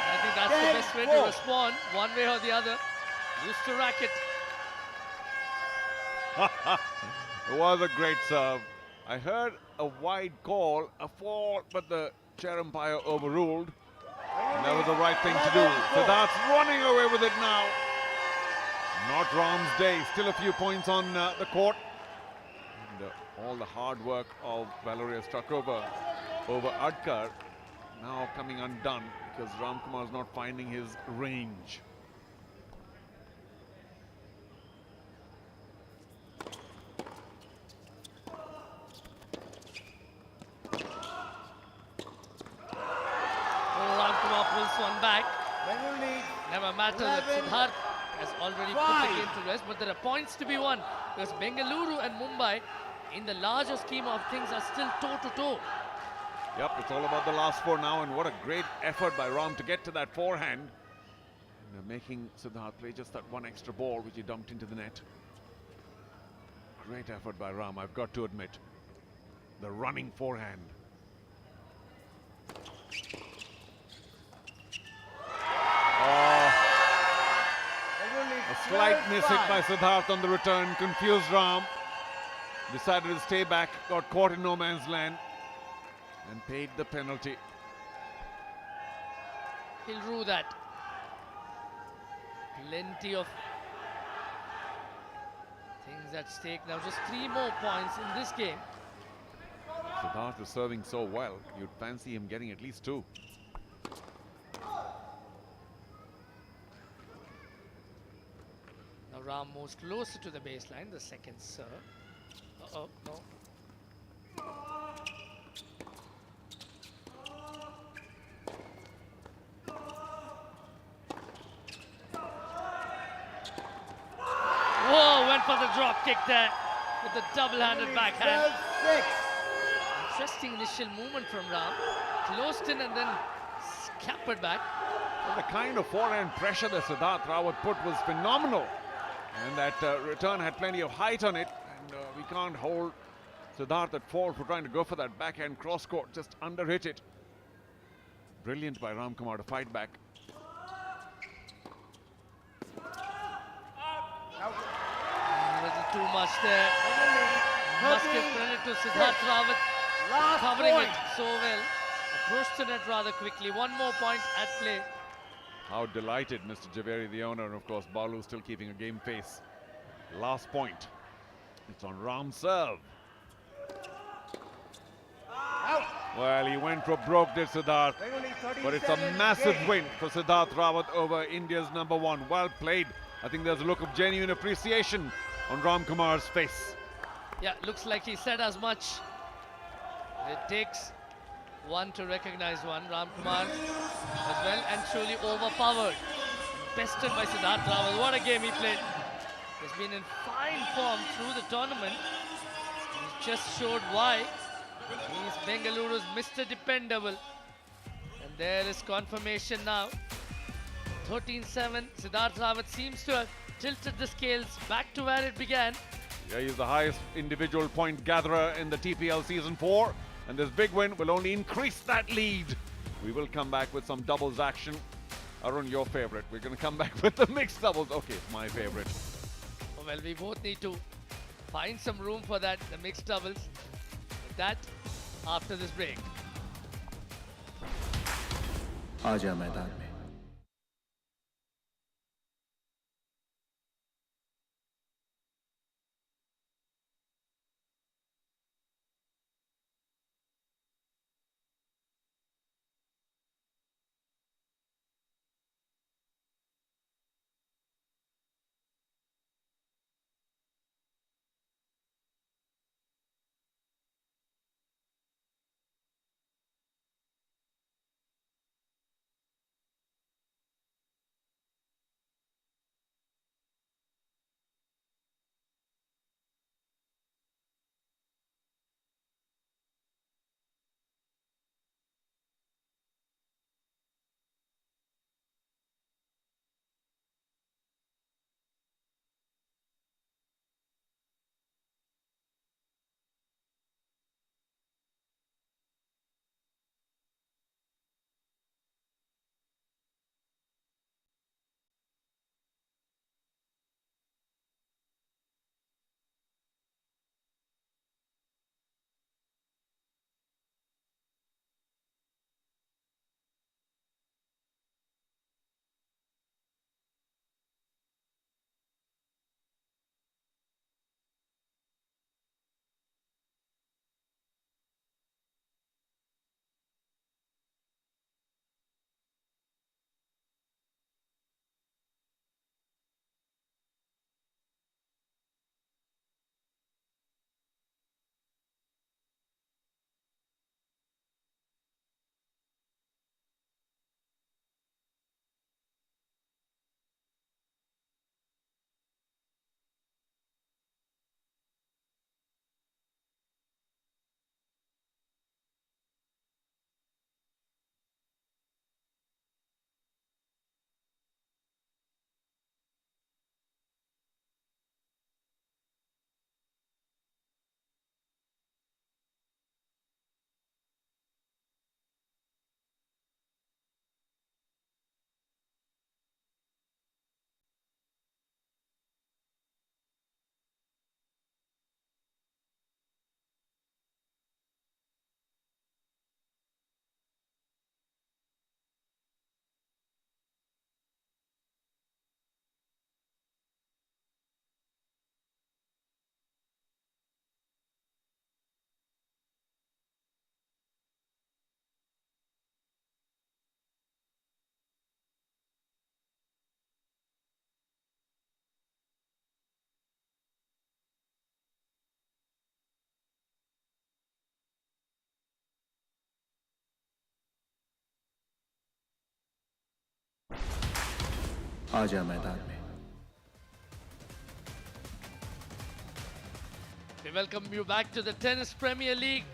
I think that's the best way to respond, one way or the other. Used to racket. It was a great serve. I heard a wide call, a fall, but the chair umpire overruled. And that was the right thing to do. Siddharth's running away with it now. Not Ram's day. Still a few points on the court. And all the hard work of Valeria Strakova over Adkar now coming undone because Ram Kumar is not finding his range. Ram Kumar pulls one back. Never matters that Siddharth has already put the game to rest, but there are points to be won because Bengaluru and Mumbai, in the larger scheme of things, are still toe-to-toe. Yep, it's all about the last four now, and what a great effort by Ram to get to that forehand. And they're making Siddharth play just that one extra ball which he dumped into the net. Great effort by Ram, I've got to admit. The running forehand. Oh, a Slight miss hit by Siddharth on the return. Confused Ram. Decided to stay back. Got caught in no man's land. And paid the penalty. He'll rue that. Plenty of things at stake now. Just 3 more points in this game. Siddharth is serving so well. You'd fancy him getting at least 2. Now Ram moves closer to the baseline. The second serve. Uh-oh, no. Whoa, went for the drop kick there with the double-handed backhand. Interesting initial movement from Ram. Closed in and then scampered back. Well, the kind of forehand pressure that Siddharth Rawat put was phenomenal. And that return had plenty of height on it. And we can't hold Siddharth at fault for trying to go for that backhand cross-court. Just underhit it. Brilliant by Ram Kumar to fight back. A little too much there. Must give credit to Siddharth Rawat covering it so well. Approached the net rather quickly. 1 more point at play. How delighted Mr. Javeri, the owner, and of course Balu still keeping a game face. Last point. It's on Ram's serve. Well, he went for broke, did Siddharth. But it's a massive win for Siddharth Rawat over India's #1. Well played. I think there's a look of genuine appreciation on Ram Kumar's face. Yeah, looks like he said as much. It takes one to recognize one. Ram Kumar as well and truly overpowered. Bested by Siddharth Rawat. What a game he played. He's been in fine form through the tournament. He just showed why. He's Bengaluru's Mr. Dependable. And there is confirmation now. 13-7. Siddharth Rawat seems to have tilted the scales back to where it began. Yeah, he's the highest individual point gatherer in the TPL Season 4. And this big win will only increase that lead. We will come back with some doubles action. Arun, your favorite. We're going to come back with the mixed doubles. Okay, my favorite. Well, we both need to find some room for that, the mixed doubles. That after this break. आजा मैदान में आजा मैदान में। We welcome you back to the Tennis Premier League.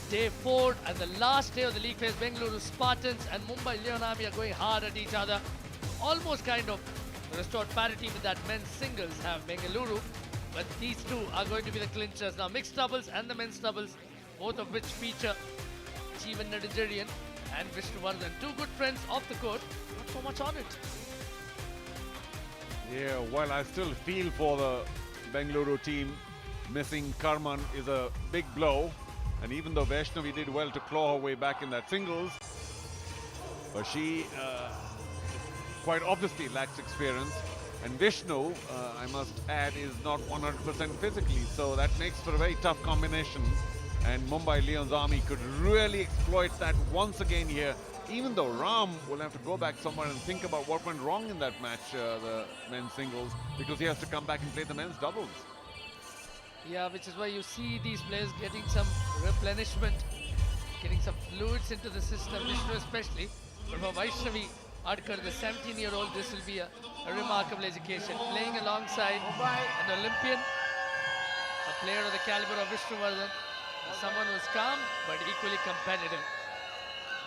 Day 4 and the last day of the league phase. Bengaluru Spartans and Mumbai Leon Army are going hard at each other. Almost kind of restored parity with that men's singles have Bengaluru. But these two are going to be the clinchers. Now mixed doubles and the men's doubles, both of which feature Jeevan Nadajarian and Vishnuvardhan. Two good friends off the court, not so much on it. Yeah, well, I still feel for the Bengaluru team. Missing Karman is a big blow. And even though Vaishnavi did well to claw her way back in that singles, but she quite obviously lacks experience. And Vishnu, I must add, is not 100% physically, so that makes for a very tough combination. And Mumbai Leon's Army could really exploit that once again here, even though Ram will have to go back somewhere and think about what went wrong in that match, the men's singles, because he has to come back and play the men's doubles. Yeah, which is why you see these players getting some replenishment, getting some fluids into the system, Vishnu especially. But for Vaishnavi Adkar, the 17-year-old, this will be a remarkable education. Playing alongside an Olympian, a player of the caliber of Vishnuvardhan, someone who's calm but equally competitive.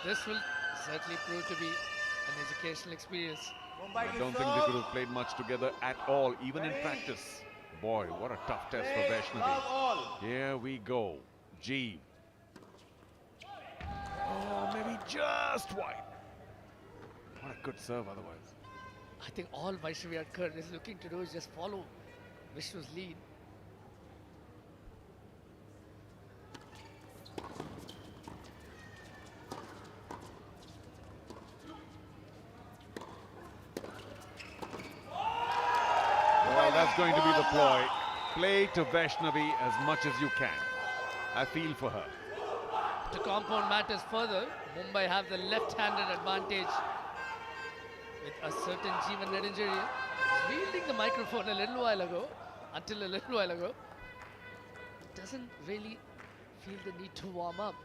This will certainly prove to be an educational experience. I don't think they could have played much together at all, even in practice. Boy, what a tough test for Vaishnavi. Here we go. G. Oh, maybe just wide. What a good serve otherwise. I think all Vaishnavi Adkar is looking to do is just follow Vishnu's lead. Well, that's going to be the ploy. Play to Vaishnavi as much as you can. I feel for her. To compound matters further, Mumbai have the left-handed advantage with a certain Jeevan Nadajarian wielding the microphone until a little while ago, doesn't really feel the need to warm up.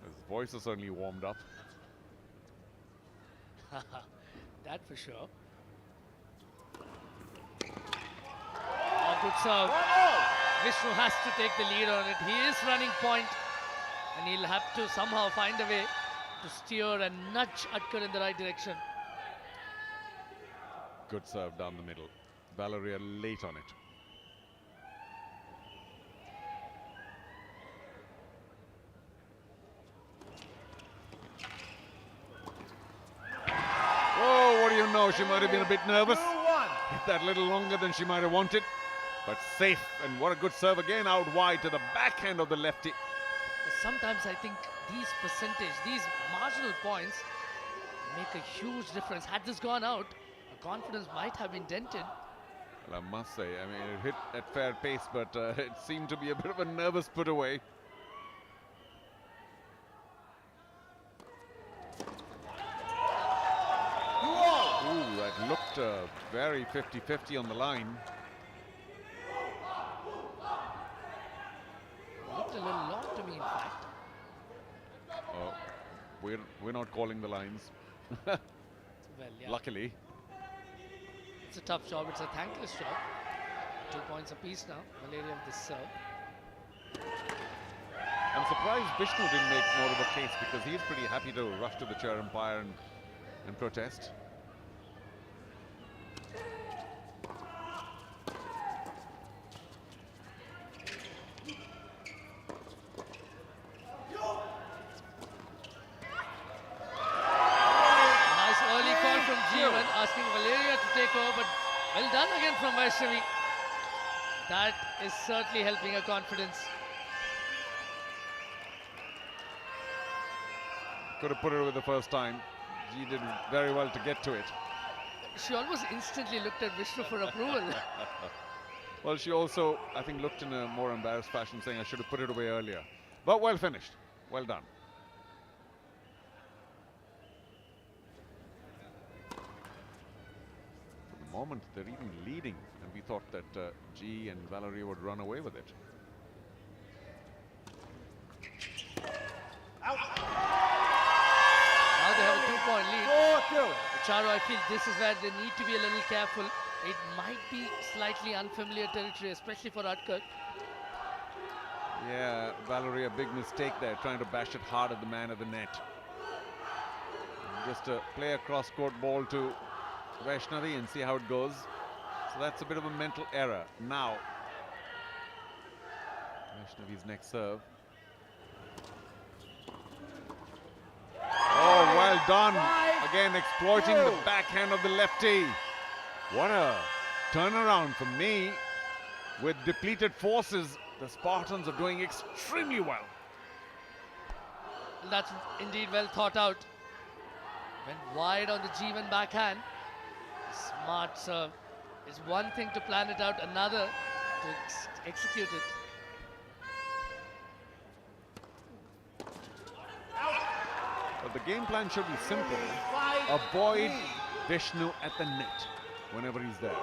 His voice is certainly warmed up. That for sure. Oh, good serve. Vishnu has to take the lead on it. He is running point, and he'll have to somehow find a way to steer and nudge Adkar in the right direction. Good serve down the middle. Valeria late on it. Oh, what do you know? She might have been a bit nervous. Hit that a little longer than she might have wanted. But safe, and what a good serve again out wide to the backhand of the lefty. Sometimes I think these marginal points make a huge difference. Had this gone out, her confidence might have been dented. Well, I must say, I mean, it hit at fair pace, but it seemed to be a bit of a nervous put away. Ooh, that looked very 50-50 on the line. Looked a little long to me, in fact. We're not calling the lines. Well, yeah. Luckily. It's a tough job. It's a thankless job. 2 points apiece now. Valeria with this serve. I'm surprised Vishnu didn't make more of a case, because he's pretty happy to rush to the chair umpire and protest. Asking Valeria to take over, but well done again from Vaishnavi. That is certainly helping her confidence. Could have put it away the first time. She did very well to get to it. She almost instantly looked at Vishnu for approval. Well, she also, I think, looked in a more embarrassed fashion, saying I should have put it away earlier. But well finished. Well done. Moment they're even leading, and we thought that G and Valeria would run away with it. Now they have a 2-point lead. Charu, I feel this is where they need to be a little careful. It might be slightly unfamiliar territory, especially for Atkar. Yeah, Valerie, a big mistake there, trying to bash it hard at the man of the net. Just play a cross-court ball to Vaishnavi and see how it goes. So that's a bit of a mental error. Now, Vaishnavi's next serve. Oh, well done. Again, exploiting the backhand of the lefty. What a turnaround for me. With depleted forces, the Spartans are doing extremely well. That's indeed well thought out. Went wide on the Jeevan backhand. Smart serve. It's one thing to plan it out, another to execute it. But the game plan should be simple. Avoid Vishnu at the net whenever he's there.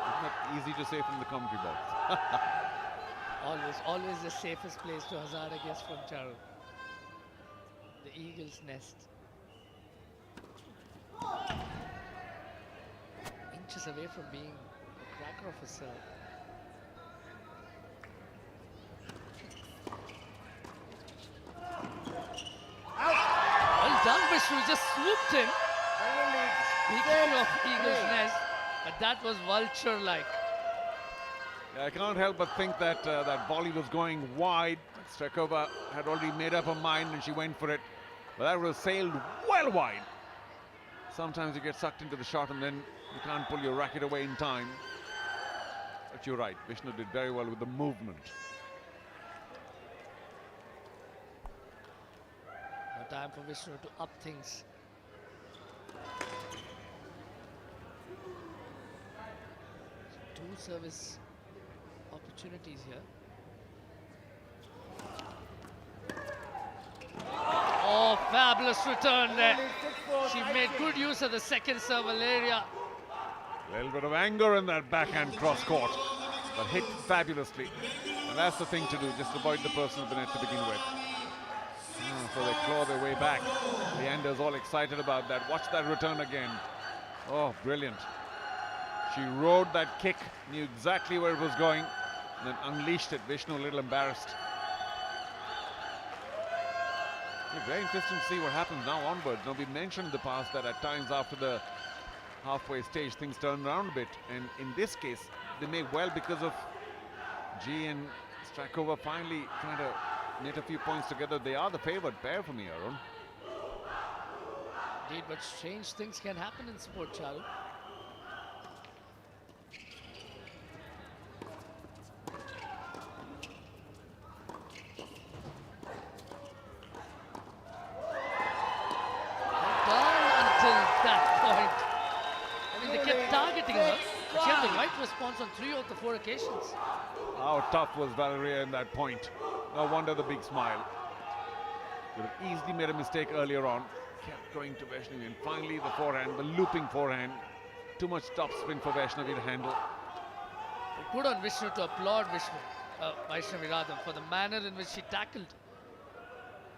Isn't that easy to say from the commentary box? Always the safest place to hazard a guess from Charu. The Eagle's nest. Inches away from being a cracker of a serve. Well done, Vishnu, just swooped in. Speaking of Eagle's nest, but that was vulture-like. Yeah, I can't help but think that that volley was going wide. Strakova had already made up her mind and she went for it. But that was sailed well wide. Sometimes you get sucked into the shot and then you can't pull your racket away in time. But you're right, Vishnu did very well with the movement. No time for Vishnu to up things. Two service opportunities here. Oh, fabulous return there. She made good use of the second serve, Valeria. A little bit of anger in that backhand cross court, but hit fabulously. And that's the thing to do, just avoid the person of the net to begin with. So they claw their way back. Leander's all excited about that. Watch that return again. Oh, brilliant. She rode that kick, knew exactly where it was going, and then unleashed it. Vishnu a little embarrassed. It'll be very interesting to see what happens now onwards. Now, we mentioned in the past that at times after the halfway stage, things turn around a bit. And in this case, they may well, because of G and Strakova finally trying to knit a few points together. They are the favored pair for me, Arun. Indeed, but strange things can happen in sport, Charu. She had the right response on 3 of the 4 occasions. How tough was Valeria in that point? No wonder the big smile. Could have easily made a mistake earlier on. Kept going to Vaishnavi, and finally the forehand, the looping forehand. Too much top spin for Vaishnavi to handle. Good on Vishnu to applaud Vaishnavi rather, for the manner in which she tackled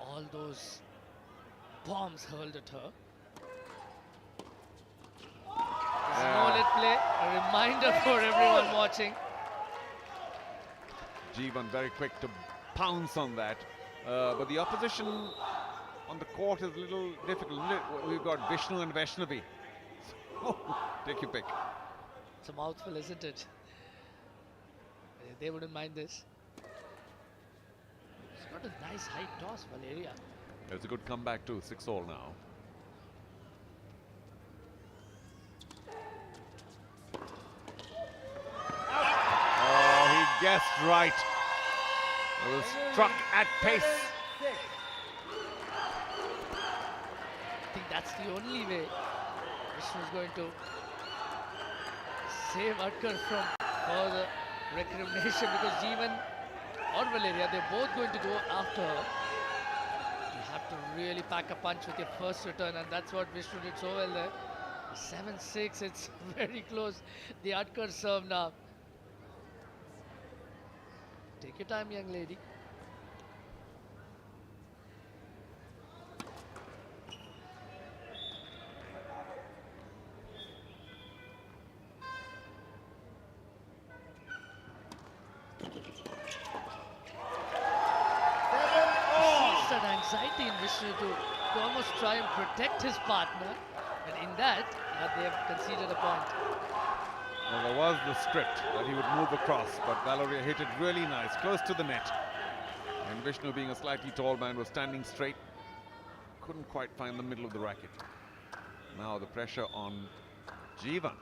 all those bombs hurled at her. No-let play, a reminder for everyone watching. Jeevan very quick to pounce on that. But the opposition on the court is a little difficult, isn't it? We've got Vishnu and Vaishnavi. So, take your pick. It's a mouthful, isn't it? They wouldn't mind this. It's got a nice high toss, Valeria. It's a good comeback too, 6-all now. Guessed right. It was struck at pace. I think that's the only way Vishnu is going to save Atkar from further recrimination, because Jeevan or Valeria, they're both going to go after her. You have to really pack a punch with your first return, and that's what Vishnu did so well there. 7-6, it's very close. The Atkar serve now. Take your time, young lady. anxiety in Vishnu to almost try and protect his partner, and in that, they have conceded a point. Well, there was the script that he would move across, but Valeria hit it really nice, close to the net. And Vishnu, being a slightly tall man, was standing straight. Couldn't quite find the middle of the racket. Now the pressure on Jeevan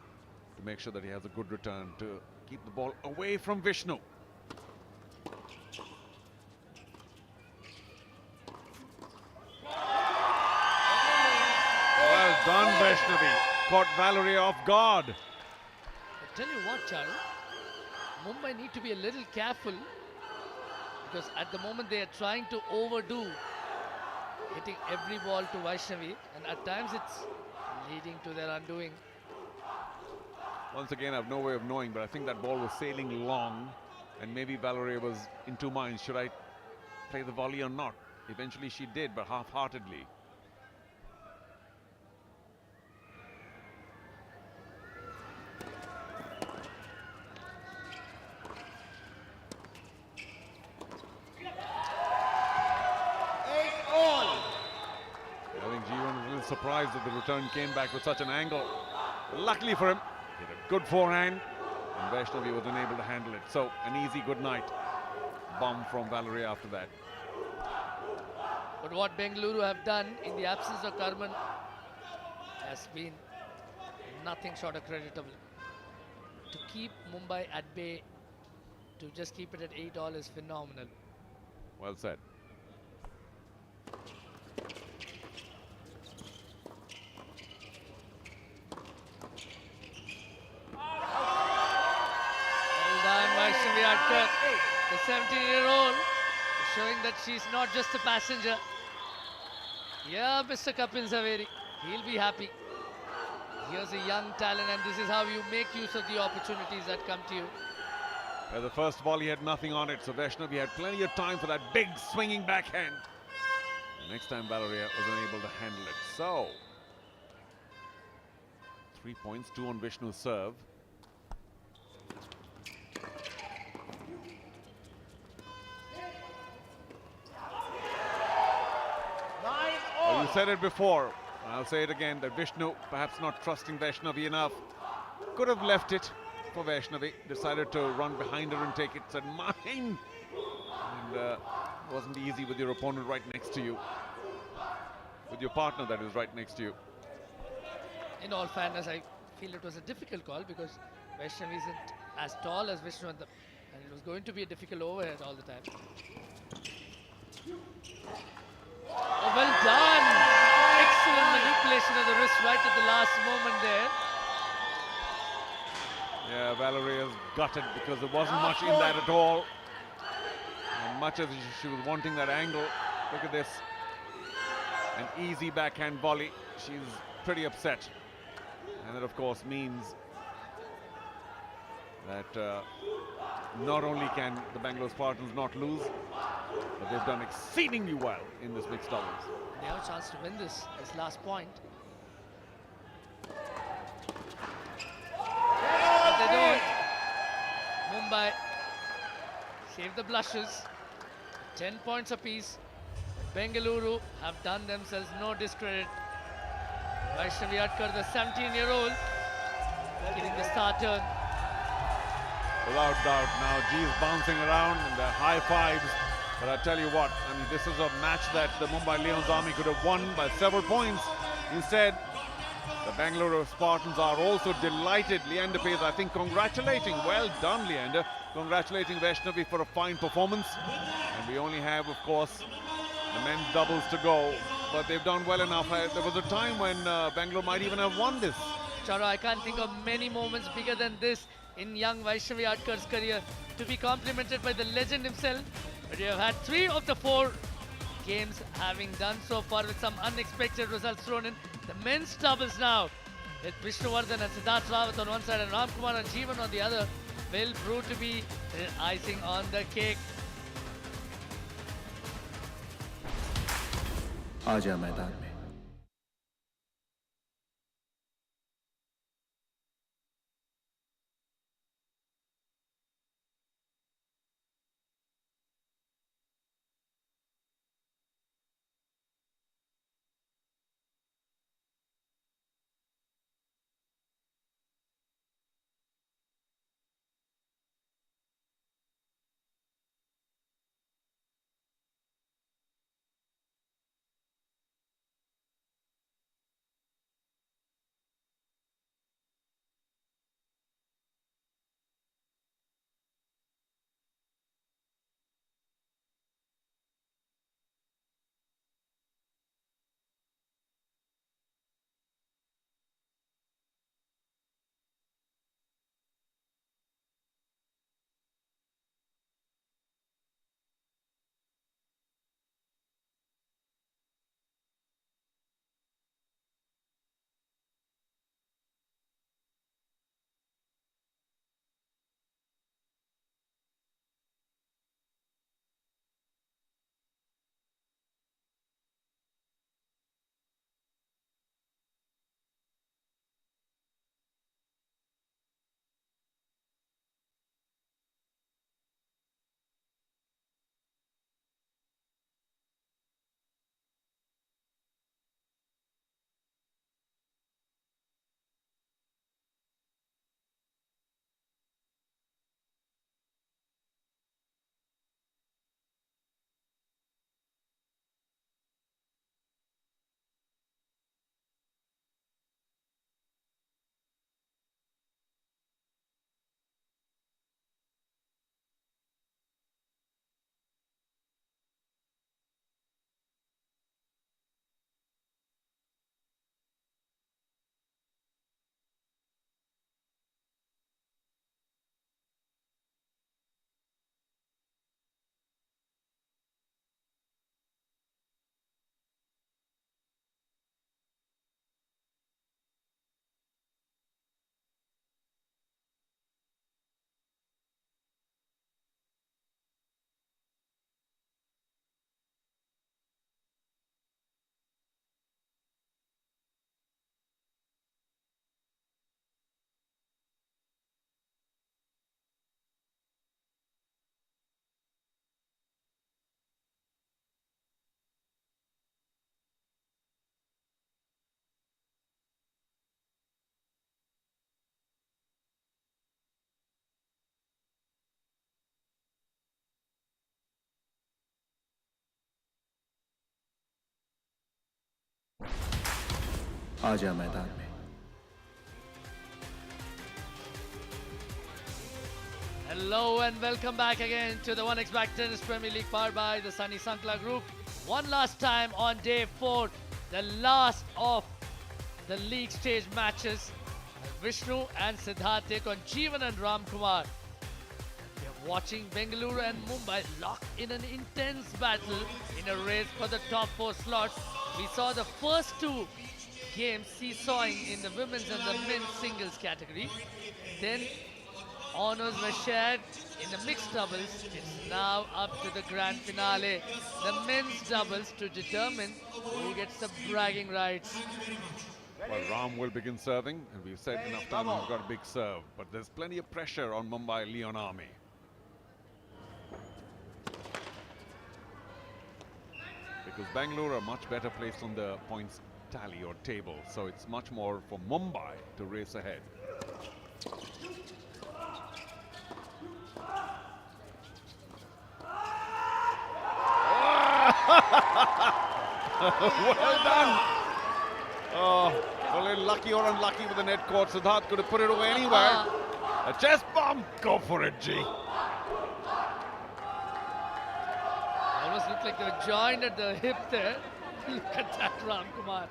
to make sure that he has a good return to keep the ball away from Vishnu. Well done, Vaishnavi. Caught Valeria off guard. I tell you what, Charu, Mumbai need to be a little careful, because at the moment they are trying to overdo hitting every ball to Vaishnavi, and at times it's leading to their undoing. Once again, I have no way of knowing, but I think that ball was sailing long, and maybe Valeria was in two minds. Should I play the volley or not? Eventually she did, but half-heartedly. I think Jeevan was a little surprised that the return came back with such an angle. Luckily for him, he had a good forehand, and Vaishnavi was unable to handle it. So, an easy good night bomb from Valeria after that. But what Bengaluru have done in the absence of Karman has been nothing short of creditable. To keep Mumbai at bay, to just keep it at 8-all is phenomenal. Well said. Well done, Vaishnavi Adkar. The 17-year-old showing that she's not just a passenger. Yeah, Mr. Kapil Zaveri, he'll be happy. Here's a young talent, and this is how you make use of the opportunities that come to you. The first volley had nothing on it, so Vaishnavi had plenty of time for that big swinging backhand. The next time Valeria was unable to handle it. So, 3 points, 2 on Vishnu's serve. Well, you said it before, I'll say it again, that Vishnu, perhaps not trusting Vaishnavi enough, could have left it for Vaishnavi, decided to run behind her and take it, said mine, and it wasn't easy with your opponent right next to you, with your partner that is right next to you. In all fairness, I feel it was a difficult call because Vaishnavi isn't as tall as Vishnu, and it was going to be a difficult overhead all the time. Oh, well done! Excellent manipulation of the wrist right at the last moment there. Yeah, Valeria's gutted because there wasn't much in that at all. And much as she was wanting that angle, look at this. An easy backhand volley. She's pretty upset. And that, of course, means that not only can the Bangalore Spartans not lose, but they've done exceedingly well in this mixed doubles. They have a chance to win this last point. But they don't. Mumbai save the blushes. 10 points apiece. Bengaluru have done themselves no discredit. Vaishnavi Adkar, the 17-year-old, getting the star turn. Without doubt, now G's bouncing around and the high fives. But I tell you what, I mean, this is a match that the Mumbai Lions Army could have won by several points. Instead, the Bangalore Spartans are also delighted. Leander Pace, I think, congratulating. Well done, Leander. Congratulating Vaishnavi for a fine performance. And we only have, of course, the men's doubles to go. But they've done well enough. There was a time when Bangalore might even have won this. Charo, I can't think of many moments bigger than this in young Vaishnavi Adkar's career, to be complimented by the legend himself. But you have had 3 of the 4 games having done so far with some unexpected results thrown in. The men's doubles now with Vishnuvardhan and Siddharth Rawat on one side and Ramkumar and Jeevan on the other will prove to be the icing on the cake. आजा मैदान में। आजा मैदान में। Hello and welcome back again to the 1xBet Tennis Premier League powered by the Sunny Sankla Group. One last time on day 4, the last of the league stage matches. Vishnu and Siddharth take on Jeevan and Ramkumar. We are watching Bengaluru and Mumbai locked in an intense battle in a race for the top 4 slots. We saw the first 2 games seesawing in the women's and the men's singles category. Then honors were shared in the mixed doubles. It's now up to the grand finale, the men's doubles, to determine who gets the bragging rights. Well, Ram will begin serving, and we've said enough time he's got a big serve, but there's plenty of pressure on Mumbai Leon Army. Because Bangalore are much better placed on the points tally or table, so it's much more for Mumbai to race ahead. Well done. Oh, well, lucky or unlucky with the net court. Siddharth could have put it away anywhere. A chest bomb. Go for it, G. Almost looked like they were joined at the hip there. Look at that, Ramkumar.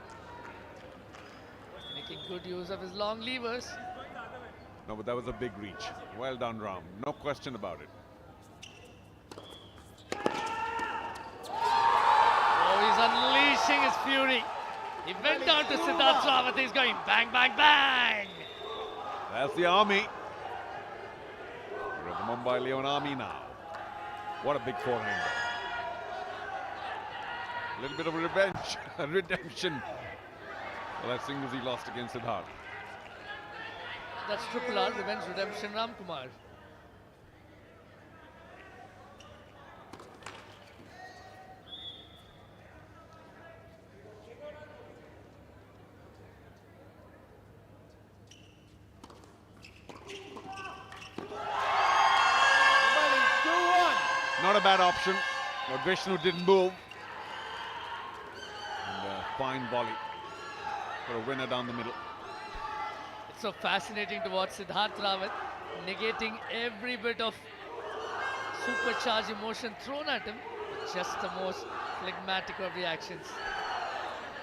Making good use of his long levers. No, but that was a big reach. Well done, Ram. No question about it. Oh, he's unleashing his fury. He went down to Siddharth Rawat. He's going bang, bang, bang. That's the army. We're at the Mumbai Leon Army now. What a big forehand. A little bit of revenge, redemption. Well, that singles he lost against Siddharth. That's triple R, revenge, redemption, Ramkumar. Not a bad option, but Vishnu didn't move. And a fine volley for a winner down the middle. It's so fascinating to watch Siddharth Rawat negating every bit of supercharged emotion thrown at him. Just the most phlegmatic of reactions.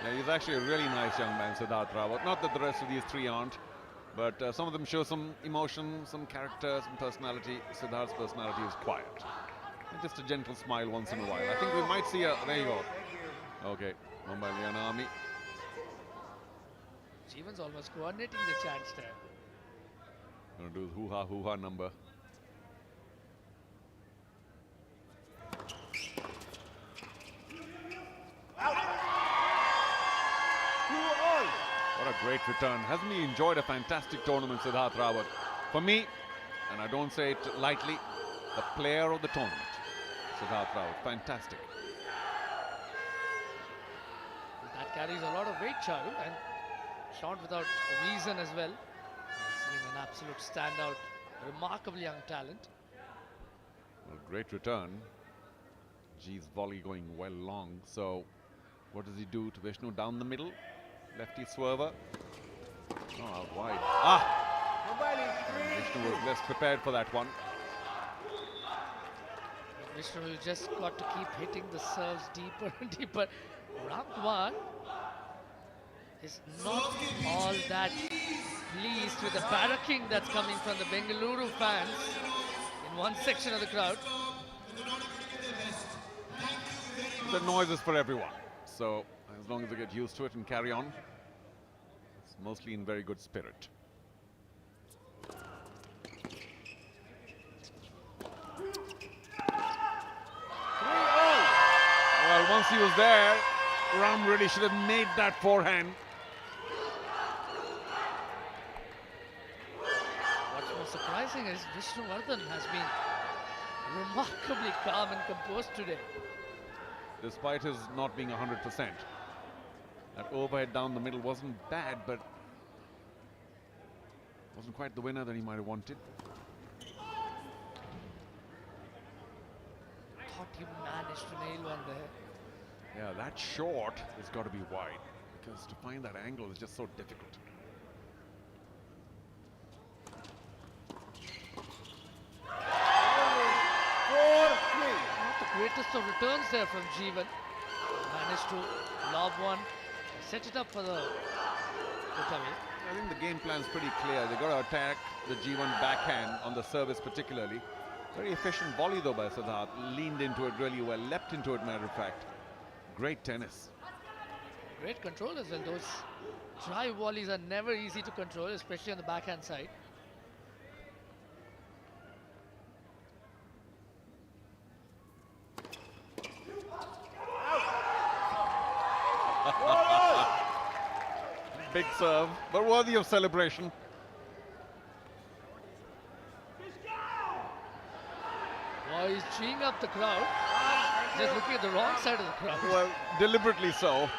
Yeah, he's actually a really nice young man, Siddharth Rawat. Not that the rest of these 3 aren't, but some of them show some emotion, some character, some personality. Siddharth's personality is quiet. And just a gentle smile once in a while. I think we might see a... There you go. Okay, Mumbai Leon Army. Jeevan's almost coordinating the chants there. Gonna do his hoo-ha number. What a great return. Hasn't he enjoyed a fantastic tournament, Siddharth Rawat? For me, and I don't say it lightly, the player of the tournament, Siddharth Rawat. Fantastic. That carries a lot of weight, Charu, and it's not without reason as well. He's been an absolute standout, remarkably young talent. Well, great return. G's volley going well long. So, what does he do to Vishnu? Down the middle. Lefty swerver. Oh, out wide. And Vishnu was less prepared for that one. Vishnu just got to keep hitting the serves deeper and deeper. Ramkumar is not all that pleased with the barracking that's coming from the Bengaluru fans in one section of the crowd. The noise is for everyone. So, as long as they get used to it and carry on, it's mostly in very good spirit. Well, once he was there, Ram really should have made that forehand. What's more surprising is Vishnuvardhan has been remarkably calm and composed today. Despite his not being 100%. That overhead down the middle wasn't bad, but wasn't quite the winner that he might have wanted. Thought he managed to nail one there. Yeah, that short has got to be wide, because to find that angle is just so difficult. Not the greatest of returns there from Jeevan. Managed to lob one, set it up for the put-away. I think the game plan is pretty clear. They've got to attack the G1 backhand on the service particularly. Very efficient volley though by Siddharth. Leaned into it really well, leapt into it, matter of fact. Great tennis. Great control as well. Those drive volleys are never easy to control, especially on the backhand side. Big serve, but worthy of celebration. Oh, he's cheering up the crowd. Just looking at the wrong side of the crowd. Well, deliberately so.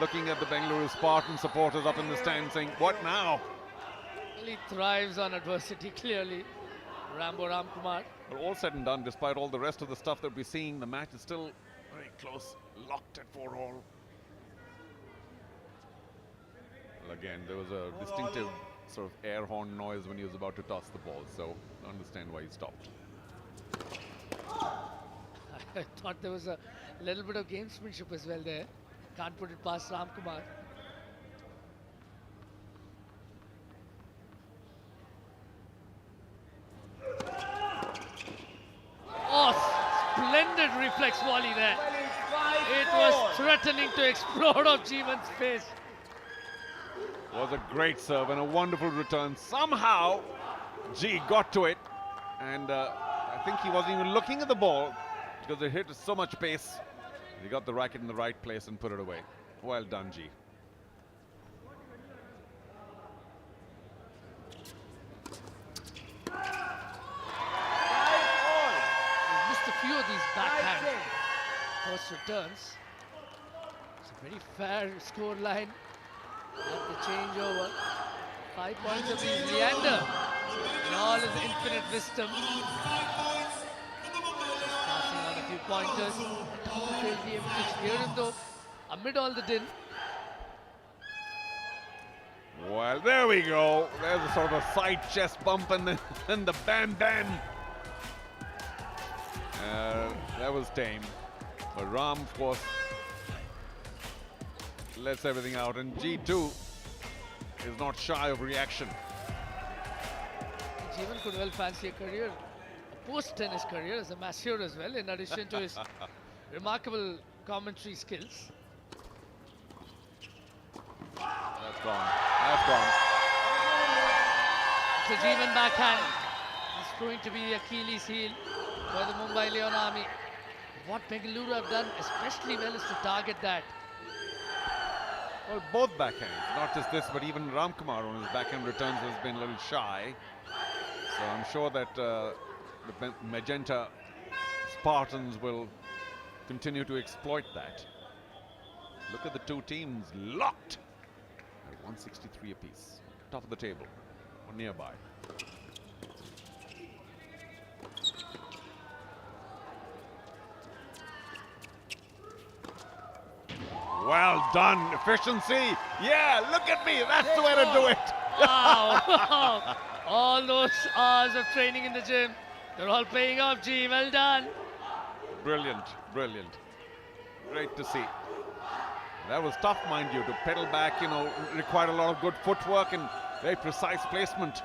Looking at the Bengaluru Spartan supporters up in the stand saying, what now? Well, he thrives on adversity, clearly. Rambo Ramkumar. But all said and done, despite all the rest of the stuff that we're seeing, the match is still very close, locked at 4-all. Well, again, there was a distinctive sort of air horn noise when he was about to toss the ball, so I understand why he stopped. I thought there was a little bit of gamesmanship as well there. Can't put it past Ramkumar. Oh, splendid reflex volley there. It was threatening to explode off Jeevan's face. Was a great serve and a wonderful return. Somehow, G got to it, and I think he wasn't even looking at the ball because it hit with so much pace. He got the racket in the right place and put it away. Well done, G. He's missed a few of these backhand first returns. It's a very fair score line at the changeover. 5 points of these Leander in all his infinite wisdom. Passing on a few pointers. Failed the able to hear him though amid all the din. Well, there we go. There's a sort of a side chest bump and then the bam bam. That was tame. But Ram, of course, lets everything out, and G2 is not shy of reaction. Jeevan could well fancy a career, a post-tennis career as a masseur as well, in addition to his remarkable commentary skills. That's gone. That's gone. The Jeevan backhand is going to be Achilles' heel for the Mumbai Leon Army. What Bengaluru have done especially well is to target that. Well, both backhands, not just this, but even Ramkumar on his backhand returns has been a little shy. So I'm sure that the Magenta Spartans will continue to exploit that. Look at the two teams locked at 163 apiece. Top of the table or nearby. Well done, efficiency. Yeah, look at me. That's the way to do it. Wow. All those hours of training in the gym, they're all paying off, G. Well done. Brilliant, brilliant. Great to see. That was tough, mind you, to pedal back, you know, required a lot of good footwork and very precise placement.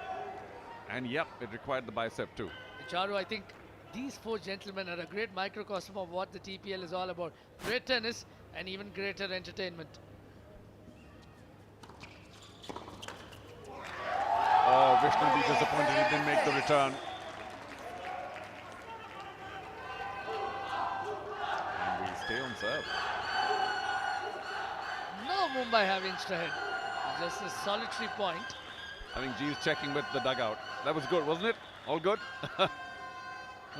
And yep, it required the bicep too. Charu, I think these four gentlemen are a great microcosm of what the TPL is all about. Great tennis and even greater entertainment. Oh, Vishnu will be disappointed he didn't make the return. And we stay on serve. No Mumbai have inched ahead. Just a solitary point. I think G is checking with the dugout. That was good, wasn't it? All good?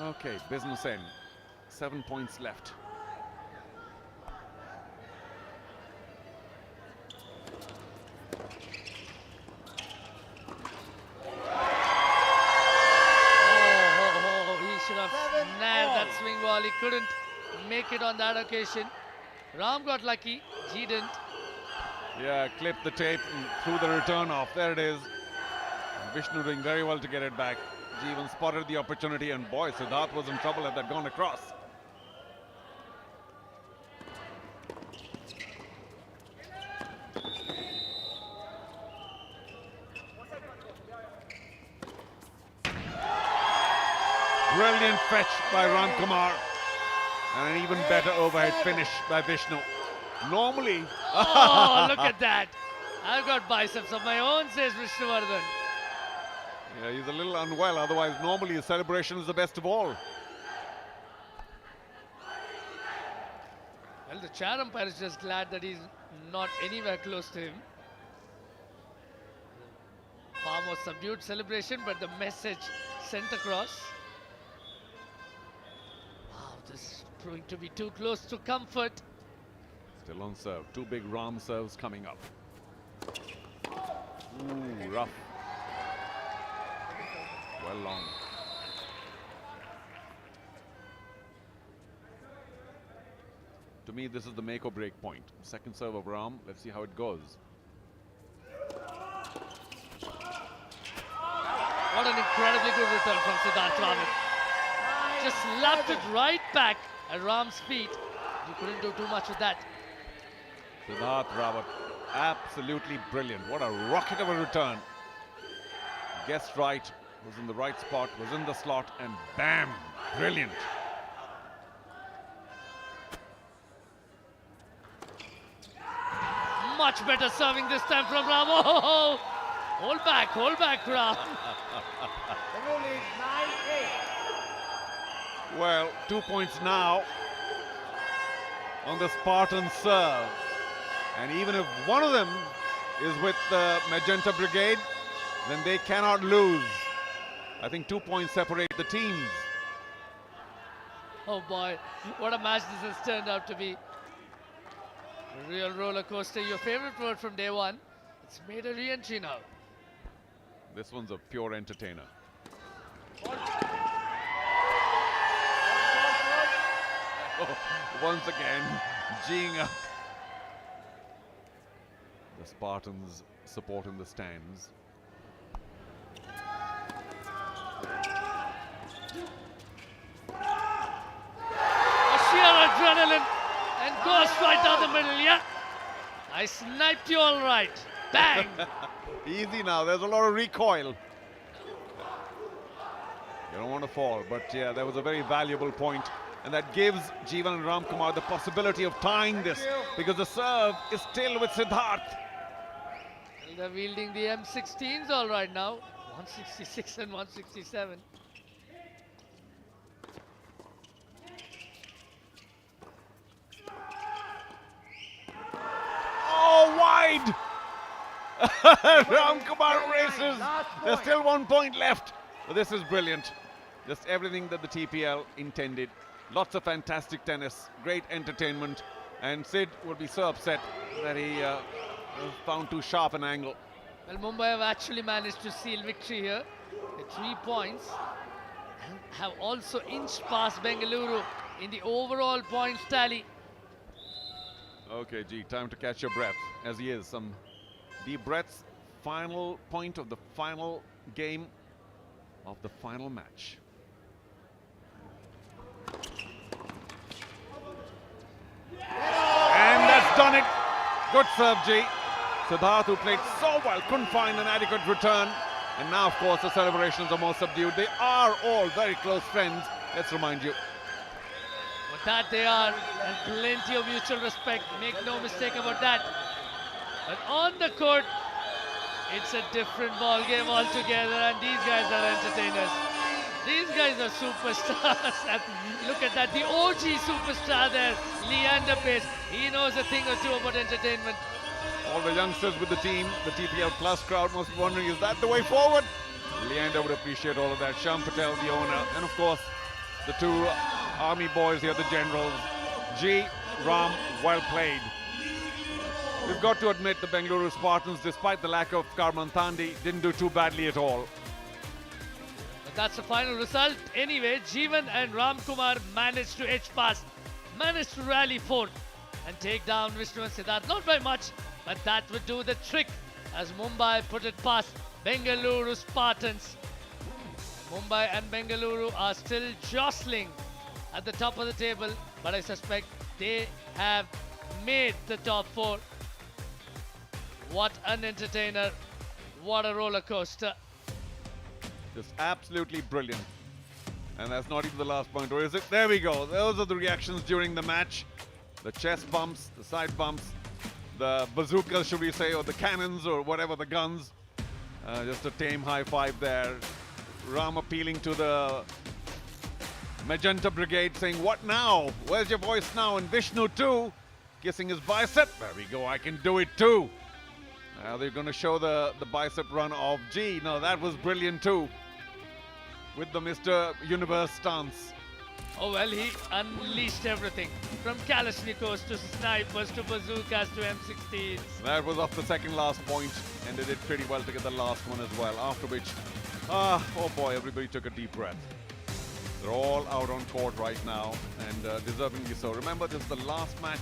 Okay, business end. 7 points left. He should have nailed that swing ball. He couldn't make it on that occasion. Ram got lucky. G didn't. Yeah, clip the tape and threw the return off. There it is. Vishnu doing very well to get it back. Jeevan spotted the opportunity, and boy, Siddharth was in trouble had that gone across. Brilliant fetch by Ramkumar. And an even better overhead finish by Vishnu. Normally... Oh, look at that. I've got biceps of my own, says Vishnuvardhan. Yeah, he's a little unwell. Otherwise, normally his celebration is the best of all. Well, the chair umpire is just glad that he's not anywhere close to him. Far more subdued celebration, but the message sent across. Wow, this is proving to be too close to comfort. Still on serve. Two big Ram serves coming up. Ooh, rough. Well long. To me, this is the make or break point. Second serve of Ram. Let's see how it goes. What an incredibly good return from Siddharth Rawat. Just slapped it right back at Ram's feet. You couldn't do too much with that. Siddharth Rawat, absolutely brilliant. What a rocket of a return. Guessed right, was in the right spot, was in the slot, and bam, brilliant. Much better serving this time from Ram. Oh, hold back, Ram. Well, 2 points now on the Spartan serve. And even if one of them is with the Magenta Brigade, then they cannot lose. I think 2 points separate the teams. Oh boy, what a match this has turned out to be. A real roller coaster, your favorite word from day one. It's made a re-entry now. This one's a pure entertainer. Oh, once again, G'ing up. The Spartans support in the stands. A sheer adrenaline and goes right down the middle, yeah. I sniped you all right. Bang! Easy now, there's a lot of recoil. You don't want to fall, but yeah, there was a very valuable point. And that gives Jeevan and Ramkumar the possibility of tying this, because the serve is still with Siddharth. Well, they're wielding the M16s all right now. 166 and 167. Oh, wide! Ramkumar races. There's still 1 point left. But this is brilliant. Just everything that the TPL intended. Lots of fantastic tennis, great entertainment. And Sid would be so upset that he found too sharp an angle. Well, Mumbai have actually managed to seal victory here. The 3 points. And have also inched past Bengaluru in the overall points tally. Okay, G, time to catch your breath, as he is. Some deep breaths. Final point of the final game of the final match. And that's done it. Good serve, G. Siddharth, who played so well, couldn't find an adequate return. And now, of course, the celebrations are more subdued. They are all very close friends, let's remind you. But that they are, and plenty of mutual respect. Make no mistake about that. But on the court, it's a different ball game altogether, and these guys are entertainers. These guys are superstars. And look at that, the OG superstar there, Leander Pace. He knows a thing or two about entertainment. All the youngsters with the team, the TPL Plus crowd must be wondering, is that the way forward? Leander would appreciate all of that. Sham Patel, the owner, and of course, the two army boys here, the generals. G, Ram, well played. We've got to admit the Bengaluru Spartans, despite the lack of Karmantandi, didn't do too badly at all. But that's the final result. Anyway, Jeevan and Ramkumar managed to edge past, managed to rally fourth and take down Vishnu and Siddharth. Not by much, but that would do the trick as Mumbai put it past Bengaluru Spartans. Mumbai and Bengaluru are still jostling at the top of the table, but I suspect they have made the top 4. What an entertainer, what a roller coaster. Just absolutely brilliant. And that's not even the last point, or is it? There we go. Those are the reactions during the match. The chest bumps, the side bumps, the bazookas, should we say, or the cannons, or whatever, the guns. Just a tame high five there. Ram appealing to the Magenta Brigade, saying, what now? Where's your voice now? And Vishnu too, kissing his bicep. There we go, I can do it too. Now they're going to show the bicep run of G. No, that was brilliant too, with the Mr. Universe stance. Oh well, he unleashed everything, from Kalashnikovs to snipers to bazookas to M16s. That was off the second last point, and they did pretty well to get the last one as well, after which, oh boy, everybody took a deep breath. They're all out on court right now, and deservingly so. Remember, this is the last match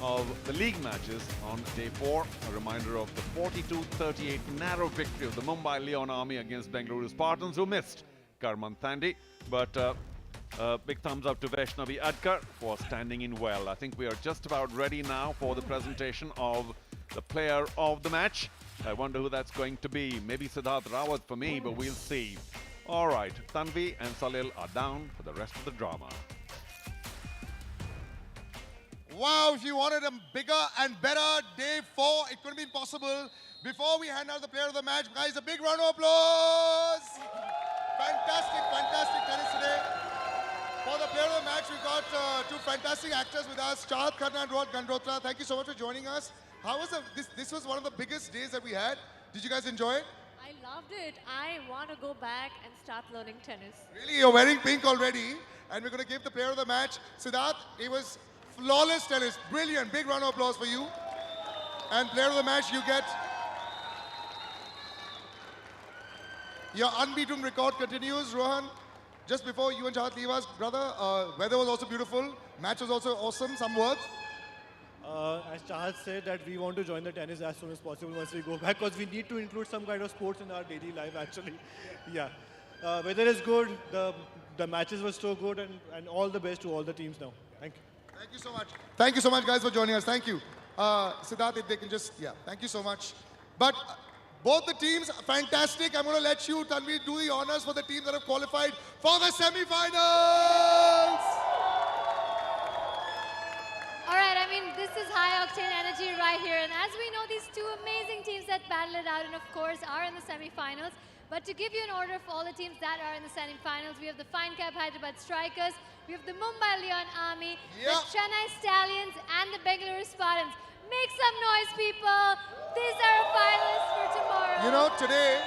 of the league matches on day 4. A reminder of the 42-38 narrow victory of the Mumbai Leon Army against Bengaluru Spartans, who missed Karman Thandi. But big thumbs up to Vaishnavi Adkar for standing in well. I think we are just about ready now for the presentation of the player of the match. I wonder who that's going to be. Maybe Siddharth Rawat for me, but we'll see. All right, Tanvi and Salil are down for the rest of the drama. Wow, if you wanted a bigger and better day 4, it couldn't be possible. Before we hand out the player of the match, guys, a big round of applause. Fantastic, fantastic tennis today. For the player of the match, we've got 2 fantastic actors with us, Chahat Khanna and Rohan Gandrotra. Thank you so much for joining us. How was this was one of the biggest days that we had. Did you guys enjoy it? I loved it. I want to go back and start learning tennis. Really, you're wearing pink already. And we're going to give the player of the match, Siddharth. It was flawless tennis. Brilliant. Big round of applause for you. And player of the match, you get your unbeaten record continues, Rohan. Just before you and Chahat leave us, brother, weather was also beautiful. Match was also awesome. Some words? As Chahat said, that we want to join the tennis as soon as possible once we go back, because we need to include some kind of sports in our daily life, actually. Yeah. Weather is good. The matches were so good, and all the best to all the teams now. Thank you. Thank you so much. Thank you so much, guys, for joining us. Thank you. Siddharth, if they can just, thank you so much. But both the teams, fantastic. I'm going to let you, Tanvi, do the honors for the teams that have qualified for the semi-finals. All right, I mean, this is high-octane energy right here. And as we know, these 2 amazing teams that battle it out and, of course, are in the semi-finals. But to give you an order for all the teams that are in the semi-finals, we have the Fine Cap Hyderabad Strikers, we have the Mumbai Leon Army, the Chennai Stallions, and the Bengaluru Spartans. Make some noise, people. These are our finalists for tomorrow. You know, today,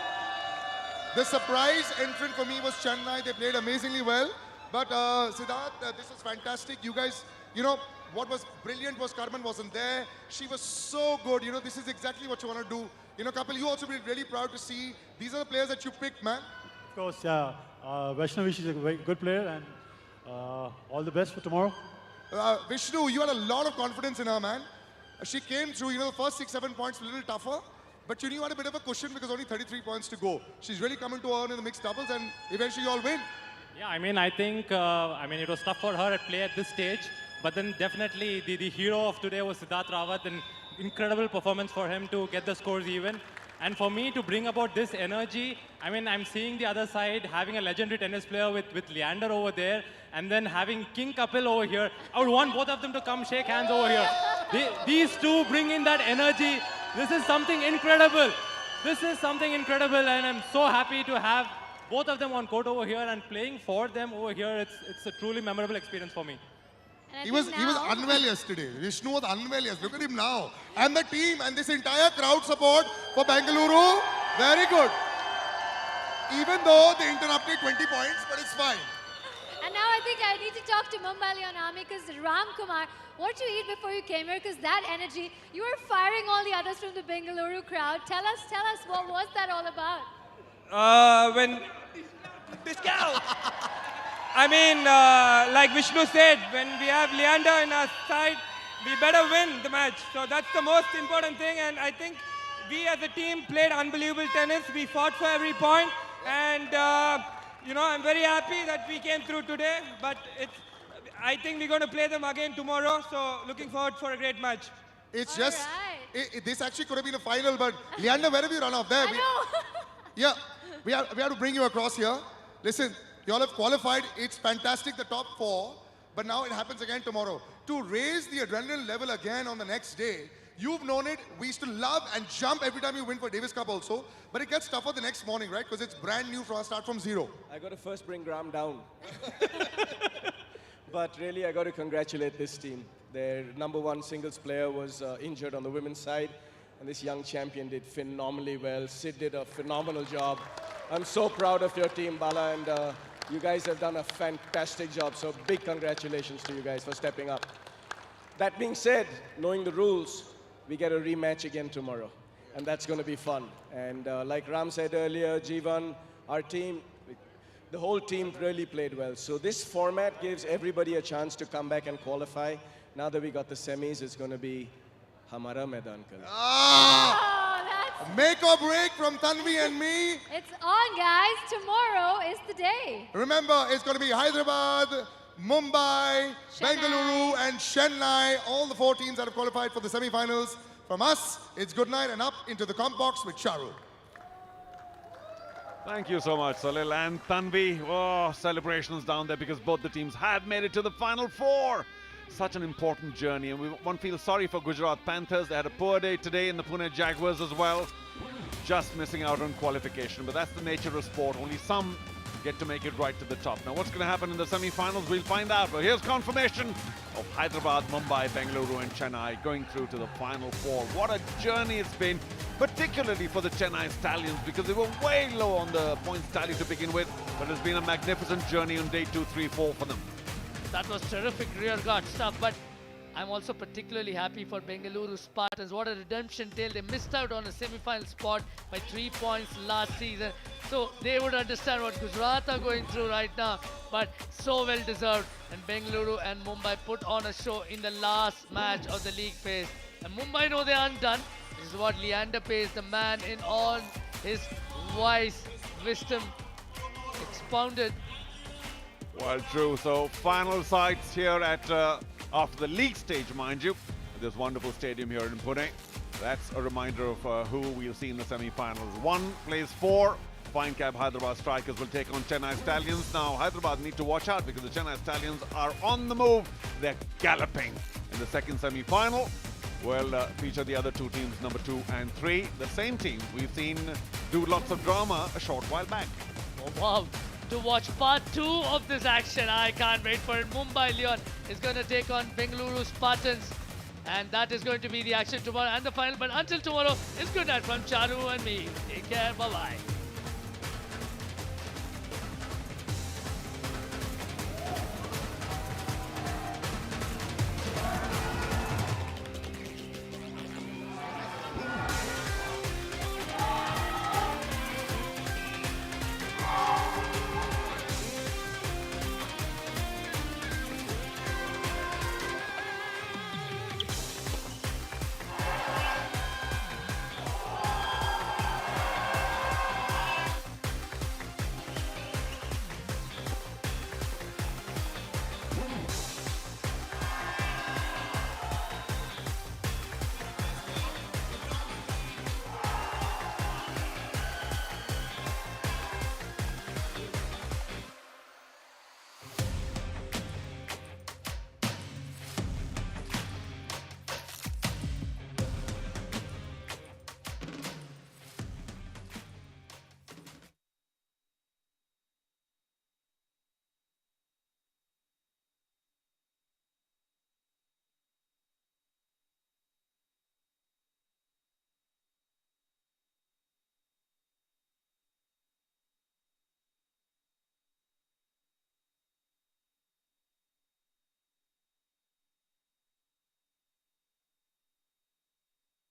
the surprise entrant for me was Chennai. They played amazingly well. But Siddharth, this was fantastic. You guys, you know, what was brilliant was Karman wasn't there. She was so good. You know, this is exactly what you want to do. You know, Kapil, you also be really proud to see. These are the players that you picked, man. Of course, yeah. Vaishnavi, she's a very good player, and all the best for tomorrow. Vishnu, you had a lot of confidence in her, man. She came through, you know, the first 6-7 points were a little tougher, but you knew you had a bit of a cushion because only 33 points to go. She's really coming to earn in the mixed doubles, and eventually you all win. Yeah, I mean, I think, it was tough for her at play at this stage, but then definitely the hero of today was Siddharth Rawat, and incredible performance for him to get the scores even. And for me to bring about this energy, I mean, I'm seeing the other side, having a legendary tennis player with Leander over there, and then having King Kapil over here. I would want both of them to come shake hands over here. These 2 bring in that energy. This is something incredible. This is something incredible, and I'm so happy to have both of them on court over here and playing for them over here. It's a truly memorable experience for me. He was unwell yesterday. Vishnu was unwell yesterday. Look at him now. And the team and this entire crowd support for Bengaluru, very good. Even though they interrupted 20 points, but it's fine. And now I think I need to talk to Mumbai Leon Army, because Ram Kumar, what did you eat before you came here? Because that energy, you were firing all the others from the Bengaluru crowd. Tell us, what was that all about? When this cow. I mean, like Vishnu said, when we have Leander in our side, we better win the match. So that's the most important thing. And I think we as a team played unbelievable tennis. We fought for every point. And, I'm very happy that we came through today. But I think we're going to play them again tomorrow. So looking forward for a great match. It's just, this actually could have been a final, but Leander, where have you run off there? Yeah, we have to bring you across here. Listen, you all have qualified. It's fantastic, the top 4. But now it happens again tomorrow. To raise the adrenaline level again on the next day, you've known it. We used to love and jump every time you win for Davis Cup also. But it gets tougher the next morning, right? Because it's brand new, start from zero. I got to first bring Ram down. But really, I got to congratulate this team. Their #1 singles player was injured on the women's side. And this young champion did phenomenally well. Sid did a phenomenal job. I'm so proud of your team, Bala. And you guys have done a fantastic job. So big congratulations to you guys for stepping up. That being said, knowing the rules, we get a rematch again tomorrow. And that's going to be fun. And like Ram said earlier, Jeevan, our team, the whole team really played well. So this format gives everybody a chance to come back and qualify. Now that we got the semis, it's going to be Hamara Maidan Kal. Make or break from Tanvi and me. It's on, guys. Tomorrow is the day. Remember, it's going to be Hyderabad, Mumbai, Bengaluru, and Chennai. All the 4 teams that have qualified for the semi-finals. From us, it's good night and up into the comp box with Charu. Thank you so much, Salil and Tanvi. Oh, celebrations down there because both the teams have made it to the Final 4. Such an important journey, and one feels sorry for Gujarat Panthers. They had a poor day today in the Pune Jaguars as well. Just missing out on qualification, but that's the nature of sport. Only some get to make it right to the top. Now, what's going to happen in the semi-finals, we'll find out. But here's confirmation of Hyderabad, Mumbai, Bengaluru and Chennai going through to the Final 4. What a journey it's been, particularly for the Chennai Stallions, because they were way low on the points tally to begin with. But it's been a magnificent journey on day 2, 3, 4 for them. That was terrific rearguard stuff, but I'm also particularly happy for Bengaluru Spartans. What a redemption tale. They missed out on a semi-final spot by 3 points last season. So they would understand what Gujarat are going through right now, but so well deserved. And Bengaluru and Mumbai put on a show in the last match of the league phase. And Mumbai know they aren't done. This is what Leander Pace, the man in all his wise wisdom, expounded. Well, true. So final sights here at after the league stage, mind you, this wonderful stadium here in Pune. That's a reminder of who we'll see in the semi-finals. 1 plays 4. Fine Cab Hyderabad Strikers will take on Chennai Stallions. Now, Hyderabad need to watch out because the Chennai Stallions are on the move. They're galloping. In the second semi-final, we'll feature the other 2 teams, number 2 and 3. The same team we've seen do lots of drama a short while back. Oh, wow. To watch part 2 of this action. I can't wait for it. Mumbai Leon is going to take on Bengaluru Spartans. And that is going to be the action tomorrow and the final. But until tomorrow, it's good night from Charu and me. Take care. Bye-bye.